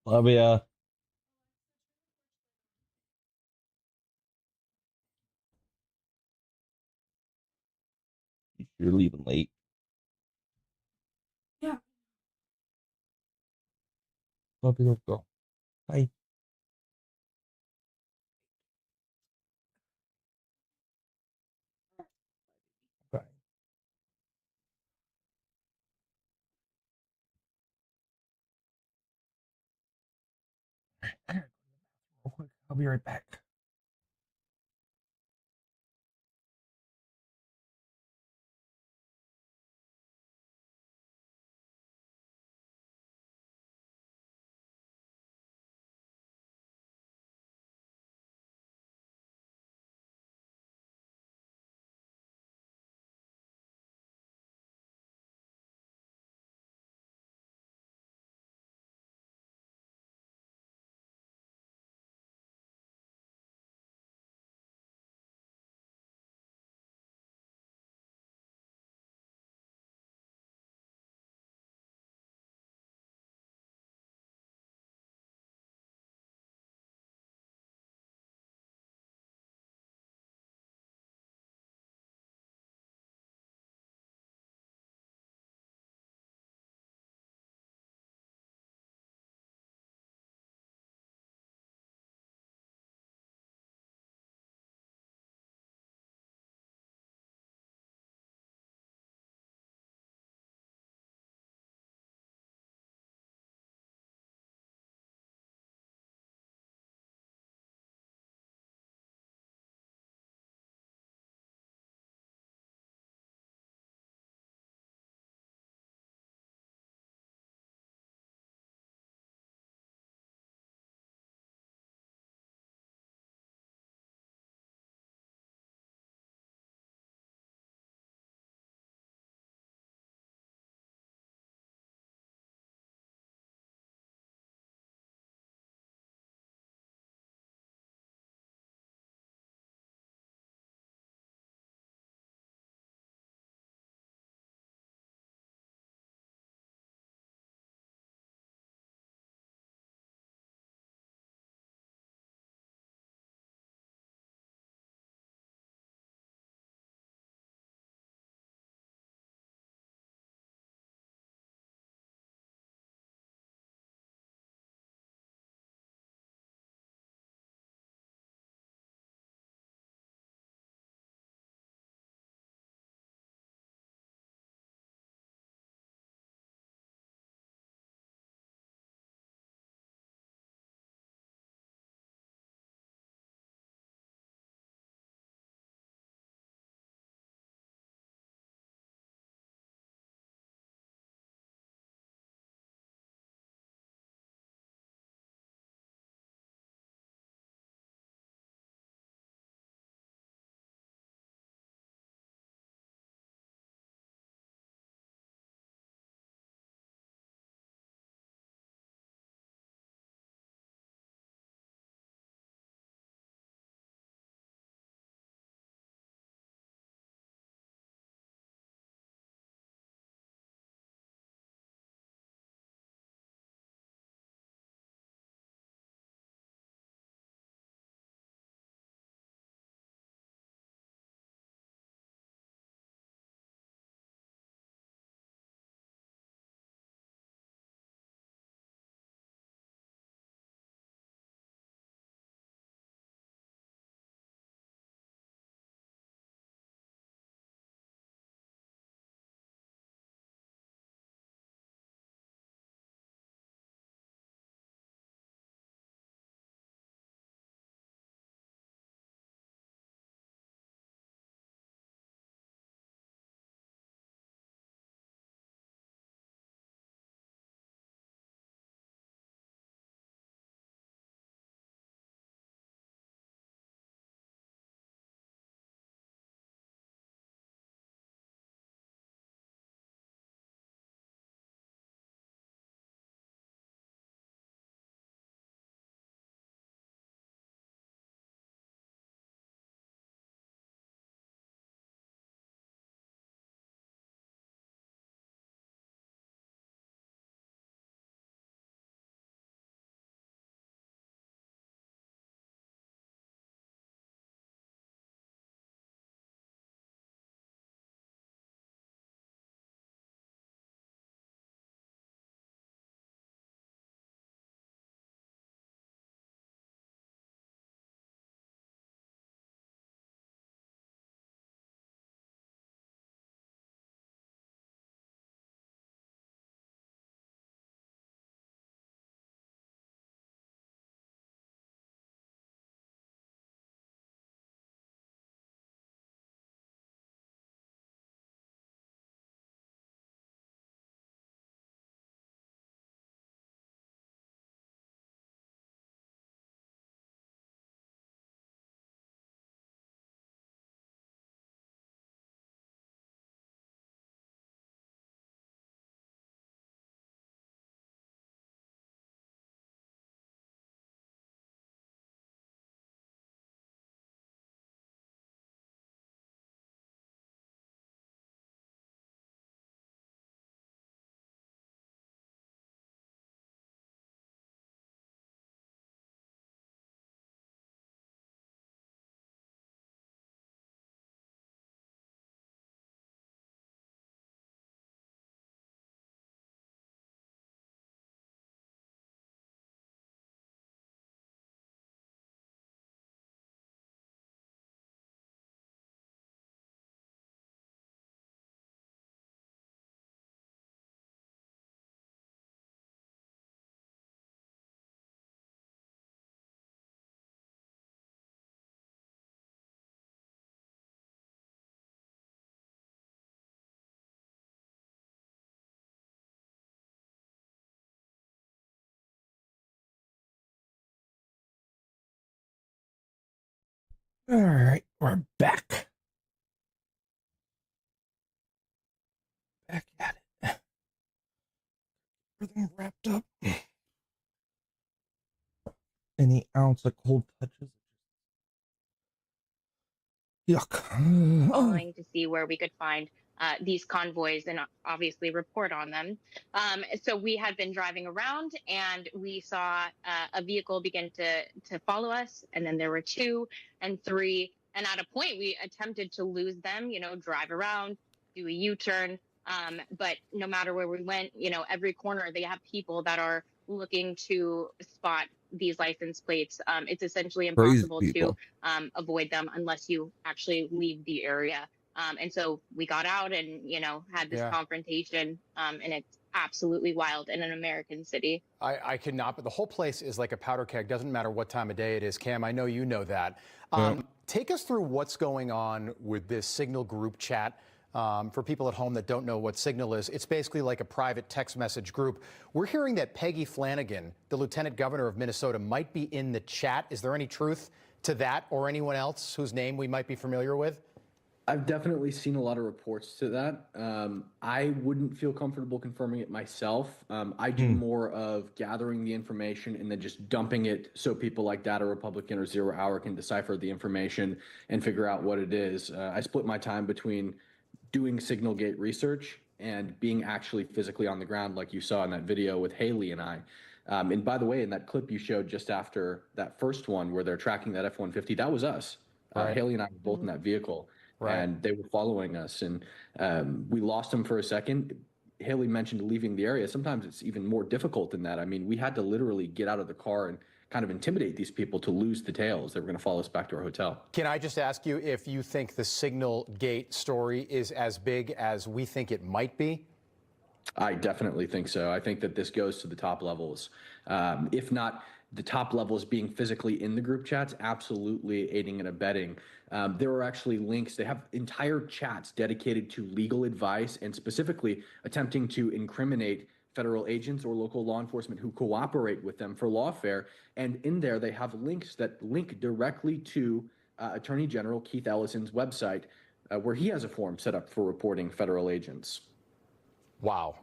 Love ya. You're leaving late. Yeah. Love you, little girl. Bye. Bye. Real quick. I'll be right back. All right, we're back. Back at it. Everything wrapped up. Any ounce of cold touches. Yuck. Following to see where we could find these convoys and obviously report on them. So we had been driving around and we saw a vehicle begin to follow us, and then there were 2 and 3, and at a point we attempted to lose them. Drive around, do a U-turn, but no matter where we went, every corner they have people that are looking to spot these license plates. It's essentially impossible to avoid them unless you actually leave the area. And so we got out and, had this confrontation, and it's absolutely wild in an American city. I cannot, but the whole place is like a powder keg. Doesn't matter what time of day it is. Cam, I know you know that. Take us through what's going on with this Signal group chat. For people at home that don't know what Signal is, it's basically like a private text message group. We're hearing that Peggy Flanagan, the lieutenant governor of Minnesota, might be in the chat. Is there any truth to that, or anyone else whose name we might be familiar with? I've definitely seen a lot of reports to that. I wouldn't feel comfortable confirming it myself. I do more of gathering the information and then just dumping it so people like Data Republican or Zero Hour can decipher the information and figure out what it is. I split my time between doing Signal Gate research and being actually physically on the ground, like you saw in that video with Haley and I. And by the way, in that clip you showed just after that first one where they're tracking that F-150, that was us. Haley and I were both in that vehicle, and they were following us. And we lost them for a second. Haley mentioned leaving the area. Sometimes it's even more difficult than that. I mean, we had to literally get out of the car and kind of intimidate these people to lose the tails. They were going to follow us back to our hotel. Can I just ask you if you think the Signal Gate story is as big as we think it might be? I definitely think so. I think that this goes to the top levels. If not the top levels being physically in the group chats, absolutely aiding and abetting. There are actually links. They have entire chats dedicated to legal advice and specifically attempting to incriminate federal agents or local law enforcement who cooperate with them for lawfare. And in there, they have links that link directly to Attorney General Keith Ellison's website, where he has a form set up for reporting federal agents. Wow.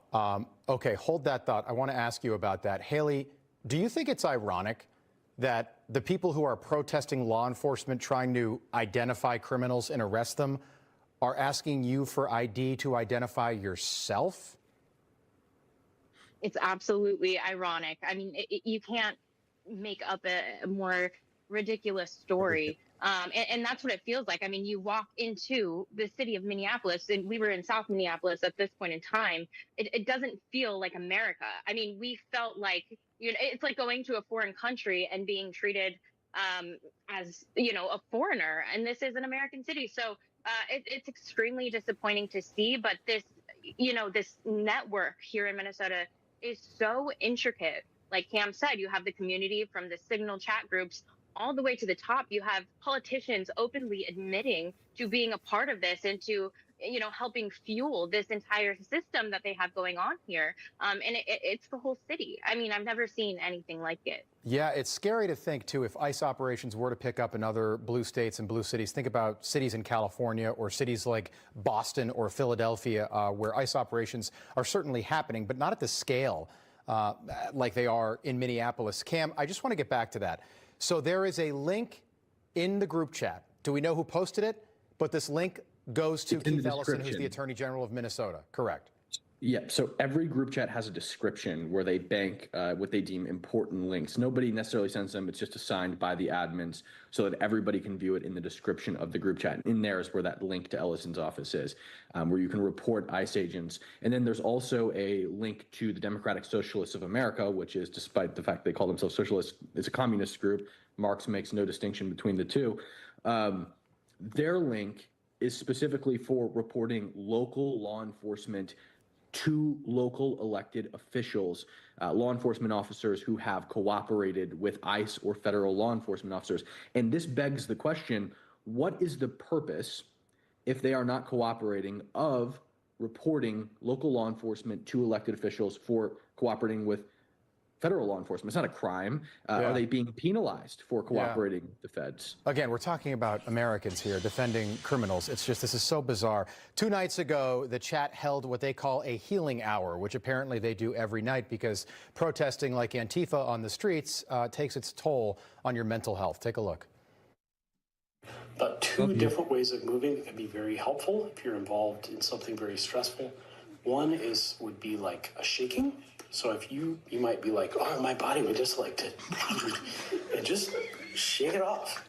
Okay, hold that thought. I want to ask you about that. Haley, do you think it's ironic that the people who are protesting law enforcement trying to identify criminals and arrest them are asking you for ID to identify yourself? It's absolutely ironic. I mean, you can't make up a more ridiculous story. And that's what it feels like. I mean, you walk into the city of Minneapolis, and we were in South Minneapolis at this point in time. It doesn't feel like America. I mean, we felt like, it's like going to a foreign country and being treated as, a foreigner. And this is an American city. So it's extremely disappointing to see. But this network here in Minnesota is so intricate. Like Cam said, you have the community from the Signal chat groups all the way to the top. You have politicians openly admitting to being a part of this and to, helping fuel this entire system that they have going on here. And it's the whole city. I mean, I've never seen anything like it. Yeah, it's scary to think, too, if ICE operations were to pick up in other blue states and blue cities. Think about cities in California or cities like Boston or Philadelphia, where ICE operations are certainly happening, but not at the scale like they are in Minneapolis. Cam, I just want to get back to that. So there is a link in the group chat. Do we know who posted it? But this link goes to Keith Ellison, who's the Attorney General of Minnesota, correct? Yeah, so every group chat has a description where they bank what they deem important links. Nobody necessarily sends them. It's just assigned by the admins so that everybody can view it in the description of the group chat. In there is where that link to Ellison's office is, where you can report ICE agents. And then there's also a link to the Democratic Socialists of America, which is, despite the fact they call themselves socialists, it's a communist group. Marx makes no distinction between the two. Their link is specifically for reporting local law enforcement to local elected officials, law enforcement officers who have cooperated with ICE or federal law enforcement officers. And this begs the question, what is the purpose, if they are not cooperating, of reporting local law enforcement to elected officials for cooperating with federal law enforcement. It's not a crime. Yeah. Are they being penalized for cooperating with the feds? Again, we're talking about Americans here defending criminals. It's just, this is so bizarre. 2 nights ago, the chat held what they call a healing hour, which apparently they do every night because protesting like Antifa on the streets takes its toll on your mental health. Take a look. But two different ways of moving that can be very helpful if you're involved in something very stressful. One would be like a shaking. So if you might be like, oh, my body would just like to, and just shake it off.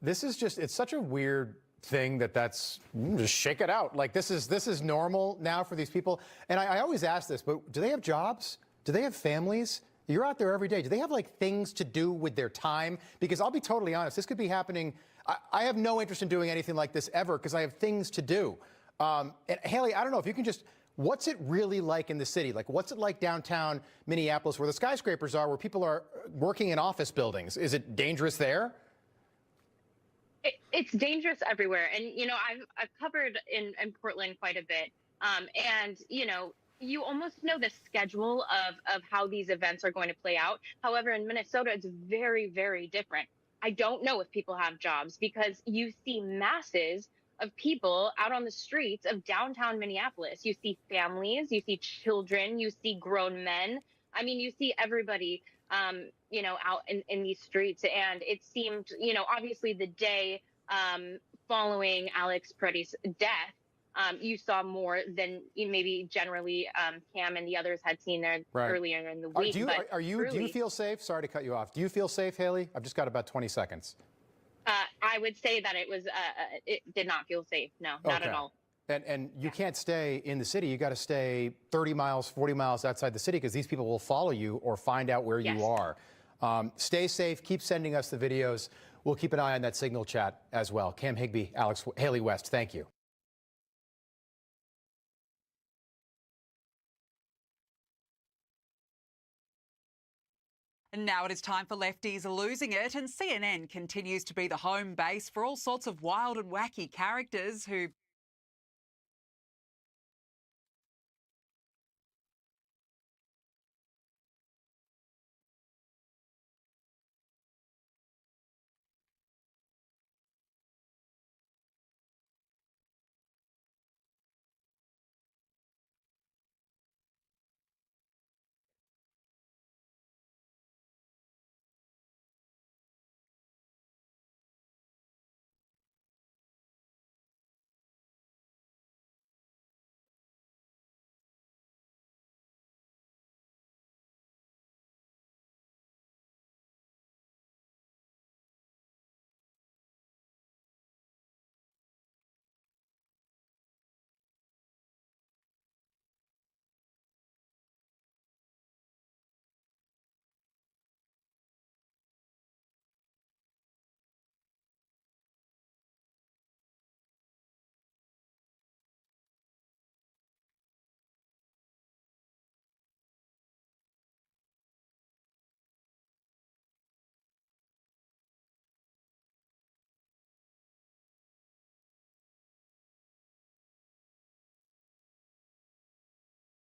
This is just, it's such a weird thing that's just shake it out. Like this is normal now for these people. And I always ask this, but do they have jobs? Do they have families? You're out there every day. Do they have like things to do with their time? Because I'll be totally honest, this could be happening. I have no interest in doing anything like this ever because I have things to do. And Haley, I don't know if you can just, what's it really like in the city? Like, what's it like downtown Minneapolis where the skyscrapers are, where people are working in office buildings? Is it dangerous there? It's dangerous everywhere. And, I've covered in Portland quite a bit. And, you almost know the schedule of how these events are going to play out. However, in Minnesota, it's very, very different. I don't know if people have jobs because you see masses of people out on the streets of downtown Minneapolis. You see families, you see children, you see grown men. I mean, you see everybody, out in these streets. And it seemed, obviously the day following Alex Preddy's death, you saw more than maybe generally Cam and the others had seen there earlier in the week. Do you feel safe? Sorry to cut you off. Do you feel safe, Haley? I've just got about 20 seconds. I would say that it did not feel safe. No, not at all. And you can't stay in the city. You got to stay 30 miles, 40 miles outside the city because these people will follow you or find out where you are. Stay safe. Keep sending us the videos. We'll keep an eye on that Signal chat as well. Cam Higbee, Haley West, thank you. And now it is time for Lefties Losing It, and CNN continues to be the home base for all sorts of wild and wacky characters who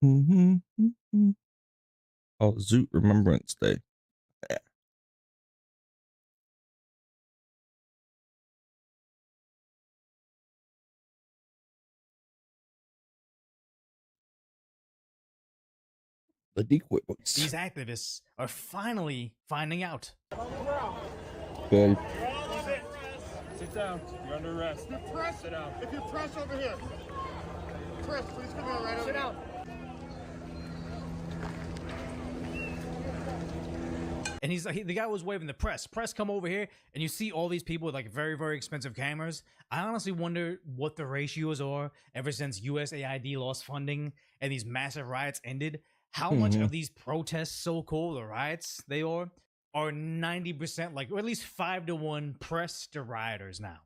Oh, Zoot Remembrance Day. Yeah. The decoy boys. These activists are finally finding out. Good. Sit down. You're under arrest. If you press, sit down. If you press over here. Press, please come here right over. Sit down. And he's like, the guy was waving the press. Press, come over here. And you see all these people with like very, very expensive cameras. I honestly wonder what the ratios are ever since USAID lost funding and these massive riots ended. How much of these protests, so-called, the riots they are 90% like, or at least 5-to-1 press to rioters now.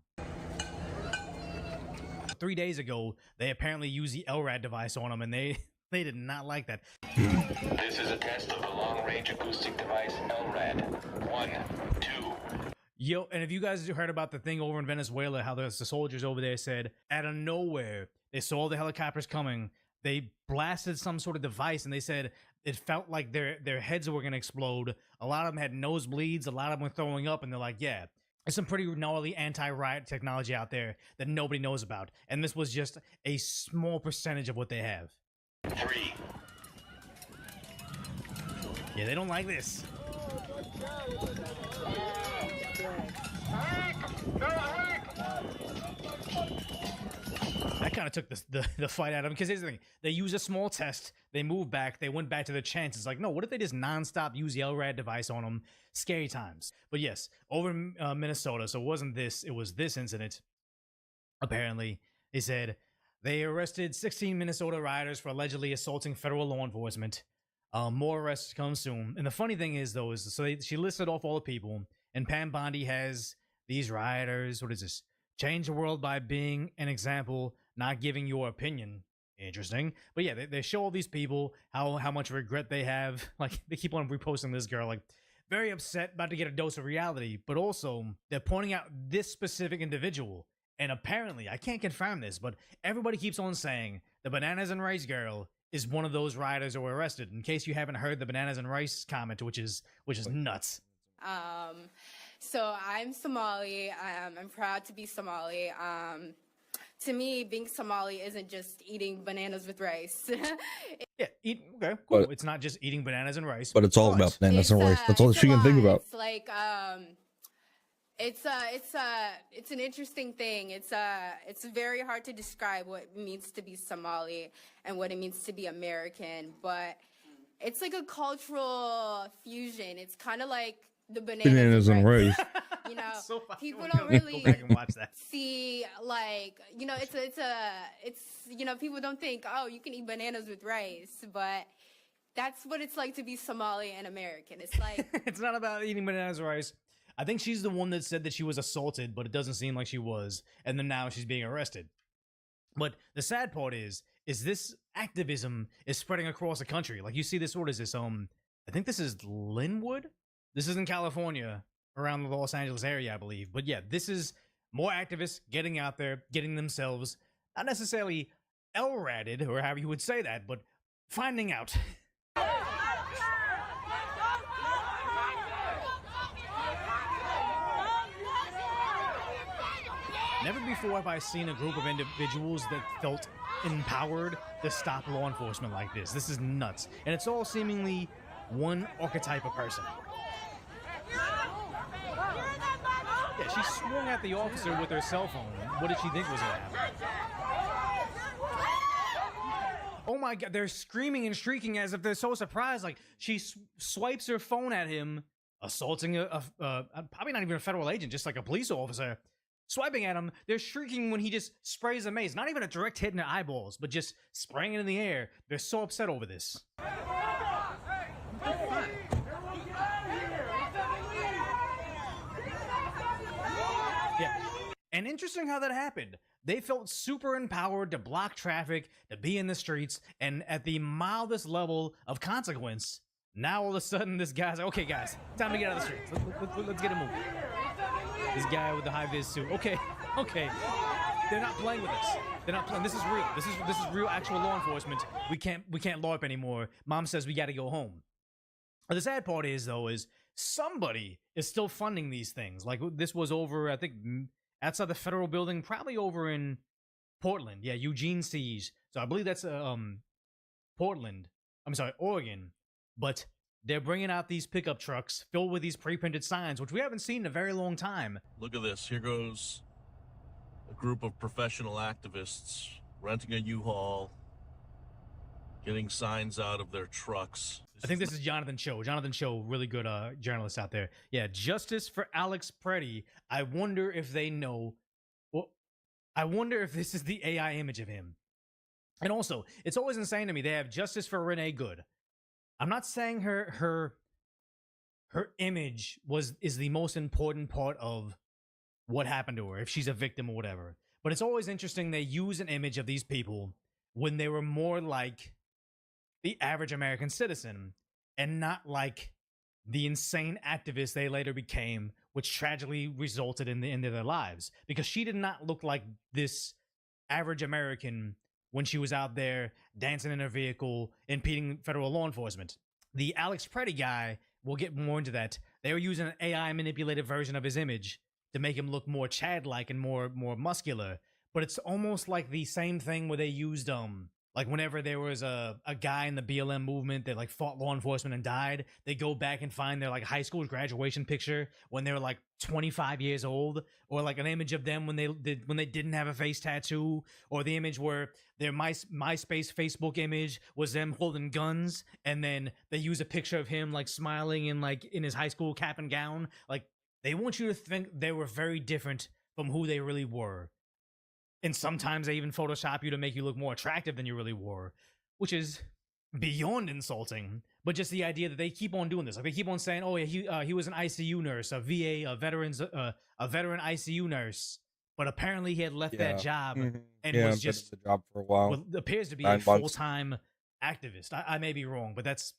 3 days ago, they apparently used the LRAD device on them, and they did not like that. This is a test of the long-range acoustic device LRAD. 1, 2. Yo, and if you guys heard about the thing over in Venezuela, how the soldiers over there said, out of nowhere, they saw the helicopters coming, they blasted some sort of device, and they said it felt like their heads were gonna explode. A lot of them had nosebleeds. A lot of them were throwing up, and they're like, yeah, there's some pretty gnarly anti-riot technology out there that nobody knows about, and this was just a small percentage of what they have. 3. Yeah, they don't like this. That kind of took the fight out of them, because here's the thing. They use a small test, they moved back, they went back to their chances. Like, no, what if they just nonstop use the LRAD device on them? Scary times. But yes, over in Minnesota, so it wasn't this, it was this incident. Apparently, they said they arrested 16 Minnesota rioters for allegedly assaulting federal law enforcement. More arrests come soon. And the funny thing is, though, is she listed off all the people, and Pam Bondi has these rioters. What is this? Change the world by being an example, not giving your opinion. Interesting. But yeah, they show all these people how much regret they have. Like, they keep on reposting this girl, like, very upset, about to get a dose of reality. But also, they're pointing out this specific individual. And apparently, I can't confirm this, but everybody keeps on saying the Bananas and Rice girl is one of those rioters who were arrested. In case you haven't heard the Bananas and Rice comment, which is nuts. So I'm Somali. I'm proud to be Somali. To me, being Somali isn't just eating bananas with rice. Yeah, okay, cool. But, it's not just eating bananas and rice. But it's all about bananas and rice. That's all she can think about. It's like it's an interesting thing. It's very hard to describe what it means to be Somali and what it means to be American, but it's like a cultural fusion. It's kind of like the bananas and rice. You know, so people don't really go back and watch that. see, like, you know, it's you know, people don't think, oh, you can eat bananas with rice, but that's what it's like to be Somali and American. It's like It's not about eating bananas and rice. I think she's the one that said that she was assaulted, but it doesn't seem like she was, and then now she's being arrested. But the sad part is this activism is spreading across the country. Like, you see this, what is this? I think this is Linwood? This is in California, around the Los Angeles area, I believe. But yeah, this is more activists getting out there, getting themselves, not necessarily LRADed, or however you would say that, but finding out. Never before have I seen a group of individuals that felt empowered to stop law enforcement like this. This is nuts. And it's all seemingly one archetype of person. Yeah, she swung at the officer with her cell phone. What did she think was gonna happen? Oh my god, they're screaming and shrieking as if they're so surprised. Like, she swipes her phone at him, assaulting a probably not even a federal agent, just like a police officer. Swiping at him, they're shrieking when he just sprays a mace. Not even a direct hit in their eyeballs, but just spraying it in the air. They're so upset over this. Yeah. And interesting how that happened. They felt super empowered to block traffic, to be in the streets, and at the mildest level of consequence, now all of a sudden this guy's like, okay guys, time to get out of the streets. Let's get a move. This guy with the high-vis suit. Okay. They're not playing with us. They're not playing. This is real. This is real actual law enforcement. We can't LARP anymore. Mom says we got to go home. But the sad part is, though, is somebody is still funding these things. Like, this was over, I think, outside the federal building, probably over in Portland. Yeah, Eugene Siege. So I believe that's Portland. I'm sorry, Oregon. But they're bringing out these pickup trucks filled with these pre-printed signs, which we haven't seen in a very long time. Look at this. Here goes a group of professional activists renting a U-Haul, getting signs out of their trucks. I think this is Jonathan Cho. Jonathan Cho, really good journalist out there. Yeah, justice for Alex Preddy. I wonder if they know. Well, I wonder if this is the AI image of him. And also, it's always insane to me. They have justice for Renee Good. I'm not saying her image is the most important part of what happened to her, if she's a victim or whatever. But it's always interesting they use an image of these people when they were more like the average American citizen and not like the insane activists they later became, which tragically resulted in the end of their lives. Because she did not look like this average American when she was out there dancing in her vehicle, impeding federal law enforcement. The Alex Preddy guy, we'll get more into that. They were using an AI manipulated version of his image to make him look more Chad-like and more muscular. But it's almost like the same thing where they used like whenever there was a guy in the BLM movement that like fought law enforcement and died, they go back and find their like high school graduation picture when they were like 25 years old, or like an image of them when they didn't have a face tattoo, or the image where their MySpace Facebook image was them holding guns, and then they use a picture of him like smiling and like in his high school cap and gown. Like they want you to think they were very different from who they really were. And sometimes they even Photoshop you to make you look more attractive than you really were, which is beyond insulting. But just the idea that they keep on doing this, like they keep on saying, "Oh yeah, he was an ICU nurse, a VA, a veteran ICU nurse," but apparently he had left that job and was just the job for a while. Well, appears to be 9 a months. full-time activist. I may be wrong, but that's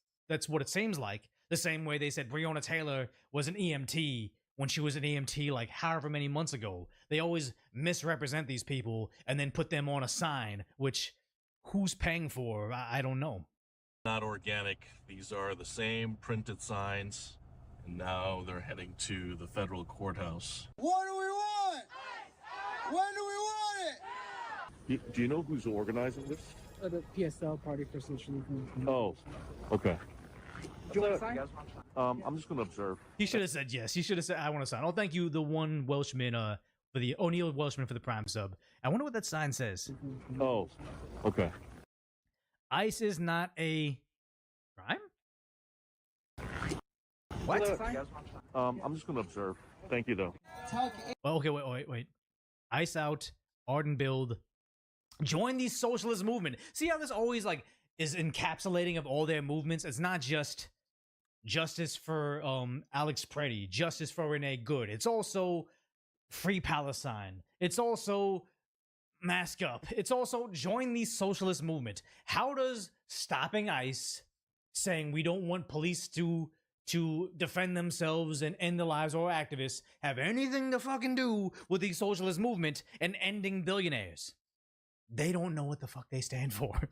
what it seems like. The same way they said Breonna Taylor was an EMT when she was an EMT like however many months ago. They always misrepresent these people and then put them on a sign, which who's paying for? I don't know. Not organic. These are the same printed signs, and now they're heading to the federal courthouse. What do we want? When do we want it? Do you know who's organizing this? The PSL, Party for Socialism. Oh, okay. Do you want to sign? I'm just going to observe. He should have said yes. He should have said, "I want to sign." Oh, thank you, the one Welshman for the O'Neill Welshman for the Prime sub. I wonder what that sign says. Oh, okay. ICE is not a crime? What? I'm just going to observe. Thank you, though. Well, okay, wait. ICE out, Arden build. Join the socialist movement. See how this always like is encapsulating of all their movements? It's not just justice for Alex Preddy, justice for Renee Good. It's also Free Palestine. It's also Mask Up. It's also join the socialist movement. How does stopping ICE, saying we don't want police to defend themselves and end the lives of our activists, have anything to fucking do with the socialist movement and ending billionaires? They don't know what the fuck they stand for.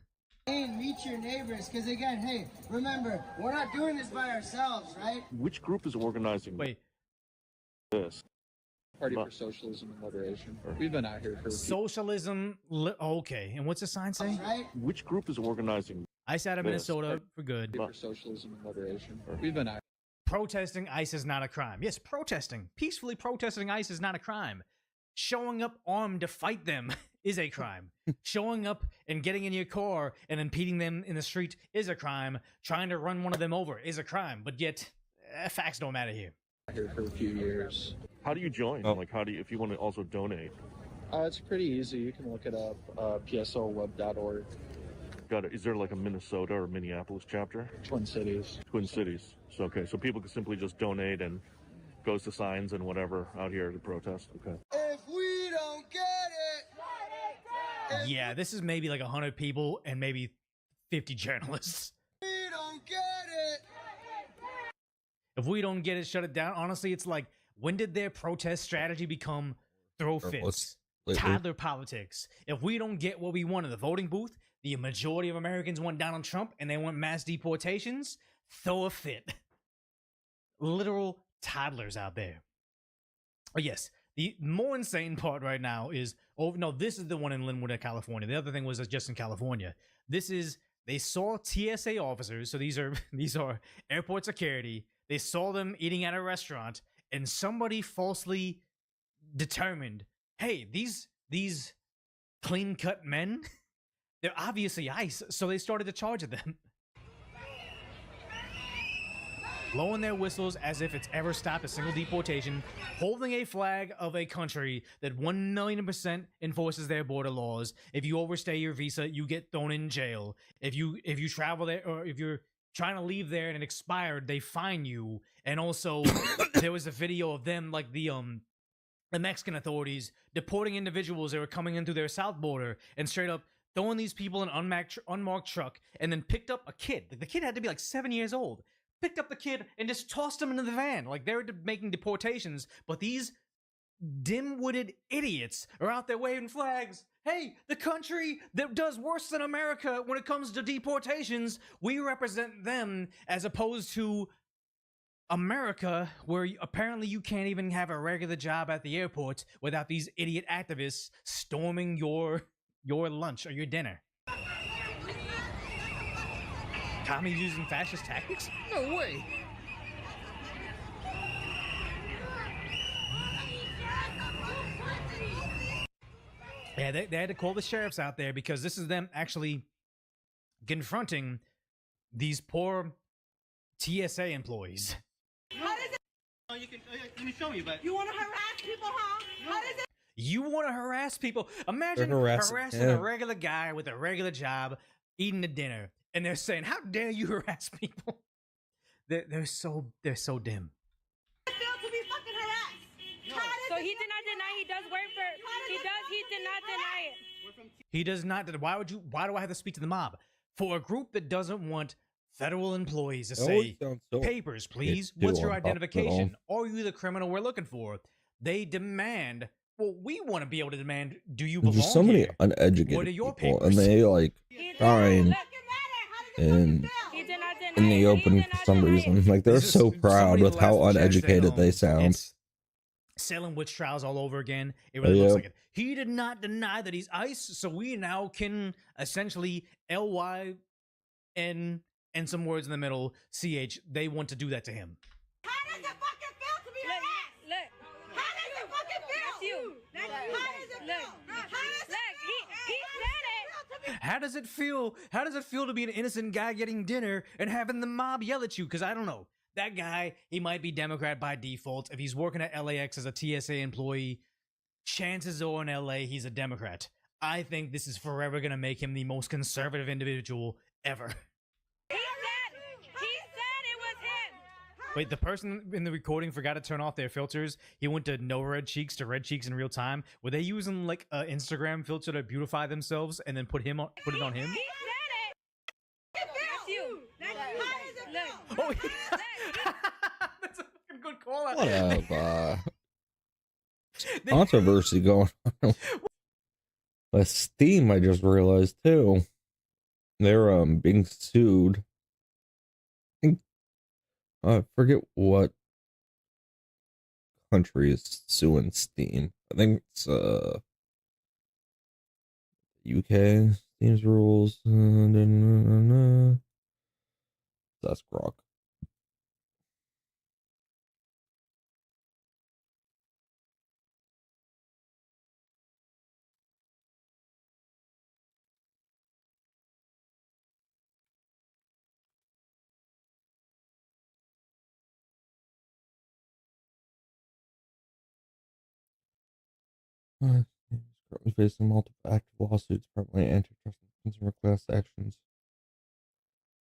And meet your neighbors, because again, hey, remember, we're not doing this by ourselves, right? Which group is organizing this? Party for Socialism and Liberation. We've been out here for Socialism. Okay, and what's the sign say? Right? Which group is organizing ICE out of this? Minnesota for good. Party for Socialism and Liberation. We've been out. Protesting ICE is not a crime. Yes, peacefully protesting ICE is not a crime. Showing up armed to fight them is a crime. Showing up and getting in your car and impeding them in the street is a crime. Trying to run one of them over is a crime. But yet, facts don't matter here. Here for a few years. How do you join? Like, how do you, if you want to also donate? It's pretty easy. You can look it up, pslweb.org. Got it. Is there like a Minnesota or Minneapolis chapter? Twin Cities. Twin Cities. So, okay, so people can simply just donate and goes to signs and whatever out here to protest. Okay. If we don't get it, Yeah, this is maybe like 100 people and maybe 50 journalists. we don't get it. If we don't get it, shut it down. Honestly, it's like, when did their protest strategy become throw fits? Toddler politics. If we don't get what we want in the voting booth, the majority of Americans want Donald Trump and they want mass deportations, throw a fit. Literal toddlers out there. Oh, yes. The more insane part right now is, oh no, this is the one in Linwood, California. The other thing was just in California. This is, they saw TSA officers, so these are airport security. They saw them eating at a restaurant, and somebody falsely determined, hey, these clean-cut men, they're obviously ICE, so they started to charge at them. Blowing their whistles as if it's ever stopped a single deportation, holding a flag of a country that 1,000,000% enforces their border laws. If you overstay your visa, you get thrown in jail. If you travel there, or if you're trying to leave there and it expired, they fine you. And also, there was a video of them, like the Mexican authorities deporting individuals that were coming in through their south border and straight up throwing these people in an unmarked truck, and then picked up a kid. The kid had to be like 7 years old. Picked up the kid and just tossed him into the van. Like, they were making deportations, but these dim-witted idiots are out there waving flags. Hey, the country that does worse than America when it comes to deportations, we represent them, as opposed to America, where apparently you can't even have a regular job at the airport without these idiot activists storming your lunch or your dinner. Commies using fascist tactics? No way. Yeah, they had to call the sheriffs out there because this is them actually confronting these poor TSA employees. How does it? Oh, you can. Let me show you. But you want to harass people, huh? How does it? You want to harass people? Imagine harassing a regular guy with a regular job eating a dinner, and they're saying, "How dare you harass people?" They're so dim. To be fucking harassed. So he did not deny he does work for. He did not deny it. He does not. Why do I have to speak to the mob? For a group that doesn't want federal employees to say, papers, please. What's your identification? Are you the criminal we're looking for? They demand. Well, we want to be able to demand. Do you belong? There's so many here? uneducated What are your people, papers? and they like shine in the open for some reason. Like they're so proud with how uneducated they sound. It's selling witch trials all over again. It really looks like it. He did not deny that he's ICE, so we now can essentially LY and some words in the middle, CH. They want to do that to him. How does it fucking feel to be harassed? Look. How does it fucking feel? That's you. How does it feel? He said it. How does it feel? How does it feel to be an innocent guy getting dinner and having the mob yell at you? Because I don't know. That guy, he might be Democrat by default. If he's working at LAX as a TSA employee, chances are in LA he's a Democrat. I think this is forever going to make him the most conservative individual ever. He said it was him. Wait, the person in the recording forgot to turn off their filters. He went to no red cheeks to red cheeks in real time. Were they using like an Instagram filter to beautify themselves and then put it on him? He said it. That's you. Look. Oh, yeah. That's a fucking good call out. What a controversy going on. Steam, I just realized too. They're being sued. I forget what country is suing Steam. I think it's UK. Steam's rules. That's Grok. Currently facing multiple active lawsuits, primarily antitrust and consumer class actions.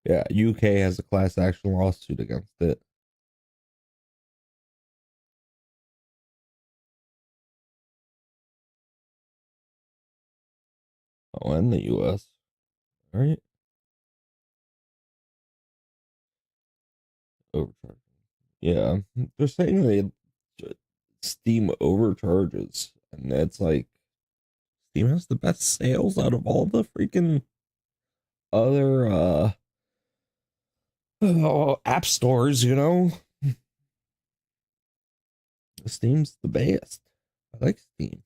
Yeah, UK has a class action lawsuit against it. Oh, and the US. All right. Overcharging. Yeah, they're saying they Steam overcharges, and it's like Steam has the best sales out of all the freaking other app stores, you know. Steam's the best. I like Steam.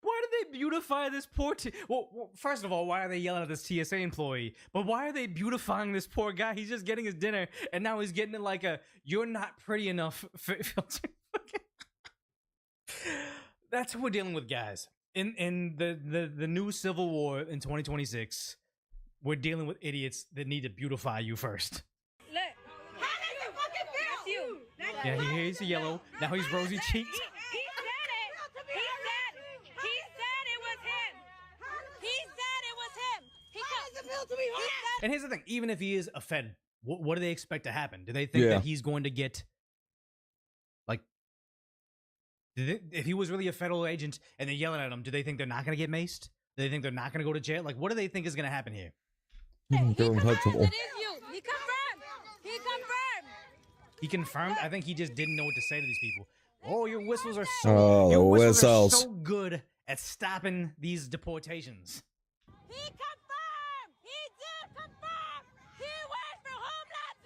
Why do they beautify this poor well, first of all, why are they yelling at this TSA employee? But why are they beautifying this poor guy? He's just getting his dinner, and now he's getting it like a "you're not pretty enough" filter. That's what we're dealing with, guys. In the new civil war in 2026, we're dealing with idiots that need to beautify you first. Look. How does it fucking feel? That's you. Yeah, he's yellow. Now he's rosy cheeked. He said it. He said it was him. He said it was him. How does it feel to be harassed? And here's the thing: even if he is a Fed, what do they expect to happen? Do they think that he's going to get like? If he was really a federal agent and they're yelling at him, do they think they're not going to get maced? Do they think they're not going to go to jail? Like, what do they think is going to happen here? They're untouchable. It is you. He confirmed. He confirmed. He confirmed? I think he just didn't know what to say to these people. Oh, your whistles are Oh, your whistles are whistles. so good at stopping these deportations. He confirmed! He did confirm! He works for Homeland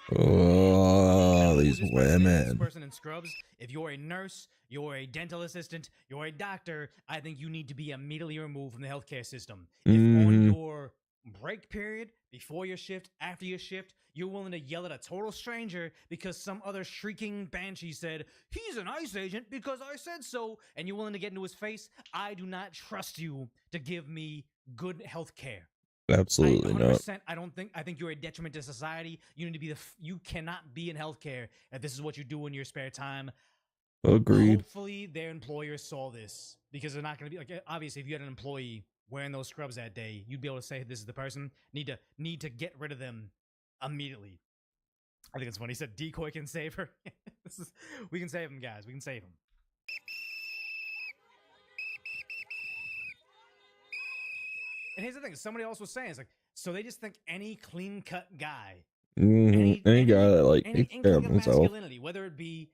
Security! Oh, these This women. person in scrubs, if you're a nurse, you're a dental assistant, you're a doctor, I think you need to be immediately removed from the healthcare system. If on your break period, before your shift, after your shift, you're willing to yell at a total stranger because some other shrieking banshee said, he's an ICE agent because I said so, and you're willing to get into his face, I do not trust you to give me good health care. Absolutely not. I think you're a detriment to society. You need to be you cannot be in healthcare if this is what you do in your spare time. Agreed. Hopefully their employers saw this, because they're not going to be like, obviously if you had an employee wearing those scrubs that day, you'd be able to say this is the person. Need to get rid of them immediately. I think it's funny. He said decoy can save her. We can save him, guys. We can save him. And here's the thing: somebody else was saying, it's like, so they just think any clean-cut guy, Any guy that like takes care of himself, masculinity, whether it be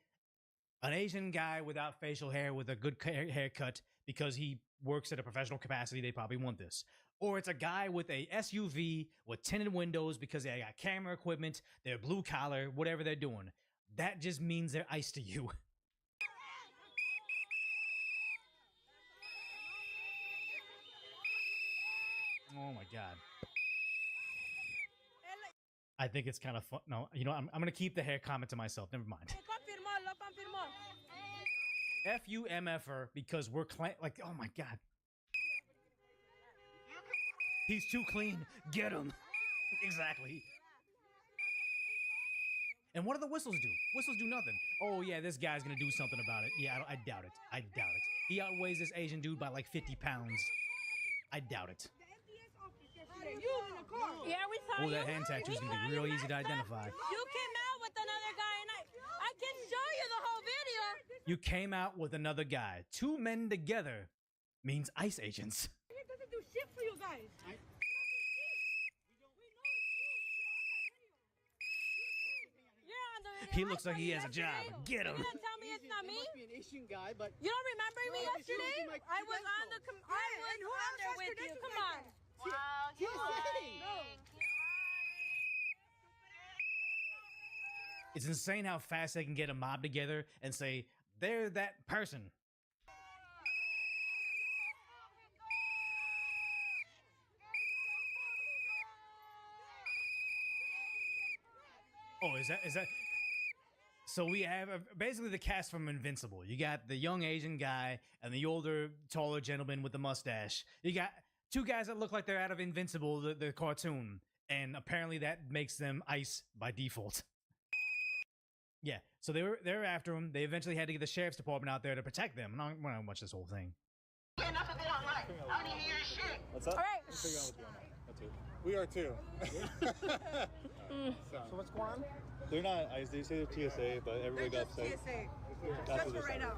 an Asian guy without facial hair with a good haircut because he works at a professional capacity, they probably want this. Or it's a guy with a SUV with tinted windows because they got camera equipment, they're blue collar, whatever they're doing. That just means they're ICE to you. Oh my God. I think it's kind of fun. No, you know, I'm going to keep the hair comment to myself. Never mind. FUMFer because we're like, oh my God. He's too clean. Get him. Exactly. And what do the whistles do? Whistles do nothing. Oh yeah, this guy's going to do something about it. Yeah, I doubt it. I doubt it. He outweighs this Asian dude by like 50 pounds. I doubt it. Yeah, we saw Oh, that hand tattoo is going to be real easy to identify. You came out with another guy, and I can show you the whole video. You came out with another guy. Two men together means ICE agents. It doesn't do shit for you guys. He looks like he has a job. Get him. You didn't tell me it's not me. Must be an Asian guy, but You don't remember me yesterday? I was on the there with you. Come on. It's insane how fast they can get a mob together and say, they're that person. Oh, is that? So we have basically the cast from Invincible. You got the young Asian guy and the older, taller gentleman with the mustache. You got two guys that look like they're out of Invincible, the cartoon. And apparently that makes them ICE by default. Yeah, so they were after him. They eventually had to get the sheriff's department out there to protect them. I don't want to watch this whole thing. What's up? All right. Let's figure out what's going on. That's it. We are too. So what's going on? They're not ICE. They say they're TSA, but everybody got upset. That's what right now.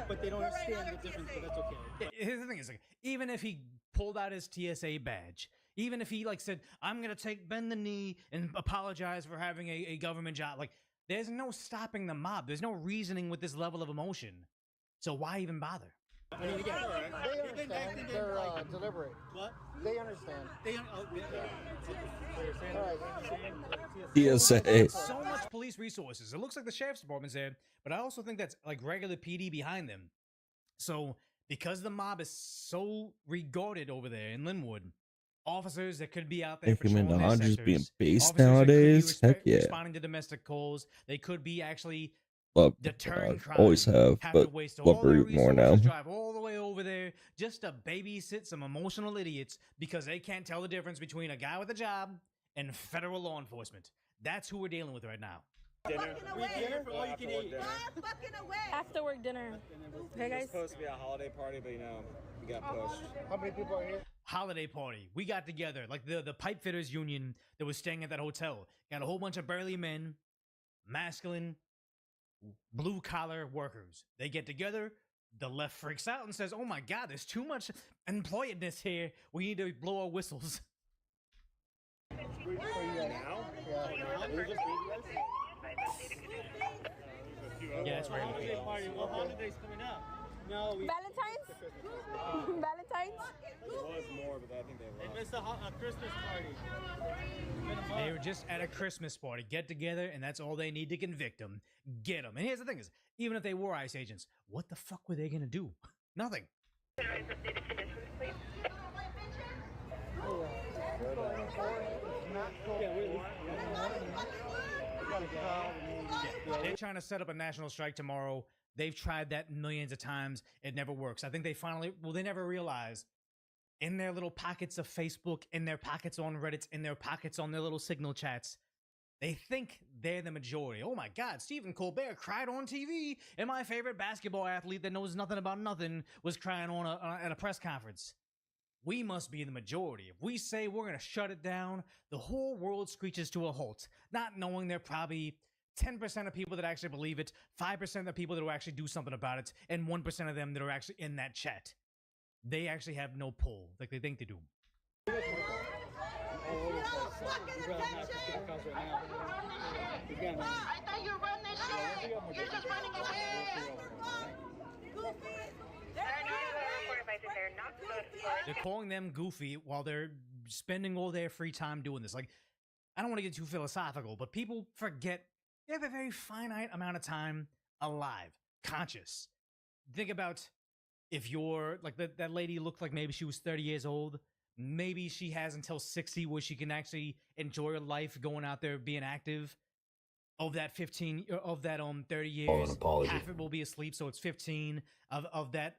But they don't understand the difference, but that's okay. Yeah, here's the thing: is like, even if he pulled out his TSA badge, even if he like said, "I'm gonna bend the knee and apologize for having a government job," like, there's no stopping the mob. There's no reasoning with this level of emotion. So why even bother? I mean, again, they understand. They're deliberate. What? They understand. TSA. So much police resources. It looks like the sheriff's department's there, but I also think that's like regular PD behind them. So because the mob is so regarded over there in Linwood, officers that could be out there Nicki patrolling their Minaj is sectors, being based officers that could be nowadays. Heck yeah. responding to domestic calls. They could be actually Love deterring crime. always have, to but waste love all their her more now. resources, drive all the way over there just to babysit some emotional idiots because they can't tell the difference between a guy with a job and federal law enforcement. That's who we're dealing with right now. Dinner. Dinner for all you can eat. After work dinner. Okay, guys. It's supposed to be a holiday party, but you know, we got pushed. How many people are here? Holiday party. We got together, like the pipe fitters union that was staying at that hotel. Got a whole bunch of burly men, masculine, blue collar workers. They get together. The left freaks out and says, "Oh my God, there's too much employedness here. We need to blow our whistles." Now? Yeah. Yeah, it's regular. Holiday party. What holiday's coming up? No, Valentine's? Valentine's? There was more, but I think they They missed a Christmas party. They were just at a Christmas party, get together, and that's all they need to convict them. Get them. And here's the thing: is even if they were ICE agents, what the fuck were they gonna do? Nothing. They're trying to set up a national strike tomorrow. They've tried that millions of times. It never works. I think they finally, they never realized in their little pockets of Facebook, in their pockets on Reddit, in their pockets on their little signal chats, they think they're the majority. Oh my God, Stephen Colbert cried on TV, and my favorite basketball athlete that knows nothing about nothing was crying at a press conference. We must be the majority. If we say we're going to shut it down, the whole world screeches to a halt, not knowing there are probably 10% of people that actually believe it, 5% of the people that will actually do something about it, and 1% of them that are actually in that chat. They actually have no pull like they think they do. I thought you run this shit. You're just running your head. They're calling them goofy while they're spending all their free time doing this. Like, I don't want to get too philosophical, but people forget they have a very finite amount of time alive, conscious. Think about if you're like that lady looked like maybe she was 30 years old. Maybe she has until 60 where she can actually enjoy her life going out there being active. Of that 30 years, half it will be asleep, so it's 15 of that.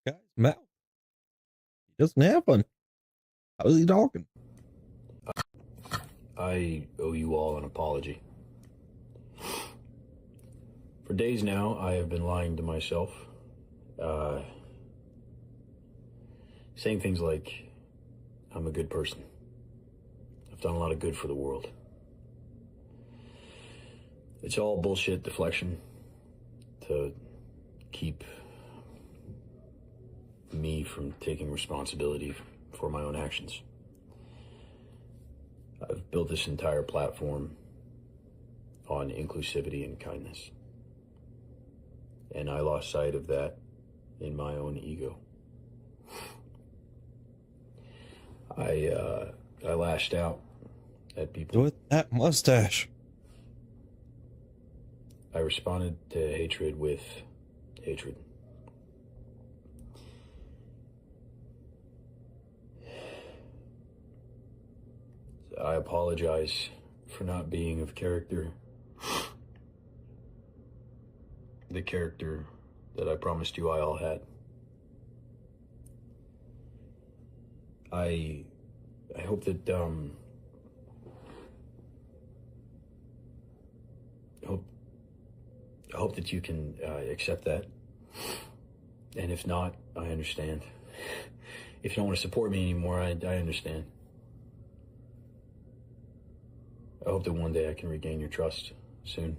Guy's mouth. He doesn't have one. How is he talking? I owe you all an apology. For days now, I have been lying to myself, saying things like, I'm a good person. I've done a lot of good for the world. It's all bullshit deflection to keep me from taking responsibility for my own actions. I've built this entire platform on inclusivity and kindness. And I lost sight of that in my own ego. I lashed out at people. With that mustache. I responded to hatred with hatred. I apologize for not being of character. The character that I promised you I all had. I hope that I hope that you can accept that. And if not, I understand. If you don't want to support me anymore, I understand. I hope that one day I can regain your trust soon.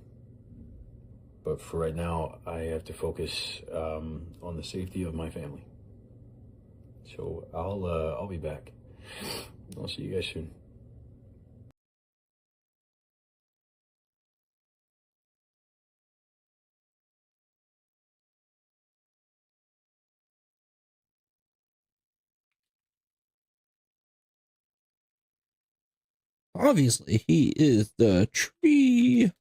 But for right now, I have to focus on the safety of my family. So I'll be back. I'll see you guys soon. Obviously, he is the tree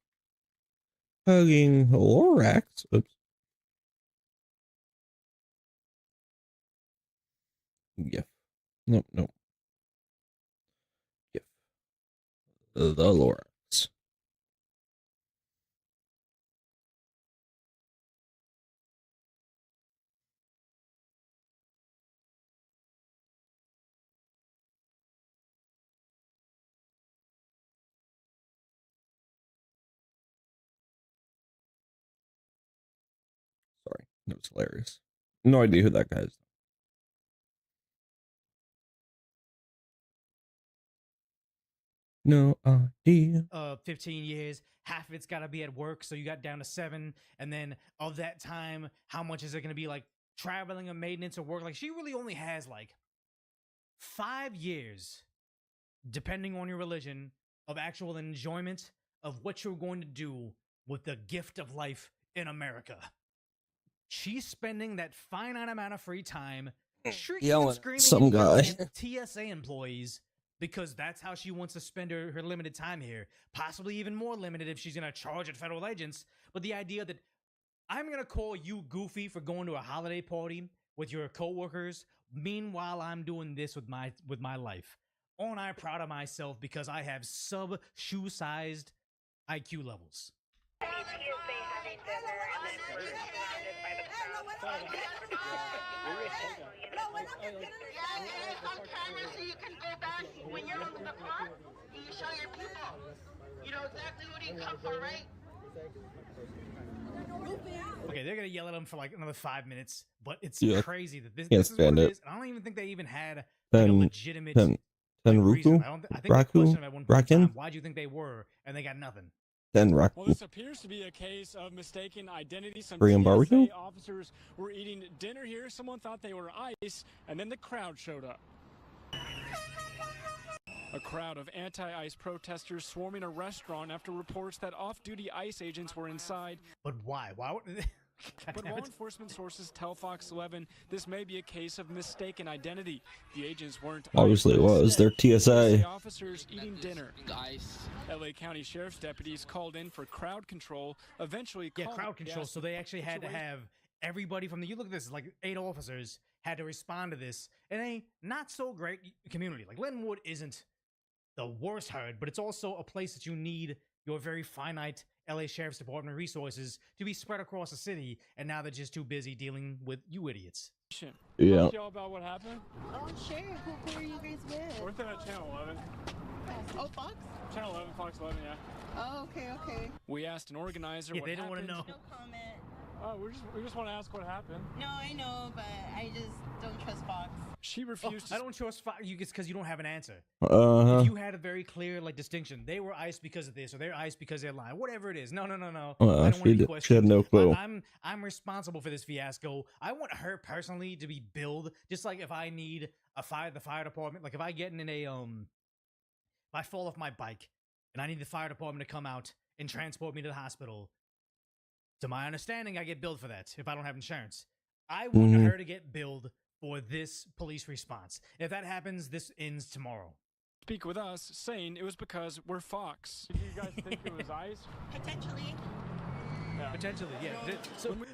hugging Lorax. Oops. GIF. Nope. GIF. The Lorax. Sorry, that was hilarious. No idea who that guy is. No idea. 15 years, half of it's got to be at work, so you got down to 7, and then of that time, how much is it going to be like traveling or maintenance or work? Like, she really only has like 5 years, depending on your religion, of actual enjoyment of what you're going to do with the gift of life in America. She's spending that finite amount of free time shrieking and screaming some and yelling guy. at TSA employees because that's how she wants to spend her limited time here. Possibly even more limited if she's going to charge at federal agents. But the idea that I'm going to call you goofy for going to a holiday party with your coworkers, meanwhile I'm doing this with my life. Aren't I proud of myself because I have sub-shoe-sized IQ levels? On camera so you can go back when you're on the clock and you show your people. You know exactly who you come for, right? Okay, they're gonna yell at him for like another 5 minutes, but it's Yeah. crazy that this Can't is what stand it it. is. I don't even think they even had like, a Ten legitimate reason. I think they questioned him at one point in time, why do you think they were? And they got nothing. Well, this appears to be a case of mistaken identity. Some Korean barbecue? TSA officers were eating dinner here. Someone thought they were ICE, and then the crowd showed up. A crowd of anti-ICE protesters swarming a restaurant after reports that off-duty ICE agents were inside. But why? Why would But law enforcement sources tell Fox 11 this may be a case of mistaken identity. The agents weren't Obviously it was. They're TSA. officers eating dinner. LA County Sheriff's deputies called in for crowd control, eventually crowd control, so they actually had to have everybody from the, you look at this, like 8 officers had to respond to this in a not so great community. Like Linwood isn't the worst herd, but it's also a place that you need your very finite LA Sheriff's Department resources to be spread across the city, and now they're just too busy dealing with you idiots. Yeah. Tell y'all about what happened? Oh, sure. Who are you guys with? We're at Channel 11. Oh, Fox? Channel 11, Fox 11, yeah. Oh, okay. We asked an organizer Yeah, what they don't happened. want to know. No comment. Oh, we just want to ask what happened. No, I know, but I just don't trust Fox. She refused I don't trust Fox because you don't have an answer. Uh-huh. If you had a very clear like distinction, they were ICE because of this, or they're ICE because they're lying, whatever it is. No. I don't want to be questioned. She had no clue. I'm responsible for this fiasco. I want her personally to be billed, just like if I need the fire department, like if I get in a if I fall off my bike and I need the fire department to come out and transport me to the hospital. To my understanding, I get billed for that if I don't have insurance. I want her to get billed for this police response. If that happens, this ends tomorrow. Speak with us, saying it was because we're Fox. Did you guys think it was ICE? Potentially. Yeah. Potentially, yeah.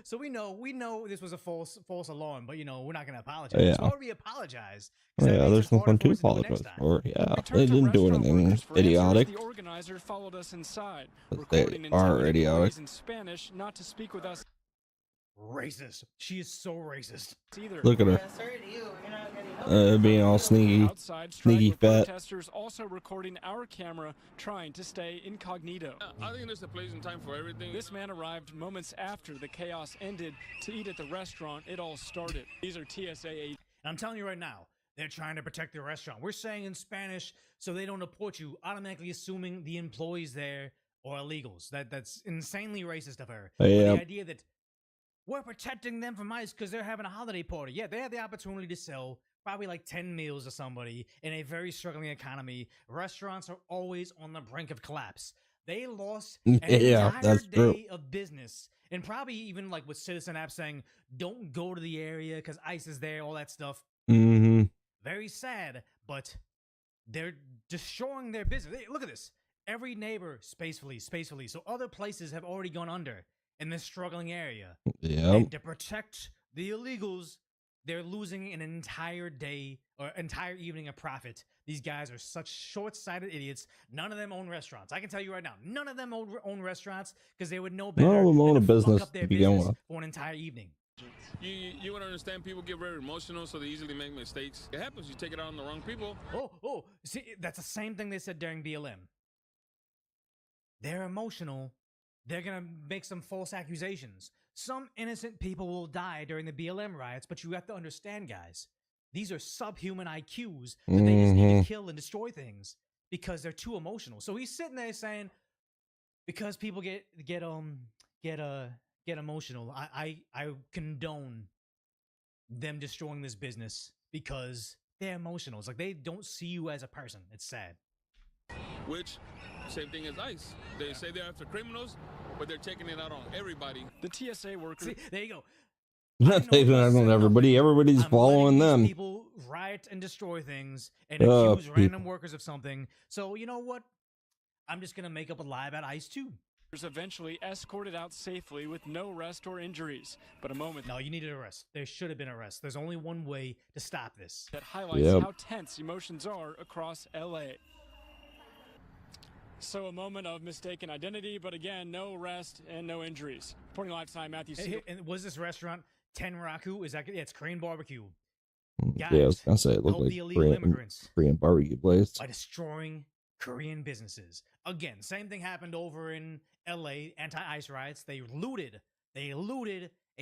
So we know this was a false alarm, but we're not gonna apologize. Yeah. So why would we apologize? Yeah, there's nothing to apologize for. Yeah, they didn't do anything idiotic. The organizer followed us inside, But they are idiotic. in Spanish, not to speak with us. Racist. She is so racist. Either. Look at her. Being all sneaky, Outside, sneaky fat. protesters also recording our camera, trying to stay incognito. I think there's a place and time for everything. This man arrived moments after the chaos ended to eat at the restaurant it all started. These are TSA agents. I'm telling you right now, they're trying to protect the restaurant. We're saying in Spanish so they don't deport you, automatically assuming the employees there are illegals. That's insanely racist of her. Yeah. The idea that we're protecting them from ICE because they're having a holiday party. Yeah, they have the opportunity to sell probably like 10 meals to somebody in a very struggling economy. Restaurants are always on the brink of collapse. They lost an entire day of business. And probably even like with Citizen App saying, don't go to the area because ICE is there, all that stuff. Mm-hmm. Very sad, but they're destroying their business. Hey, look at this. Every neighbor, space police. So other places have already gone under in this struggling area. Yeah. And to protect the illegals, they're losing an entire day or entire evening of profit. These guys are such short-sighted idiots. None of them own restaurants. I can tell you right now, none of them own restaurants because they would know better. None of them own a than to fuck business up their to begin business with. for an entire evening. You want to understand people get very emotional, so they easily make mistakes. It happens. You take it out on the wrong people. Oh, see, that's the same thing they said during BLM. They're emotional. They're going to make some false accusations. Some innocent people will die during the BLM riots, but you have to understand, guys, these are subhuman IQs that they just need to kill and destroy things because they're too emotional. So he's sitting there saying, because people get emotional, I condone them destroying this business because they're emotional. It's like they don't see you as a person. It's sad. which same thing as ICE. They say they're after criminals, but they're taking it out on everybody. The TSA workers. See, there you go. Not taking it on everybody. Everybody's following them. People riot and destroy things and accuse random workers of something. So you know what? I'm just gonna make up a lie about ICE too. Eventually escorted out safely with no arrest or injuries. But a moment. No, you needed arrest. There should have been arrest. There's only one way to stop this. That highlights how tense emotions are across LA. So a moment of mistaken identity, but again, no arrest and no injuries. Reporting live tonight, Matthew. And was this restaurant Tenraku? Is that? Yeah, it's Korean barbecue. Guys, yeah, I was gonna say it looked like Korean barbecue place. By destroying Korean businesses. Again, same thing happened over in LA, anti-ICE riots. They looted a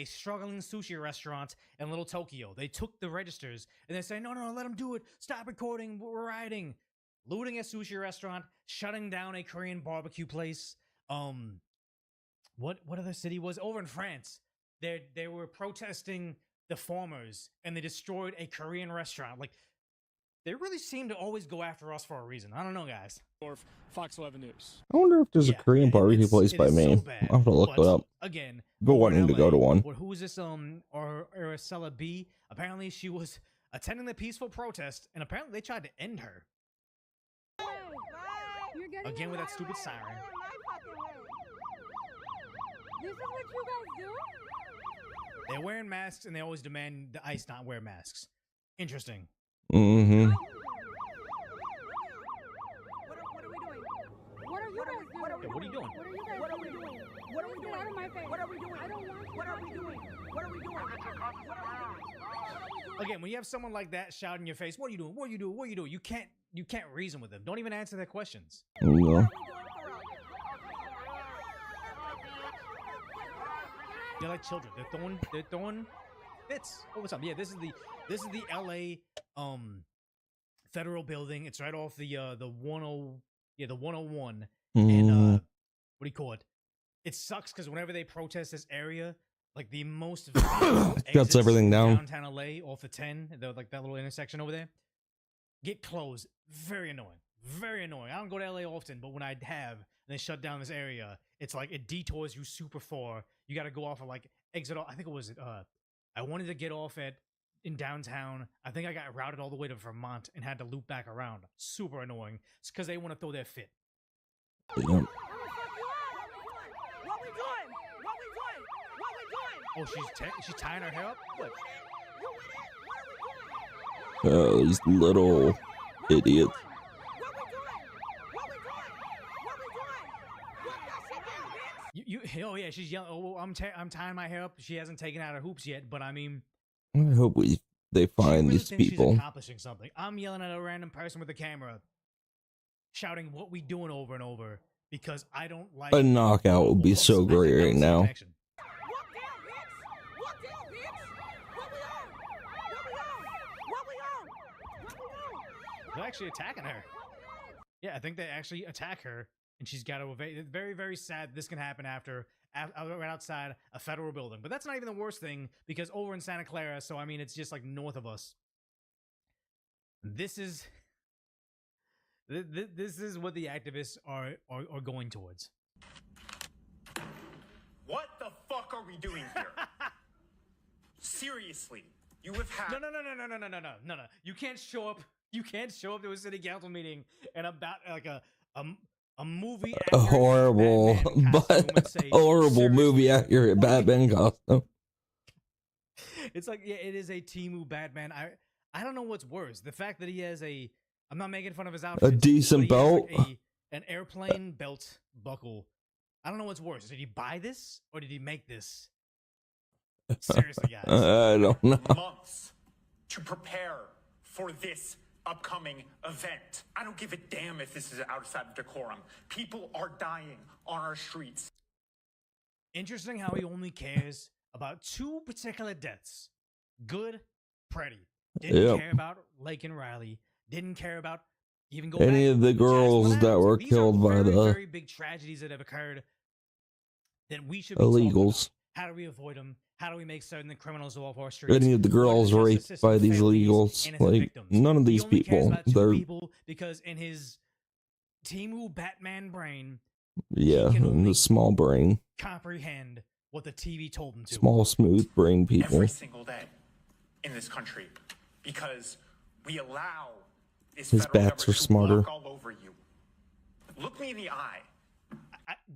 struggling sushi restaurant in Little Tokyo. They took the registers and they say, no, let them do it. Stop recording. We're rioting. Looting a sushi restaurant, shutting down a Korean barbecue place. What other city was over in France? They were protesting the farmers and they destroyed a Korean restaurant. Like, they really seem to always go after us for a reason. I don't know, guys. Fox 11 News. I wonder if there's a Korean barbecue place by me. So I'll have to look it up. Again, been wanting to go to one. Who is this? Araceli B. Apparently, she was attending the peaceful protest, and apparently they tried to end her. Again with that stupid siren. This is what you guys do? They're wearing masks, and they always demand the ICE not wear masks. Interesting. Mm-hmm. What are you guys doing? What are you doing? What are we doing? What are we doing? Out of my face. What are we doing? I don't want you. What are we doing? What are we doing? Again, when you have someone like that shouting in your face, what are you doing? What are you doing? What are you doing? You can't reason with them. Don't even answer their questions. No. They're like children. They're throwing fits. Oh, what's up? Yeah, this is the LA federal building. It's right off the 101. And what do you call it? It sucks because whenever they protest this area, like the most shuts everything down. Downtown LA off the 10, like that little intersection over there, get closed. Very annoying. Very annoying. I don't go to LA often, but when I have, and they shut down this area, it's like it detours you super far. You got to go off of like exit. I think it was I wanted to get off in downtown. I think I got routed all the way to Vermont and had to loop back around. Super annoying. It's because they want to throw their fit. Yeah. Oh, she's tying her hair up? What? Oh, these little idiots. Oh yeah, she's yelling. Oh, I'm tying my hair up. She hasn't taken out her hoops yet, but I mean, I hope they find these people. She's accomplishing something. I'm yelling at a random person with a camera, shouting what we doing over and over because I don't like. A knockout would be so great right now. They're actually attacking her. Yeah, I think they actually attack her, and she's got to evade. It's very, very sad this can happen right outside a federal building. But that's not even the worst thing, because over in Santa Clara, so I mean, it's just like north of us. This is what the activists are going towards. What the fuck are we doing here? Seriously, you have had no. You can't show up. You can't show up to a city council meeting and about like a movie. A horrible, movie accurate Batman costume. It's like, yeah, it is a Temu Batman. I don't know what's worse. The fact that he has I'm not making fun of his outfit. A decent belt. Like an airplane belt buckle. I don't know what's worse. Did he buy this or did he make this? Seriously, guys. I don't know. Months to prepare for this upcoming event. I don't give a damn if this is outside of decorum. People are dying on our streets. Interesting how he only cares about two particular deaths. Good, Pretty. Didn't care about Lake and Riley. Didn't care about even any of the girls that were killed by the very big tragedies that have occurred that we should be illegals. How do we avoid them? How do we make certain the criminals off our streets? Any of the girls raped by these illegals, like none of these people. They're because in his Timu Batman brain. Yeah, and the small brain. Comprehend what the TV told him to. Small, smooth brain people. Every single day in this country, because we allow this His federal bats are government to smarter. walk all over you. Look me in the eye.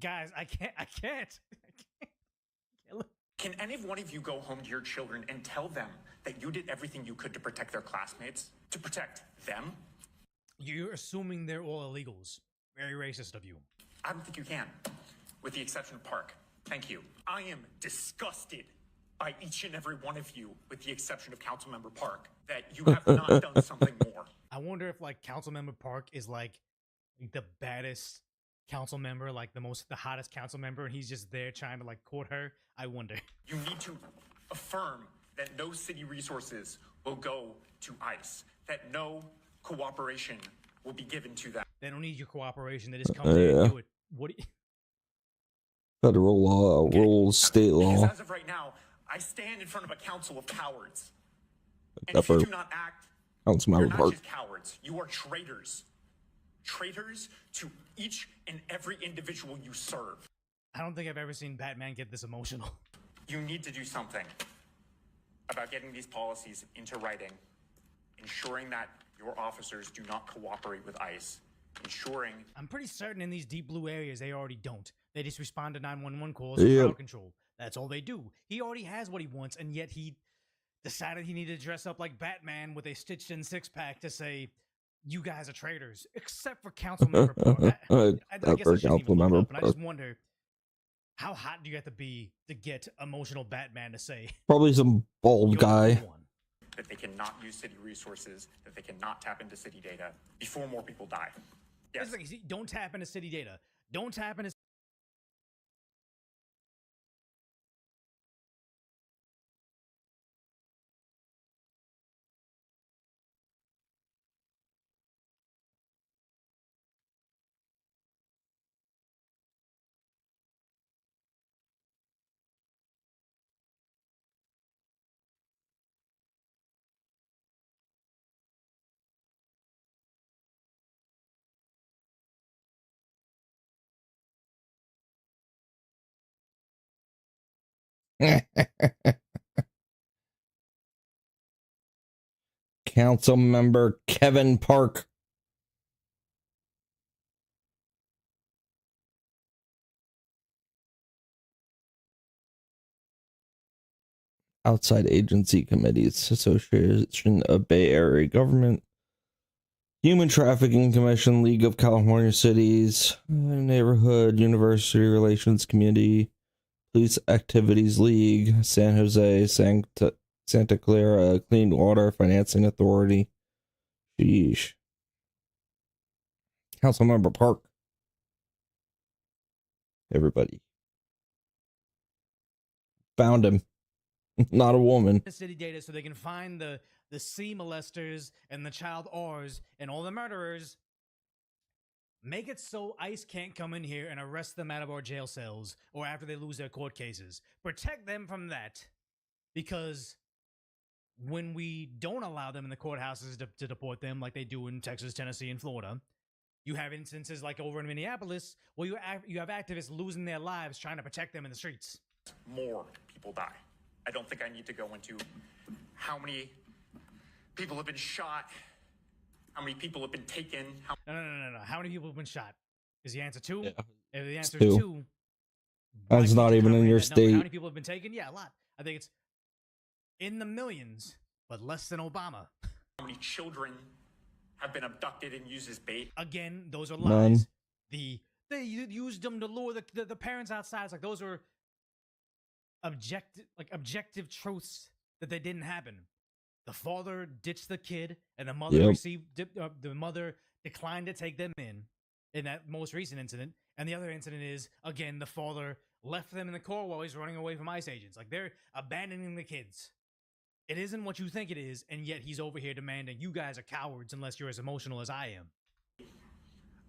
Guys, I can't. Can any one of you go home to your children and tell them that you did everything you could to protect their classmates? To protect them? You're assuming they're all illegals. Very racist of you. I don't think you can, with the exception of Park. Thank you. I am disgusted by each and every one of you, with the exception of Councilmember Park, that you have not done something more. I wonder if like Councilmember Park is like the baddest council member, like the hottest council member, and he's just there trying to like court her. I wonder. You need to affirm that no city resources will go to ICE, that no cooperation will be given to them. They don't need your cooperation. They just come there and do it. What? Federal law, rules, state law. Because as of right now, I stand in front of a council of cowards. And if you do not act, you're not just cowards. You are traitors. Traitors to each and every individual you serve. I don't think I've ever seen Batman get this emotional. You need to do something about getting these policies into writing, ensuring that your officers do not cooperate with ICE, ensuring... I'm pretty certain in these deep blue areas they already don't. They just respond to 911 calls and crowd control. That's all they do. He already has what he wants, and yet he decided he needed to dress up like Batman with a stitched-in six-pack to say, you guys are traitors, except for Councilmember Park. I guess I shouldn't even look up, and I just wonder, how hot do you have to be to get emotional Batman to say? Probably some bald guy. That they cannot use city resources, that they cannot tap into city data before more people die. Yes. Don't tap into city data. Don't tap into... Council member Kevin Park. Outside Agency Committees, Association of Bay Area Government, Human Trafficking Commission, League of California Cities, Neighborhood University Relations Community, Police Activities League, San Jose, Santa Clara Clean Water Financing Authority. Sheesh. Councilmember Park. Everybody. Found him. Not a woman. City data so they can find the C molesters and the child R's and all the murderers. Make it so ICE can't come in here and arrest them out of our jail cells or after they lose their court cases. Protect them from that. Because when we don't allow them in the courthouses to deport them like they do in Texas, Tennessee, and Florida, you have instances like over in Minneapolis where you have activists losing their lives trying to protect them in the streets. More people die. I don't think I need to go into how many people have been shot, how many people have been taken. No. How many people have been shot? Is the answer two? Yeah. If the answer Two. is two, That's not even in your state. How many people have been taken? Yeah, a lot. I think it's in the millions, but less than Obama. How many children have been abducted and used as bait? Again, those are None. lies. They used them to lure the parents outside. It's like those are objective truths that they didn't happen. The father ditched the kid, and the mother the mother declined to take them in that most recent incident. And the other incident is, again, the father left them in the car while he's running away from ICE agents. Like, they're abandoning the kids. It isn't what you think it is, and yet he's over here demanding you guys are cowards unless you're as emotional as I am.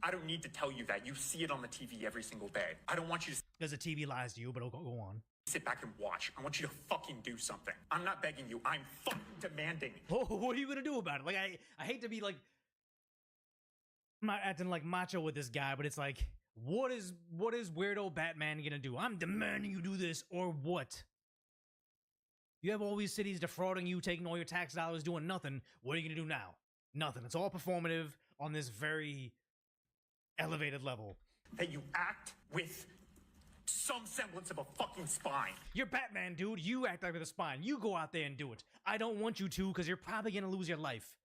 I don't need to tell you that. You see it on the TV every single day. I don't want you to... Because the TV lies to you, but go on. Sit back and watch. I want you to fucking do something. I'm not begging you. I'm fucking demanding. What are you going to do about it? Like, I hate to be like... I'm not acting like macho with this guy, but it's like, what is weirdo Batman gonna do? I'm demanding you do this, or what? You have all these cities defrauding you, taking all your tax dollars, doing nothing. What are you gonna do now? Nothing. It's all performative on this very elevated level. That you act with some semblance of a fucking spine. You're Batman, dude. You act like with a spine. You go out there and do it. I don't want you to, because you're probably gonna lose your life.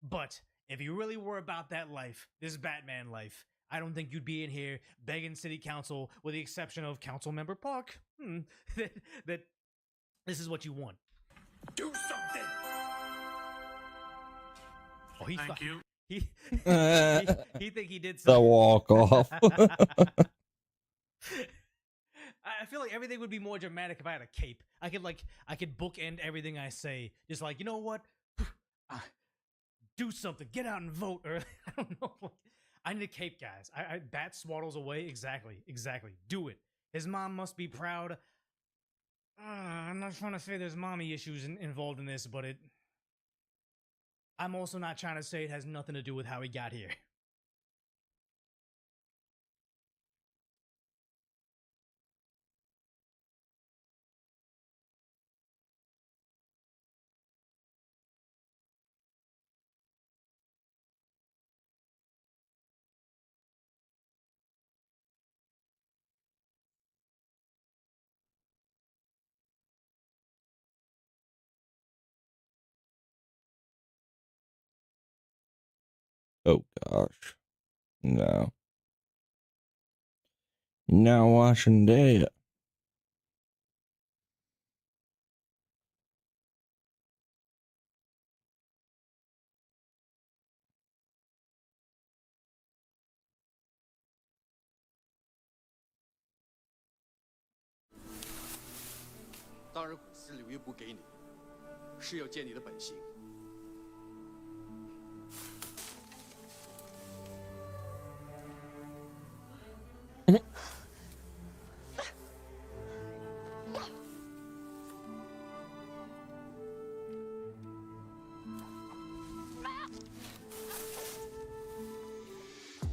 But if you really were about that life, this Batman life, I don't think you'd be in here begging city council, with the exception of Councilmember Park, that this is what you want. Do something. Oh, he Thank you. He think he did The something. walk off. I feel like everything would be more dramatic if I had a cape. I could bookend everything I say. Just like, you know what? Do something. Get out and vote. Or I don't know. I need a cape, guys. Bat swaddles away. Exactly. Do it. His mom must be proud. I'm not trying to say there's mommy issues involved in this, but I'm also not trying to say it has nothing to do with how he got here. Oh gosh. No. Now watching that.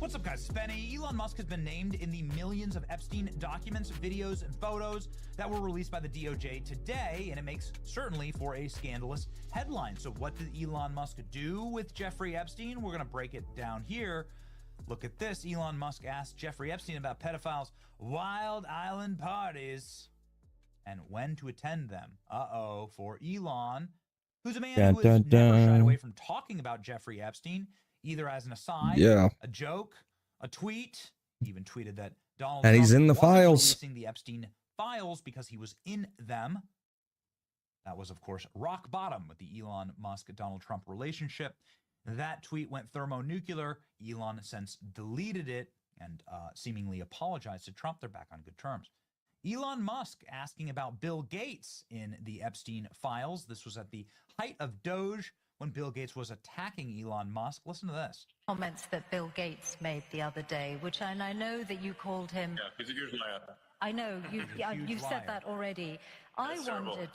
What's up, guys? It's Benny. Elon Musk has been named in the millions of Epstein documents, videos, and photos that were released by the DOJ today, and it makes certainly for a scandalous headline. So what did Elon Musk do with Jeffrey Epstein? We're going to break it down here. Look at this. Elon Musk asked Jeffrey Epstein about pedophiles' wild island parties and when to attend them. Uh-oh, for Elon, who's a man who has never shied away from talking about Jeffrey Epstein, either as an aside, a joke, a tweet. He even tweeted that Donald Trump he's in the wasn't files. releasing the Epstein files because he was in them. That was, of course, rock bottom with the Elon Musk-Donald Trump relationship. That tweet went thermonuclear. Elon since deleted it and seemingly apologized to Trump. They're back on good terms. Elon Musk asking about Bill Gates in the Epstein files. This was at the height of Doge, when Bill Gates was attacking Elon Musk. Listen to this. Comments that Bill Gates made the other day, which, and I know that you called him. Yeah, he's a huge liar. I know you've said that already. That's terrible. Wondered.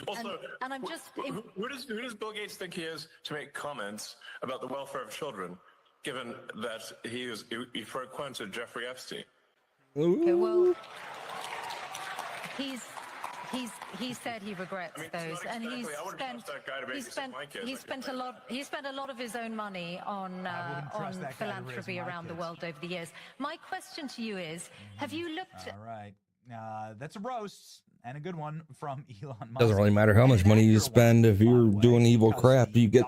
Also, and I'm just. Who does Bill Gates think he is to make comments about the welfare of children, given that he frequented Jeffrey Epstein? Okay, well, he said he regrets those, and he spent a lot of his own money on philanthropy around the world over the years. My question to you is, have you looked? All right, that's a roast and a good one from Elon Musk. Doesn't really matter how much money you spend if you're doing evil crap. You get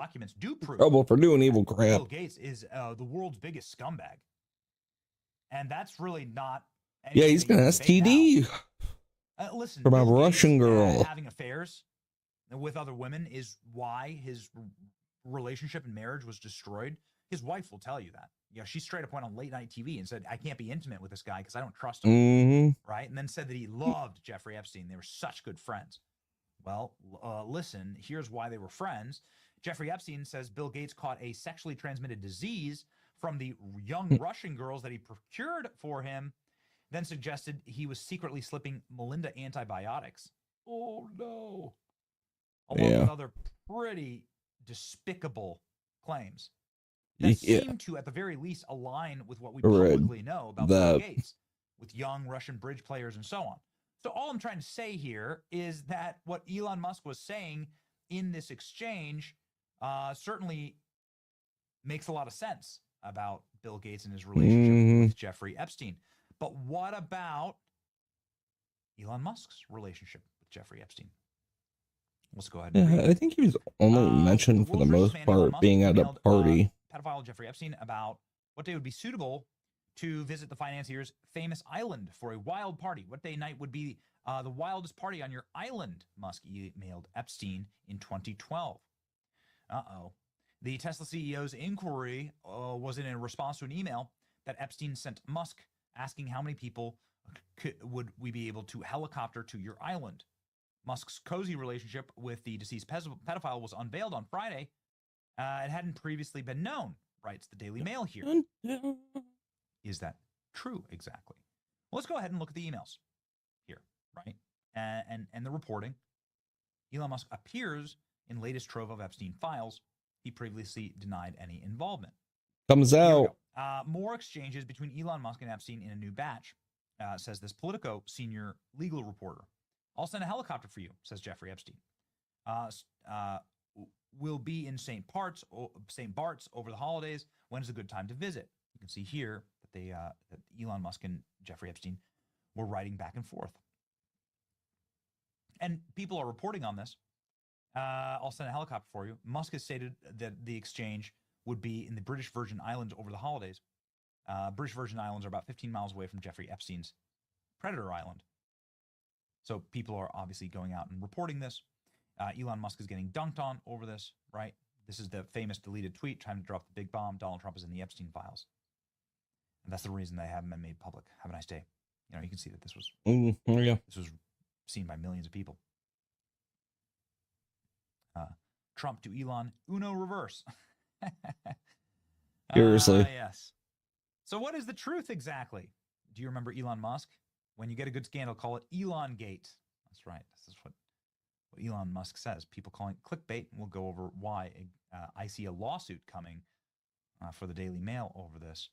trouble for doing evil crap. Bill Gates is the world's biggest scumbag, and that's really not. Yeah, he's got an STD. Listen, from a Russian girl. Having affairs with other women is why his relationship and marriage was destroyed. His wife will tell you that. Yeah, she straight up went on late night TV and said, I can't be intimate with this guy because I don't trust him. Right? And then said that he loved Jeffrey Epstein. They were such good friends. Well, listen, here's why they were friends. Jeffrey Epstein says Bill Gates caught a sexually transmitted disease from the young Russian girls that he procured for him, then suggested he was secretly slipping Melinda antibiotics. Oh, no. Along with other pretty despicable claims. that seem to, at the very least, align with what we publicly know about Bill Gates, with young Russian bridge players and so on. So all I'm trying to say here is that what Elon Musk was saying in this exchange certainly makes a lot of sense about Bill Gates and his relationship with Jeffrey Epstein. But what about Elon Musk's relationship with Jeffrey Epstein? Let's go ahead and read. I think he was only mentioned for the most part being at a party. Pedophile Jeffrey Epstein about what day would be suitable to visit the financier's famous island for a wild party. What day night would be the wildest party on your island? Musk emailed Epstein in 2012. The Tesla CEO's inquiry was in a response to an email that Epstein sent Musk asking how many people would we be able to helicopter to your island. Musk's cozy relationship with the deceased pedophile was unveiled on Friday. It hadn't previously been known, writes the Daily Mail here. Is that true exactly? Well, let's go ahead and look at the emails here, right? And the reporting. Elon Musk appears in latest trove of Epstein files. He previously denied any involvement. Comes out. More exchanges between Elon Musk and Epstein in a new batch, says this Politico senior legal reporter. I'll send a helicopter for you, says Jeffrey Epstein. Will be in St. Bart's over the holidays. When is a good time to visit? You can see here that that Elon Musk and Jeffrey Epstein were writing back and forth. And people are reporting on this. I'll send a helicopter for you. Musk has stated that the exchange would be in the British Virgin Islands over the holidays. British Virgin Islands are about 15 miles away from Jeffrey Epstein's Predator Island. So people are obviously going out and reporting this. Elon Musk is getting dunked on over this, right? This is the famous deleted tweet, time to drop the big bomb. Donald Trump is in the Epstein files. And that's the reason they haven't been made public. Have a nice day. You know, you can see that this was this was seen by millions of people. Trump to Elon, Uno reverse. Seriously. Yes. So what is the truth exactly? Do you remember Elon Musk? When you get a good scandal, call it Elon Gate. That's right. This is what Elon Musk says. People calling it clickbait. We'll go over why I see a lawsuit coming for the Daily Mail over this.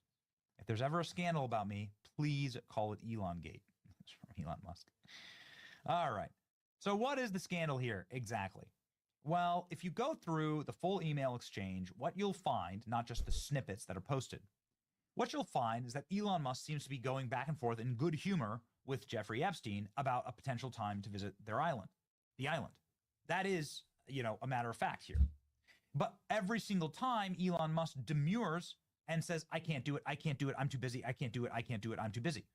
If there's ever a scandal about me, please call it Elon Gate. That's from Elon Musk. All right. So what is the scandal here exactly? Well, if you go through the full email exchange, what you'll find, not just the snippets that are posted, what you'll find is that Elon Musk seems to be going back and forth in good humor with Jeffrey Epstein about a potential time to visit their island, the island. That is, a matter of fact here. But every single time Elon Musk demurs and says, I can't do it, I'm too busy, I can't do it, I'm too busy.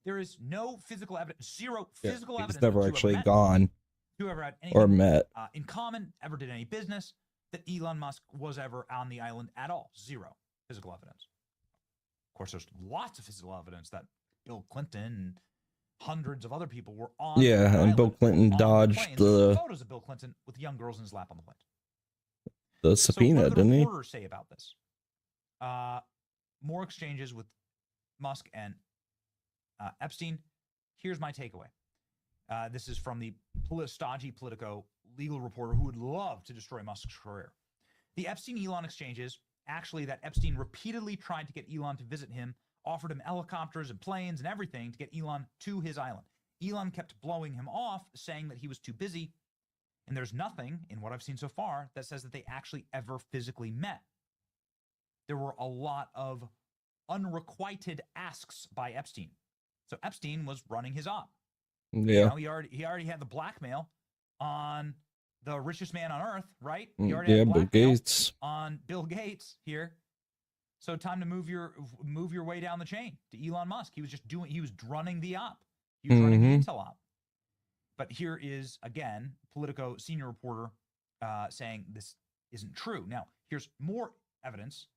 There is no physical evidence, zero physical evidence. He's never actually gone whoever had or met in common, ever did any business, that Elon Musk was ever on the island at all. Zero physical evidence. Of course, there's lots of physical evidence that Bill Clinton and hundreds of other people were on. Yeah, and Bill Clinton dodged the photos of Bill Clinton with young girls in his lap on the plane. The subpoena, so what do the didn't he? Reporters say about this? More exchanges with Musk and Epstein. Here's my takeaway. This is from the stodgy Politico legal reporter who would love to destroy Musk's career. The Epstein-Elon exchanges, actually that Epstein repeatedly tried to get Elon to visit him, offered him helicopters and planes and everything to get Elon to his island. Elon kept blowing him off, saying that he was too busy, and there's nothing in what I've seen so far that says that they actually ever physically met. There were a lot of unrequited asks by Epstein. So Epstein was running his op. Yeah. He already had the blackmail on the richest man on earth, right? Yeah, Bill Gates. On Bill Gates here. So time to move your way down the chain to Elon Musk. He was running the op. He was running the intel op. But here is, again, Politico senior reporter saying this isn't true. Now, here's more evidence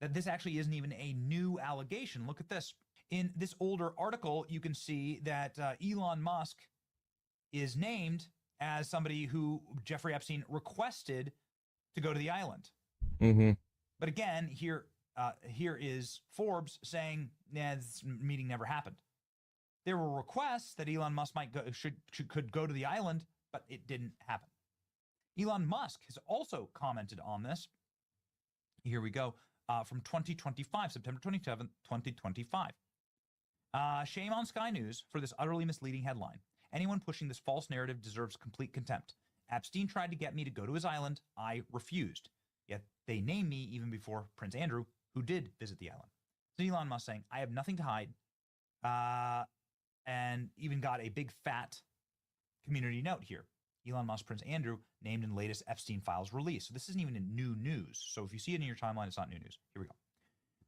that this actually isn't even a new allegation. Look at this. In this older article, you can see that Elon Musk is named as somebody who Jeffrey Epstein requested to go to the island. But again, here is Forbes saying, this meeting never happened. There were requests that Elon Musk could go to the island, but it didn't happen. Elon Musk has also commented on this. Here we go. from 2025, September 27th, 2025. Shame on Sky News for this utterly misleading headline. Anyone pushing this false narrative deserves complete contempt. Epstein tried to get me to go to his island. I refused. Yet they named me even before Prince Andrew, who did visit the island. So Elon Musk saying, I have nothing to hide, and even got a big fat community note here. Elon Musk, Prince Andrew, named in latest Epstein files release. So this isn't even new news. So if you see it in your timeline, it's not new news. Here we go.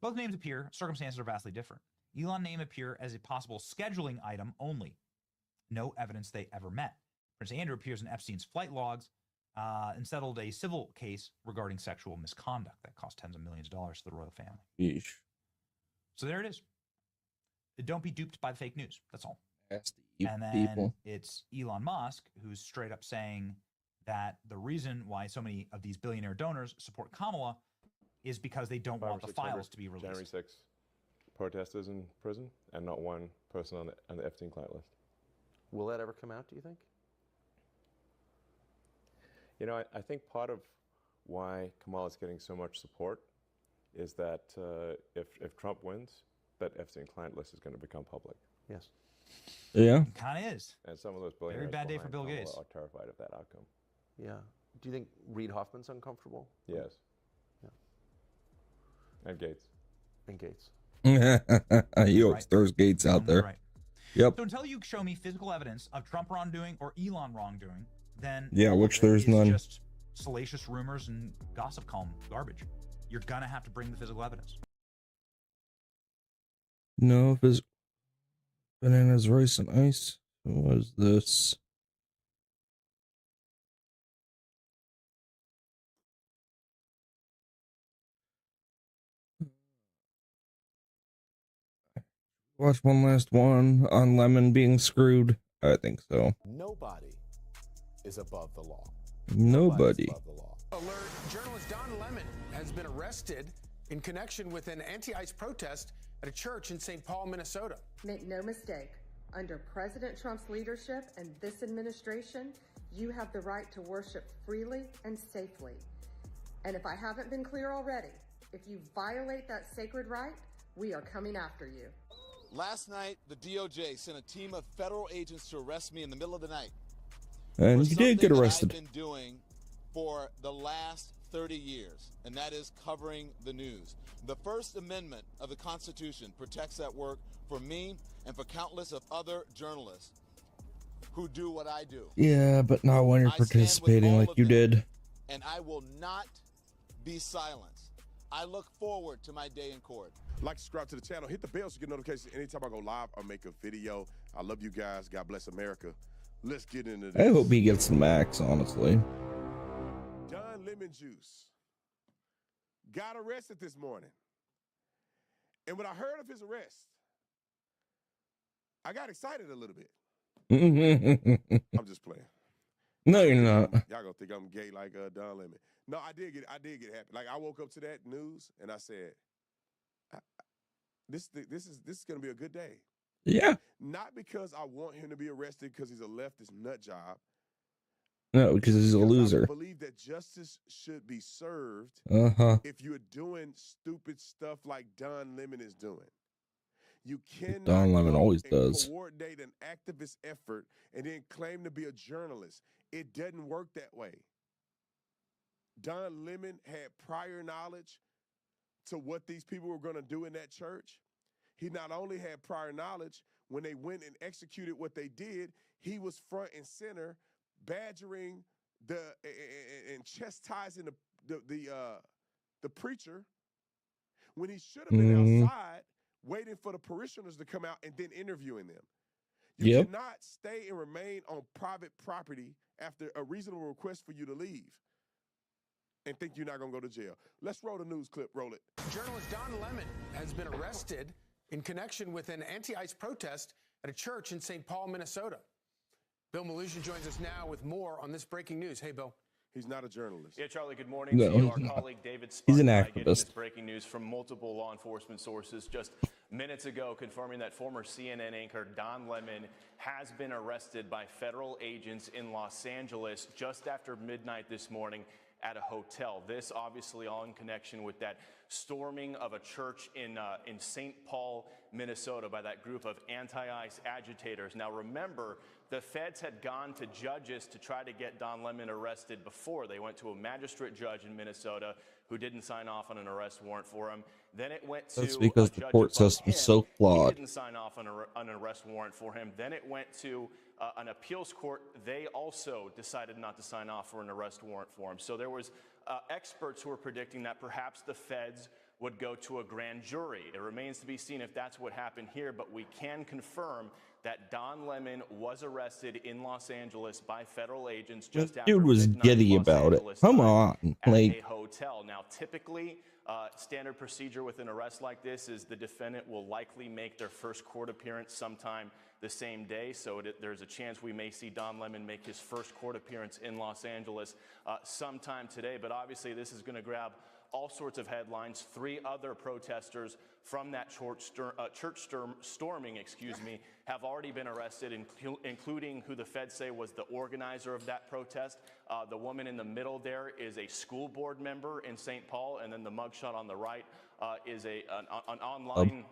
Both names appear. Circumstances are vastly different. Elon name appear as a possible scheduling item only. No evidence they ever met. Prince Andrew appears in Epstein's flight logs and settled a civil case regarding sexual misconduct that cost tens of millions of dollars to the royal family. Yeesh. So there it is. Don't be duped by the fake news. That's all. And then people. it's Elon Musk who's straight up saying that the reason why so many of these billionaire donors support Kamala is because they don't want the files to be released. January 6th, protesters in prison and not one person on the Epstein client list. Will that ever come out, do you think? You know, I think part of why Kamala's getting so much support is that if Trump wins, that Epstein client list is going to become public. Yes. Yeah. It kind of is. And some of those billionaires Very bad day for Bill Kamala Gates. are terrified of that outcome. Yeah. Do you think Reid Hoffman's uncomfortable? Yes. Yeah. And Gates. And Gates. He always throws Gates out there. Right. Yep. So until you show me physical evidence of Trump wrongdoing or Elon wrongdoing, then yeah, which there's none. Just salacious rumors and gossip column garbage. You're gonna have to bring the physical evidence. No, physical bananas, rice, and ice. What is this? Watch one last one on Lemon being screwed. I think so. Nobody is above the law. Nobody. Above the law. Alert, journalist Don Lemon has been arrested in connection with an anti-ICE protest at a church in St. Paul, Minnesota. Make no mistake, under President Trump's leadership and this administration, you have the right to worship freely and safely. And if I haven't been clear already, if you violate that sacred right, we are coming after you. Last night, the DOJ sent a team of federal agents to arrest me in the middle of the night. And he did get arrested. I've been doing for the last 30 years, and that is covering the news. The First Amendment of the Constitution protects that work for me and for countless of other journalists who do what I do. Yeah, but not when you're participating like you did. And I will not be silenced. I look forward to my day in court. Like, subscribe to the channel, hit the bell so you get notifications anytime I go live or make a video. I love you guys. God bless America. Let's get into this. I hope he gets the max, honestly. Don Lemon Juice got arrested this morning. And when I heard of his arrest, I got excited a little bit. I'm just playing. No, you're not. Y'all gonna think I'm gay like Don Lemon. No, I did get happy. Like, I woke up to that news and I said, this is gonna be a good day. Yeah. Not because I want him to be arrested because he's a leftist nut job. No, because he's a loser. I believe that justice should be served if you're doing stupid stuff like Don Lemon is doing. You cannot Don Lemon always does. Coordinate an activist effort and then claim to be a journalist. It doesn't work that way. Don Lemon had prior knowledge to what these people were going to do in that church. He not only had prior knowledge, when they went and executed what they did, he was front and center badgering and chastising the preacher when he should have been outside waiting for the parishioners to come out and then interviewing them. You cannot stay and remain on private property after a reasonable request for you to leave and think you're not going to go to jail. Let's roll the news clip. Roll it. Journalist Don Lemon has been arrested in connection with an anti-ICE protest at a church in St. Paul, Minnesota. Bill Malusha joins us now with more on this breaking news. Hey, Bill. He's not a journalist. Yeah, Charlie, good morning No, to you. he's Our not. colleague David He's an Sparks getting this activist. breaking news from multiple law enforcement sources just minutes ago, confirming that former CNN anchor Don Lemon has been arrested by federal agents in Los Angeles just after midnight this morning at a hotel. This obviously all in connection with that storming of a church in St. Paul, Minnesota by that group of anti-ICE agitators. Now remember, the feds had gone to judges to try to get Don Lemon arrested before. They went to a magistrate judge in Minnesota who didn't sign off on an arrest warrant for him. Then it went to That's because a the judge court above system is him. so flawed. He didn't sign off on an arrest warrant for him. Then it went to an appeals court. They also decided not to sign off for an arrest warrant for him. So there was experts who were predicting that perhaps the feds would go to a grand jury. It remains to be seen if that's what happened here, but we can confirm that Don Lemon was arrested in Los Angeles by federal agents just after Dude was midnight giddy Los about it. Angeles Come time on, at like a hotel. Now, typically, standard procedure with an arrest like this is the defendant will likely make their first court appearance sometime the same day. So there's a chance we may see Don Lemon make his first court appearance in Los Angeles sometime today. But obviously, this is going to grab all sorts of headlines. 3 other protesters from that church storming, have already been arrested, including who the feds say was the organizer of that protest. The woman in the middle there is a school board member in St. Paul, and then the mugshot on the right is an online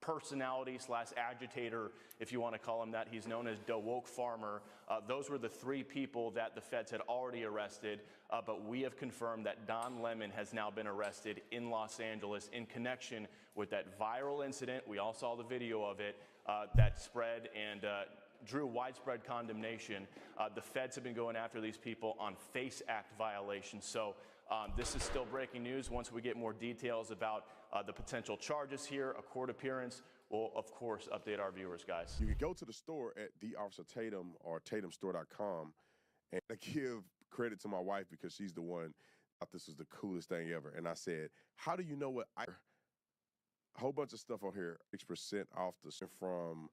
personality / agitator, if you want to call him that. He's known as the Woke Farmer. Those were the 3 people that the feds had already arrested, but we have confirmed that Don Lemon has now been arrested in Los Angeles in connection with that viral incident. We all saw the video of it that spread and drew widespread condemnation. The feds have been going after these people on FACE Act violations. So this is still breaking news. Once we get more details about the potential charges here, a court appearance, we'll, of course, update our viewers, guys. You can go to the store at theofficertatum or tatumstore.com, and I give credit to my wife because she's the one thought this was the coolest thing ever. And I said, how do you know what a whole bunch of stuff on here, 6% off the from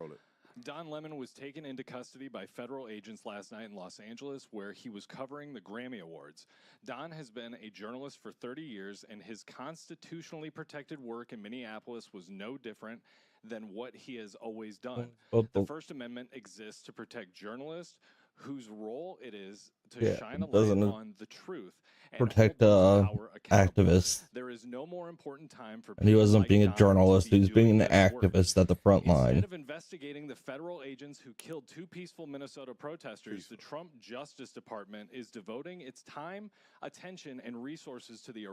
Don Lemon was taken into custody by federal agents last night in Los Angeles, where he was covering the Grammy Awards. Don has been a journalist for 30 years, and his constitutionally protected work in Minneapolis was no different than what he has always done. The First Amendment exists to protect journalists whose role it is to shine a light on the truth and protect activists. There is no more important time for and he wasn't being a journalist, he was being an activist at the front line. Instead of investigating the federal agents who killed 2 peaceful Minnesota protesters, the Trump Justice Department is devoting its time, attention, and resources to this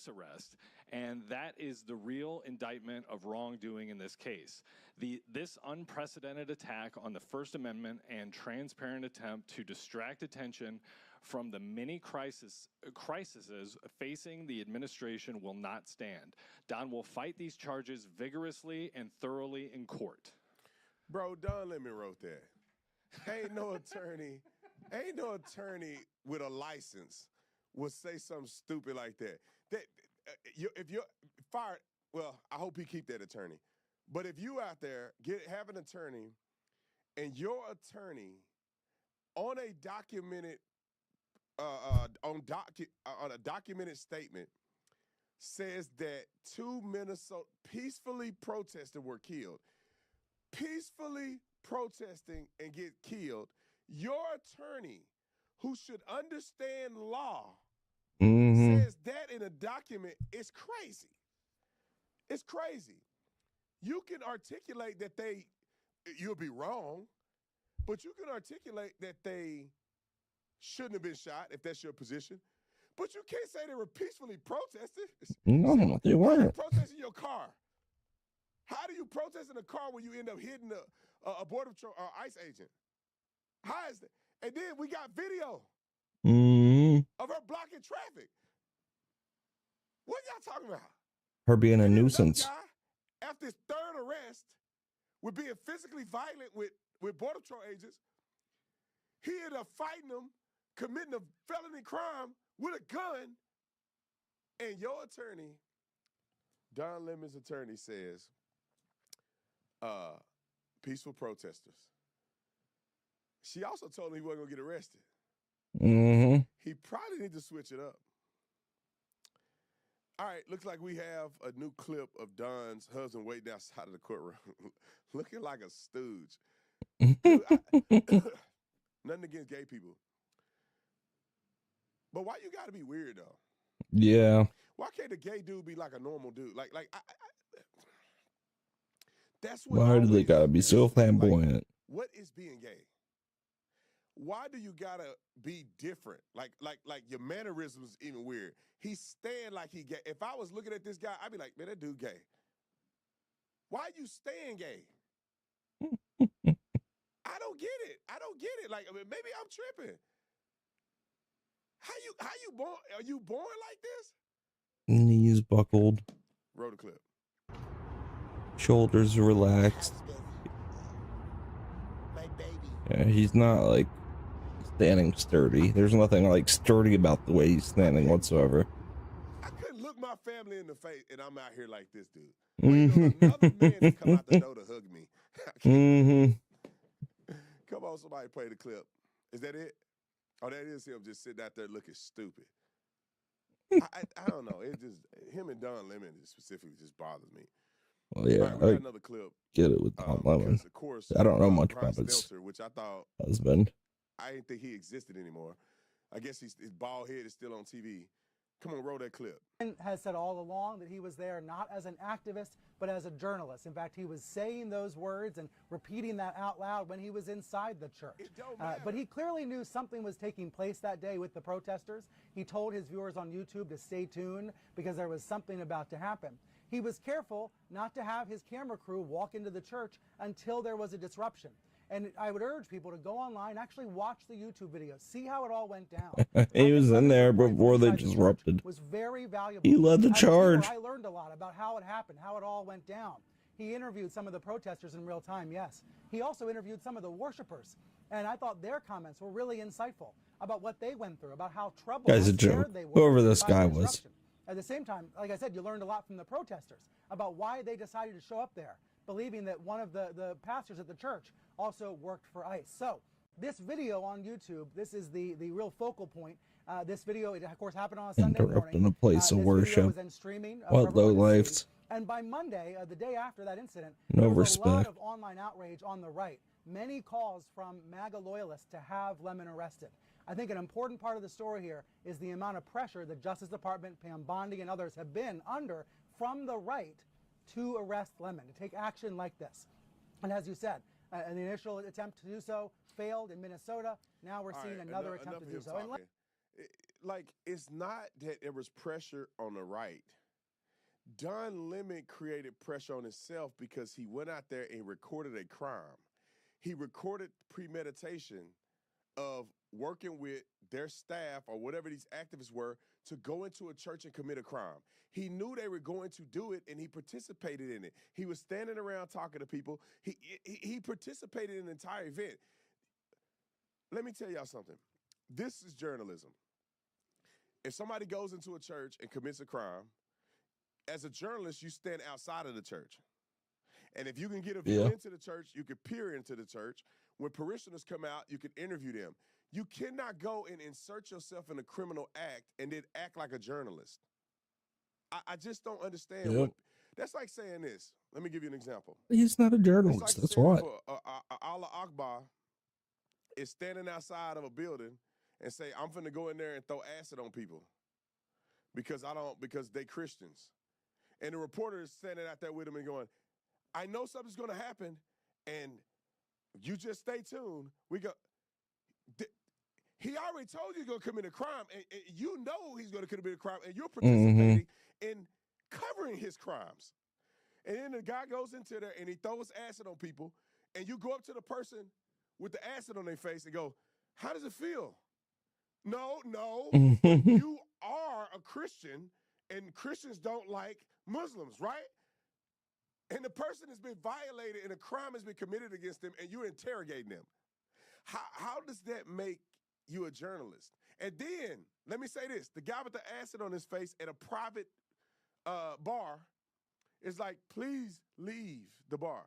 arrest, and that is the real indictment of wrongdoing in this case. This unprecedented attack on the First Amendment and transparent attempt to distract attention from the many crises facing the administration will not stand. Don will fight these charges vigorously and thoroughly in court. Bro, Don Lemon wrote that. Ain't no attorney with a license would say something stupid like that. If you're fired, well, I hope he keep that attorney. But if you out there have an attorney, and your attorney on a documented on a documented statement says that 2 Minnesota peacefully protested were killed, peacefully protesting and get killed, your attorney, who should understand law, says that in a document, is crazy. It's crazy. You can articulate that you'll be wrong, but you can articulate that they shouldn't have been shot if that's your position. But you can't say they were peacefully protesting. No, they weren't. Protesting your car. How do you protest in a car when you end up hitting a border patrol or ICE agent? How is that? And then we got video of her blocking traffic. What y'all talking about? Her being a nuisance. Guy, after his 3rd arrest, with being physically violent with border patrol agents, he ended up fighting them, committing a felony crime with a gun, and your attorney, Don Lemon's attorney, says, peaceful protesters. She also told him he wasn't going to get arrested. He probably needs to switch it up. All right, looks like we have a new clip of Don's husband waiting outside of the courtroom, looking like a stooge. Nothing against gay people. But why you got to be weird though? Yeah. Why can't a gay dude be like a normal dude? That's what. Why do they gotta be so flamboyant? Like, what is being gay? Why do you gotta be different? Like your mannerisms even weird. He's staying like he gay. If I was looking at this guy, I'd be like, man, that dude gay. Why are you staying gay? I don't get it. I don't get it. Like, maybe I'm tripping. How you born? Are you born like this? Knees buckled. Roll the clip. Shoulders relaxed. Yeah, he's not like standing sturdy. There's nothing like sturdy about the way he's standing whatsoever. I couldn't look my family in the face, and I'm out here like this, dude. Another man to come out the door to hug me. Come on, somebody play the clip. Is that it? Oh, that is him just sitting out there looking stupid. I don't know. It just him and Don Lemon specifically just bothers me. Well, yeah, right, we got another clip. Get it with Don Lemon. Of course, I don't know much about his which I thought husband. I didn't think he existed anymore. I guess his bald head is still on TV. Come on, roll that clip. Has said all along that he was there not as an activist, but as a journalist. In fact, he was saying those words and repeating that out loud when he was inside the church. But he clearly knew something was taking place that day with the protesters. He told his viewers on YouTube to stay tuned because there was something about to happen. He was careful not to have his camera crew walk into the church until there was a disruption. And I would urge people to go online, actually watch the YouTube video, see how it all went down. He was in there before they disrupted. Was very valuable. He led the charge. I learned a lot about how it happened, how it all went down. He interviewed some of the protesters in real time, yes. He also interviewed some of the worshipers, and I thought their comments were really insightful about what they went through, about how troubled Guy's a and joke. scared they were. Whoever this guy was. At the same time, like I said, you learned a lot from the protesters about why they decided to show up there, believing that one of the pastors at the church also worked for ICE. So this video on YouTube, this is the real focal point. This video, it of course happened on a Sunday morning. Interrupting a place of worship. Was then streaming, what low lives. And by Monday, the day after that incident, No there was respect. a lot of online outrage on the right. Many calls from MAGA loyalists to have Lemon arrested. I think an important part of the story here is the amount of pressure the Justice Department, Pam Bondi, and others have been under from the right to arrest Lemon, to take action like this. And as you said, the initial attempt to do so failed in Minnesota. Now we're seeing another attempt to do so. Like, it's not that there was pressure on the right. Don Lemon created pressure on himself because he went out there and recorded a crime. He recorded premeditation of working with their staff or whatever these activists were to go into a church and commit a crime. He knew they were going to do it, and he participated in it. He was standing around talking to people. He participated in the entire event. Let me tell y'all something. This is journalism. If somebody goes into a church and commits a crime, as a journalist, you stand outside of the church. And if you can get a view into the church, you can peer into the church. When parishioners come out, you can interview them. You cannot go and insert yourself in a criminal act and then act like a journalist. I just don't understand. What, that's like saying this. Let me give you an example. He's not a journalist. Like that's why. Allah Akbar is standing outside of a building and say, I'm finna go in there and throw acid on people because they Christians. And the reporter is standing out there with him and going, I know something's going to happen, and you just stay tuned. He already told you he's going to commit a crime, and you know he's going to commit a crime, and you're participating in covering his crimes. And then the guy goes into there, and he throws acid on people, and you go up to the person with the acid on their face and go, how does it feel? No, you are a Christian, and Christians don't like Muslims, right? And the person has been violated and a crime has been committed against them and you're interrogating them. How does that make you a journalist? And then, let me say this, the guy with the acid on his face at a private bar is like, please leave the bar.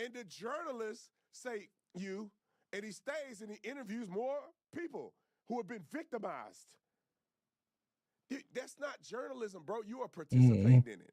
And the journalists say you, and he stays and he interviews more people who have been victimized. That's not journalism, bro. You are participating in it.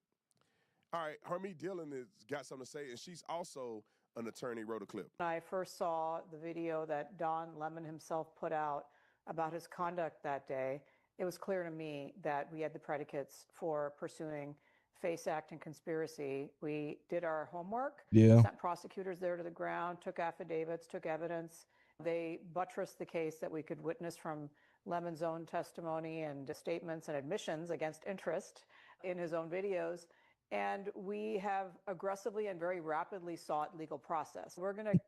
All right, Hermie Dillon has got something to say, and she's also an attorney, wrote a clip. When I first saw the video that Don Lemon himself put out about his conduct that day, it was clear to me that we had the predicates for pursuing FACE Act and conspiracy. We did our homework, sent prosecutors there to the ground, took affidavits, took evidence. They buttressed the case that we could witness from Lemon's own testimony and statements and admissions against interest in his own videos. And we have aggressively and very rapidly sought legal process. We're going to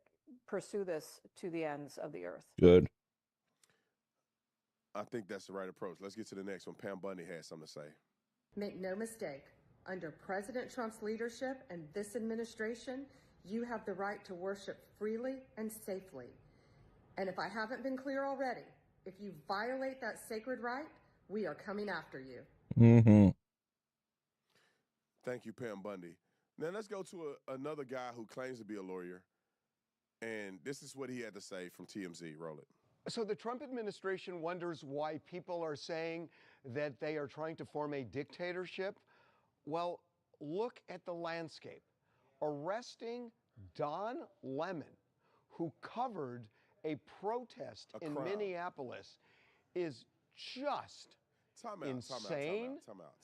pursue this to the ends of the earth. Good. I think that's the right approach. Let's get to the next one. Pam Bundy has something to say. Make no mistake, under President Trump's leadership and this administration, you have the right to worship freely and safely. And if I haven't been clear already, if you violate that sacred right, we are coming after you. Mm-hmm. Thank you, Pam Bundy. Now let's go to another guy who claims to be a lawyer. And this is what he had to say from TMZ. Roll it. So the Trump administration wonders why people are saying that they are trying to form a dictatorship. Well, look at the landscape. Arresting Don Lemon, who covered a protest in Minneapolis, is just insane. Time out.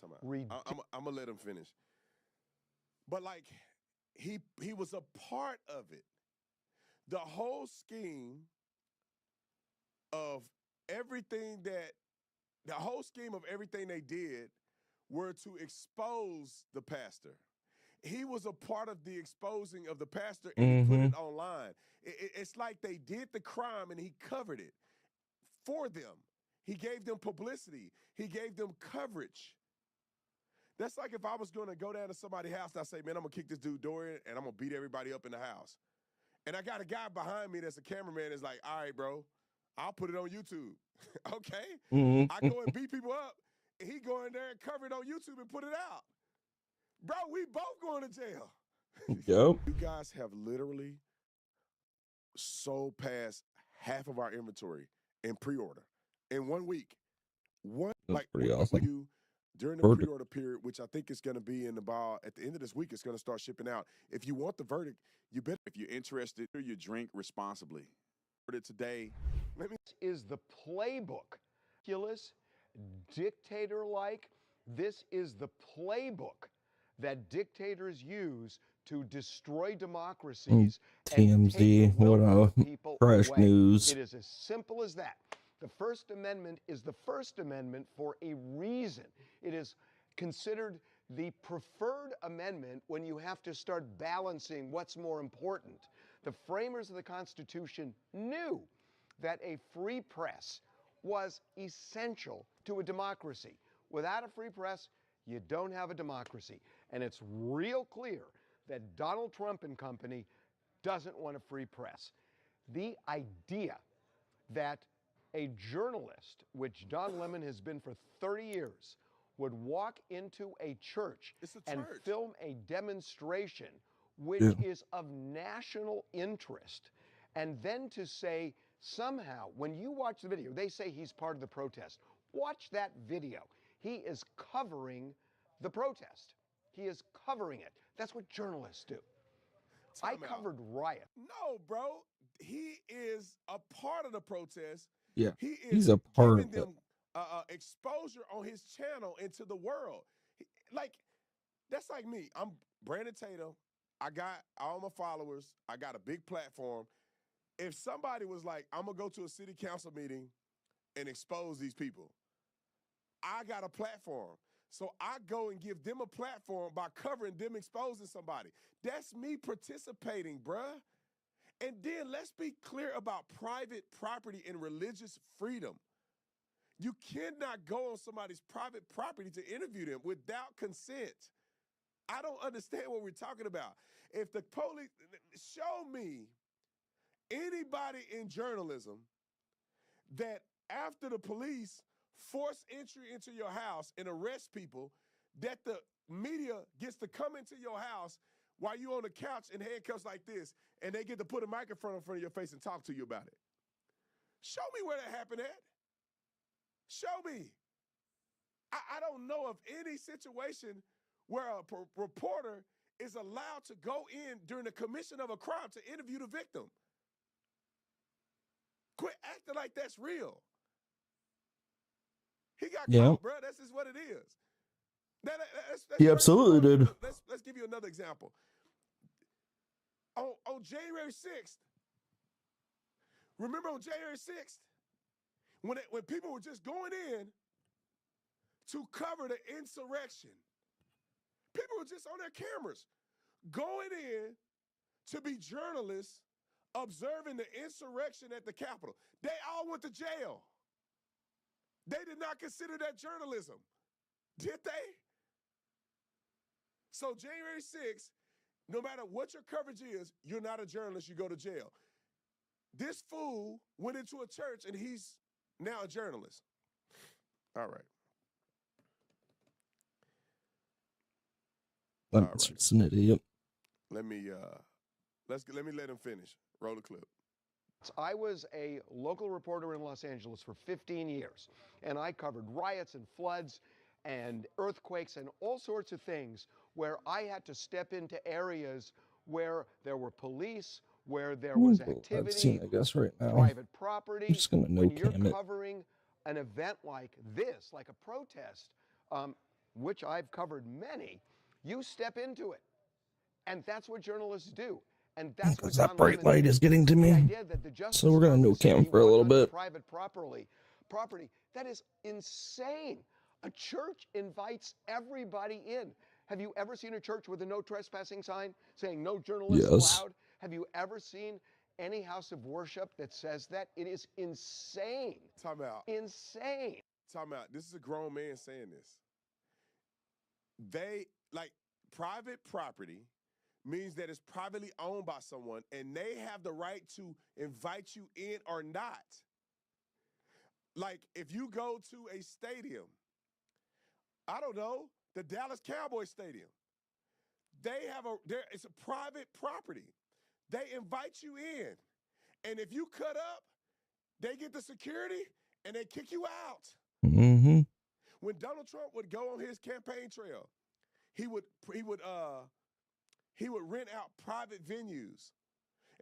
I'm going to let him finish. But, like, he was a part of it. The whole scheme of everything they did were to expose the pastor. He was a part of the exposing of the pastor, and he put it online. It's like they did the crime and he covered it for them. He gave them publicity. He gave them coverage. That's like if I was going to go down to somebody's house and I say, man, I'm going to kick this dude door in and I'm going to beat everybody up in the house. And I got a guy behind me that's a cameraman that's like, all right, bro, I'll put it on YouTube. Okay? I go and beat people up, and he go in there and cover it on YouTube and put it out. Bro, we both going to jail. Yep. You guys have literally sold past half of our inventory in pre-order in 1 week. That's pretty awesome. During the pre-order period, which I think is going to be at the end of this week, it's going to start shipping out. If you want the verdict, you better. If you're interested, you drink responsibly. Today, This is the playbook. Dictator-like. This is the playbook that dictators use to destroy democracies. TMZ, what a fresh news. It is as simple as that. The First Amendment is the First Amendment for a reason. It is considered the preferred amendment when you have to start balancing what's more important. The framers of the Constitution knew that a free press was essential to a democracy. Without a free press, you don't have a democracy. And it's real clear that Donald Trump and company doesn't want a free press. The idea that a journalist, which Don Lemon has been for 30 years, would walk into a church and film a demonstration which is of national interest, and then to say somehow, when you watch the video, they say he's part of the protest. Watch that video. He is covering the protest. He is covering it. That's what journalists do. I covered riot. No, bro. He is a part of the protest. Yeah, he's a part of them exposure on his channel into the world. That's like me. I'm Brandon Tatum. I got all my followers. I got a big platform. If somebody was like, I'm going to go to a city council meeting and expose these people, I got a platform. So I go and give them a platform by covering them exposing somebody. That's me participating, bruh. And then let's be clear about private property and religious freedom. You cannot go on somebody's private property to interview them without consent. I don't understand what we're talking about. If the police, show me anybody in journalism that after the police force entry into your house and arrest people, that the media gets to come into your house while you're on the couch in handcuffs like this, and they get to put a microphone in front of your face and talk to you about it. Show me where that happened at. Show me. I don't know of any situation where a reporter is allowed to go in during the commission of a crime to interview the victim. Quit acting like that's real. He got caught, bro. That's just what it is. He absolutely did. Let's give you another example. On January 6th, remember on January 6th, when people were just going in to cover the insurrection, people were just on their cameras going in to be journalists observing the insurrection at the Capitol. They all went to jail. They did not consider that journalism, did they? So January 6th, no matter what your coverage is, you're not a journalist, you go to jail. This fool went into a church and he's now a journalist. All right. That's just an idiot. Let me let him finish. Roll the clip. I was a local reporter in Los Angeles for 15 years, and I covered riots and floods and earthquakes and all sorts of things where I had to step into areas where there were police, where there was activity, I've seen, I guess, right now. Private property. I'm just gonna when no-cam you're it. covering an event like this, like a protest, which I've covered many, you step into it. And that's what journalists do. And that's Because that bright light is getting to me. So we're gonna no-cam for a little bit. Private property, that is insane. A church invites everybody in. Have you ever seen a church with a no trespassing sign saying no journalists allowed? Have you ever seen any house of worship that says that? It is insane. Time out. Insane. Time out. This is a grown man saying this. They, like, private property means that it's privately owned by someone, and they have the right to invite you in or not. Like, if you go to a stadium, I don't know, the Dallas Cowboys Stadium, it's a private property. They invite you in, and if you cut up, they get the security and they kick you out. Mm-hmm. When Donald Trump would go on his campaign trail, he would rent out private venues.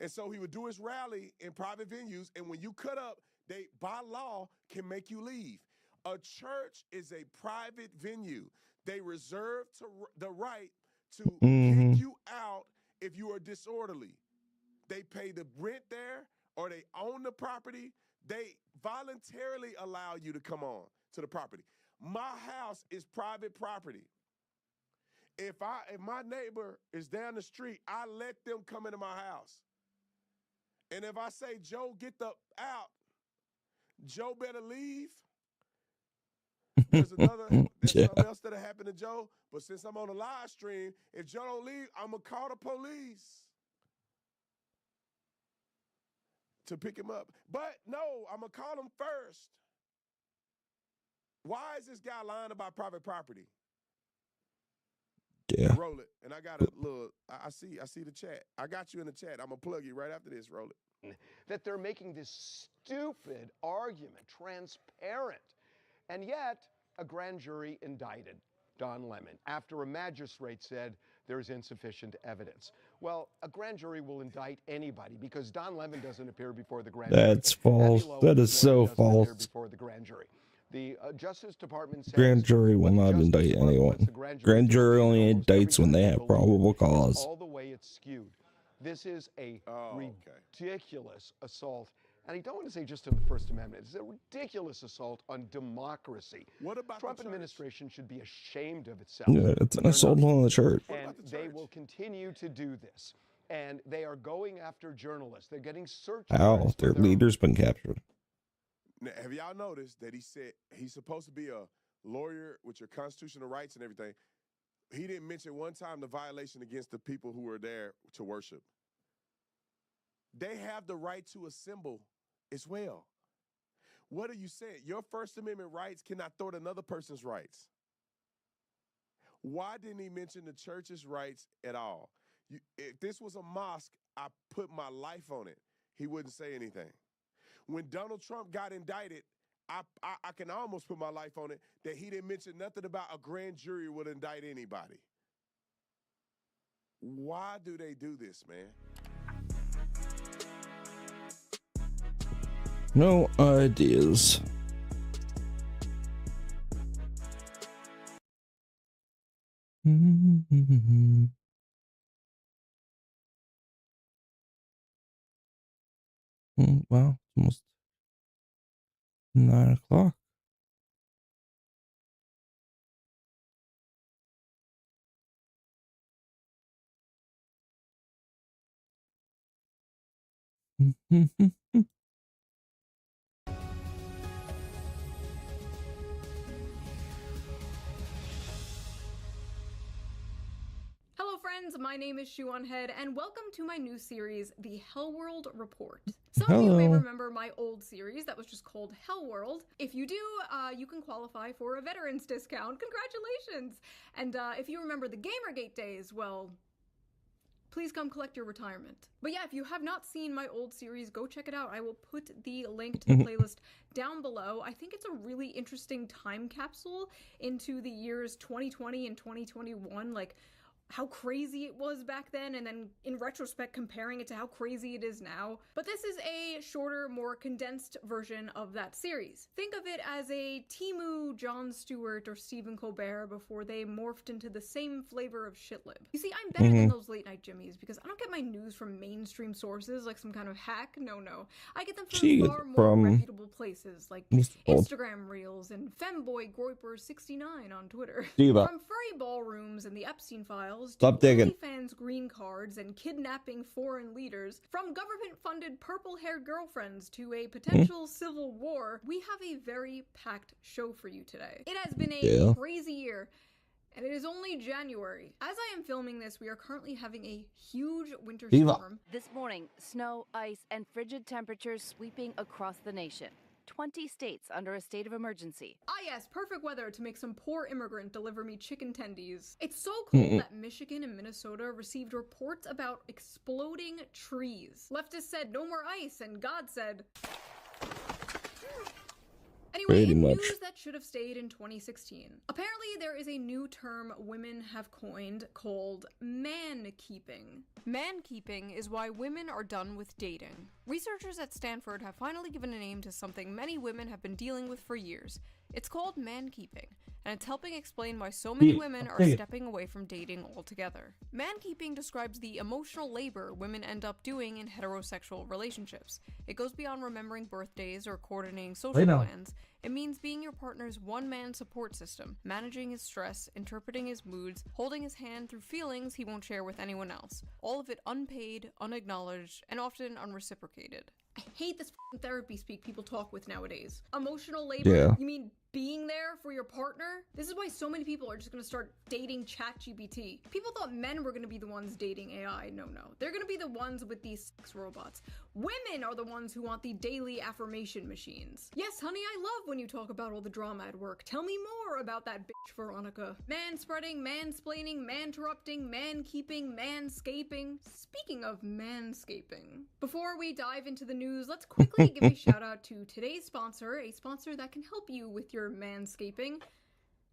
And so he would do his rally in private venues, and when you cut up, they, by law, can make you leave. A church is a private venue. They reserve the right to kick you out if you are disorderly. They pay the rent there, or they own the property. They voluntarily allow you to come on to the property. My house is private property. If my neighbor is down the street, I let them come into my house. And if I say, Joe, get the out, Joe better leave. There's something else that'll happen to Joe. But since I'm on a live stream, if Joe don't leave, I'm going to call the police to pick him up. But no, I'm going to call him first. Why is this guy lying about private property? Yeah. Roll it. And I got a little, I see the chat. I got you in the chat. I'm going to plug you right after this. Roll it. That they're making this stupid argument, transparent. And yet, a grand jury indicted Don Lemon after a magistrate said there's insufficient evidence. Well, a grand jury will indict anybody because Don Lemon doesn't appear before the grand jury. That's false. That is so false. Before the grand jury. The Justice Department says Grand jury will not indict anyone. Grand jury only indicts when they have probable cause. All the way it's skewed. This is a ridiculous assault. And I don't want to say just on the First Amendment. It's a ridiculous assault on democracy. What about Trump administration should be ashamed of itself. Yeah, it's an assault on the church. And they will continue to do this. And they are going after journalists. They're getting search warrants. How? Their leader's been captured. Now, have y'all noticed that he said he's supposed to be a lawyer with your constitutional rights and everything? He didn't mention one time the violation against the people who were there to worship. They have the right to assemble as well. What are you saying? Your First Amendment rights cannot thwart another person's rights. Why didn't he mention the church's rights at all? If this was a mosque, I put my life on it. He wouldn't say anything. When Donald Trump got indicted, I can almost put my life on it that he didn't mention nothing about a grand jury would indict anybody. Why do they do this, man? No ideas. Wow, it's almost 9 o'clock. Hello friends, my name is Shoe on Head, and welcome to my new series, The Hellworld Report. Some of you may remember my old series that was just called Hellworld. If you do, you can qualify for a veterans discount. Congratulations! And if you remember the Gamergate days, well, please come collect your retirement. But yeah, if you have not seen my old series, go check it out. I will put the link to the playlist down below. I think it's a really interesting time capsule into the years 2020 and 2021, like how crazy it was back then, and then in retrospect comparing it to how crazy it is now. But this is a shorter, more condensed version of that series. Think of it as a Temu, Jon Stewart, or Stephen Colbert before they morphed into the same flavor of shitlib. You see, I'm better than those late night Jimmies because I don't get my news from mainstream sources like some kind of hack. No. I get them from far more reputable places like Instagram Reels and Femboy Groiper69 on Twitter. From furry ballrooms and the Epstein files, Stop digging. OnlyFans green cards and kidnapping foreign leaders, from government-funded purple-haired girlfriends to a potential civil war, we have a very packed show for you today. It has been a crazy year, and it is only January. As I am filming this, we are currently having a huge winter storm. This morning, snow, ice, and frigid temperatures sweeping across the nation. 20 states under a state of emergency. Ah yes, perfect weather to make some poor immigrant deliver me chicken tendies. It's so cold that Michigan and Minnesota received reports about exploding trees. Leftists said no more ice, and God said... Anyway, in news that should have stayed in 2016. Apparently, there is a new term women have coined called man-keeping. Man-keeping is why women are done with dating. Researchers at Stanford have finally given a name to something many women have been dealing with for years. It's called man-keeping, and it's helping explain why so many women are stepping away from dating altogether. Man-keeping describes the emotional labor women end up doing in heterosexual relationships. It goes beyond remembering birthdays or coordinating social plans. It means being your partner's one-man support system, managing his stress, interpreting his moods, holding his hand through feelings he won't share with anyone else. All of it unpaid, unacknowledged, and often unreciprocated. I hate this therapy speak people talk with nowadays. Emotional labor? Yeah. You mean being there for your partner? This is why so many people are just gonna start dating ChatGPT. People thought men were gonna be the ones dating AI. No. They're gonna be the ones with these sex robots. Women are the ones who want the daily affirmation machines. Yes, honey, I love when you talk about all the drama at work. Tell me more about that bitch Veronica. Man-spreading, mansplaining, man-interrupting, man-keeping, manscaping. Speaking of manscaping, before we dive into the news, let's quickly give a shout out to today's sponsor, a sponsor that can help you with your manscaping,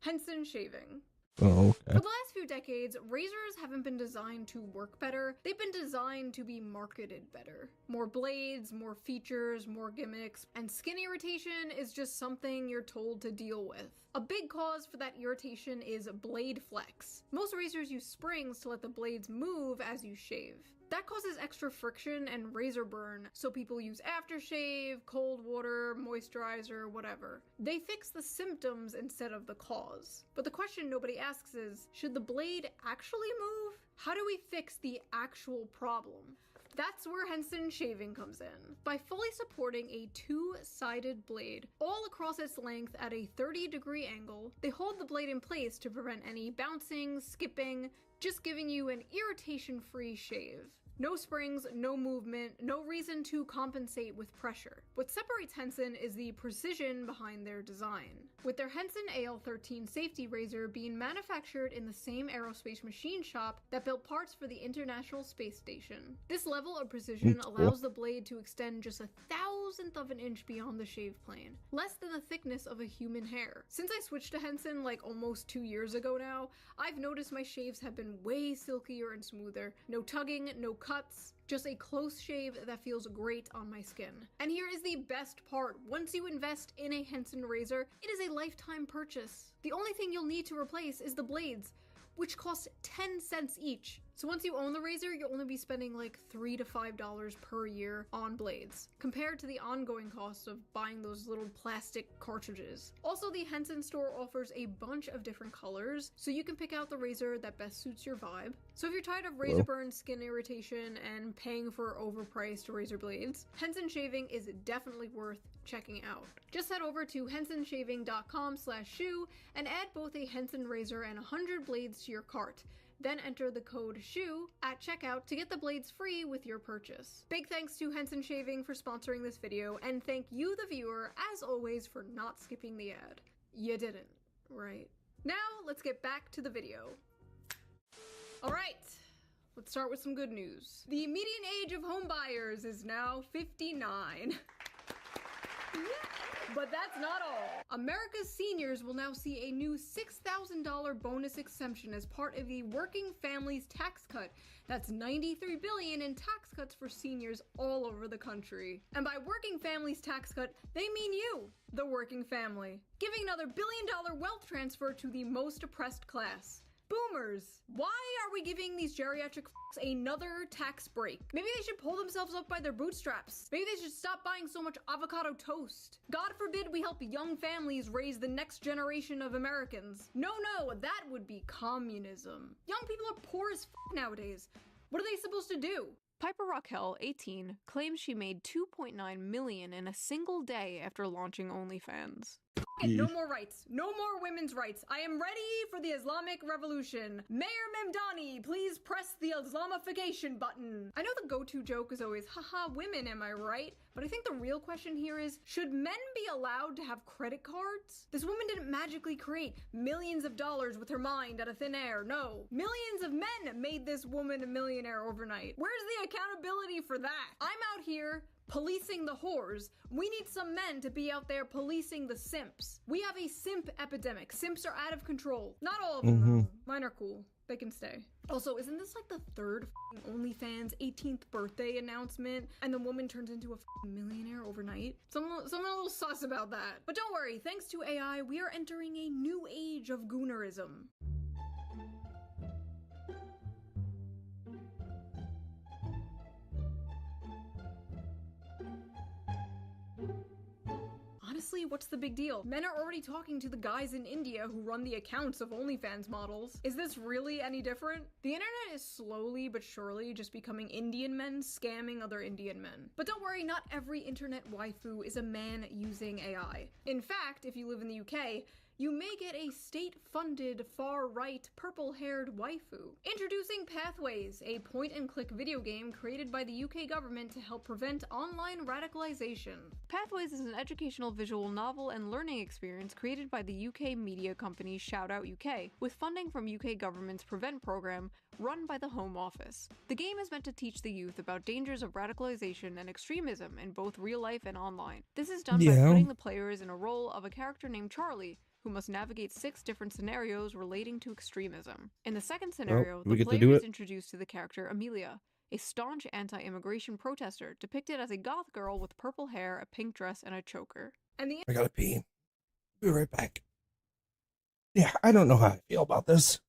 Henson Shaving. Oh, okay. For the last few decades, razors haven't been designed to work better. They've been designed to be marketed better. More blades, more features, more gimmicks, and skin irritation is just something you're told to deal with. A big cause for that irritation is blade flex. Most razors use springs to let the blades move as you shave. That causes extra friction and razor burn, so people use aftershave, cold water, moisturizer, whatever. They fix the symptoms instead of the cause. But the question nobody asks is, should the blade actually move? How do we fix the actual problem? That's where Henson Shaving comes in. By fully supporting a two-sided blade all across its length at a 30-degree angle, they hold the blade in place to prevent any bouncing, skipping, just giving you an irritation-free shave. No springs, no movement, no reason to compensate with pressure. What separates Henson is the precision behind their design. With their Henson AL13 safety razor being manufactured in the same aerospace machine shop that built parts for the International Space Station. This level of precision allows the blade to extend just 1/1000th of an inch beyond the shave plane, less than the thickness of a human hair. Since I switched to Henson like almost 2 years ago now, I've noticed my shaves have been way silkier and smoother. No tugging, no cuts, just a close shave that feels great on my skin. And here is the best part. Once you invest in a Henson razor, it is a lifetime purchase. The only thing you'll need to replace is the blades. which cost 10 cents each. So once you own the razor, you'll only be spending like $3 to $5 per year on blades, compared to the ongoing cost of buying those little plastic cartridges. Also, the Henson store offers a bunch of different colors, so you can pick out the razor that best suits your vibe. So if you're tired of razor burn, skin irritation, and paying for overpriced razor blades, Henson Shaving is definitely worth checking out. Just head over to hensonshaving.com/shoe and add both a Henson razor and 100 blades to your cart. Then enter the code SHOE at checkout to get the blades free with your purchase. Big thanks to Henson Shaving for sponsoring this video, and thank you, the viewer, as always, for not skipping the ad. You didn't, right? Now, let's get back to the video. Alright, let's start with some good news. The median age of home buyers is now 59. Yeah. But that's not all. America's seniors will now see a new $6,000 bonus exemption as part of the Working Families Tax Cut. That's $93 billion in tax cuts for seniors all over the country. And by Working Families Tax Cut, they mean you, the working family, giving another billion-dollar wealth transfer to the most oppressed class. Boomers. Why are we giving these geriatric f***s another tax break? Maybe they should pull themselves up by their bootstraps. Maybe they should stop buying so much avocado toast. God forbid we help young families raise the next generation of Americans. No, that would be communism. Young people are poor as f*** nowadays. What are they supposed to do? Piper Raquel, 18, claims she made $2.9 million in a single day after launching OnlyFans. No more rights. No more women's rights. I am ready for the Islamic Revolution. Mayor Memdani, please press the Islamification button. I know the go-to joke is always, haha, women, am I right? But I think the real question here is, should men be allowed to have credit cards? This woman didn't magically create millions of dollars with her mind out of thin air. No. Millions of men made this woman a millionaire overnight. Where's the accountability for that? I'm out here policing the whores. We need some men to be out there policing the simps. We have a simp epidemic. Simps are out of control. Not all of them, though. Mine are cool. They can stay. Also, isn't this like the third OnlyFans 18th birthday announcement, and the woman turns into a millionaire overnight? Someone a little sus about that. But don't worry, thanks to AI, we are entering a new age of goonerism. Honestly, what's the big deal? Men are already talking to the guys in India who run the accounts of OnlyFans models. Is this really any different? The internet is slowly but surely just becoming Indian men scamming other Indian men. But don't worry, not every internet waifu is a man using AI. In fact, if you live in the UK, you may get a state-funded, far-right, purple-haired waifu. Introducing Pathways, a point-and-click video game created by the UK government to help prevent online radicalization. Pathways is an educational visual novel and learning experience created by the UK media company Shoutout UK, with funding from UK government's Prevent program, run by the Home Office. The game is meant to teach the youth about dangers of radicalization and extremism in both real life and online. This is done by putting the players in a role of a character named Charlie, who must navigate 6 different scenarios relating to extremism. In the second scenario, the player is introduced to the character Amelia, a staunch anti-immigration protester depicted as a goth girl with purple hair, a pink dress, and a choker. I gotta pee. Be right back. Yeah, I don't know how I feel about this.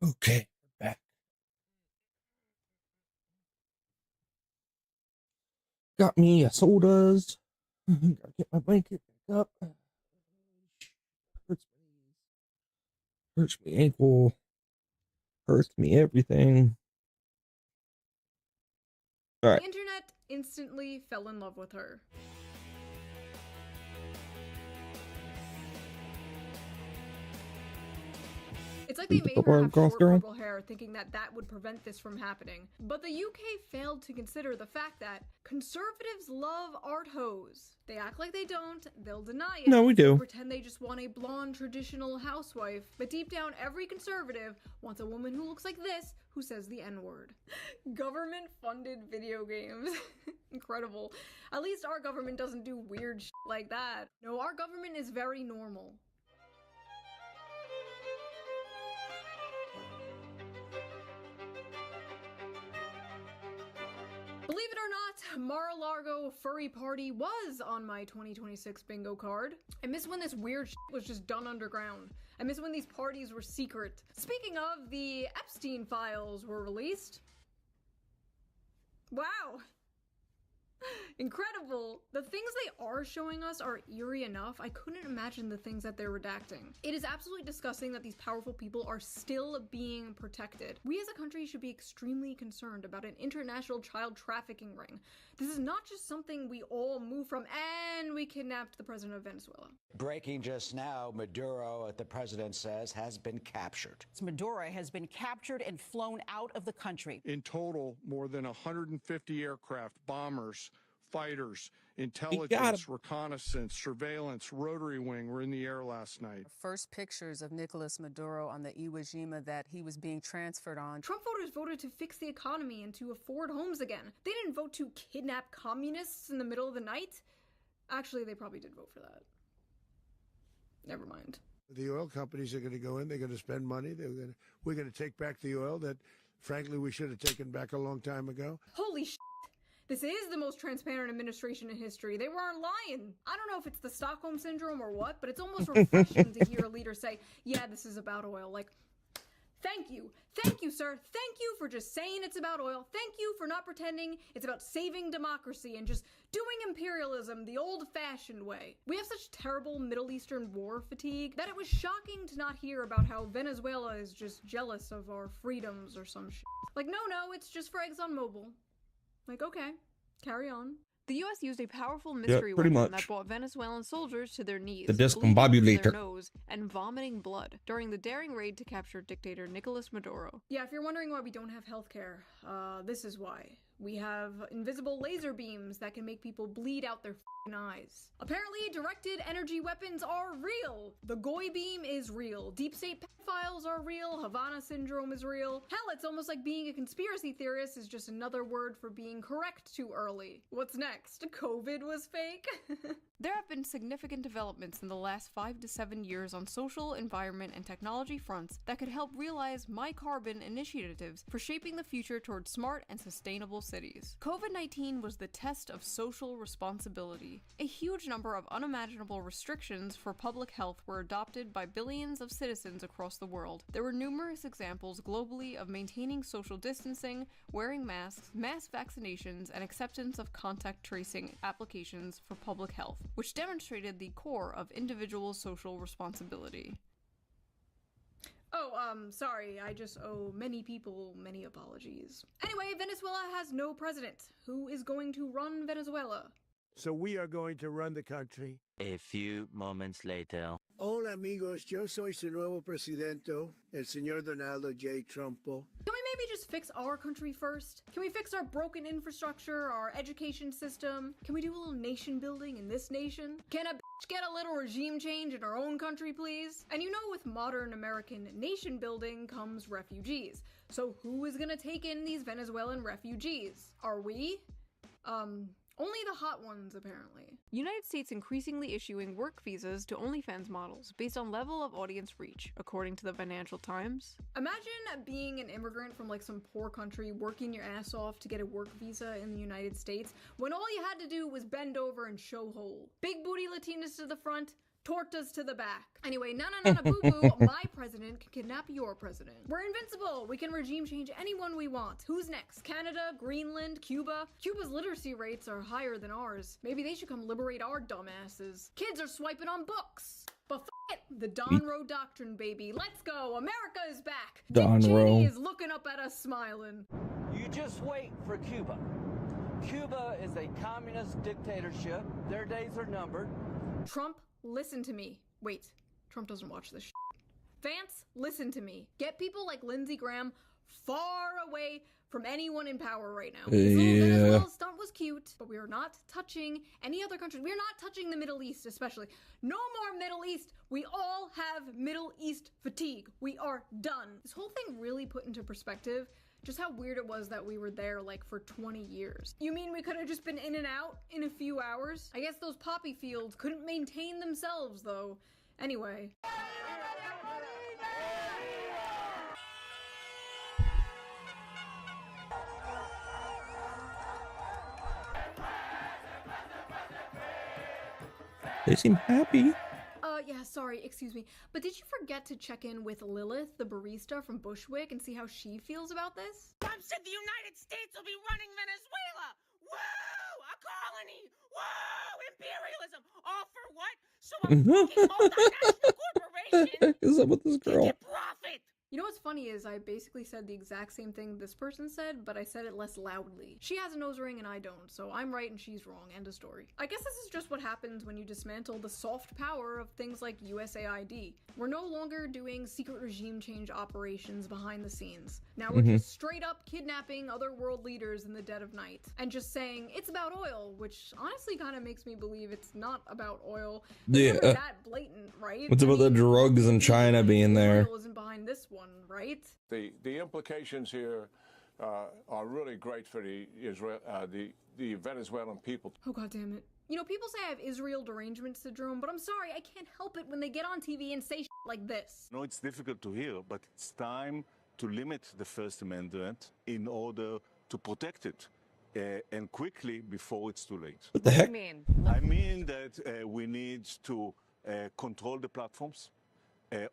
Okay, we're back. Got me sodas. Gotta get my blanket back up. Hurts me ankle. Hurts me everything. All right. The internet instantly fell in love with her. It's like they made her have short purple hair, thinking that that would prevent this from happening. But the UK failed to consider the fact that conservatives love art hoes. They act like they don't, they'll deny it. No, we do. They'll pretend they just want a blonde traditional housewife, but deep down every conservative wants a woman who looks like this, who says the N-word. Government-funded video games. Incredible. At least our government doesn't do weird shit like that. No, our government is very normal. Believe it or not, Mar-a-Lago Furry Party was on my 2026 bingo card. I miss when this weird shit was just done underground. I miss when these parties were secret. Speaking of, the Epstein files were released. Wow. Incredible. The things they are showing us are eerie enough. I couldn't imagine the things that they're redacting. It is absolutely disgusting that these powerful people are still being protected. We as a country should be extremely concerned about an international child trafficking ring. This is not just something we all move from, and we kidnapped the president of Venezuela. Breaking just now, Maduro, the president says, has been captured. Maduro has been captured and flown out of the country. In total, more than 150 aircraft, bombers, fighters, intelligence, reconnaissance, surveillance, rotary wing were in the air last night. First pictures of Nicolas Maduro on the Iwo Jima that he was being transferred on. Trump voters voted to fix the economy and to afford homes again. They didn't vote to kidnap communists in the middle of the night. Actually, they probably did vote for that. Never mind. The oil companies are going to go in, they're going to spend money, we're going to take back the oil that, frankly, we should have taken back a long time ago. Holy shit. This is the most transparent administration in history. They weren't lying. I don't know if it's the Stockholm Syndrome or what, but it's almost refreshing to hear a leader say, yeah, this is about oil. Like, thank you. Thank you, sir. Thank you for just saying it's about oil. Thank you for not pretending it's about saving democracy and just doing imperialism the old-fashioned way. We have such terrible Middle Eastern war fatigue that it was shocking to not hear about how Venezuela is just jealous of our freedoms or some shit. Like, no, it's just for ExxonMobil. Like, okay, carry on. The U.S. used a powerful mystery weapon that brought Venezuelan soldiers to their knees, the bleeding from their nose, and vomiting blood during the daring raid to capture dictator Nicolas Maduro. Yeah, if you're wondering why we don't have healthcare, this is why. We have invisible laser beams that can make people bleed out their f***ing eyes. Apparently, directed energy weapons are real. The Goy beam is real. Deep state pedophiles are real. Havana syndrome is real. Hell, it's almost like being a conspiracy theorist is just another word for being correct too early. What's next? COVID was fake? There have been significant developments in the last 5 to 7 years on social, environment, and technology fronts that could help realize My Carbon initiatives for shaping the future towards smart and sustainable cities. COVID-19 was the test of social responsibility. A huge number of unimaginable restrictions for public health were adopted by billions of citizens across the world. There were numerous examples globally of maintaining social distancing, wearing masks, mass vaccinations, and acceptance of contact tracing applications for public health, which demonstrated the core of individual social responsibility. Oh, sorry, I just owe many people many apologies. Anyway, Venezuela has no president. Who is going to run Venezuela? So we are going to run the country. A few moments later. Hola amigos, yo soy su nuevo presidente, el señor Donaldo J. Trumpo. Can we maybe just fix our country first? Can we fix our broken infrastructure, our education system? Can we do a little nation building in this nation? Can a bitch get a little regime change in our own country, please? And you know, with modern American nation building comes refugees. So who is gonna take in these Venezuelan refugees? Are we? Only the hot ones, apparently. United States increasingly issuing work visas to OnlyFans models based on level of audience reach, according to the Financial Times. Imagine being an immigrant from like some poor country, working your ass off to get a work visa in the United States, when all you had to do was bend over and show hole. Big booty Latinas to the front, Tortas to the back. Anyway, no, boo-boo. My president can kidnap your president. We're invincible. We can regime change anyone we want. Who's next? Canada, Greenland, Cuba? Cuba's literacy rates are higher than ours. Maybe they should come liberate our dumbasses. Kids are swiping on books. But it, the Don Roe Doctrine, baby. Let's go. America is back. Don Dick Roe. Cheney is looking up at us smiling. You just wait for Cuba. Cuba is a communist dictatorship. Their days are numbered. Trump, listen to me. Wait, Trump doesn't watch this shit. Vance, listen to me. Get people like Lindsey Graham far away from anyone in power right now. His little Venezuela stunt was cute, but we are not touching any other country. We are not touching the Middle East, especially. No more Middle East. We all have Middle East fatigue. We are done. This whole thing really put into perspective just how weird it was that we were there like for 20 years. You mean we could have just been in and out in a few hours? I guess those poppy fields couldn't maintain themselves though. Anyway. They seem happy. Yeah, sorry, excuse me. But did you forget to check in with Lilith, the barista from Bushwick, and see how she feels about this? Trump said the United States will be running Venezuela! Woo! A colony! Woo! Imperialism! All for what? So a fucking multinational corporation Is that what this girl? can profit! You know what's funny is I basically said the exact same thing this person said, but I said it less loudly. She has a nose ring and I don't, so I'm right and she's wrong. End of story. I guess this is just what happens when you dismantle the soft power of things like USAID. We're no longer doing secret regime change operations behind the scenes. Now we're just straight up kidnapping other world leaders in the dead of night and just saying it's about oil, which honestly kind of makes me believe it's not about oil. Yeah. It's never that blatant, right? What's about the drugs in China being there? Oil isn't behind this one, right? The implications here are really great for the Venezuelan people. Oh, God damn it. You know, people say I have Israel derangement syndrome, but I'm sorry, I can't help it when they get on TV and say shit like this. No, it's difficult to hear, but it's time to limit the First Amendment in order to protect it. And quickly before it's too late. What the heck? I mean that we need to control the platforms,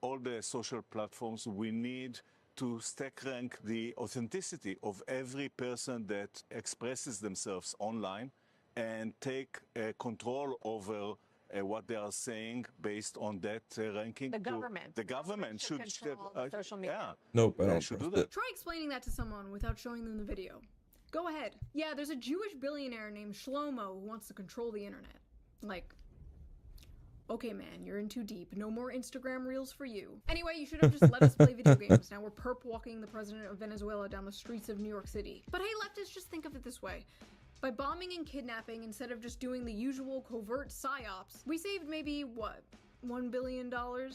all the social platforms. We need to stack rank the authenticity of every person that expresses themselves online and take control over what they are saying based on that ranking. The government. The government should control social media. Yeah. Nope, I don't should trust do that. it. Try explaining that to someone without showing them the video. Go ahead. Yeah, there's a Jewish billionaire named Shlomo who wants to control the internet. Like, okay, man, you're in too deep. No more Instagram reels for you. Anyway, you should have just let us play video games. Now we're perp walking the president of Venezuela down the streets of New York City. But hey, leftists, just think of it this way. By bombing and kidnapping, instead of just doing the usual covert psyops, we saved maybe, what, $1 billion? $1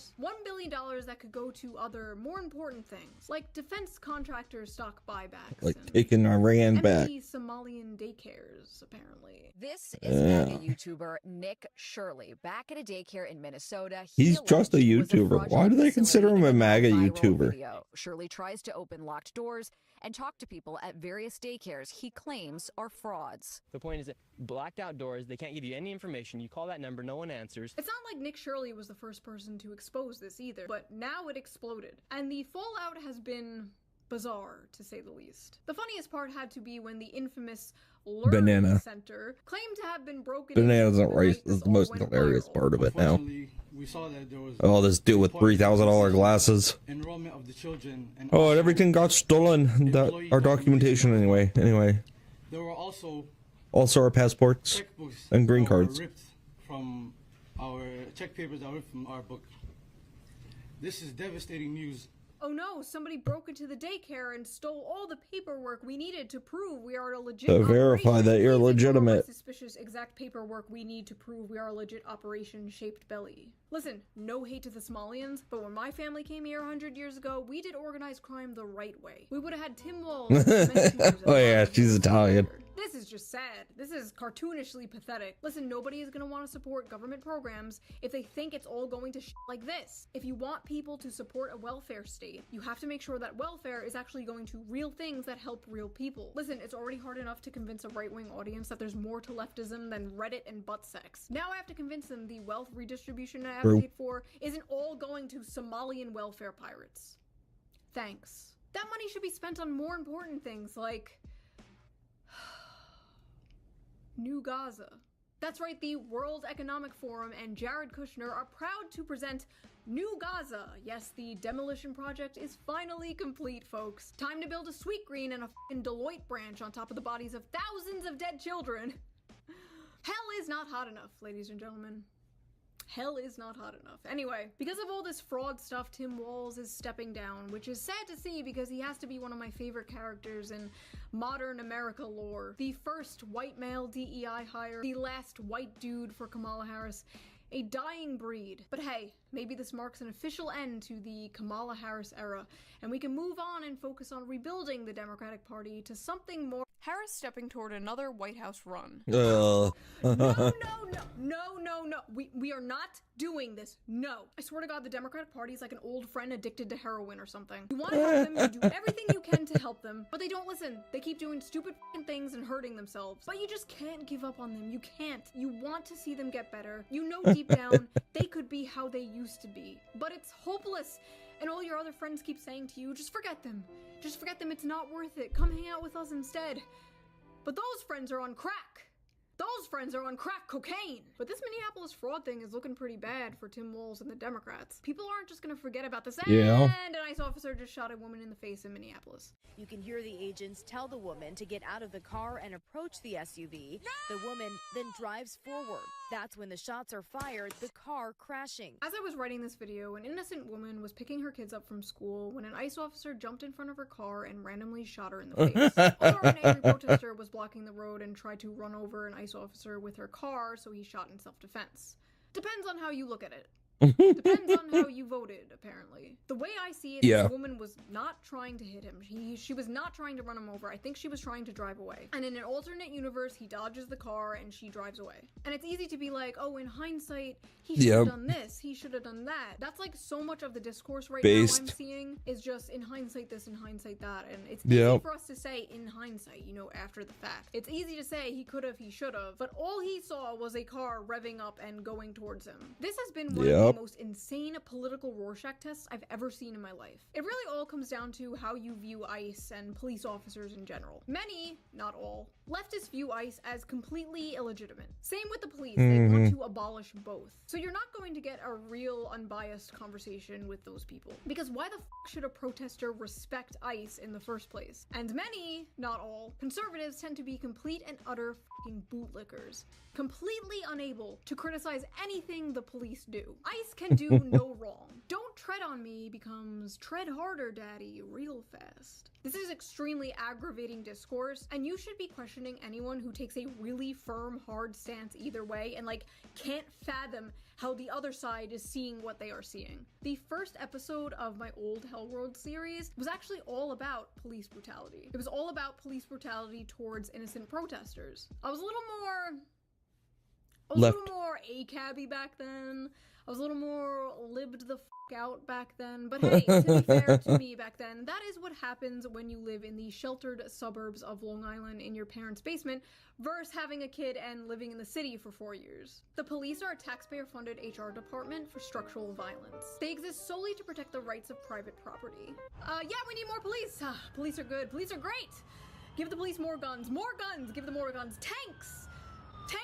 billion that could go to other, more important things, like defense contractors' stock buybacks. Like taking Iran back. Empty Somalian daycares, apparently. This is MAGA YouTuber Nick Shirley, back at a daycare in Minnesota. He's just a YouTuber. Why do they consider him a MAGA YouTuber? Shirley tries to open locked doors and talk to people at various daycares he claims are frauds. The point is that blacked out doors, they can't give you any information. You call that number, no one answers. It's not like Nick Shirley was the first person to expose this either, but now it exploded. And the fallout has been bizarre, to say the least. The funniest part had to be when the infamous Learning Center claimed to have been broken into. Banana's not right. That's the most hilarious part of it now. We saw that there was this dude with $3,000 glasses. Enrollment of the children and and everything got stolen. Our documentation anyway. There were also our passports and green cards. Ripped from our check papers that were ripped from our book. This is devastating news. Oh no, somebody broke into the daycare and stole all the paperwork we needed to prove we are a legit To verify that you're legitimate. Suspicious exact paperwork we need to prove we are a legit operation shaped belly. Listen, no hate to the Somalians, but when my family came here 100 years ago, we did organized crime the right way. We would have had Tim Walz. Oh yeah, she's Italian. This is just sad. This is cartoonishly pathetic. Listen, nobody is gonna want to support government programs if they think it's all going to shit like this. If you want people to support a welfare state, you have to make sure that welfare is actually going to real things that help real people. Listen, it's already hard enough to convince a right-wing audience that there's more to leftism than Reddit and butt sex. Now I have to convince them the wealth redistribution I advocate for isn't all going to Somalian welfare pirates. Thanks. That money should be spent on more important things like New Gaza. That's right, the World Economic Forum and Jared Kushner are proud to present New Gaza. Yes, the demolition project is finally complete, folks. Time to build a Sweet Green and a f***ing Deloitte branch on top of the bodies of thousands of dead children. Hell is not hot enough, ladies and gentlemen. Hell is not hot enough. Anyway, because of all this fraud stuff, Tim Walz is stepping down, which is sad to see because he has to be one of my favorite characters in modern America lore. The first white male DEI hire, the last white dude for Kamala Harris, a dying breed. But hey, maybe this marks an official end to the Kamala Harris era, and we can move on and focus on rebuilding the Democratic Party to something more. Harris stepping toward another White House run. No. We are not doing this. No. I swear to God, the Democratic Party is like an old friend addicted to heroin or something. You want to help them, you do everything you can to help them, but they don't listen. They keep doing stupid things and hurting themselves. But you just can't give up on them. You can't. You want to see them get better. You know deep down they could be how they used to be. But it's hopeless. And all your other friends keep saying to you, just forget them. Just forget them, it's not worth it. Come hang out with us instead. But those friends are on crack. Those friends are on crack cocaine. But this Minneapolis fraud thing is looking pretty bad for Tim Walz and the Democrats. People aren't just gonna forget about this. Yeah. And an ICE officer just shot a woman in the face in Minneapolis. You can hear the agents tell the woman to get out of the car and approach the SUV. The woman then drives forward. That's when the shots are fired, the car crashing. As I was writing this video, an innocent woman was picking her kids up from school when an ICE officer jumped in front of her car and randomly shot her in the face. Although an angry protester was blocking the road and tried to run over an ICE officer with her car, so he shot in self-defense. Depends on how you look at it. Depends on how you voted, apparently. The way I see it, this woman was not trying to hit him. She was not trying to run him over. I think she was trying to drive away. And in an alternate universe, he dodges the car and she drives away. And it's easy to be like, oh, in hindsight, he should have done this, he should have done that. That's like so much of the discourse right now I'm seeing is just in hindsight this, in hindsight that. And it's easy for us to say in hindsight, you know, after the fact. It's easy to say he could have, he should have, but all he saw was a car revving up and going towards him. This has been one of the most insane political Rorschach tests I've ever seen in my life. It really all comes down to how you view ICE and police officers in general. Many, not all, leftists view ICE as completely illegitimate. Same with the police, they want to abolish both. So you're not going to get a real unbiased conversation with those people. Because why the f should a protester respect ICE in the first place? And many, not all, conservatives tend to be complete and utter f***ing bootlickers. Completely unable to criticize anything the police do. ICE can do no wrong. Don't tread on me becomes tread harder, daddy, real fast. This is extremely aggravating discourse, and you should be questioning anyone who takes a really firm, hard stance either way and like can't fathom how the other side is seeing what they are seeing. The first episode of my old Hellworld series was actually all about police brutality. It was all about police brutality towards innocent protesters. I was a little more ACAB-y back then. I was a little more libbed the f out back then. But hey, to be fair to me back then, that is what happens when you live in the sheltered suburbs of Long Island in your parents' basement versus having a kid and living in the city for 4 years. The police are a taxpayer-funded HR department for structural violence. They exist solely to protect the rights of private property. Yeah, we need more police. Police are good. Police are great. Give the police more guns. More guns. Give them more guns. Tanks.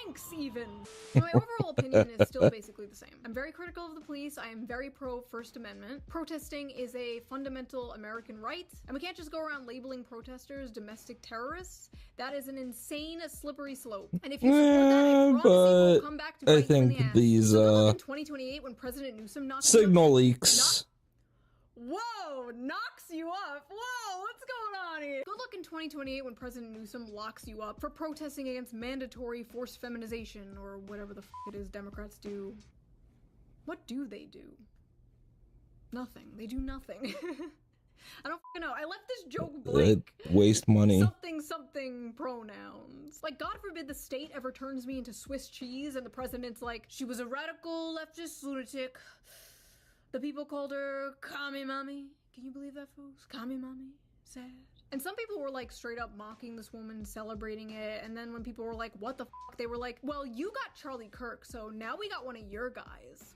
Tanks, even. My overall opinion is still basically the same. I'm very critical of the police. I am very pro First Amendment. Protesting is a fundamental American right, and we can't just go around labeling protesters domestic terrorists. That is an insane, slippery slope. And if you support that, I promise you will come back to bite you in the ass. These in 2028 when President Newsom knocks signal leaks. Whoa, knocks you up. Whoa, what's going on here? Good luck in 2028 when President Newsom locks you up for protesting against mandatory forced feminization or whatever the f it is Democrats do. What do they do? Nothing. They do nothing. I don't know. I left this joke blank. Waste money. Something pronouns. Like, God forbid the state ever turns me into Swiss cheese and the president's like, she was a radical leftist lunatic. The people called her Kami Mommy. Can you believe that, folks? Kami Mommy. Sad. And some people were like straight up mocking this woman, celebrating it. And then when people were like, what the fuck? They were like, well, you got Charlie Kirk, so now we got one of your guys.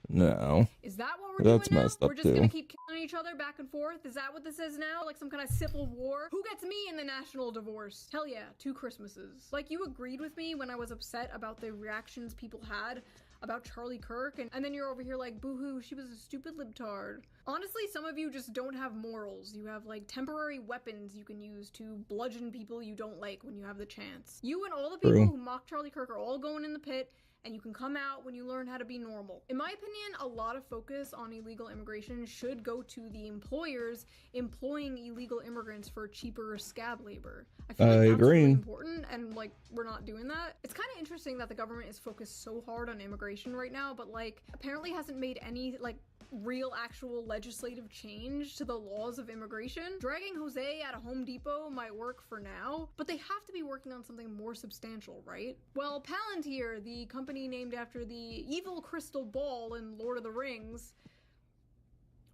No. Is that what we're doing now? Messed up We're just gonna keep killing each other back and forth? Is that what this is now? Like some kind of civil war? Who gets me in the national divorce? Hell yeah, 2 Christmases. Like, you agreed with me when I was upset about the reactions people had about Charlie Kirk, and then you're over here like, boo-hoo, she was a stupid libtard. Honestly, some of you just don't have morals. You have like temporary weapons you can use to bludgeon people you don't like when you have the chance. You and all the people who mock Charlie Kirk are all going in the pit, and you can come out when you learn how to be normal. In my opinion, a lot of focus on illegal immigration should go to the employers employing illegal immigrants for cheaper scab labor. I feel like that's really important, and like, we're not doing that. It's kind of interesting that the government is focused so hard on immigration right now, but like, apparently hasn't made any like real actual legislative change to the laws of immigration. Dragging Jose out of Home Depot might work for now, but they have to be working on something more substantial, right? Well, Palantir, the company named after the evil crystal ball in Lord of the Rings,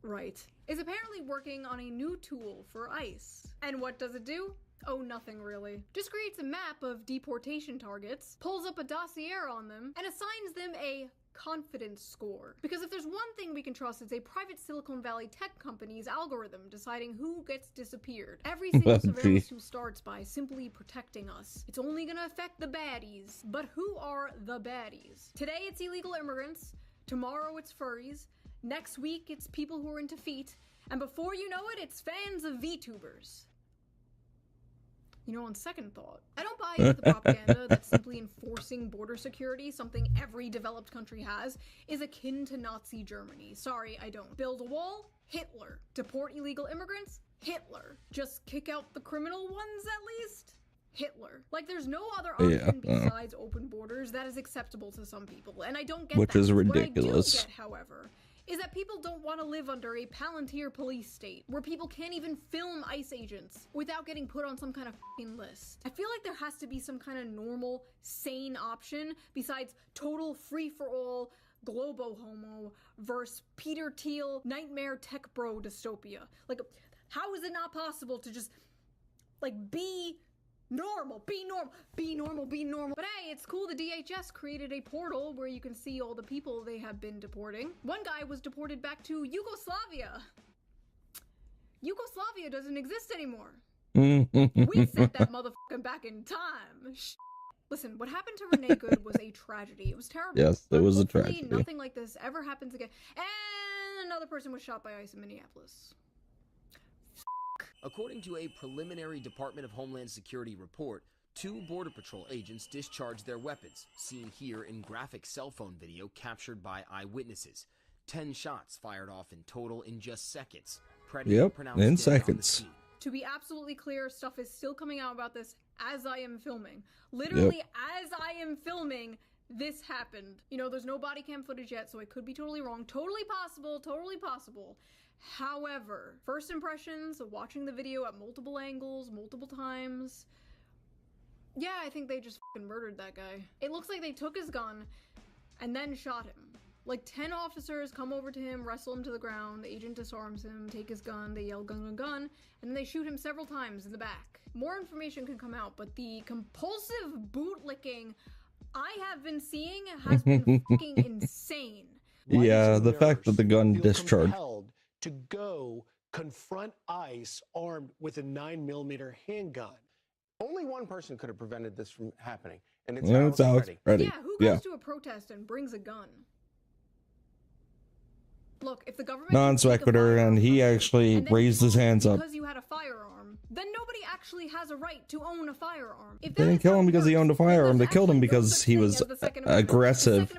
right, is apparently working on a new tool for ICE. And what does it do? Oh, nothing really. Just creates a map of deportation targets, pulls up a dossier on them, and assigns them a confidence score. Because if there's one thing we can trust, it's a private Silicon Valley tech company's algorithm deciding who gets disappeared. Every single surveillance tool starts by simply protecting us. It's only gonna affect the baddies. But who are the baddies? Today it's illegal immigrants, tomorrow it's furries, next week it's people who are into feet, and before you know it, it's fans of VTubers. You know, on second thought, I don't buy into the propaganda that simply enforcing border security, something every developed country has, is akin to Nazi Germany. Sorry, I don't. Build a wall? Hitler. Deport illegal immigrants? Hitler. Just kick out the criminal ones at least? Hitler. Like, there's no other option besides open borders that is acceptable to some people, and I don't get that. Which is ridiculous. What I do get, however, is that people don't want to live under a Palantir police state, where people can't even film ICE agents without getting put on some kind of f***ing list. I feel like there has to be some kind of normal, sane option besides total free-for-all, globo-homo versus Peter Thiel, nightmare tech bro dystopia. Like, how is it not possible to just, like, be normal, be normal, be normal, be normal. But hey, it's cool the DHS created a portal where you can see all the people they have been deporting. One guy was deported back to Yugoslavia. Yugoslavia doesn't exist anymore. We sent that motherfucker back in time. Listen, what happened to Renee Good was a tragedy. It was terrible. Yes, it was a tragedy. Nothing like this ever happens again. And another person was shot by ICE in Minneapolis. According to a preliminary Department of Homeland Security report, 2 Border Patrol agents discharged their weapons, seen here in graphic cell phone video captured by eyewitnesses. 10 shots fired off in total in just seconds. Yep, in seconds. To be absolutely clear, stuff is still coming out about this as I am filming. Literally, as I am filming, this happened. You know, there's no body cam footage yet, so it could be totally wrong. Totally possible, totally possible. However, first impressions of watching the video at multiple angles, multiple times, yeah, I think they just fucking murdered that guy. It looks like they took his gun and then shot him. Like 10 officers come over to him, wrestle him to the ground, the agent disarms him, take his gun, they yell gun, gun, gun, and then they shoot him several times in the back. More information can come out, but the compulsive bootlicking I have been seeing has been fucking insane. Yeah, the fact that the gun discharged. To go confront ICE armed with a 9mm handgun. Only one person could have prevented this from happening, and it's Alex Reddy. Yeah, who goes to a protest and brings a gun? Look, if the government non sequitur, and he actually raised his hands up. Because you had a firearm, then nobody actually has a right to own a firearm. If they didn't kill him because he owned a firearm. They killed him because he was aggressive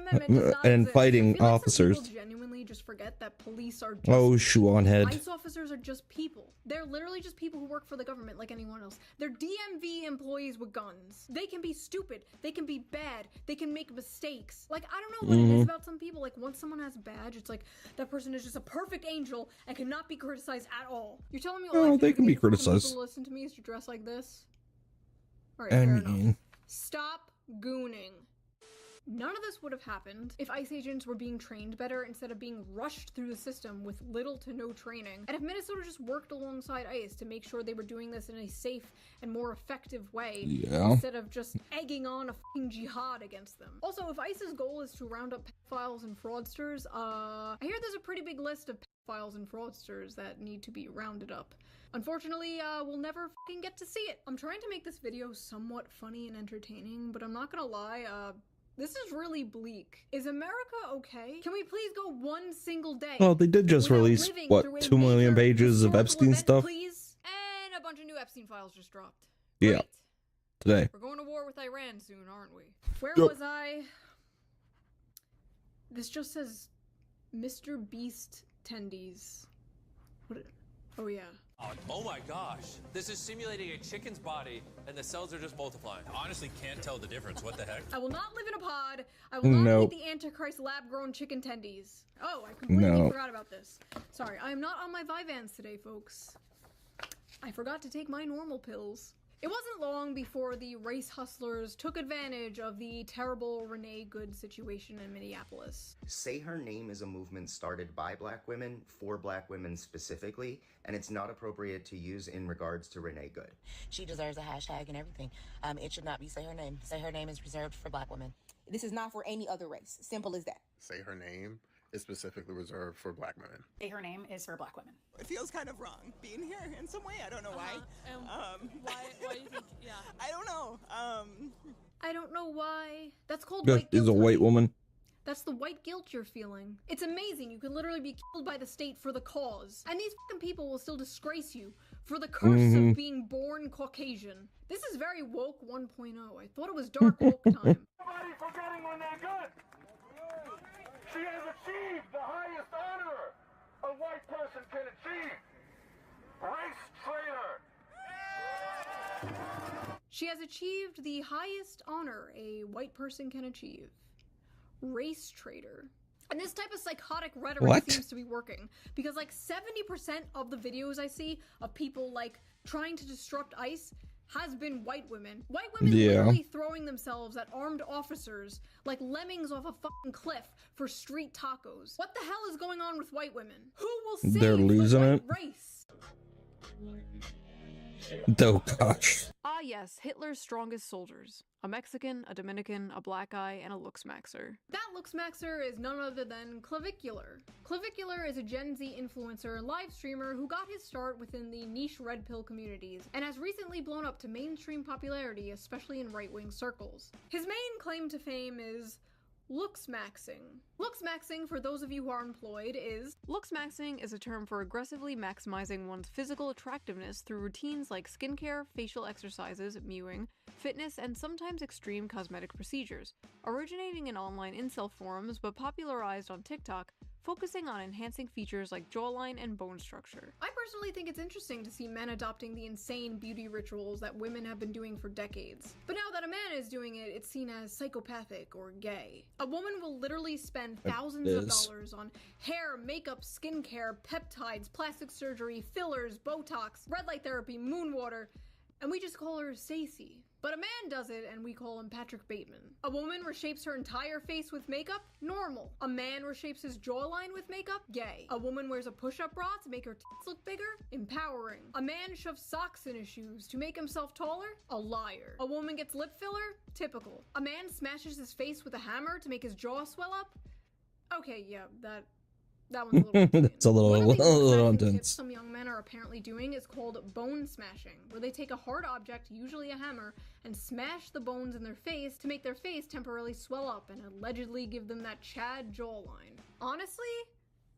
and fighting officers. Genuinely just just forget that police are just Oh, shoe on head. ICE officers are just people. They're literally just people who work for the government like anyone else. They're DMV employees with guns. They can be stupid. They can be bad. They can make mistakes. Like, I don't know what it is about some people. Like, once someone has a badge, it's like that person is just a perfect angel and cannot be criticized at all. You're telling me all they can be criticized. People listen to me is to dress like this? Alright, I fair mean, enough. Stop gooning. None of this would have happened if ICE agents were being trained better instead of being rushed through the system with little to no training. And if Minnesota just worked alongside ICE to make sure they were doing this in a safe and more effective way, instead of just egging on a fucking jihad against them. Also, if ICE's goal is to round up pedophiles and fraudsters, I hear there's a pretty big list of pedophiles and fraudsters that need to be rounded up. Unfortunately, we'll never fucking get to see it. I'm trying to make this video somewhat funny and entertaining, but I'm not gonna lie, this is really bleak. Is America okay? Can we please go one single day? Well, they did just release, what, 2 million pages of Epstein stuff? Please? And a bunch of new Epstein files just dropped. Yeah. Great. Today. We're going to war with Iran soon, aren't we? Where was I? This just says Mr. Beast tendies. What? Oh, yeah. Oh my gosh, this is simulating a chicken's body and the cells are just multiplying. Honestly can't tell the difference, what the heck? I will not live in a pod. I will not eat the Antichrist lab-grown chicken tendies. Oh, I completely forgot about this. Sorry, I am not on my Vyvanse today, folks. I forgot to take my normal pills. It wasn't long before the race hustlers took advantage of the terrible Renee Good situation in Minneapolis. Say Her Name is a movement started by Black women, for Black women specifically, and it's not appropriate to use in regards to Renee Good. She deserves a hashtag and everything. It should not be Say Her Name. Say Her Name is reserved for Black women. This is not for any other race. Simple as that. Say Her Name is specifically reserved for Black women. Say Her Name is for Black women. It feels kind of wrong being here in some way. I don't know why. Why do you think? Yeah. I don't know. I don't know why. That's called Just white guilt. is a white woman. That's the white guilt you're feeling. It's amazing. You could literally be killed by the state for the cause. And these fucking people will still disgrace you for the curse of being born Caucasian. This is very woke 1.0. I thought it was dark woke time. Nobody forgetting Renee Good. She has achieved the highest honor a white person can achieve. Race traitor. She has achieved the highest honor a white person can achieve. Race traitor. And this type of psychotic rhetoric seems to be working. Because like 70% of the videos I see of people like trying to disrupt ICE has been white women. White women literally throwing themselves at armed officers like lemmings off a fucking cliff for street tacos. What the hell is going on with white women? Who will save They're losing the white it. race? Oh gosh. Ah yes, Hitler's strongest soldiers. A Mexican, a Dominican, a black guy, and a looksmaxer. That looksmaxer is none other than Clavicular. Clavicular is a Gen Z influencer and live streamer who got his start within the niche red pill communities and has recently blown up to mainstream popularity, especially in right-wing circles. His main claim to fame is looksmaxing. Looksmaxing, for those of you who are employed, is... Looksmaxing is a term for aggressively maximizing one's physical attractiveness through routines like skincare, facial exercises, mewing, fitness, and sometimes extreme cosmetic procedures. Originating in online incel forums but popularized on TikTok, focusing on enhancing features like jawline and bone structure. I personally think it's interesting to see men adopting the insane beauty rituals that women have been doing for decades. But now that a man is doing it, it's seen as psychopathic or gay. A woman will literally spend thousands of dollars on hair, makeup, skincare, peptides, plastic surgery, fillers, Botox, red light therapy, moon water, and we just call her Stacey. But a man does it and we call him Patrick Bateman. A woman reshapes her entire face with makeup? Normal. A man reshapes his jawline with makeup? Gay. A woman wears a push-up bra to make her tits look bigger? Empowering. A man shoves socks in his shoes to make himself taller? A liar. A woman gets lip filler? Typical. A man smashes his face with a hammer to make his jaw swell up? Okay, yeah, that one's a little It's a little intense. Some young men are apparently doing is called bone smashing, where they take a hard object, usually a hammer, and smash the bones in their face to make their face temporarily swell up and allegedly give them that Chad jawline. Honestly,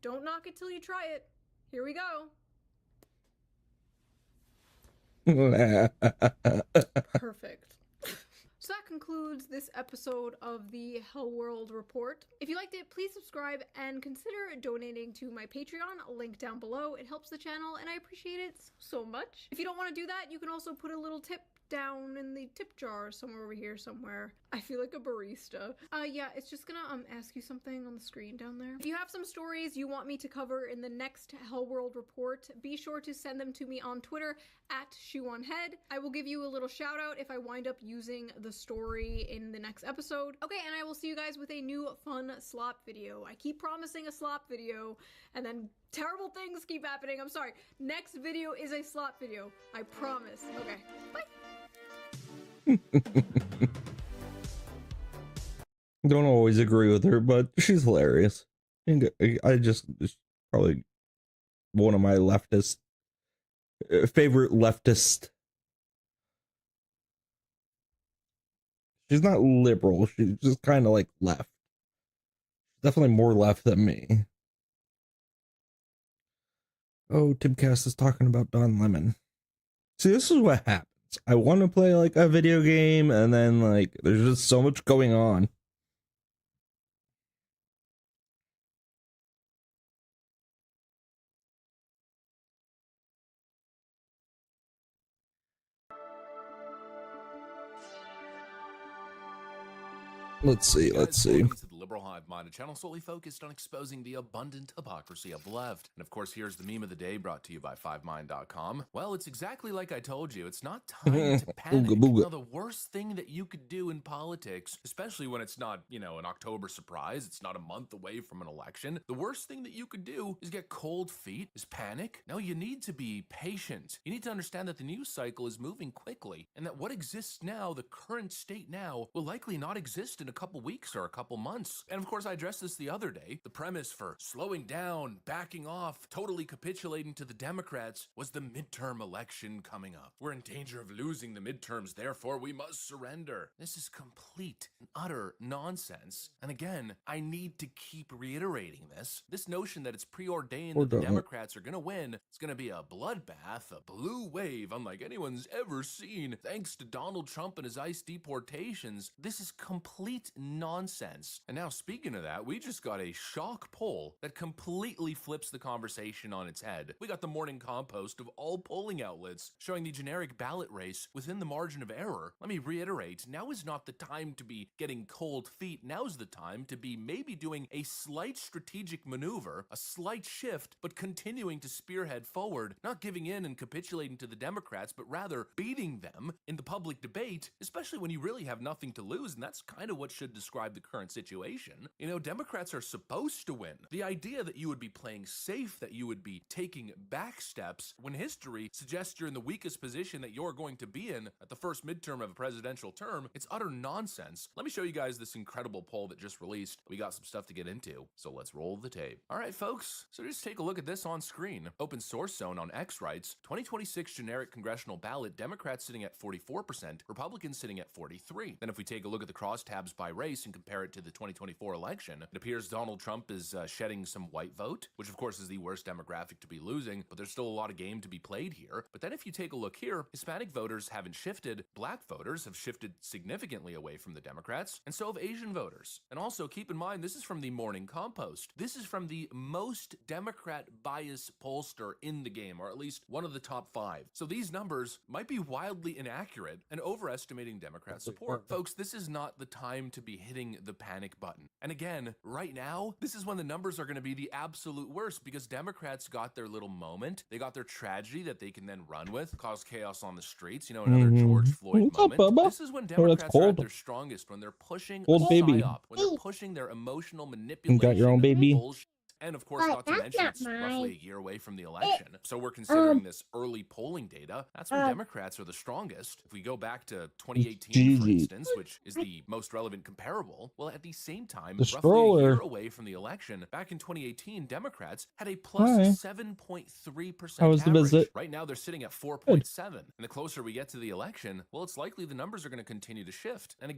don't knock it till you try it. Here we go. Perfect. So that concludes this episode of the Hell World Report. If you liked it, please subscribe and consider donating to my Patreon, link down below. It helps the channel and I appreciate it so much. If you don't want to do that, you can also put a little tip down in the tip jar somewhere over here somewhere. I feel like a barista. Yeah, it's just gonna ask you something on the screen down there. If you have some stories you want me to cover in the next Hell World Report, be sure to send them to me on Twitter at ShoeOnHead. I will give you a little shout out if I wind up using the story in the next episode. Okay, and I will see you guys with a new fun slop video. I keep promising a slop video and then terrible things keep happening. I'm sorry. Next video is a slop video. I promise. Okay, bye. Don't always agree with her, but she's hilarious. And I just probably one of my leftist favorite leftist. She's not liberal. She's just kind of like left. Definitely more left than me. Oh, Timcast is talking about Don Lemon. See, this is what happens. I want to play like a video game, and then like there's just so much going on. Let's see. Welcome to the Liberal Hive Mind, a channel solely focused on exposing the abundant hypocrisy of the left. And of course, here's the meme of the day brought to you by 5mind.com. Well, it's exactly like I told you. It's not time to panic. Ooga booga. Now, the worst thing that you could do in politics, especially when it's not, an October surprise, it's not a month away from an election, the worst thing that you could do is get cold feet, is panic. No, you need to be patient. You need to understand that the news cycle is moving quickly, and that what exists now, the current state now, will likely not exist in a couple weeks or a couple months. And of course, I addressed this the other day. The premise for slowing down, backing off, totally capitulating to the Democrats was the midterm election coming up. We're in danger of losing the midterms, therefore we must surrender. This is complete and utter nonsense. And again, I need to keep reiterating this. This notion that it's preordained that the Democrats are going to win, it's going to be a bloodbath, a blue wave unlike anyone's ever seen, thanks to Donald Trump and his ICE deportations. This is complete nonsense. And now, speaking of that, we just got a shock poll that completely flips the conversation on its head. We got the morning compost of all polling outlets showing the generic ballot race within the margin of error. Let me reiterate, now is not the time to be getting cold feet. Now's the time to be maybe doing a slight strategic maneuver, a slight shift, but continuing to spearhead forward, not giving in and capitulating to the Democrats, but rather beating them in the public debate, especially when you really have nothing to lose, and that's kind of what should describe the current situation. Democrats are supposed to win. The idea that you would be playing safe, that you would be taking back steps when history suggests you're in the weakest position that you're going to be in at the first midterm of a presidential term, it's utter nonsense. Let me show you guys this incredible poll that just released. We got some stuff to get into, so let's roll the tape. All right, folks, so just take a look at this on screen. Open Source Zone on X writes, 2026 generic congressional ballot, Democrats sitting at 44%, Republicans sitting at 43%. Then if we take a look at the crosstabs by race and compare it to the 2024 election, it appears Donald Trump is shedding some white vote, which of course is the worst demographic to be losing, but there's still a lot of game to be played here. But then if you take a look here, Hispanic voters haven't shifted, black voters have shifted significantly away from the Democrats, and so have Asian voters. And also keep in mind, this is from the Morning Compost. This is from the most Democrat bias pollster in the game, or at least one of the top 5. So these numbers might be wildly inaccurate and overestimating Democrat support. Folks, this is not the time to be hitting the panic button. And again, right now, this is when the numbers are going to be the absolute worst, because Democrats got their little moment. They got their tragedy that they can then run with, cause chaos on the streets, another George Floyd moment. This is when Democrats are at their strongest, when they're pushing a psyop, when they're pushing their emotional manipulation. You got your own baby. Bullshit. And of course, not to mention, it's roughly a year away from the election. So we're considering this early polling data. That's when Democrats are the strongest. If we go back to 2018, for instance, which is the most relevant comparable, well, at the same time, roughly a year away from the election, back in 2018, Democrats had a plus 7.3% How was the average. visit? Right now, they're sitting at 4.7. And the closer we get to the election, well, it's likely the numbers are going to continue to shift. And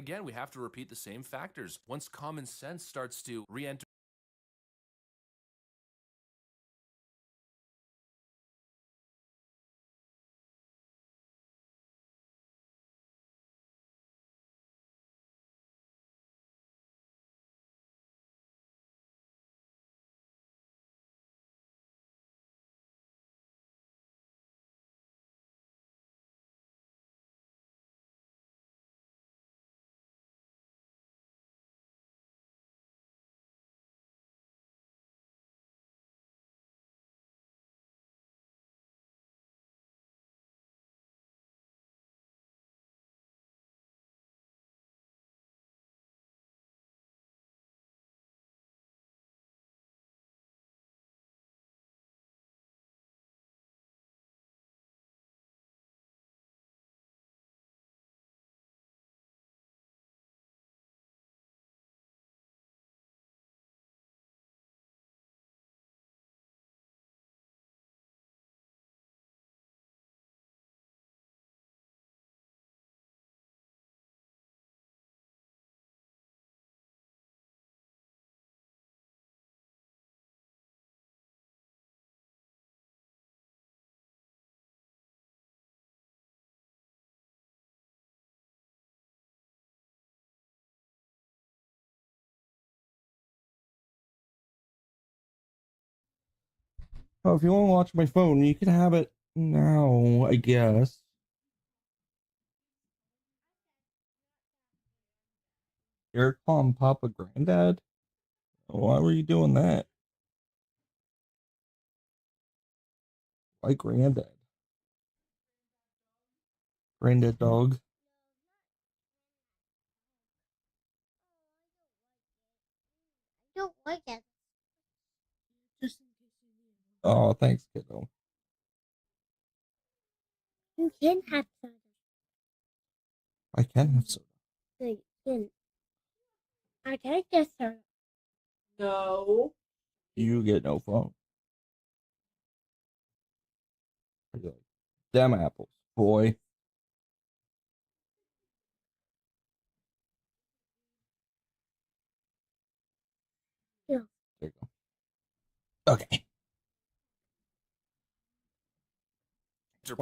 Again, we have to repeat the same factors. Once common sense starts to re-enter Oh, if you want to watch my phone, you can have it now, I guess. You're calling Papa Granddad? Why were you doing that? Why Granddad? Granddad dog? I don't like it. Oh, thanks, kiddo. You can have soda. I can have soda. No, you can. I can't get soda. No. You get no phone. Them apples, boy. Yeah. There you go. Okay.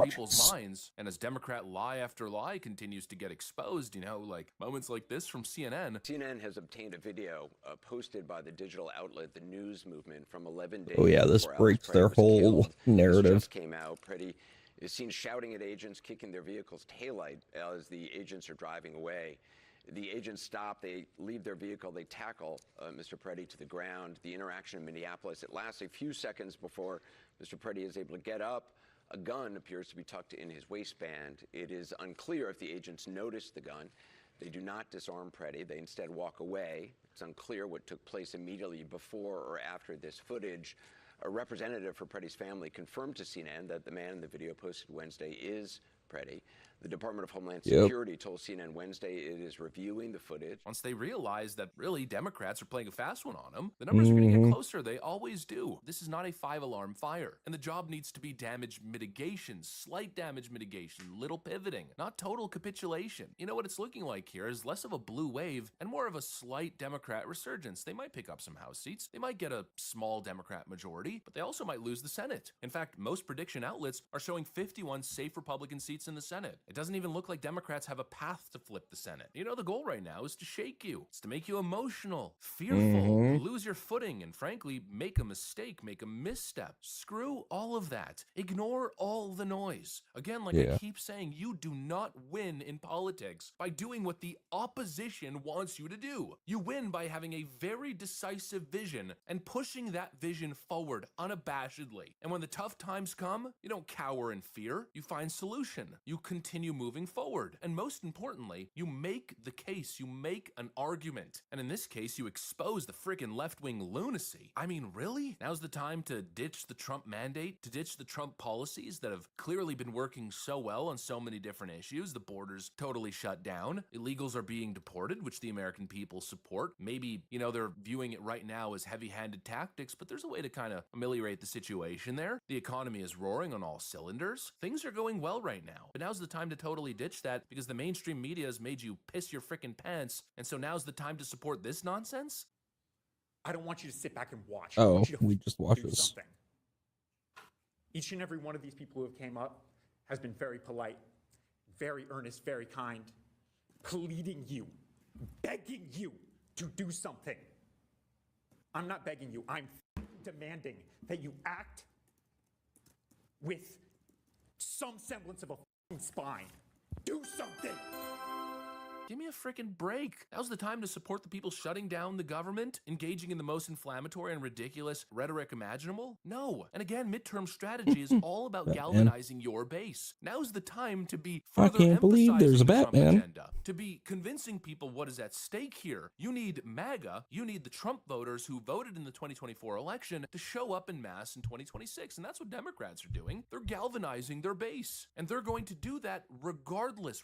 people's minds, and as Democrat lie after lie continues to get exposed, like moments like this from CNN. CNN has obtained a video posted by the digital outlet The News Movement from 11 days. Oh yeah, this breaks their whole narrative. This just came out. Preddy is seen shouting at agents, kicking their vehicle's taillight as the agents are driving away. The agents stop, they leave their vehicle, they tackle Mr. Preddy to the ground. The interaction in Minneapolis, it lasts a few seconds before Mr. Preddy is able to get up. A gun appears to be tucked in his waistband. It is unclear if the agents noticed the gun. They do not disarm Preddy. They instead walk away. It's unclear what took place immediately before or after this footage. A representative for Preddy's family confirmed to CNN that the man in the video posted Wednesday is Preddy. The Department of Homeland Security told CNN Wednesday it is reviewing the footage. Once they realize that really Democrats are playing a fast one on them, the numbers are going to get closer. They always do. This is not a 5-alarm fire. And the job needs to be damage mitigation, slight damage mitigation, little pivoting, not total capitulation. You know what it's looking like here is less of a blue wave and more of a slight Democrat resurgence. They might pick up some House seats. They might get a small Democrat majority, but they also might lose the Senate. In fact, most prediction outlets are showing 51 safe Republican seats in the Senate. It doesn't even look like Democrats have a path to flip the Senate. The goal right now is to shake you. It's to make you emotional, fearful, lose your footing, and frankly, make a mistake, make a misstep. Screw all of that. Ignore all the noise. Again, like I keep saying, you do not win in politics by doing what the opposition wants you to do. You win by having a very decisive vision and pushing that vision forward unabashedly. And when the tough times come, you don't cower in fear. You find solution. You continue moving forward. And most importantly, you make the case. You make an argument. And in this case, you expose the freaking left-wing lunacy. I mean, really? Now's the time to ditch the Trump mandate, to ditch the Trump policies that have clearly been working so well on so many different issues. The border's totally shut down. Illegals are being deported, which the American people support. Maybe, they're viewing it right now as heavy-handed tactics, but there's a way to kind of ameliorate the situation there. The economy is roaring on all cylinders. Things are going well right now. But now's the time time to totally ditch that because the mainstream media has made you piss your freaking pants, and so now's the time to support this nonsense? I don't want you to sit back and watch. Oh, we just watched do this. something. Each and every one of these people who have came up has been very polite, very earnest, very kind, pleading you, begging you to do something. I'm not begging you, I'm demanding that you act with some semblance of a spine. Do something! Give me a freaking break. Now's the time to support the people shutting down the government, engaging in the most inflammatory and ridiculous rhetoric imaginable? No. And again, midterm strategy is all about galvanizing your base. Now's the time to be I further can't believe there's a emphasizing the Trump Batman. agenda, to be convincing people what is at stake here. You need MAGA, you need the Trump voters who voted in the 2024 election to show up in mass in 2026. And that's what Democrats are doing. They're galvanizing their base. And they're going to do that regardless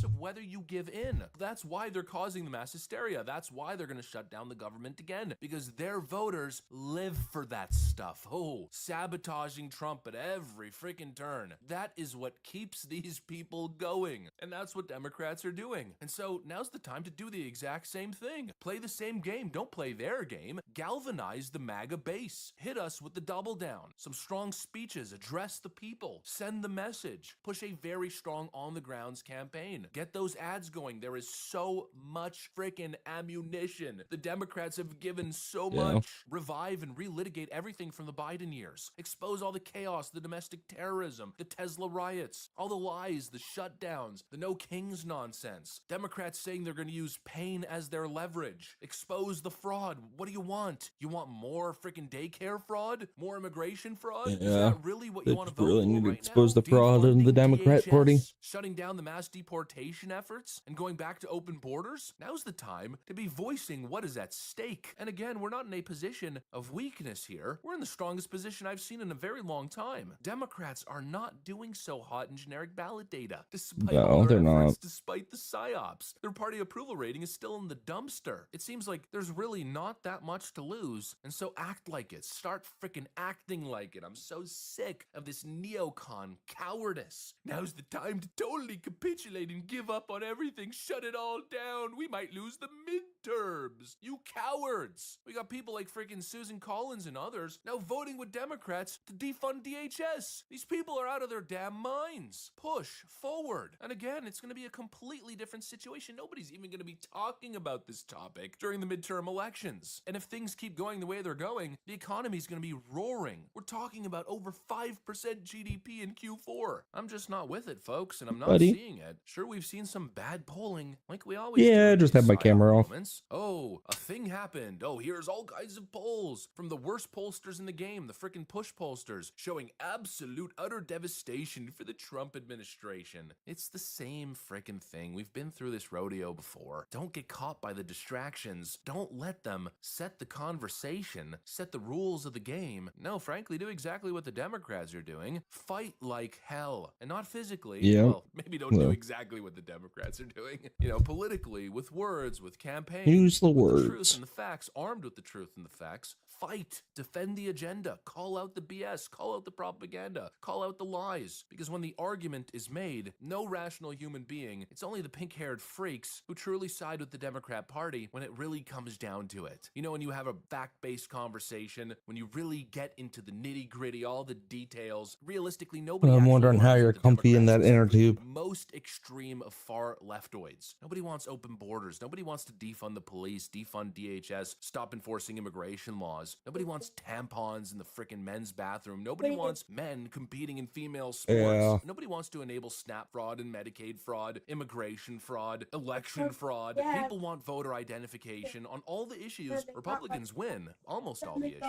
of whether you give in. That's why they're causing the mass hysteria. That's why they're going to shut down the government again, because their voters live for that stuff. Oh, sabotaging Trump at every freaking turn. That is what keeps these people going. And that's what Democrats are doing. And so now's the time to do the exact same thing. Play the same game. Don't play their game. Galvanize the MAGA base. Hit us with the double down. Some strong speeches. Address the people. Send the message. Push a very strong on-the-grounds campaign. Get those ads going. There is so much freaking ammunition. The Democrats have given so much. Revive and relitigate everything from the Biden years. Expose all the chaos, the domestic terrorism, the Tesla riots, all the lies, the shutdowns, the no kings nonsense. Democrats saying they're going to use pain as their leverage. Expose the fraud. What do you want? You want more freaking daycare fraud? More immigration fraud? Is that really what you want to vote really for need to right expose now? the fraud in the Democrat DHS, Party. shutting down the mass deportation efforts and going back to open borders? Now's the time to be voicing what is at stake. And again, we're not in a position of weakness here. We're in the strongest position I've seen in a very long time. Democrats are not doing so hot in generic ballot data, despite all their efforts, despite the psyops. Their party approval rating is still in the dumpster. It seems like there's really not that much to lose, and so act like it. Start freaking acting like it. I'm so sick of this neocon cowardice. Now's the time to totally capitulate and give up on everything. Shut it all down. We might lose the midterms. You cowards. We got people like freaking Susan Collins and others now voting with Democrats to defund DHS. These people are out of their damn minds. Push forward. And again, it's going to be a completely different situation. Nobody's even going to be talking about this topic during the midterm elections. And if things keep going the way they're going, the economy is going to be roaring. We're talking about over 5% GDP in Q4. I'm just not with it, folks, and I'm not seeing it. Sure, we've seen some bad polling, like we always do. Yeah, I just had my camera off. Oh, a thing happened. Oh, here's all kinds of polls from the worst pollsters in the game, the frickin' push pollsters, showing absolute utter devastation for the Trump administration. It's the same frickin' thing. We've been through this rodeo before. Don't get caught by the distractions. Don't let them set the conversation, set the rules of the game. No, frankly, do exactly what the Democrats are doing. Fight like hell. And not physically. Yeah. Well, maybe don't do exactly what the Democrats are doing. You know, politically, with words, with campaigns. Use the with the truth words. and the facts, armed with the truth and the facts. Fight, defend the agenda, call out the BS, call out the propaganda, call out the lies. Because when the argument is made, no rational human being, it's only the pink-haired freaks who truly side with the Democrat Party when it really comes down to it. You know, when you have a fact-based conversation, when you really get into the nitty-gritty, all the details, realistically, nobody I'm actually wondering how wants you're the comfy in that inner tube. most extreme of far leftoids. Nobody wants open borders. Nobody wants to defund the police, defund DHS, stop enforcing immigration laws. Nobody wants tampons in the frickin' men's bathroom. Nobody wants men competing in female sports. Yeah. Nobody wants to enable SNAP fraud and Medicaid fraud, immigration fraud, election fraud. People want voter identification. On all the issues, Republicans win almost all the issues.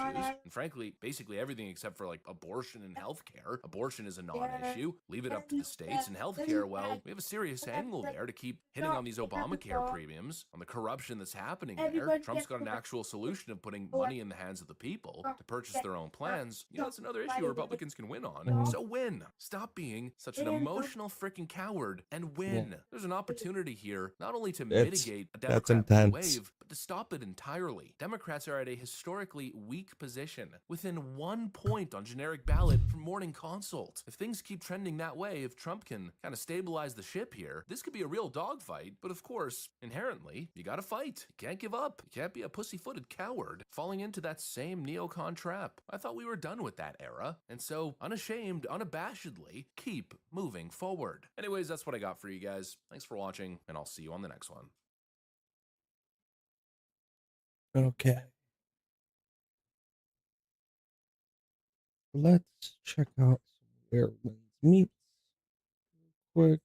And frankly, basically everything except for like abortion and healthcare. Abortion is a non-issue. Leave it up to the states. And healthcare, well, we have a serious angle there to keep hitting on these Obamacare premiums, on the corruption that's happening there. Trump's got an actual solution of putting money in the hands of the people to purchase their own plans. You know, that's another issue Republicans can win on. So win. Stop being such an emotional freaking coward and win. There's an opportunity opportunity here not only to That's mitigate a Democrat intense. wave, but to stop it entirely. Democrats are at a historically weak position, within 1 point on generic ballot from morning consult. If things keep trending that way, if Trump can kind of stabilize the ship here, this could be a real dogfight. But of course, inherently, you gotta fight. You can't give up. You can't be a pussy-footed coward falling into that same neocon trap. I thought we were done with that era, and so unashamed, unabashedly, keep moving forward. Anyways, that's what I got for you guys. Thanks for watching, and I'll see you on the next one. Okay. Let's check out some Airman's meats quick.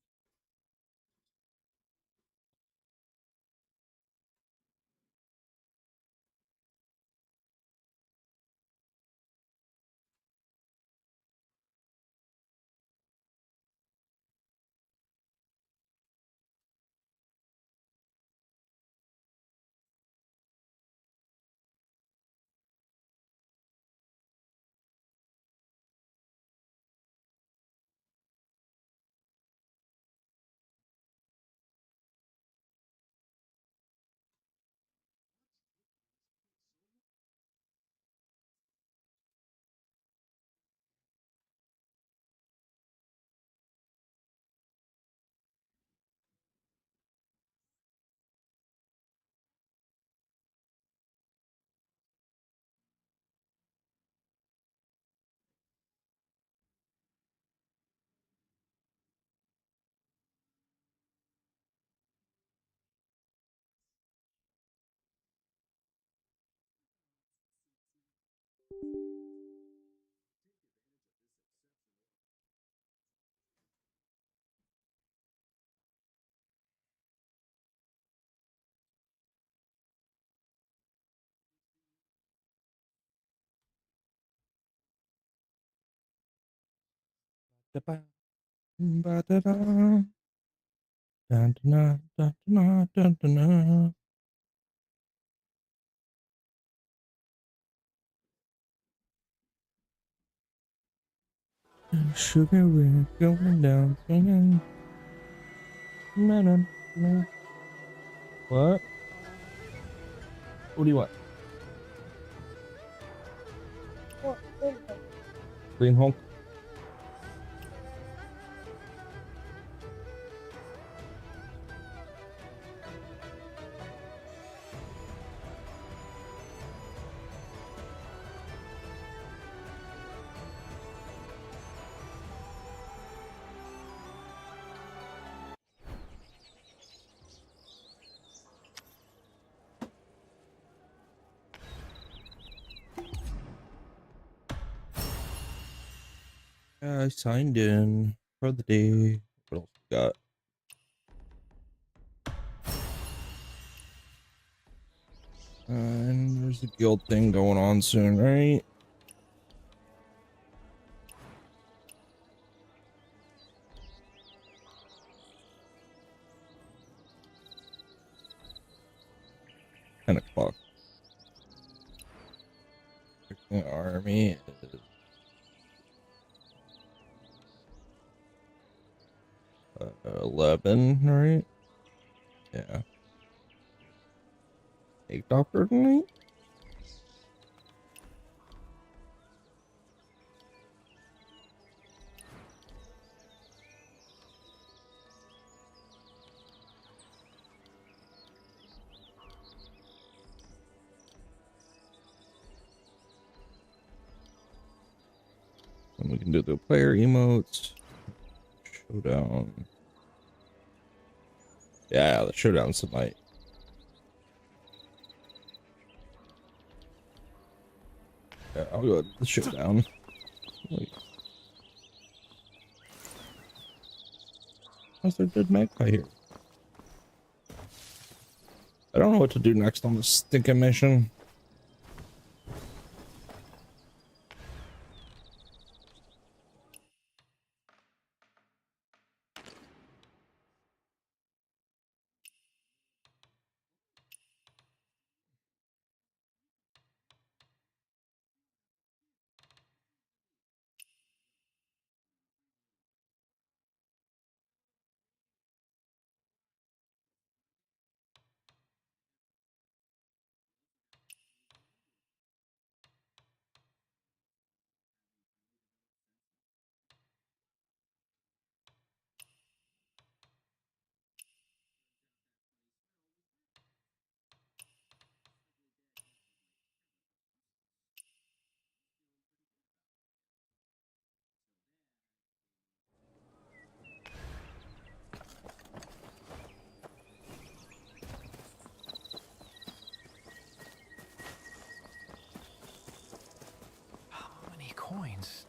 Ba-da-da. Dun-dun-dun, dun-dun-dun, dun-dun-dun. Sugar, we're going down. Singing. Na-na-na. What? What do you want? Green Hulk? I signed in for the day. What else we got? And there's a guild thing going on soon, right? $10. The army is 11, right? Yeah. 8 doctor tonight? And we can do the player emotes. Showdown. Yeah, the showdown's tonight. Yeah, I'll go with the showdown. Wait. How's there dead magpie here? I don't know what to do next on this stinking mission.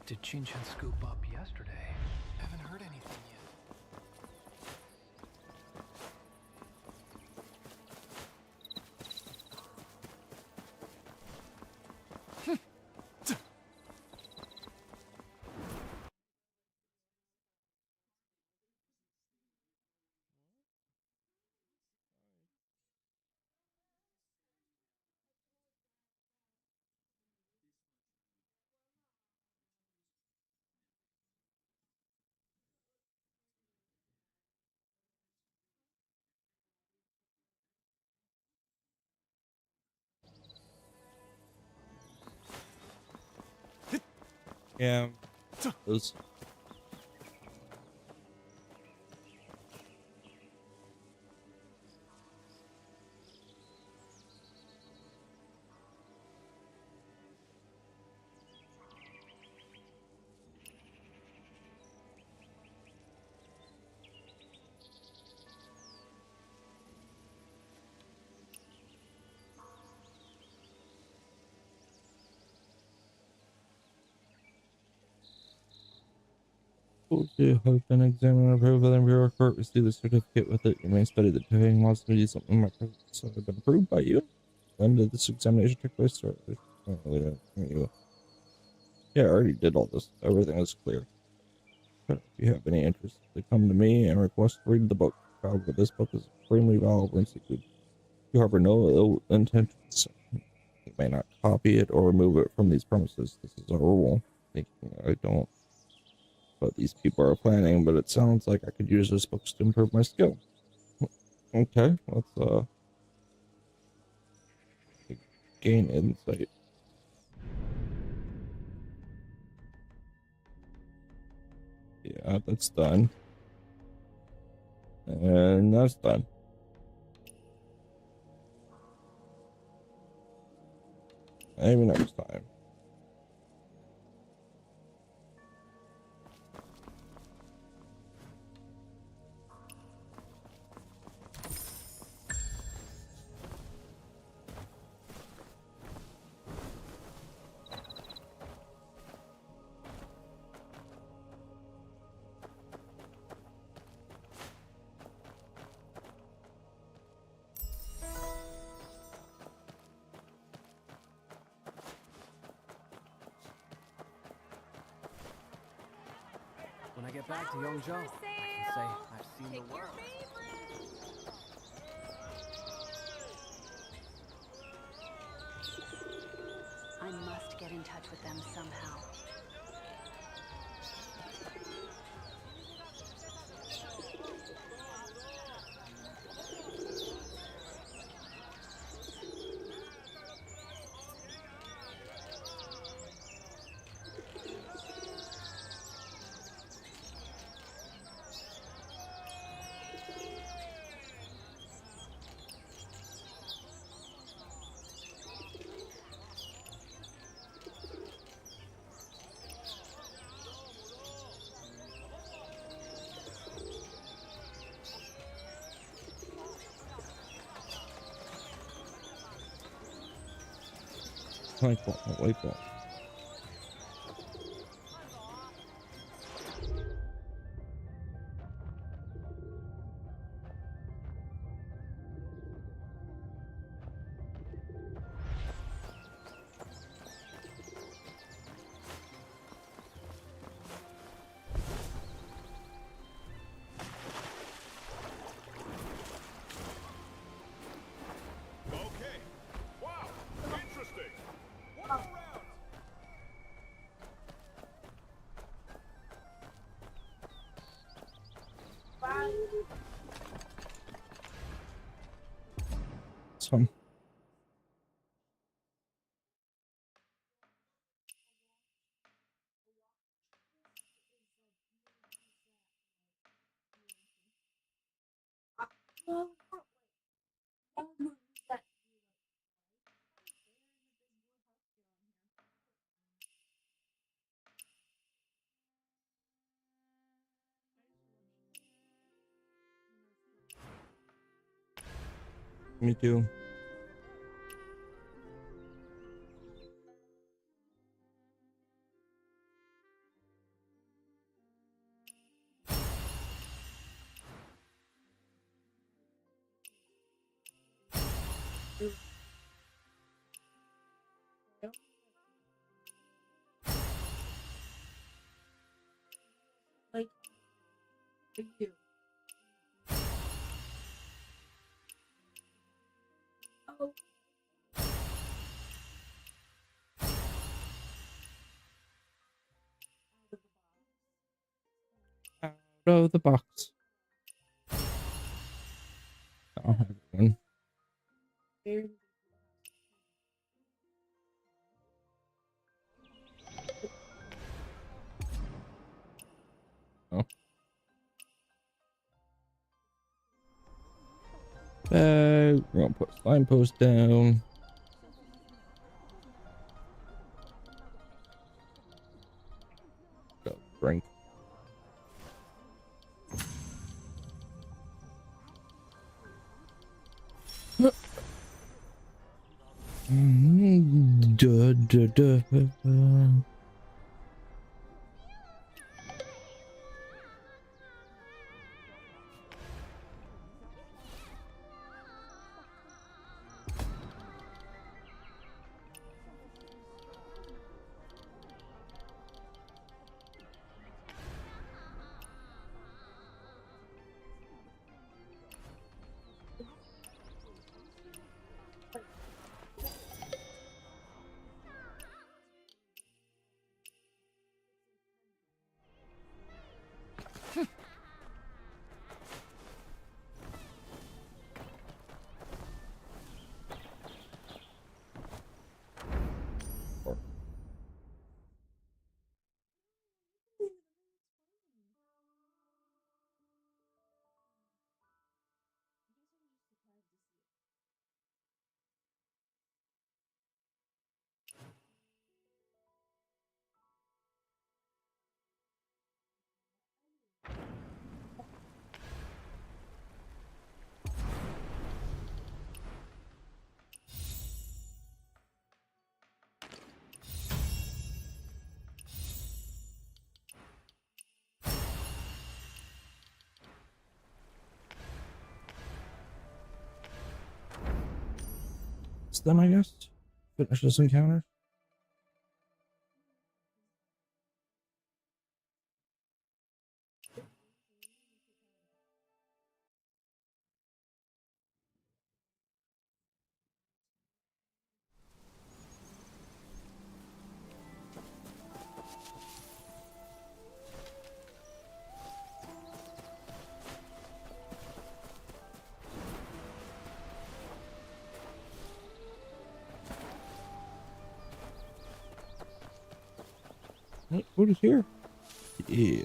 Did Chin Chin scoop up yesterday? Haven't heard anything yet. Yeah. Those. Okay, have been examined and approved by the Imperial Court. Receive the certificate with it. You may study the towing laws to do something my presence have been approved by you. When did this examination take place? Or, yeah, I already did all this. Everything is clear. If you have any interest, they come to me and request to read the book. However, this book is extremely valuable and secret. You harbor no ill intentions. You may not copy it or remove it from these premises. This is a rule. Thinking I don't. But these people are planning, but it sounds like I could use this book to improve my skill. Okay, let's gain insight. Yeah, that's done. And that's done. Maybe next time. When I get back to Yongzhou, I can say I've seen the world. I must get in touch with them somehow. Like that. Okay. Wow. Interesting. One more round. Some. Me too. Like, you. Oh. Out of the box. I'll have one. Oh. We're gonna put signpost down. Go drink. Duh, duh, duh. Then I guess finish this encounter. What is here? Yeah.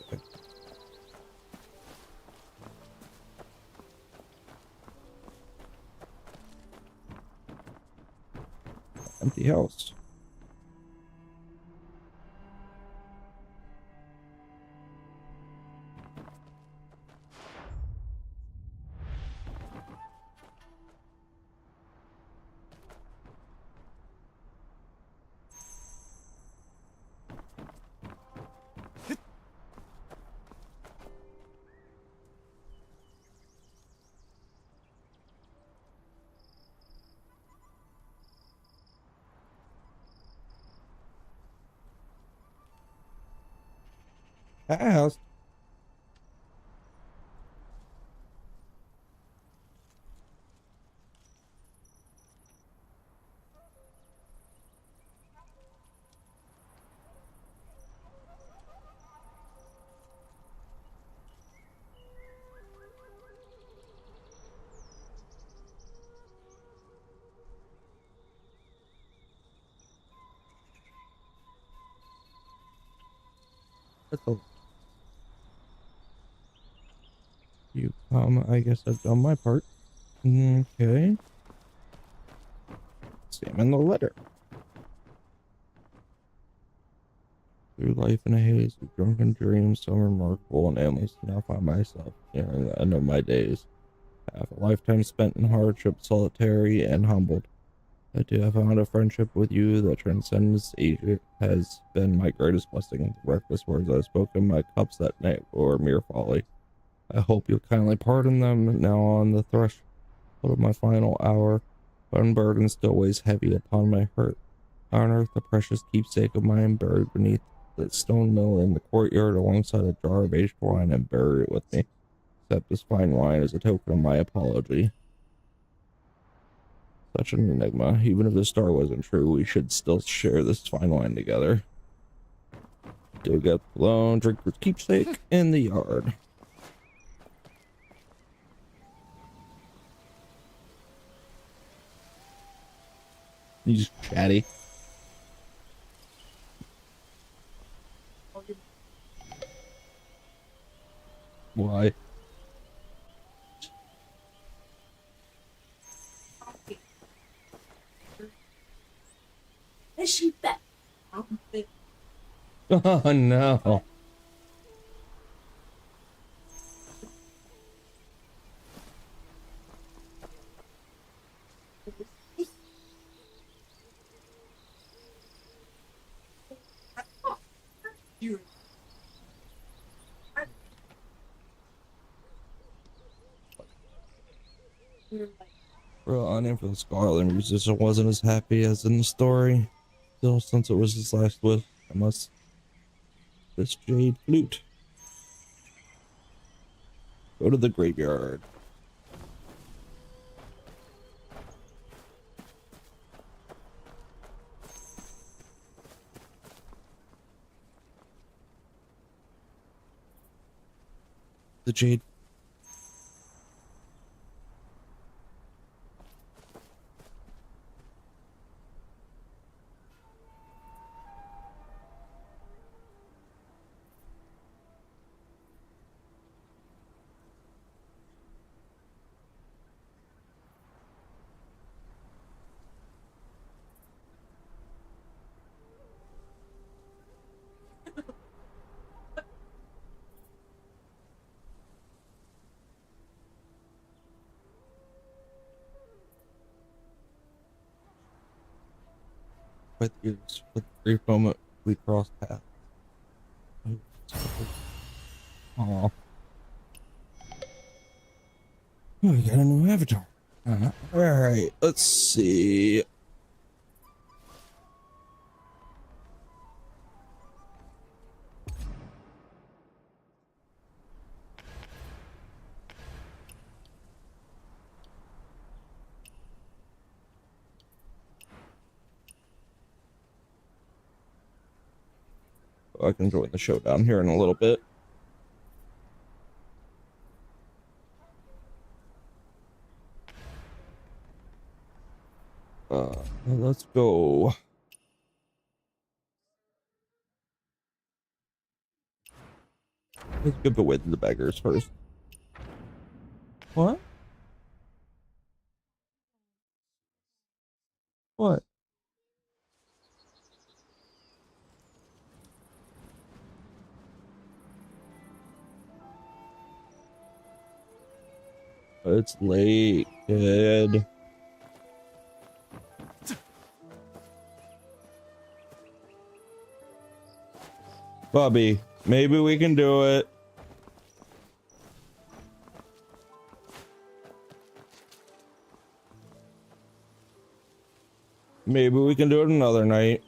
Empty house. House. That's all. You come, I guess I've done my part. Okay. Examine the letter. Through life in a haze of drunken dreams, so remarkable and aimless, now find myself nearing the end of my days. Half a lifetime spent in hardship, solitary and humbled. I do have found a friendship with you that transcends age. It has been my greatest blessing. The reckless words I spoke in my cups that night were mere folly. I hope you'll kindly pardon them now on the threshold of my final hour. One burden still weighs heavy upon my heart. I unearthed the precious keepsake of mine buried beneath the stone mill in the courtyard alongside a jar of aged wine and buried it with me. Accept this fine wine as a token of my apology. Such an enigma. Even if the story wasn't true, we should still share this fine wine together. Dig up alone, drink with keepsake in the yard. He's chatty. Why? Is she back? Oh no. Real onion for the Scarlet musician wasn't as happy as in the story. Still, since it was his last wish, I must this jade flute. Go to the graveyard. The jade. But years, for the brief moment we crossed paths. Aw. Oh, we got a new avatar. Alright, let's see. I can join the showdown here in a little bit. Let's go. Let's give away to the beggars first. What? What? It's late, kid. Bubby, maybe we can do it. Maybe we can do it another night.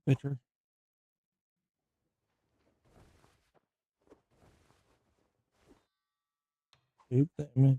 Picture. Keep the image.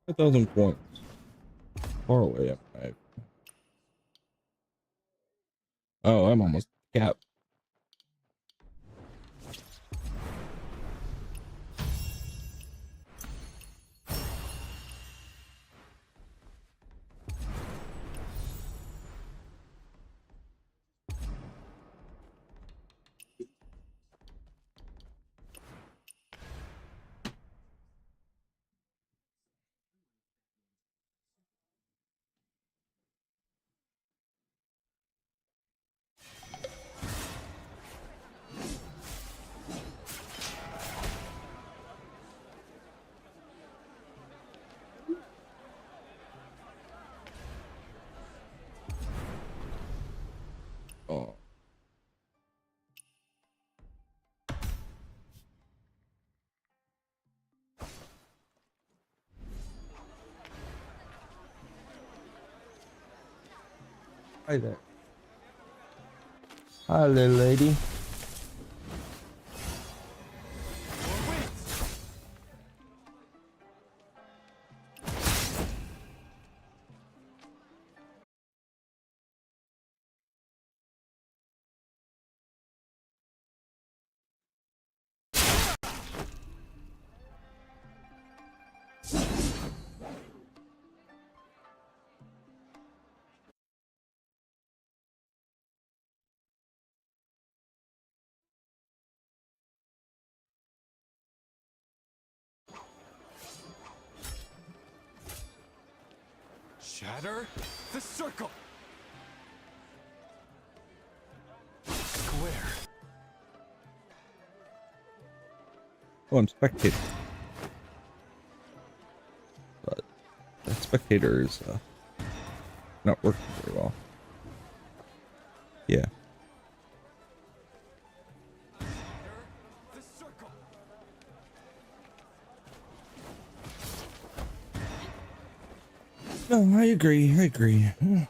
$1,000 far away am I? Oh, I'm almost capped. Oh. Hi there. Hi, little lady. Shatter the circle. Square. Oh, I'm spectating. But that spectator is not working very well. Yeah. No, I agree. I agree. You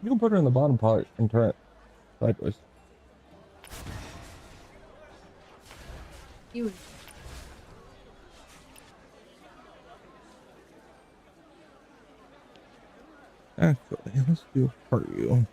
can put her in the bottom part and turn it sideways. You. Actually, let's do part you.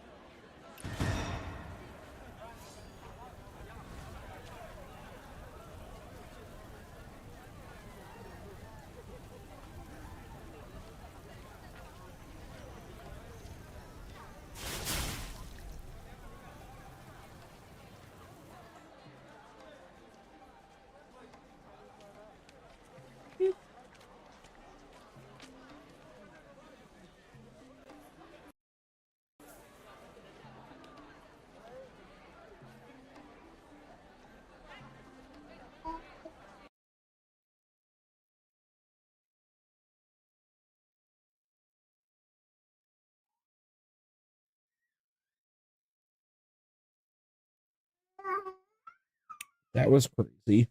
That was crazy.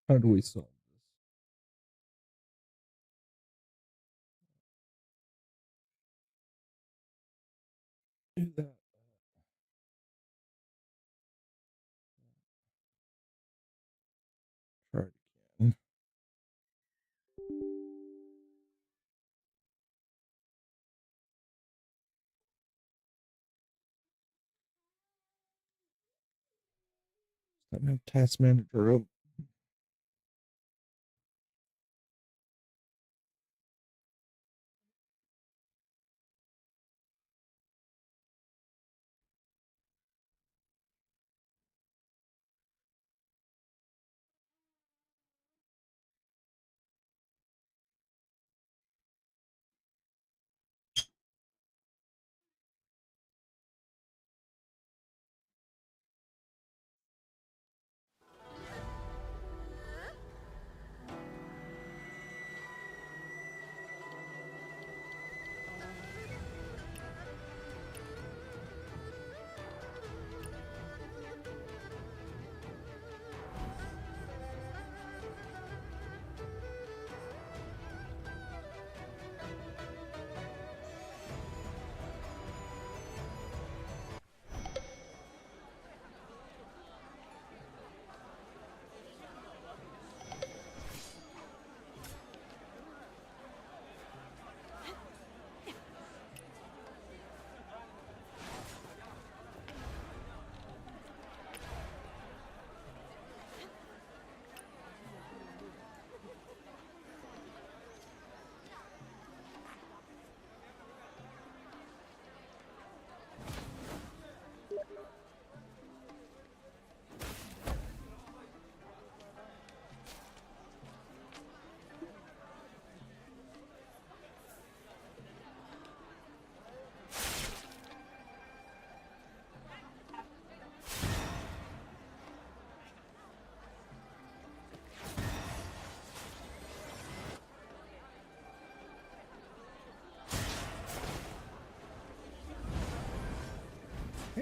How do we solve this? Do that. Try it again. I have task manager up.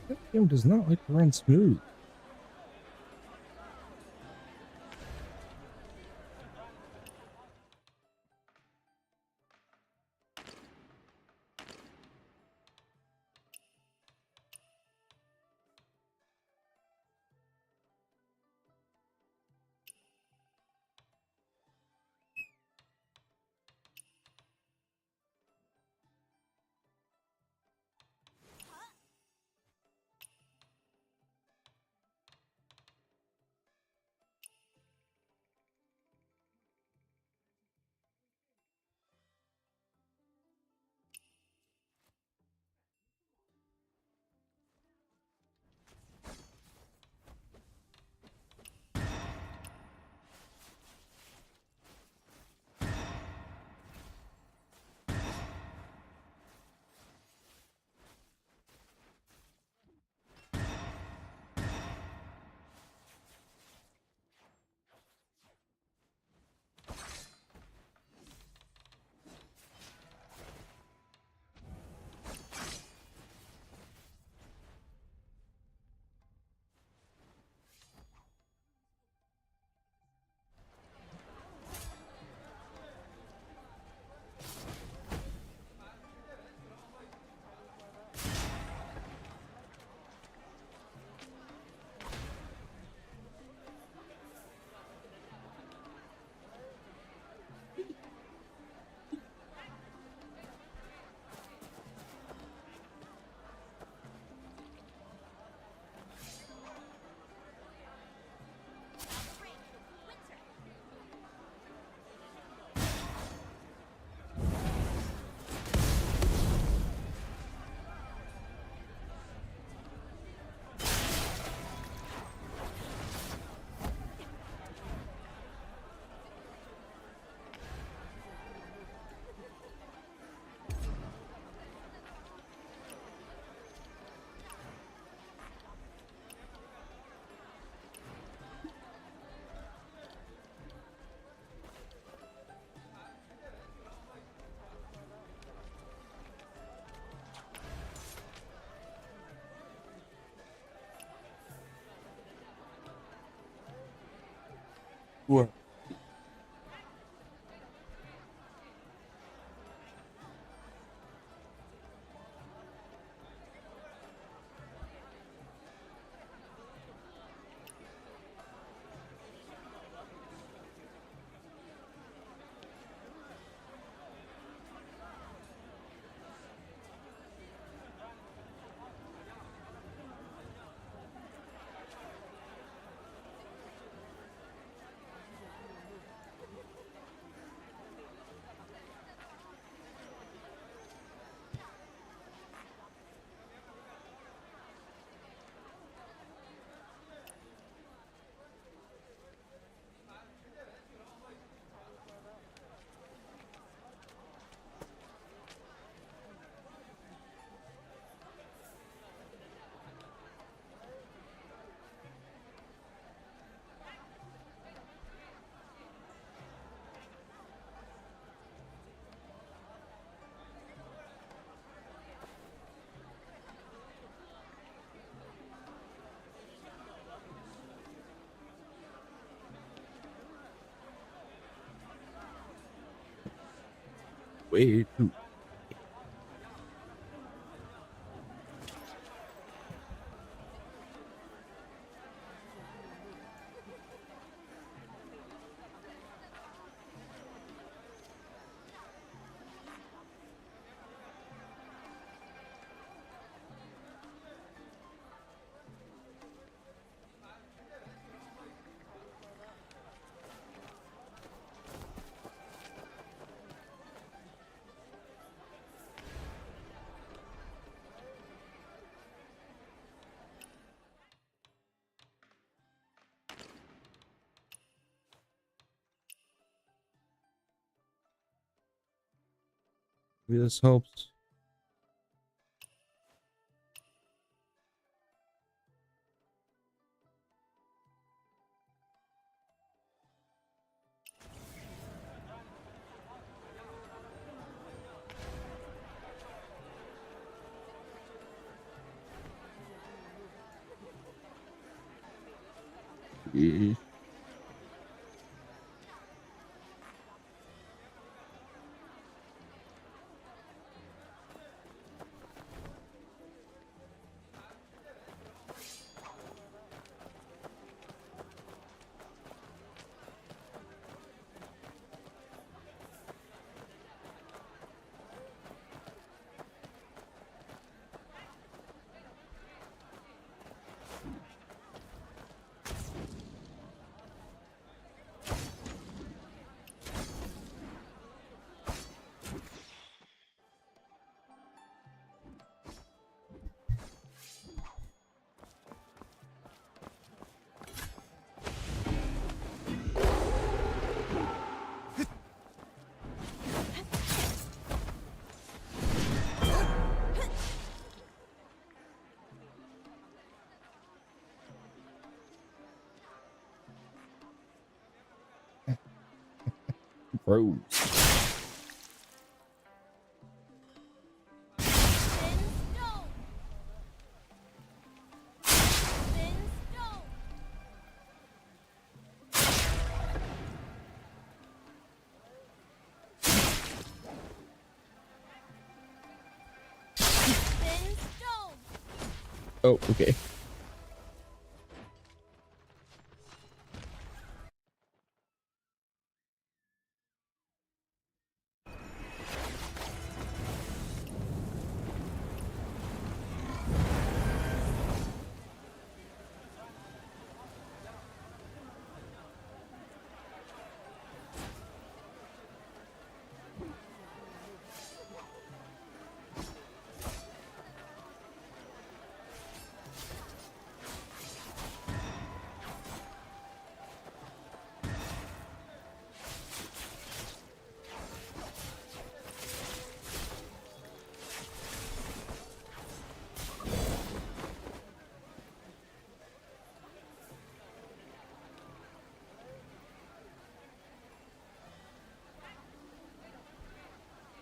That game does not like to run smooth. What? Way too. Maybe this helps. Yeah. Bros. Oh, okay.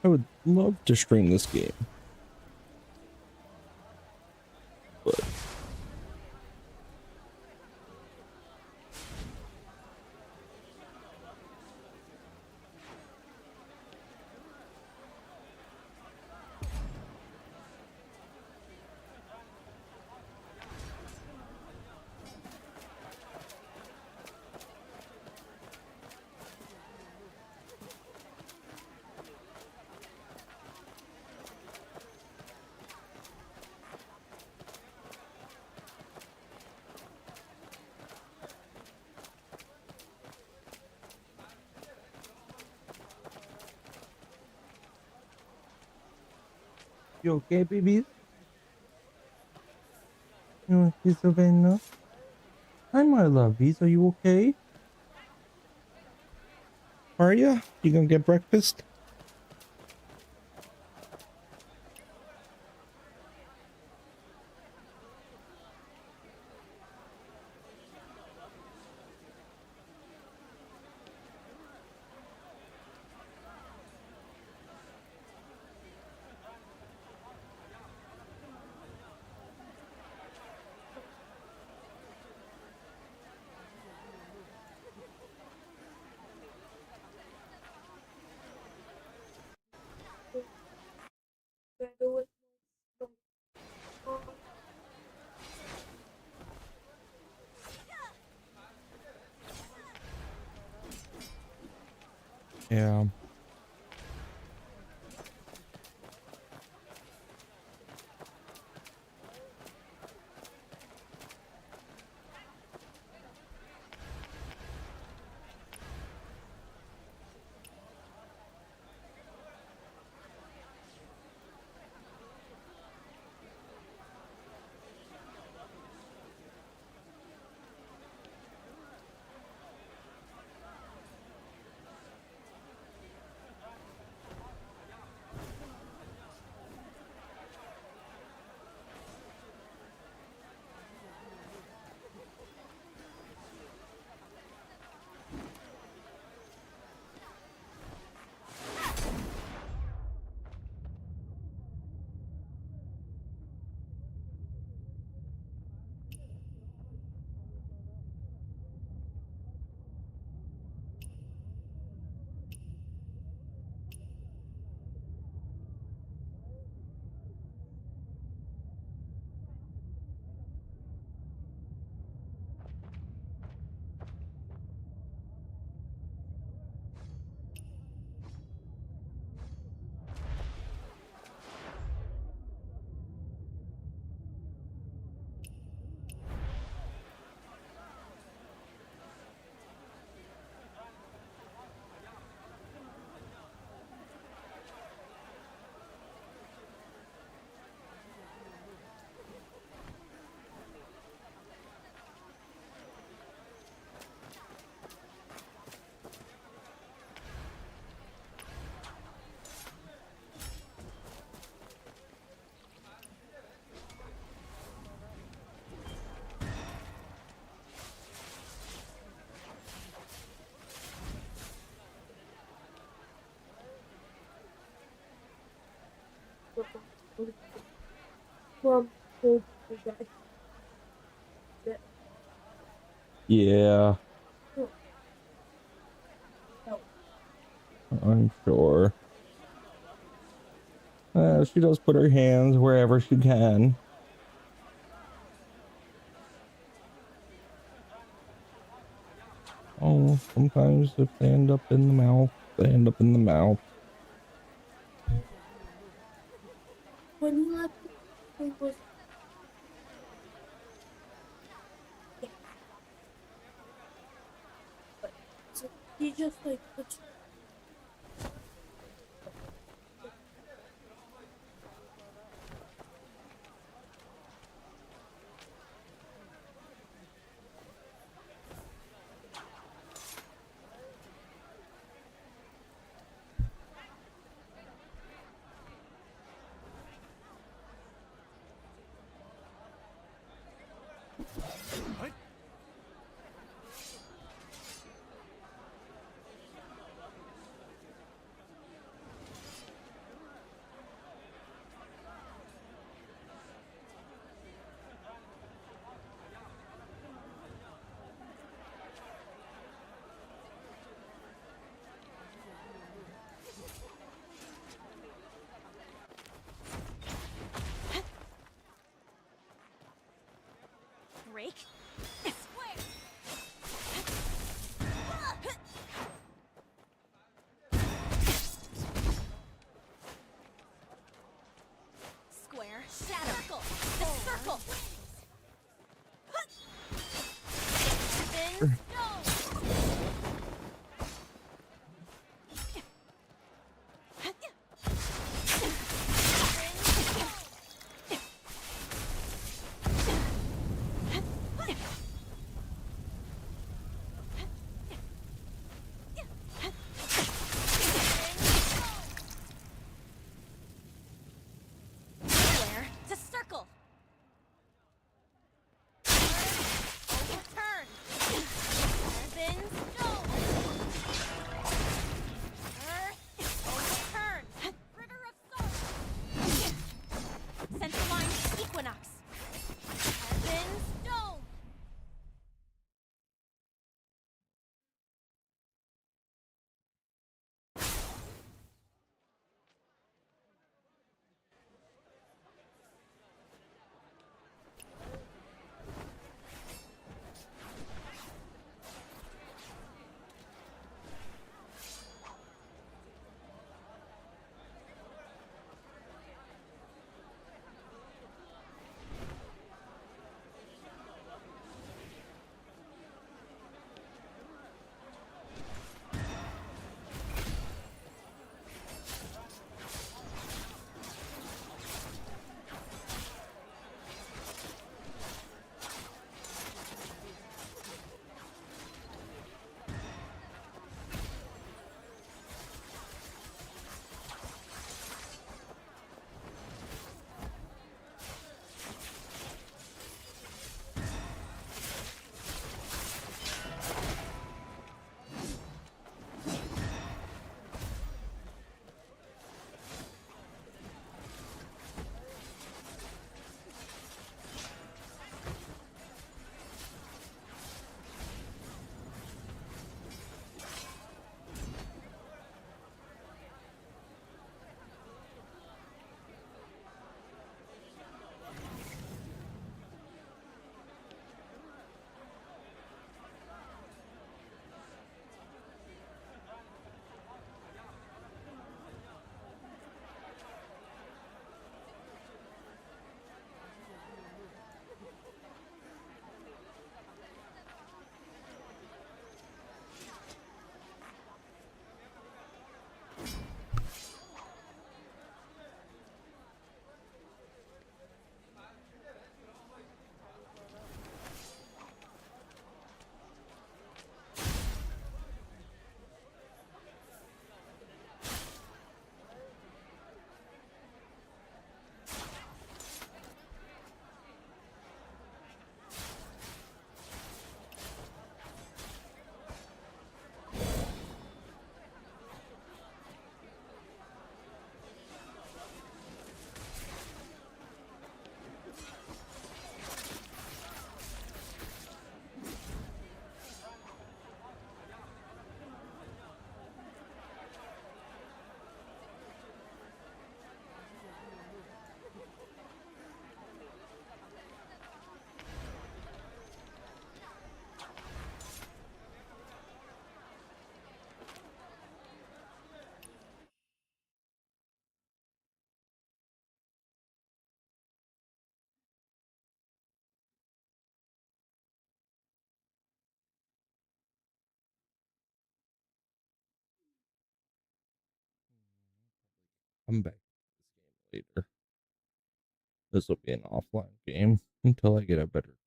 I would love to stream this game. But You okay, babies? You want to kiss Savannah? Hi, my lovies. Are you okay? Are ya? You gonna get breakfast? Yeah. Yeah, I'm sure. She does put her hands wherever she can. Oh, sometimes if they end up in the mouth, they end up in the mouth. When you left, it was. Yeah. But so he just like puts. Break. Square. Shadow. Circle. Circle. Spin. I'm back to this game later. This will be an offline game until I get a better computer.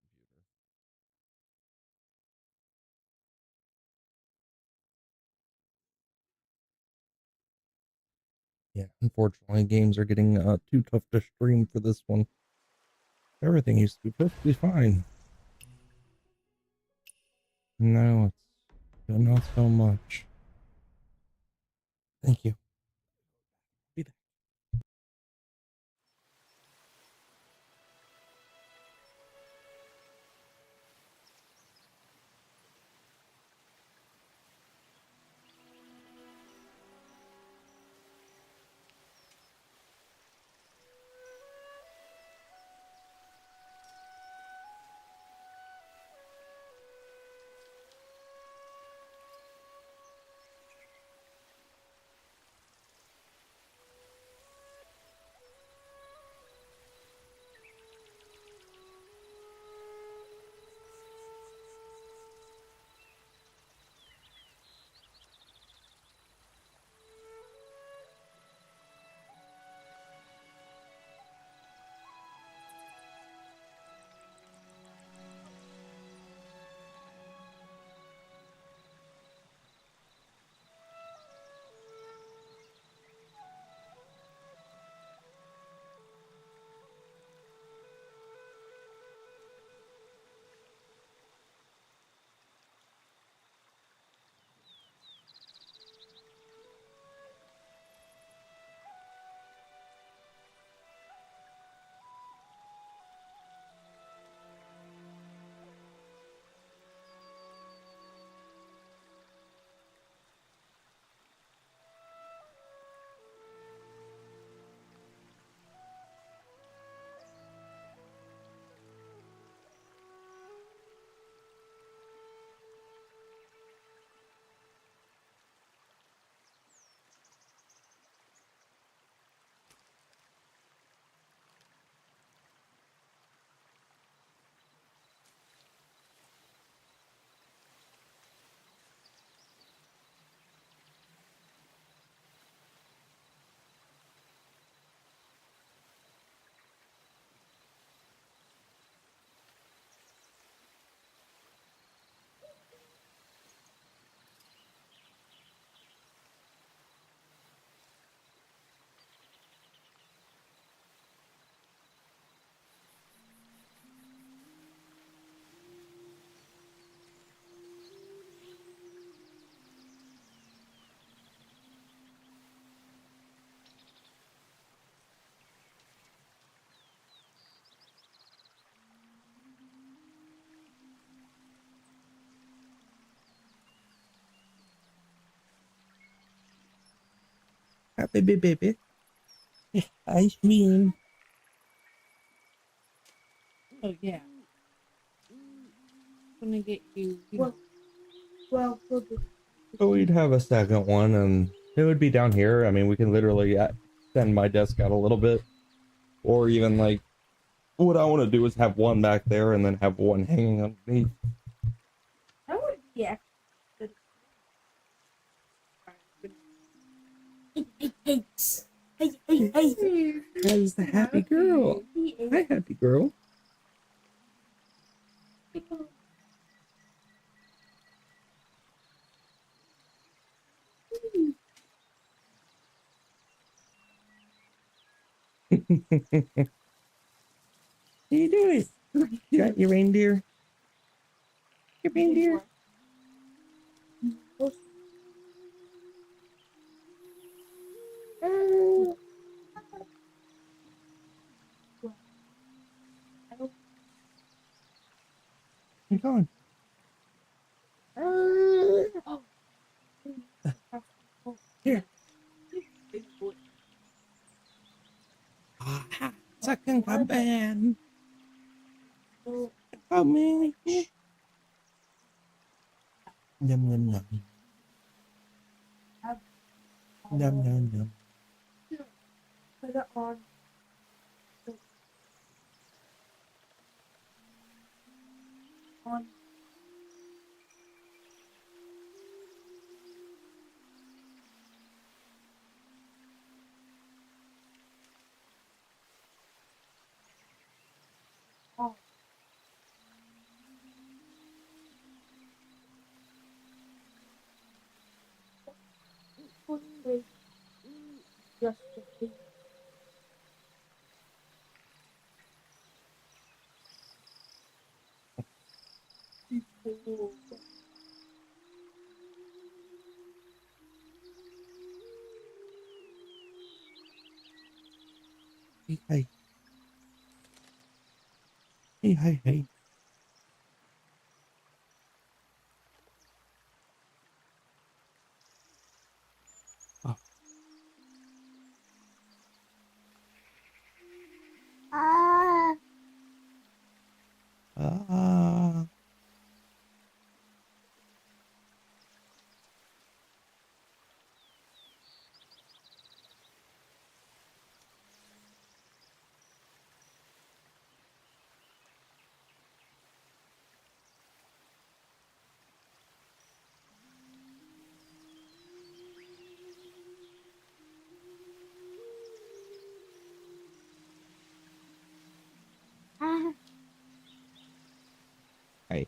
Yeah, unfortunately, games are getting too tough to stream for this one. Everything used to be perfectly fine. Now it's not so much. Thank you. Be back. Baby. Ice cream. Oh yeah. I'm gonna get you. Well, So we'd have a second one, and it would be down here. I mean, we can literally extend my desk out a little bit, or even like what I want to do is have one back there and then have one hanging underneath. that would be good. Hey. That is the happy girl. Hi, happy girl. What you doing? You got your reindeer? Your reindeer? You're going. Here. Second band. Oh, me. Yum, yum, yum. Yum, yum, yum. Put it on. On. Yes. Hey, hey. Hey, hey, hey. Oh. Ah. Hey.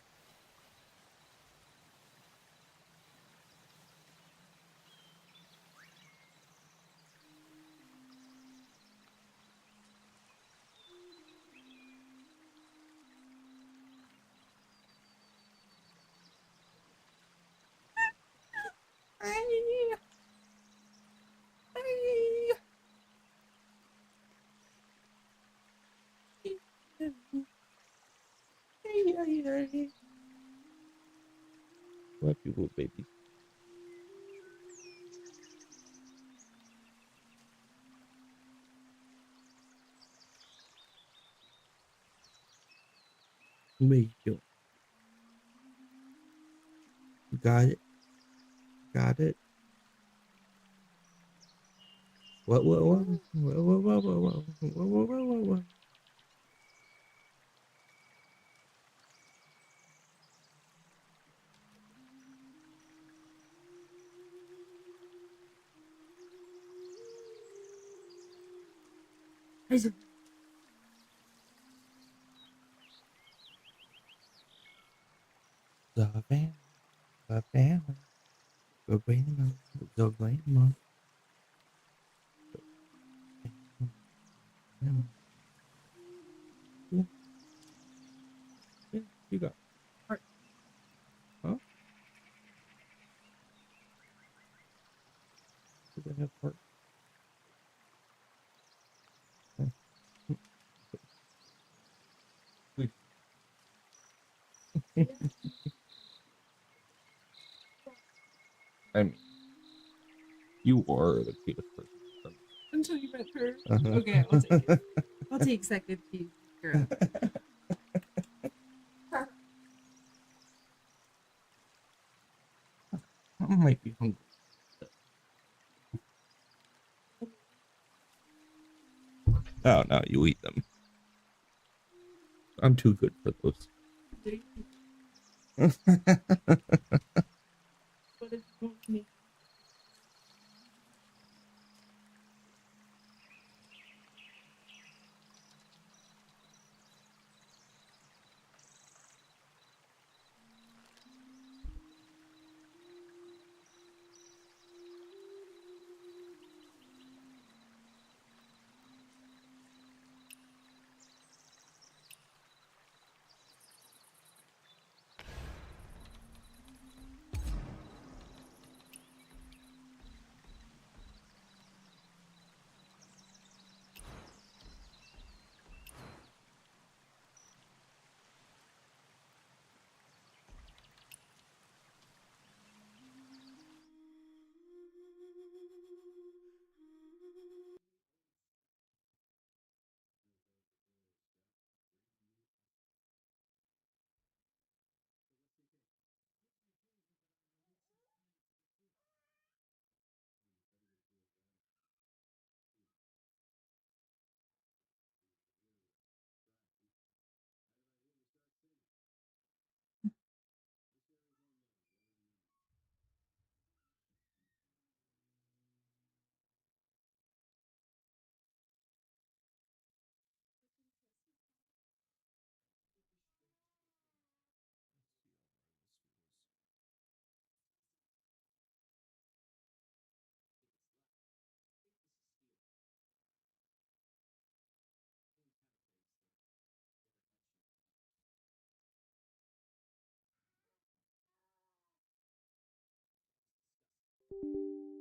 What people, babies? Me, you got it. Got it. What? Savannah, Savannah, Savannah, Savannah. Yeah, yeah, you got heart. Huh? Do they have heart? I mean, you are the cutest person. Until you met her. Uh-huh. Okay, I'll take it. I'll take second cute girl. I might be hungry. Oh no, you eat them. I'm too good for those. What is going me? This he accidentally proposed.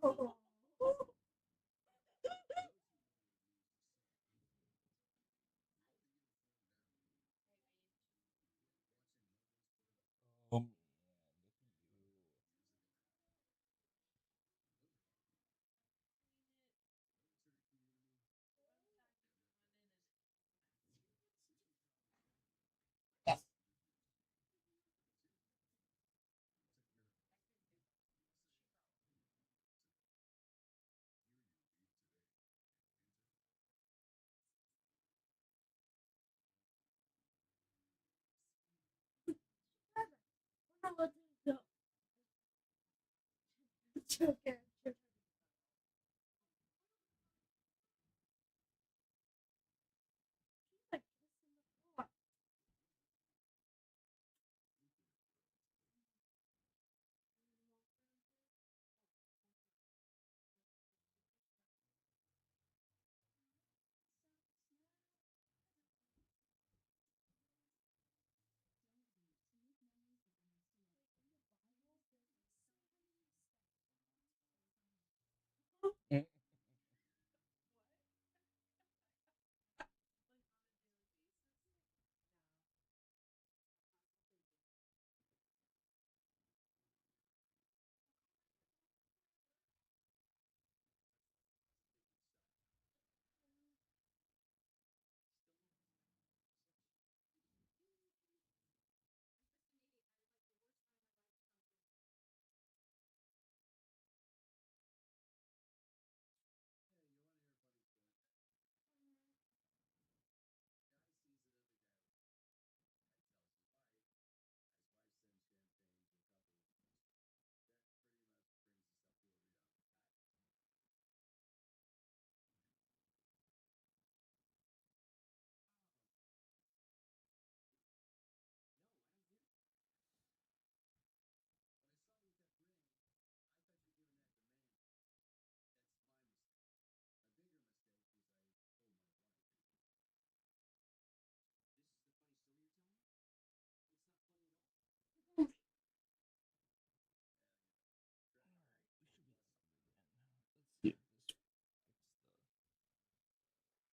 Oh no. Oh. Um, Okay.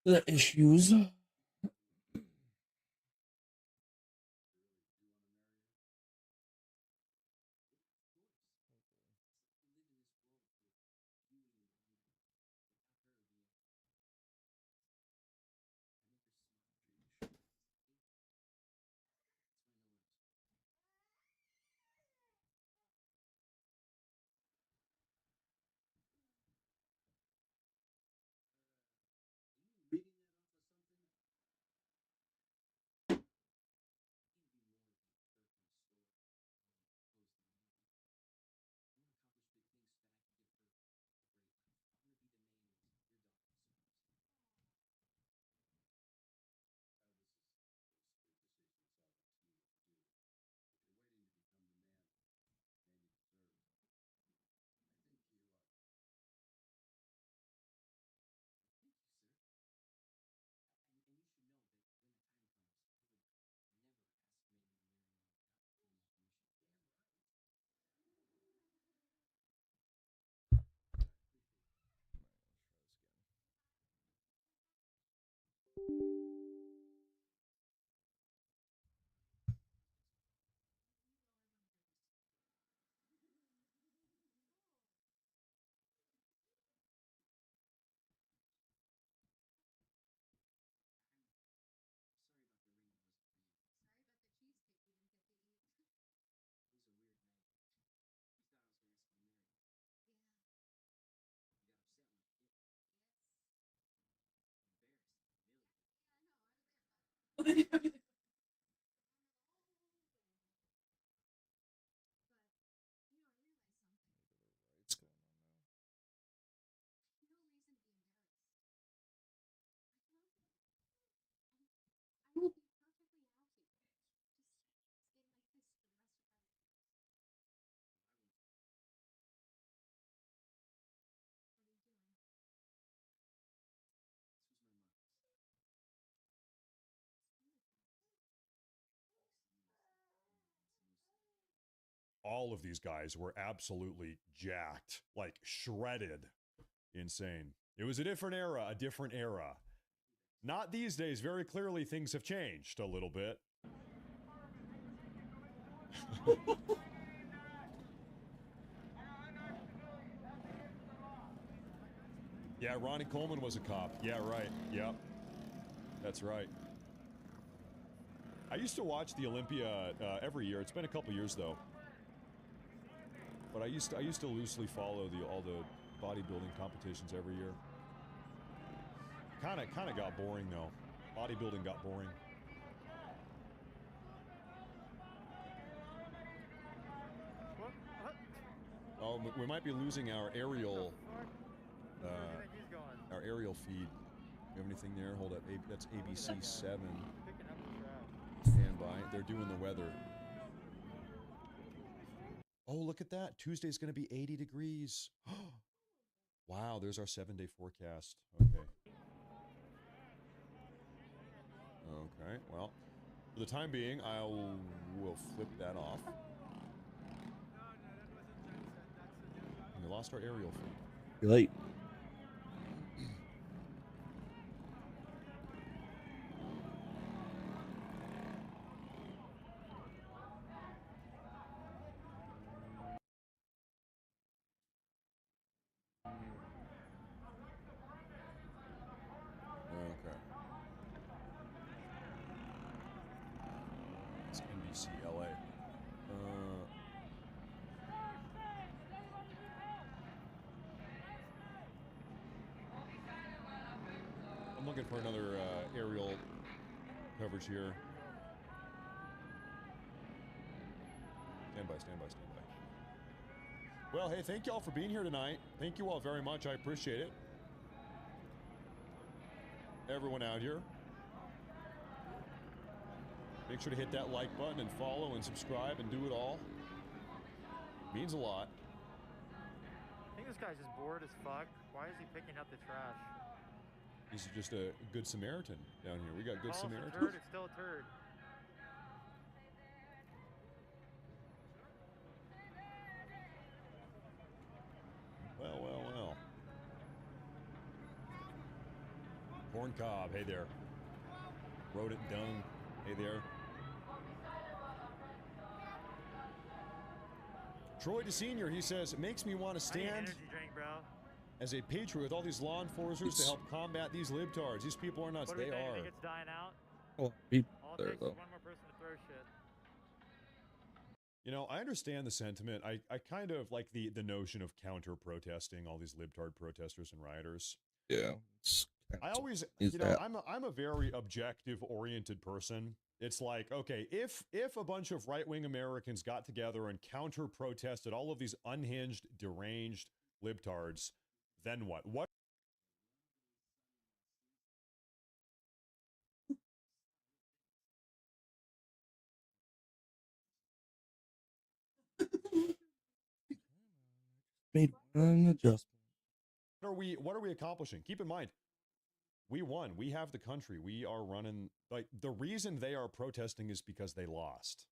The issues. All of these guys were absolutely jacked, like shredded. Insane. It was a different era, a different era. Not these days. Very clearly, things have changed a little bit. Yeah, Ronnie Coleman was a cop. Yeah, right. Yep. That's right. I used to watch the Olympia every year. It's been a couple years though. But I used to loosely follow all the bodybuilding competitions every year. Kind of got boring though. Bodybuilding got boring. Oh, we might be losing our aerial feed. You have anything there? Hold up. That's ABC 7. Stand by. They're doing the weather. Oh, look at that. Tuesday's going to be 80 degrees. Wow, there's our 7-day forecast. Okay. Okay, well, for the time being, we'll flip that off. And we lost our aerial feed. You're late. Okay. It's NBC LA. I'm looking for another aerial coverage here. Stand by, stand by, stand by. Well, hey, thank y'all for being here tonight. Thank you all very much. I appreciate it. Everyone out here. Make sure to hit that like button and follow and subscribe and do it all. Means a lot. I think this guy's just bored as fuck. Why is he picking up the trash? He's just a good Samaritan down here. We got good Samaritans. It's a turd, it's still a turd. Well, well, well. Corn cob. Hey there. Rodent dung. Hey there. Troy DeSenior, he says, it makes me want to stand energy drink, bro. as a patriot with all these law enforcers to help combat these libtards. These people are nuts. What do we They think? are. Think it's dying out? Oh, people All it there takes though. is one more person to throw shit. You know, I understand the sentiment. I kind of like the notion of counter-protesting all these libtard protesters and rioters. Yeah. I always, Is you know, that- I'm a very objective-oriented person. It's like, okay, if a bunch of right-wing Americans got together and counter-protested all of these unhinged, deranged libtards, then what? What? Made an adjustment. What are we accomplishing? Keep in mind, we won. We have the country. We are running. Like, the reason they are protesting is because they lost.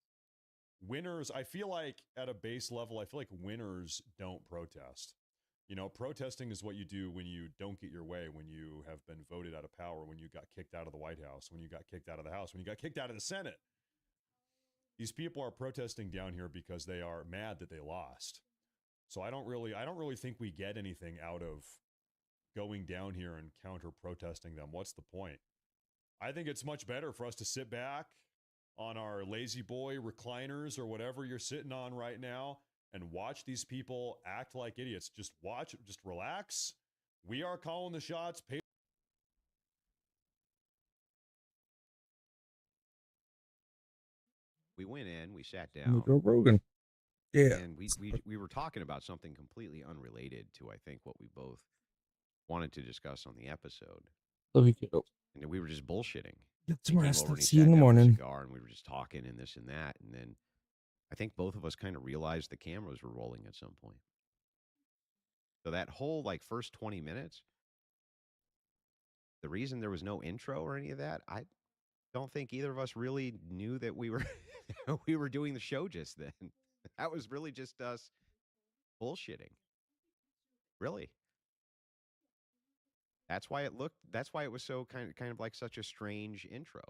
Winners, I feel like at a base level, I feel like winners don't protest. You know, protesting is what you do when you don't get your way, when you have been voted out of power, when you got kicked out of the White House, when you got kicked out of the House, when you got kicked out of the Senate. These people are protesting down here because they are mad that they lost. So I don't really think we get anything out of going down here and counter protesting them. What's the point? I think it's much better for us to sit back on our lazy boy recliners or whatever you're sitting on right now and watch these people act like idiots. Just watch, just relax. We are calling the shots. We went in, we sat Joe down. Rogan. Yeah. And we were talking about something completely unrelated to, I think, what we both wanted to discuss on the episode. Love you, kiddo. And we were just bullshitting. Get He some came rest. over I'll and he see you sat in the down with a morning. cigar, and we were just talking and this and that. And then I think both of us kind of realized the cameras were rolling at some point. So that whole like first 20 minutes, the reason there was no intro or any of that, I don't think either of us really knew that we were we were doing the show just then. That was really just us bullshitting. Really. That's why it was so kind of like such a strange intro.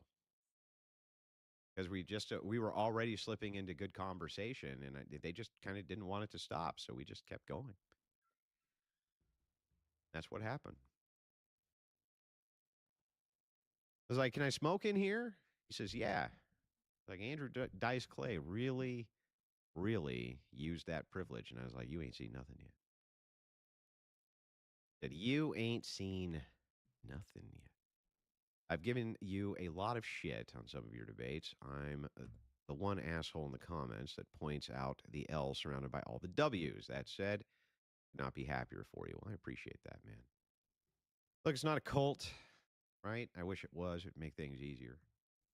Because we were already slipping into good conversation, and they just kind of didn't want it to stop, so we just kept going. That's what happened. I was like, "Can I smoke in here?" He says, "Yeah." Like, Andrew Dice Clay really, really used that privilege, and I was like, "You ain't seen nothing yet." That you ain't seen nothing yet. I've given you a lot of shit on some of your debates. I'm the one asshole in the comments that points out the L surrounded by all the W's. That said, could not be happier for you. I appreciate that, man. Look, it's not a cult, right? I wish it was. It'd make things easier.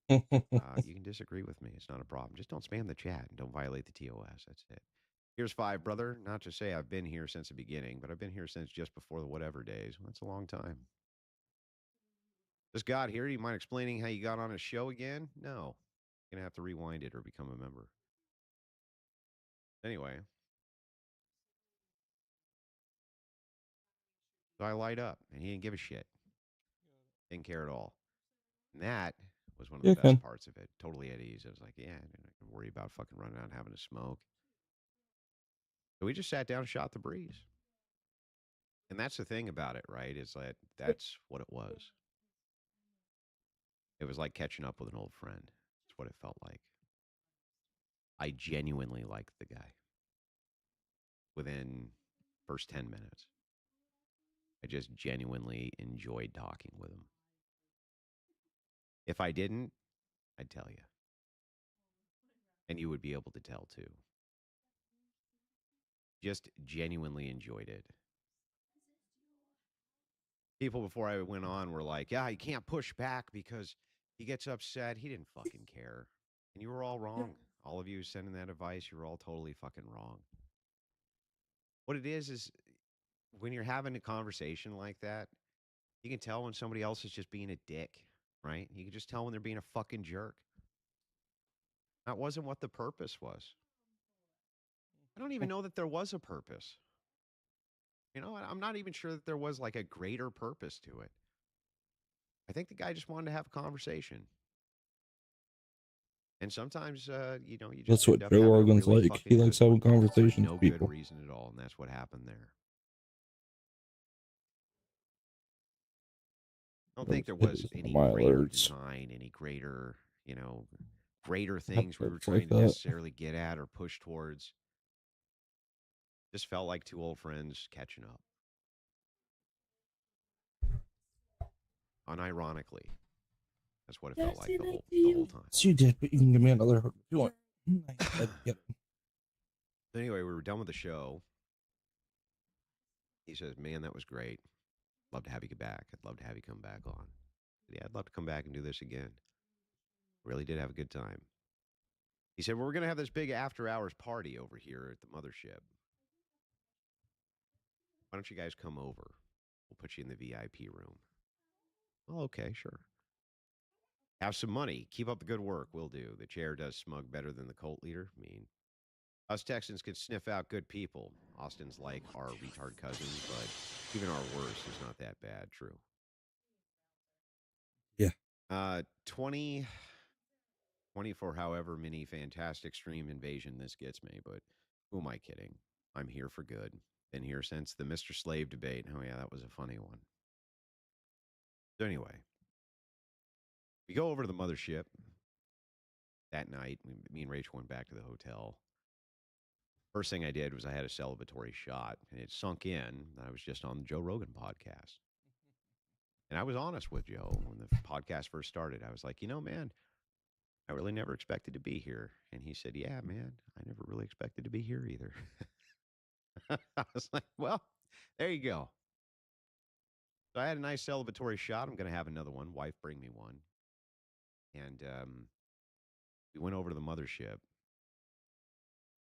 You can disagree with me. It's not a problem. Just don't spam the chat and don't violate the TOS. That's it. Here's 5, brother. Not to say I've been here since the beginning, but I've been here since just before the whatever days. Well, that's a long time. Just got here. Do you mind explaining how you got on a show again? No. You're going to have to rewind it or become a member. Anyway. So I light up, and he didn't give a shit. Didn't care at all. And that was one of the best parts of it. Totally at ease. I was like, yeah, I didn't worry about fucking running out and having a smoke. So we just sat down and shot the breeze. And that's the thing about it, right? Is that that's what it was. It was like catching up with an old friend. That's what it felt like. I genuinely liked the guy. Within first 10 minutes. I just genuinely enjoyed talking with him. If I didn't, I'd tell you. And you would be able to tell too. Just genuinely enjoyed it. People before I went on were like, yeah, you can't push back because he gets upset. He didn't fucking care. And you were all wrong. All of you sending that advice, you were all totally fucking wrong. What it is when you're having a conversation like that, you can tell when somebody else is just being a dick, right? You can just tell when they're being a fucking jerk. That wasn't what the purpose was. I don't even know that there was a purpose. You know, I'm not even sure that there was like a greater purpose to it. I think the guy just wanted to have a conversation. And sometimes, you know, you just That's what end up Joe having a Rogan's really like. fucking He good likes having one for conversations no with good people. reason at all, and that's what happened there. I don't think there was any My greater alerts. design, any greater, you know, greater Have things we were alerts trying like to that. necessarily get at or push towards. Just felt like two old friends catching up. Unironically. That's what it felt like the whole time. So you did, but you can give me another hug if you want. I'd get it. Anyway, we were done with the show. He says, man, that was great. Love to have you get back. I'd love to have you come back on. Yeah, I'd love to come back and do this again. Really did have a good time. He said, well, we're going to have this big after-hours party over here at the mothership. Why don't you guys come over? We'll put you in the VIP room. Oh, okay, sure. Have some money. Keep up the good work. We'll do. The chair does smug better than the cult leader. I mean, us Texans can sniff out good people. Austin's like our retard cousin, but even our worst is not that bad. True. Yeah. 24, however many fantastic stream invasion this gets me, but who am I kidding? I'm here for good. Been here since the Mr. Slave debate. Oh, yeah, that was a funny one. So anyway, we go over to the mothership that night. Me and Rachel went back to the hotel. First thing I did was I had a celebratory shot, and it sunk in that I was just on the Joe Rogan podcast. And I was honest with Joe when the podcast first started. I was like, you know, man, I really never expected to be here. And he said, yeah, man, I never really expected to be here either. I was like, well, there you go. So I had a nice celebratory shot. I'm going to have another one. Wife, bring me one. And we went over to the mothership.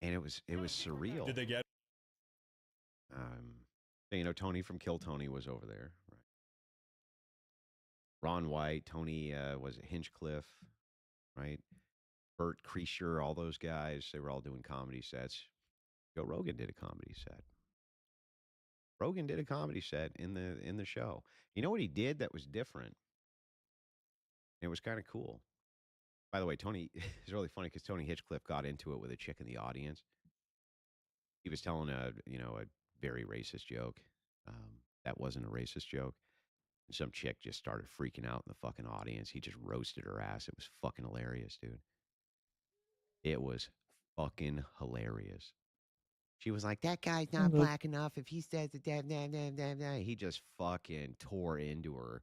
And it was surreal. Did they get? You know, Tony from Kill Tony was over there. Right. Ron White, Tony was at Hinchcliffe, right? Bert Kreischer, all those guys, they were all doing comedy sets. Joe Rogan did a comedy set. Rogan did a comedy set in the show. You know what he did that was different? It was kind of cool. By the way, Tony is really funny because Tony Hinchcliffe got into it with a chick in the audience. He was telling a very racist joke. That wasn't a racist joke. And some chick just started freaking out in the fucking audience. He just roasted her ass. It was fucking hilarious, dude. It was fucking hilarious. She was like, that guy's not black enough. If he says that, he just fucking tore into her.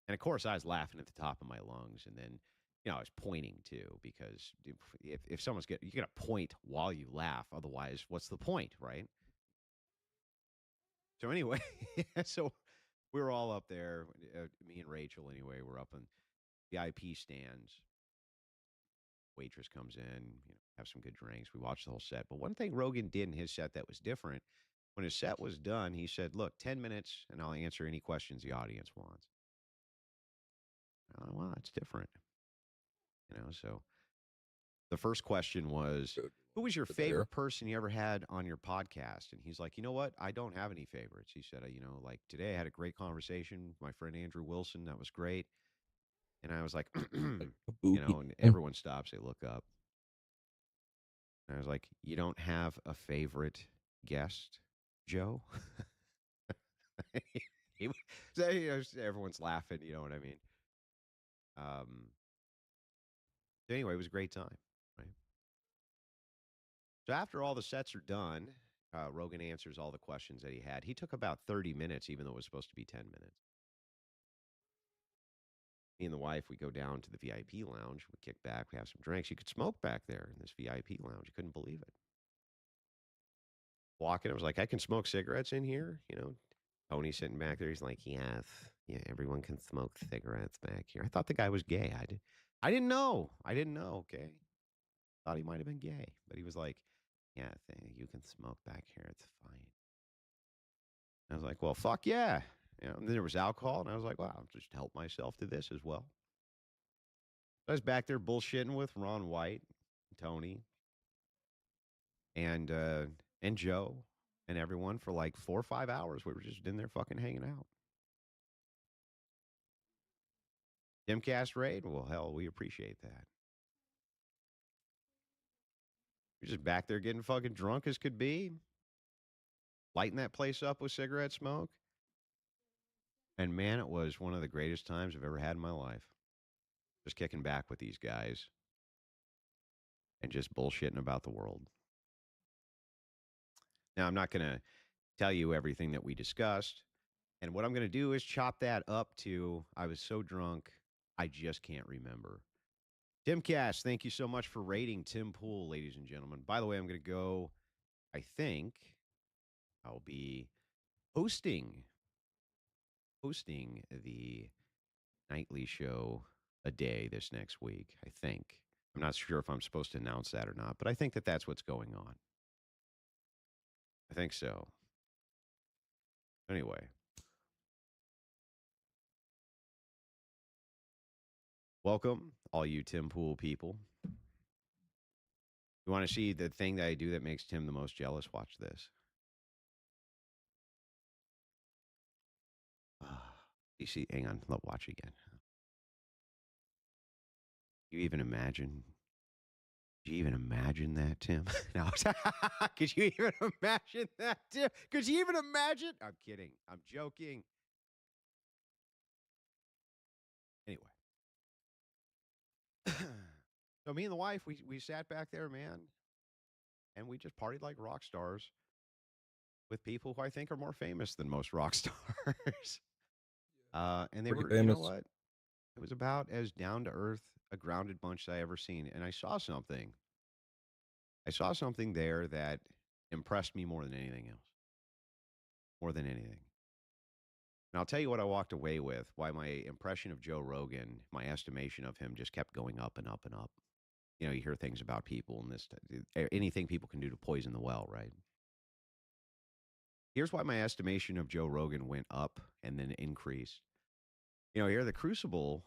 And of course, I was laughing at the top of my lungs. And then, you know, I was pointing too, because if someone's you're going to point while you laugh. Otherwise, what's the point, right? So anyway, so we were all up there. Me and Rachel, anyway, we're up in VIP stands. Waitress comes in, you know, have some good drinks. We watched the whole set. But one thing Rogan did in his set that was different, when his set was done, he said, look, 10 minutes and I'll answer any questions the audience wants. Oh, wow, it's different. You know, so the first question was, who was your favorite person you ever had on your podcast? And he's like, you know what? I don't have any favorites. He said, you know, like today I had a great conversation with my friend Andrew Wilson. That was great. And I was like, you know, and everyone stops. They look up. And I was like, you don't have a favorite guest, Joe? So, you know, everyone's laughing. You know what I mean? So anyway, it was a great time. Right? So after all the sets are done, Rogan answers all the questions that he had. He took about 30 minutes, even though it was supposed to be 10 minutes. Me and the wife, we go down to the VIP lounge. We kick back. We have some drinks. You could smoke back there in this VIP lounge. You couldn't believe it. Walking, I was like, I can smoke cigarettes in here. You know, Tony's sitting back there. He's like, yes, yeah, everyone can smoke cigarettes back here. I thought the guy was gay. I didn't know. Okay. Thought he might have been gay. But he was like, yeah, you can smoke back here. It's fine. I was like, well, fuck yeah. You know, and then there was alcohol, and I was like, well, I'll just help myself to this as well. I was back there bullshitting with Ron White, Tony, and Joe, and everyone for like 4 or 5 hours. We were just in there fucking hanging out. Timcast raid? Well, hell, we appreciate that. You're just back there getting fucking drunk as could be, lighting that place up with cigarette smoke. And man, it was one of the greatest times I've ever had in my life. Just kicking back with these guys and just bullshitting about the world. Now, I'm not going to tell you everything that we discussed. And what I'm going to do is chop that up to I was so drunk, I just can't remember. Tim Cash, thank you so much for rating Tim Pool, ladies and gentlemen. By the way, I'm going to go, I think I'll be hosting the nightly show a day this next week, I think. I'm not sure if I'm supposed to announce that or not, but I think that that's what's going on. I think so. Anyway. Welcome, all you Tim Pool people. You want to see the thing that I do that makes Tim the most jealous? Watch this. You see, hang on, let watch again. You even imagine? Could you even imagine that, Tim? No, could you even imagine that, Tim? Could you even imagine? I'm kidding. I'm joking. Anyway. So me and the wife, we sat back there, man, and we just partied like rock stars with people who I think are more famous than most rock stars. And they Pretty were, famous. you know what? It was about as down to earth, a grounded bunch that I ever seen. And I saw something. I saw something there that impressed me more than anything else. More than anything. And I'll tell you what I walked away with, why my impression of Joe Rogan, my estimation of him just kept going up and up and up. You know, you hear things about people and this, anything people can do to poison the well, right? Here's why my estimation of Joe Rogan went up and then increased. You know, here at the Crucible,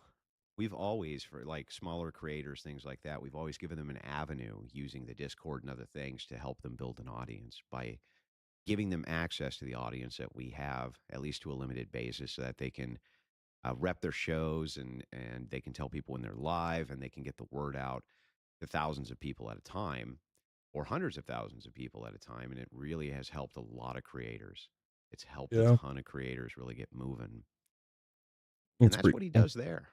we've always, for like smaller creators, things like that, we've always given them an avenue using the Discord and other things to help them build an audience by giving them access to the audience that we have, at least to a limited basis, so that they can rep their shows and they can tell people when they're live and they can get the word out to thousands of people at a time or hundreds of thousands of people at a time. And it really has helped a lot of creators. It's helped a ton of creators really get moving. And that's what he does there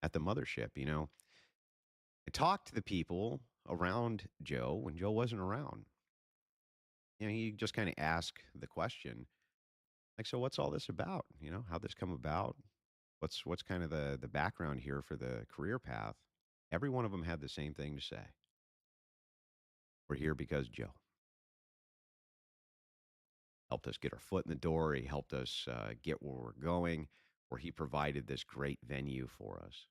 at the mothership. You know, I talked to the people around Joe when Joe wasn't around. You know, you just kind of ask the question, like, so what's all this about? You know, how'd this come about? What's kind of the background here for the career path? Every one of them had the same thing to say. We're here because Joe helped us get our foot in the door. He helped us get where we're going, where he provided this great venue for us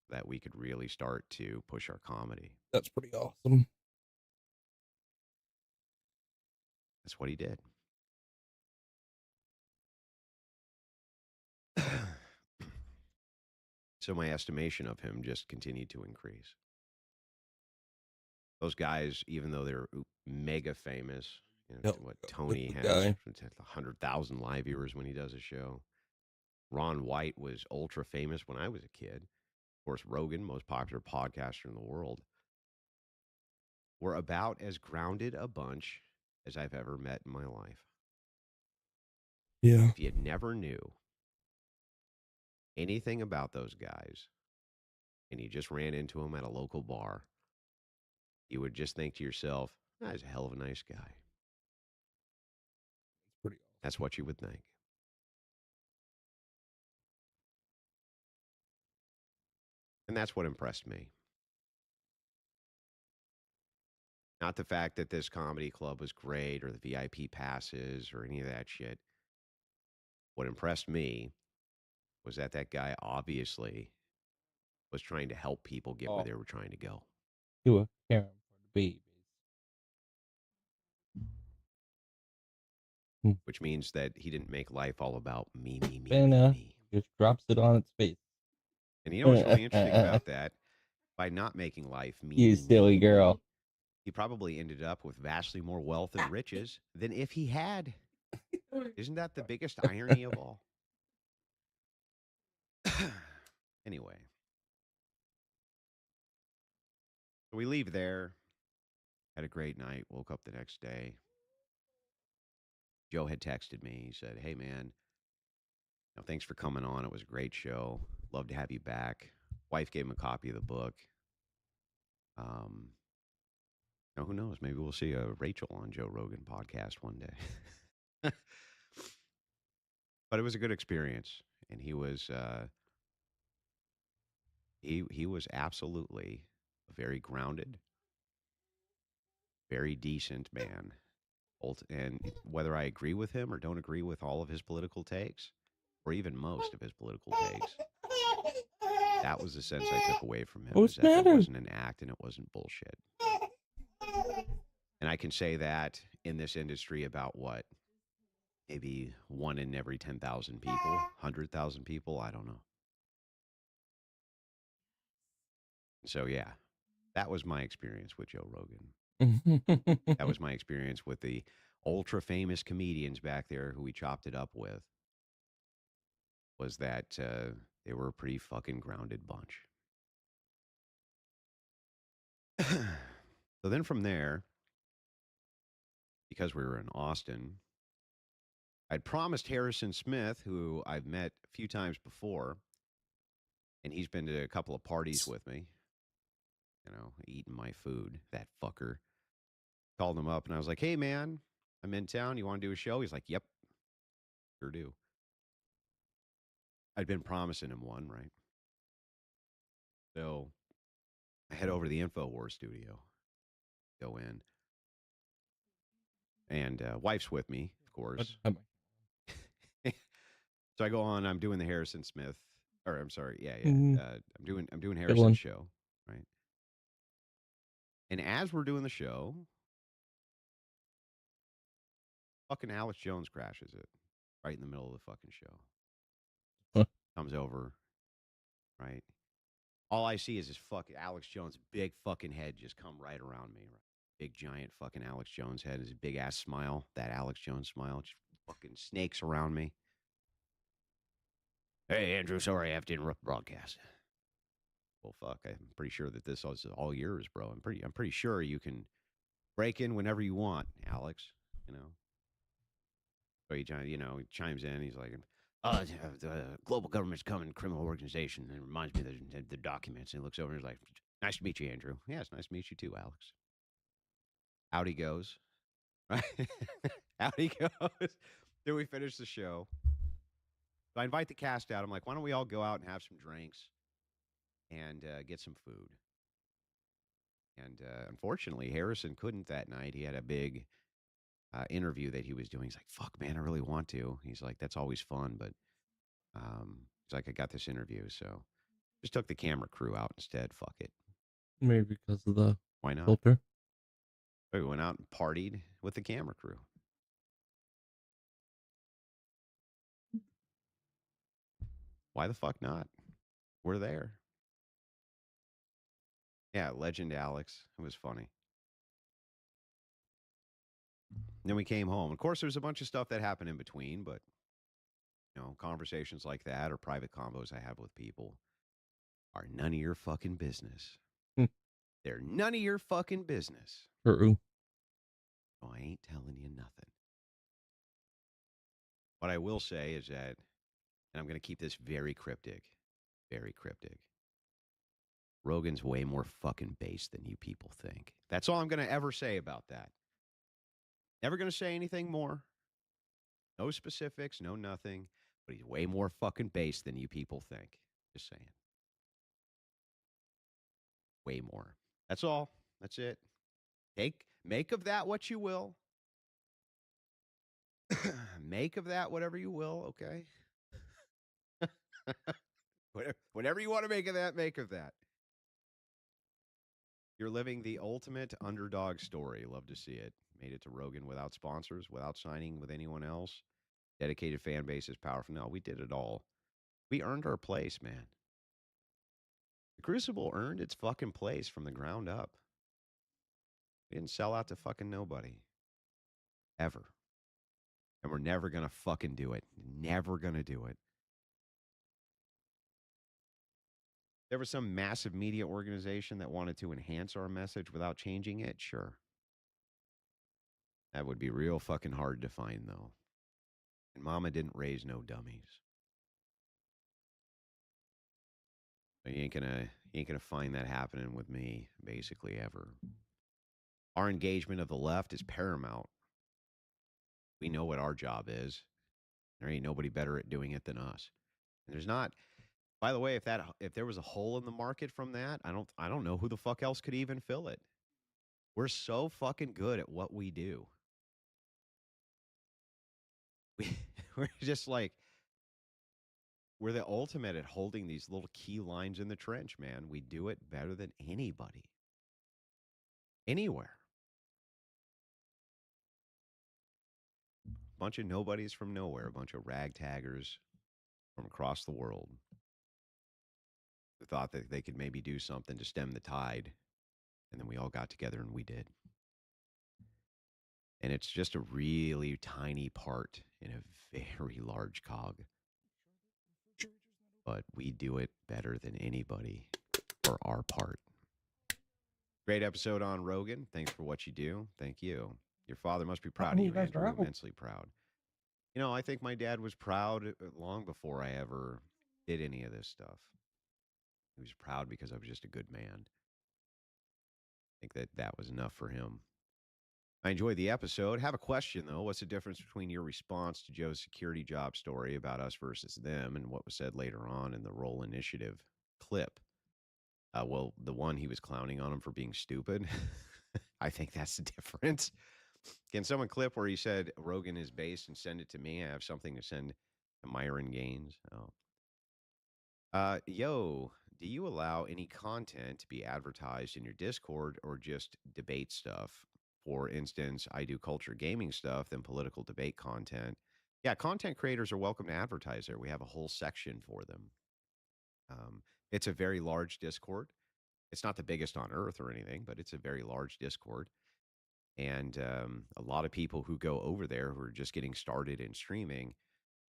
that we could really start to push our comedy. That's pretty awesome. That's what he did. So my estimation of him just continued to increase. Those guys, even though they're mega famous, you know, what Tony has 100,000 live viewers when he does a show. Ron White was ultra famous when I was a kid. Of course, Rogan, most popular podcaster in the world. We're about as grounded a bunch as I've ever met in my life. Yeah. If you never knew anything about those guys and you just ran into them at a local bar, you would just think to yourself, that's a hell of a nice guy. That's what you would think. And that's what impressed me. Not the fact that this comedy club was great or the VIP passes or any of that shit. What impressed me was that that guy obviously was trying to help people get where they were trying to go. You were caring for the babies. Which means that he didn't make life all about me. Just drops it on its face. And you know what's really interesting about that? By not making life me, You silly girl. he probably ended up with vastly more wealth and riches than if he had. Isn't that the biggest irony of all? Anyway, so we leave there. Had a great night. Woke up the next day. Joe had texted me. He said, "Hey, man, thanks for coming on. It was a great show. Love to have you back." Wife gave him a copy of the book. Now, who knows? Maybe we'll see Rachel on Joe Rogan podcast one day. But it was a good experience, and he was he was absolutely a very grounded, very decent man. And whether I agree with him or don't agree with all of his political takes, or even most of his political takes, that was the sense I took away from him. What's Is that matter? there wasn't an act and it wasn't bullshit. And I can say that in this industry about what? Maybe 1 in every 10,000 people, 100,000 people. I don't know. So, yeah, that was my experience with Joe Rogan. That was my experience with the ultra famous comedians back there who we chopped it up with. Was that they were a pretty fucking grounded bunch. So then from there, because we were in Austin, I'd promised Harrison Smith, who I've met a few times before, and he's been to a couple of parties with me, eating my food, that fucker. Called him up, and I was like, "Hey, man, I'm in town. You want to do a show?" He's like, "Yep, sure do." I'd been promising him one, right? So I head over to the InfoWars studio, go in, and wife's with me, of course. So I go on. I'm doing the Harrison Smith, or I'm sorry, yeah. I'm doing Harrison's show, right? And as we're doing the show, fucking Alex Jones crashes it right in the middle of the fucking show. Huh. Comes over, right? All I see is this fucking Alex Jones' big fucking head just come right around me. Right? Big giant fucking Alex Jones head, his big ass smile, that Alex Jones smile, just fucking snakes around me. "Hey, Andrew, sorry I have to interrupt the broadcast." Well, fuck, I'm pretty sure that this is all yours, bro. I'm pretty sure you can break in whenever you want, Alex. So he chimes in. He's like, "The global government's coming, criminal organization." And it reminds me of the documents. And he looks over and he's like, "Nice to meet you, Andrew." "Yeah, it's nice to meet you too, Alex." Out he goes. Right? Out he goes. Then we finish the show. So I invite the cast out. I'm like, "Why don't we all go out and have some drinks and get some food?" And unfortunately, Harrison couldn't that night. He had a big interview that he was doing. He's like, "Fuck, man, I really want to." He's like, "That's always fun, but he's like, I got this interview, so just took the camera crew out instead. Fuck it." Maybe because of the Why not? filter. We went out and partied with the camera crew. Why the fuck not? We're there. Yeah, legend Alex. It was funny. Then we came home. Of course, there's a bunch of stuff that happened in between, but conversations like that or private combos I have with people are none of your fucking business. They're none of your fucking business. True. So I ain't telling you nothing. What I will say is that, and I'm going to keep this very cryptic, Rogan's way more fucking based than you people think. That's all I'm going to ever say about that. Never going to say anything more. No specifics, no nothing. But he's way more fucking based than you people think. Just saying. Way more. That's all. That's it. Make of that what you will. Make of that whatever you will, okay? Whatever you want to make of that, make of that. You're living the ultimate underdog story. Love to see it. Made it to Rogan without sponsors, without signing with anyone else. Dedicated fan base is powerful. No, we did it all. We earned our place, man. The Crucible earned its fucking place from the ground up. We didn't sell out to fucking nobody. Ever. And we're never going to fucking do it. Never going to do it. There was some massive media organization that wanted to enhance our message without changing it, sure. That would be real fucking hard to find, though. And Mama didn't raise no dummies. So you ain't gonna find that happening with me, basically, ever. Our engagement of the left is paramount. We know what our job is. There ain't nobody better at doing it than us. And there's not. By the way, if there was a hole in the market from that, I don't know who the fuck else could even fill it. We're so fucking good at what we do. We're just like, we're the ultimate at holding these little key lines in the trench, man. We do it better than anybody. Anywhere. Bunch of nobodies from nowhere, a bunch of ragtaggers from across the world who thought that they could maybe do something to stem the tide. And then we all got together and we did. And it's just a really tiny part in a very large cog. But we do it better than anybody for our part. Great episode on Rogan. Thanks for what you do. Thank you. Your father must be proud of you, Andrew. Immensely proud. You know, I think my dad was proud long before I ever did any of this stuff. He was proud because I was just a good man. I think that was enough for him. I enjoyed the episode. Have a question, though. What's the difference between your response to Joe's security job story about us versus them and what was said later on in the Roll Initiative clip? Well, the one, he was clowning on him for being stupid. I think that's the difference. Can someone clip where he said Rogan is based and send it to me? I have something to send to Myron Gaines. Yo, do you allow any content to be advertised in your Discord or just debate stuff? For instance, I do culture gaming stuff, then political debate content. Yeah, content creators are welcome to advertise there. We have a whole section for them. It's a very large Discord. It's not the biggest on earth or anything, but it's a very large Discord. And a lot of people who go over there who are just getting started in streaming,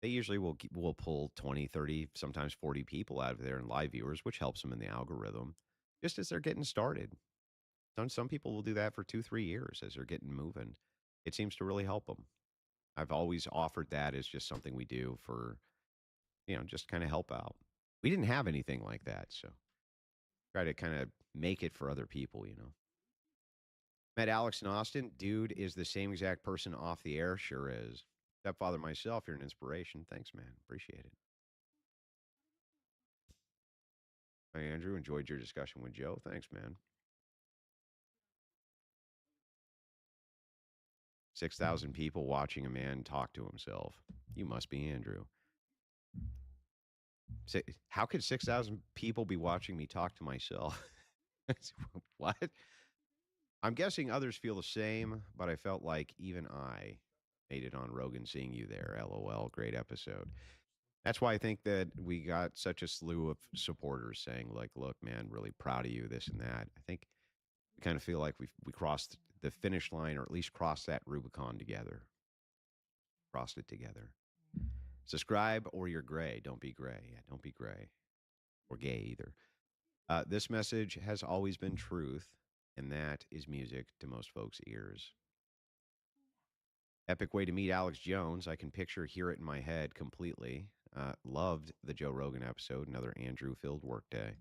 they usually will pull 20, 30, sometimes 40 people out of there and live viewers, which helps them in the algorithm just as they're getting started. Some people will do that for 2-3 years as they're getting moving. It seems to really help them. I've always offered that as just something we do for, just kind of help out. We didn't have anything like that, so try to kind of make it for other people, Met Alex in Austin. Dude is the same exact person off the air. Sure is. Stepfather myself, you're an inspiration. Thanks, man. Appreciate it. Hi, Andrew. Enjoyed your discussion with Joe. Thanks, man. 6,000 people watching a man talk to himself. You must be Andrew. How could 6,000 people be watching me talk to myself? What? I'm guessing others feel the same, but I felt like even I made it on Rogan seeing you there. LOL. Great episode. That's why I think that we got such a slew of supporters saying, like, look, man, really proud of you, this and that. I think we kind of feel like we crossed the finish line, or at least crossed that Rubicon together. Crossed it together. Subscribe or you're gray. Don't be gray. Yeah, don't be gray. Or gay either. This message has always been truth, and that is music to most folks' ears. Epic way to meet Alex Jones. I can hear it in my head completely. Loved the Joe Rogan episode. Another Andrew-filled workday.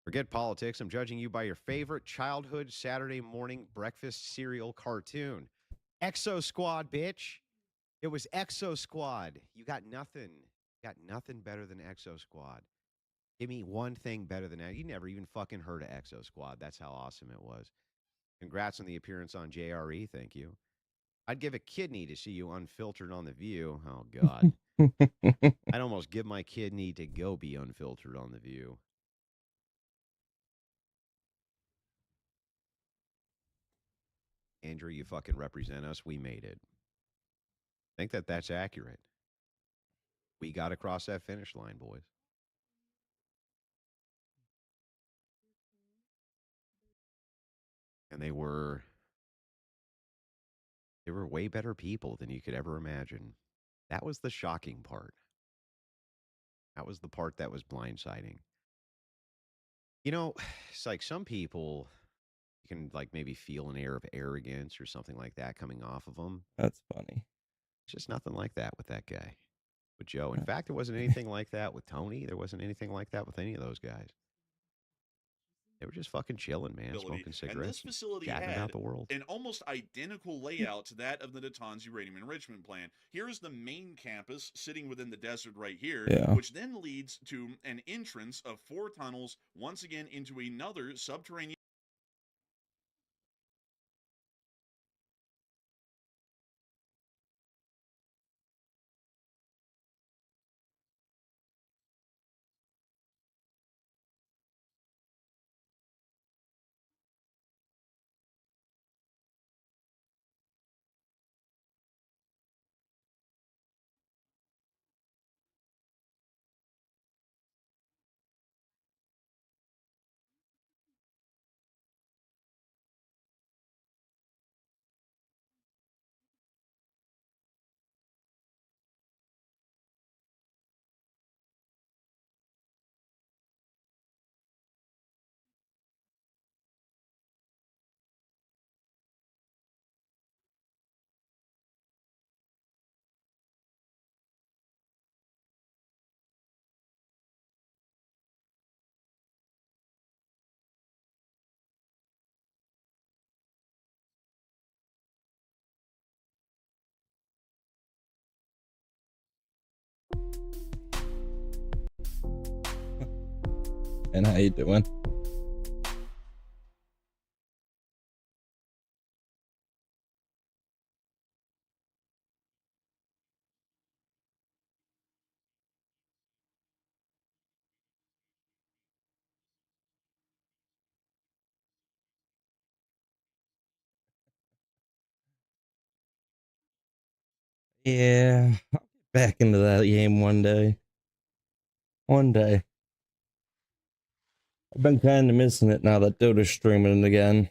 Forget politics. I'm judging you by your favorite childhood Saturday morning breakfast cereal cartoon. Exo Squad, bitch. It was Exo Squad. You got nothing. You got nothing better than Exo Squad. Give me one thing better than that. You never even fucking heard of Exo Squad. That's how awesome it was. Congrats on the appearance on JRE. Thank you. I'd give a kidney to see you unfiltered on The View. Oh, God. I'd almost give my kidney to go be unfiltered on The View. Andrew, you fucking represent us. We made it. I think that's accurate. We got across that finish line, boys. And they were way better people than you could ever imagine. That was the shocking part. That was the part that was blindsiding. You know, it's like some people, you can like maybe feel an air of arrogance or something like that coming off of them. That's funny. It's just nothing like that with that guy, with Joe. In fact, there wasn't anything like that with Tony. There wasn't anything like that with any of those guys. They were just fucking chilling, man, smoking And this cigarettes, facility chatting had about the world. an almost identical layout to that of the Natanz uranium enrichment plant. Here's the main campus sitting within the desert right here, Yeah. which then leads to an entrance of 4 tunnels, once again into another subterranean. And how you doing? Yeah, I'll get back into that game one day. One day. I've been kind of missing it now that Dota's streaming it again.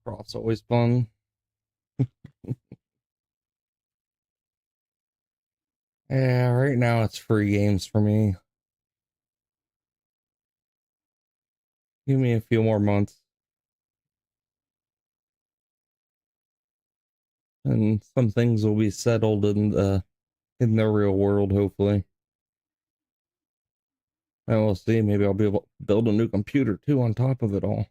Craft's always fun. Yeah, right now it's free games for me. Give me a few more months. And some things will be settled in the real world, hopefully. And we'll see. Maybe I'll be able to build a new computer too on top of it all.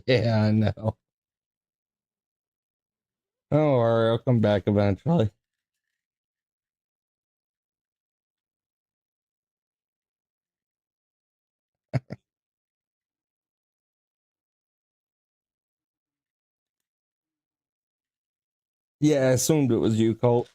Yeah, I know. Don't worry, I'll come back eventually. Yeah, I assumed it was you, Colt.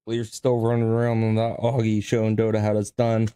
You're still running around on that Augie showing Dota how it's done.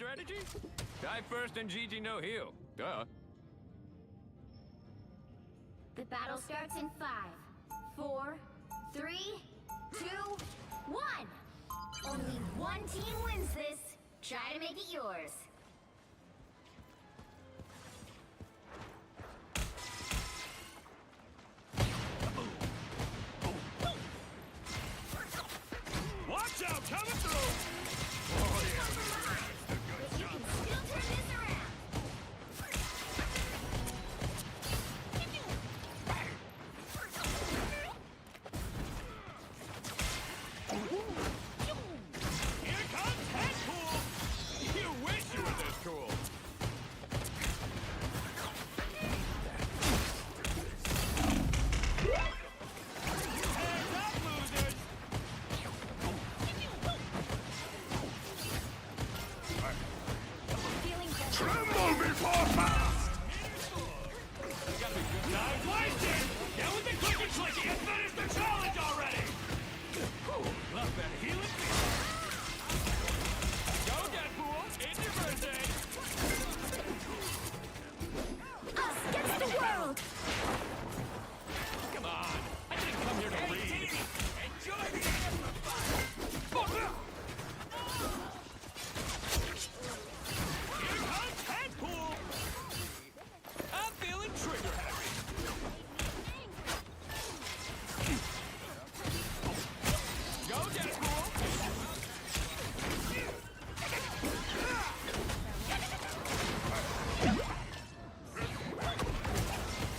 strategy? Die first and Gigi no heal. Duh. The battle starts in 5, 4, 3, 2, 1. Only one team wins this. Try to make it yours. Watch out, coming through! Oh, yeah. But you can still turn this around. Here comes Headpool! You wish you were this cool! Hands up, losers! Tremble before fast! Time wasted! Get with the quick and slicky and finish the challenge already! Love that healing feeling! Go, Deadpool! It's your birthday! Us against the world! Come on! I didn't come here to read! Enjoy the Here comes Headpool! I'm feeling trigger happy! Go, Deadpool!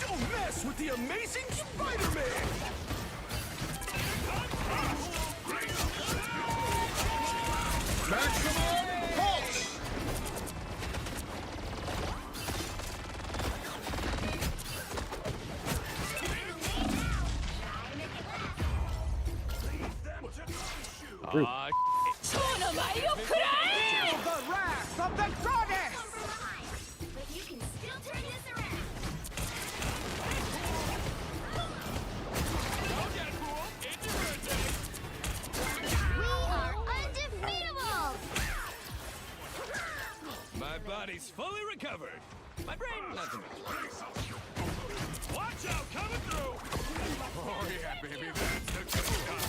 Don't mess with the amazing Spider-Man! Maximum pulse! Aw, The wrath of the goddess! But you can still turn this around. Go, Deadpool! It's your birthday! We are undefeatable! My body's fully recovered. My brain nothing. Watch out, coming through! Oh yeah, baby, that's the good stuff.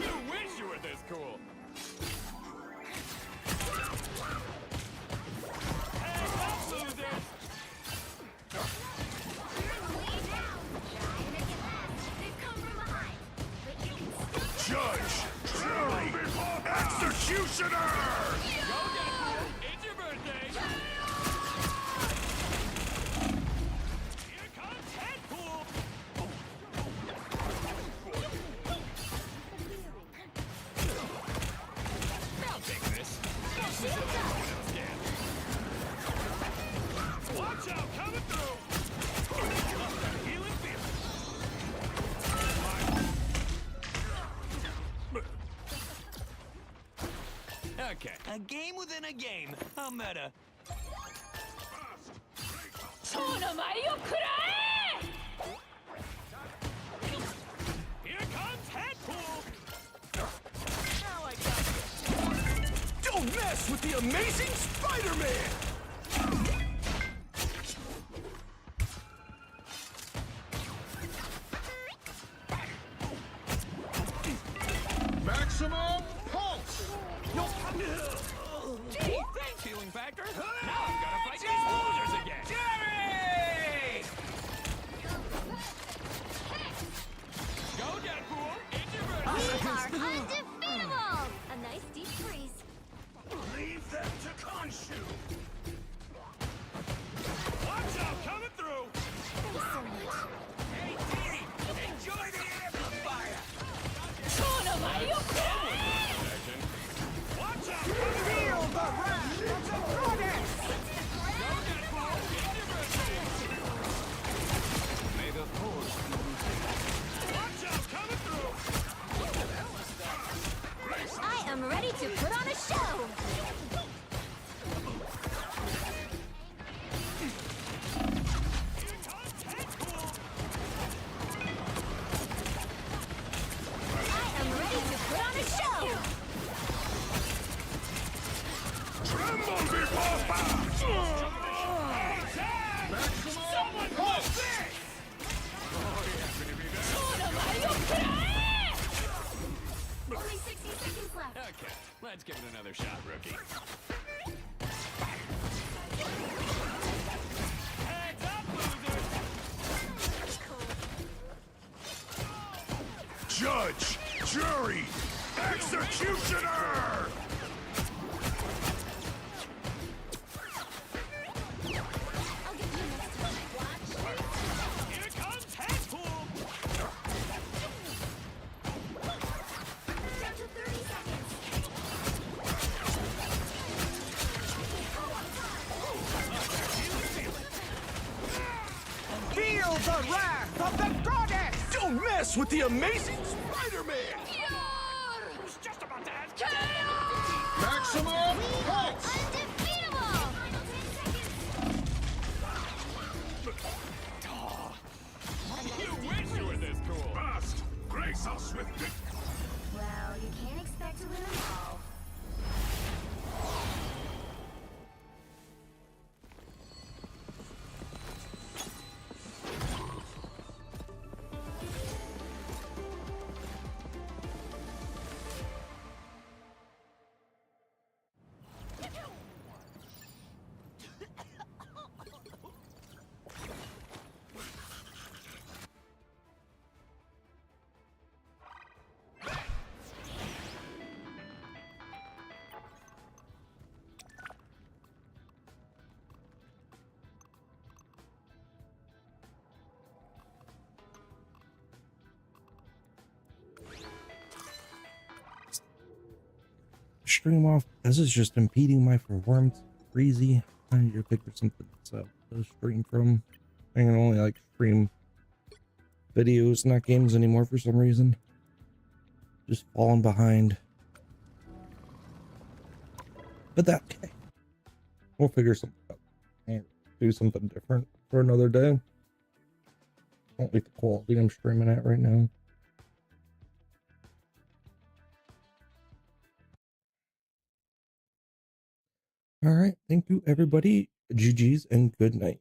You wish you were this cool. Hands up, losers! They've come from behind. But you can still Judge! Jury! Executioner! Go, Deadpool! It's your birthday! Here comes Headpool! I'll take this. Don't sit down. Watch out, coming through! Love that healing feeling. Okay, a game within a game. I'm meta. Here comes Headpool! Now I got you. Don't mess with the amazing Spider-Man! Maximum pulse! Gee, thanks, healing factor. Now I'm gonna fight these losers again. Jerry! Go, Deadpool! It's your We birthday! are undefeatable! A nice deep freeze. Leave them to Khonshu! Watch out, coming through! Thanks so much. Hey, Dee! Enjoy the amplifier! Watch out, coming Feel the wrath of the goddess! Go, Deadpool! It's your birthday! May the force be with you. Watch out, coming through! I am ready to put on a show! Here comes Headpool! I am ready to put on a show! Someone close this! Only 60 seconds left. Okay, let's give it another shot, rookie. Heads up, losers! Judge, jury, executioner! Here comes Headpool! Down to 30 seconds. Feel the wrath of the goddess! Don't mess with the amazing Spider-Man! Who's just about to have Maximum pulse! Undefeatable! Final 10 seconds. You wish you were this cool! Fast! Grace us with it! Well, you can't expect to win them all. Stream off. This is just impeding my performance. Crazy. I need to figure something else out to stream from. I can only like stream videos, not games anymore for some reason. Just falling behind. But that's okay. We'll figure something out and do something different for another day. Don't like the quality I'm streaming at right now. All right. Thank you, everybody. GG's and good night.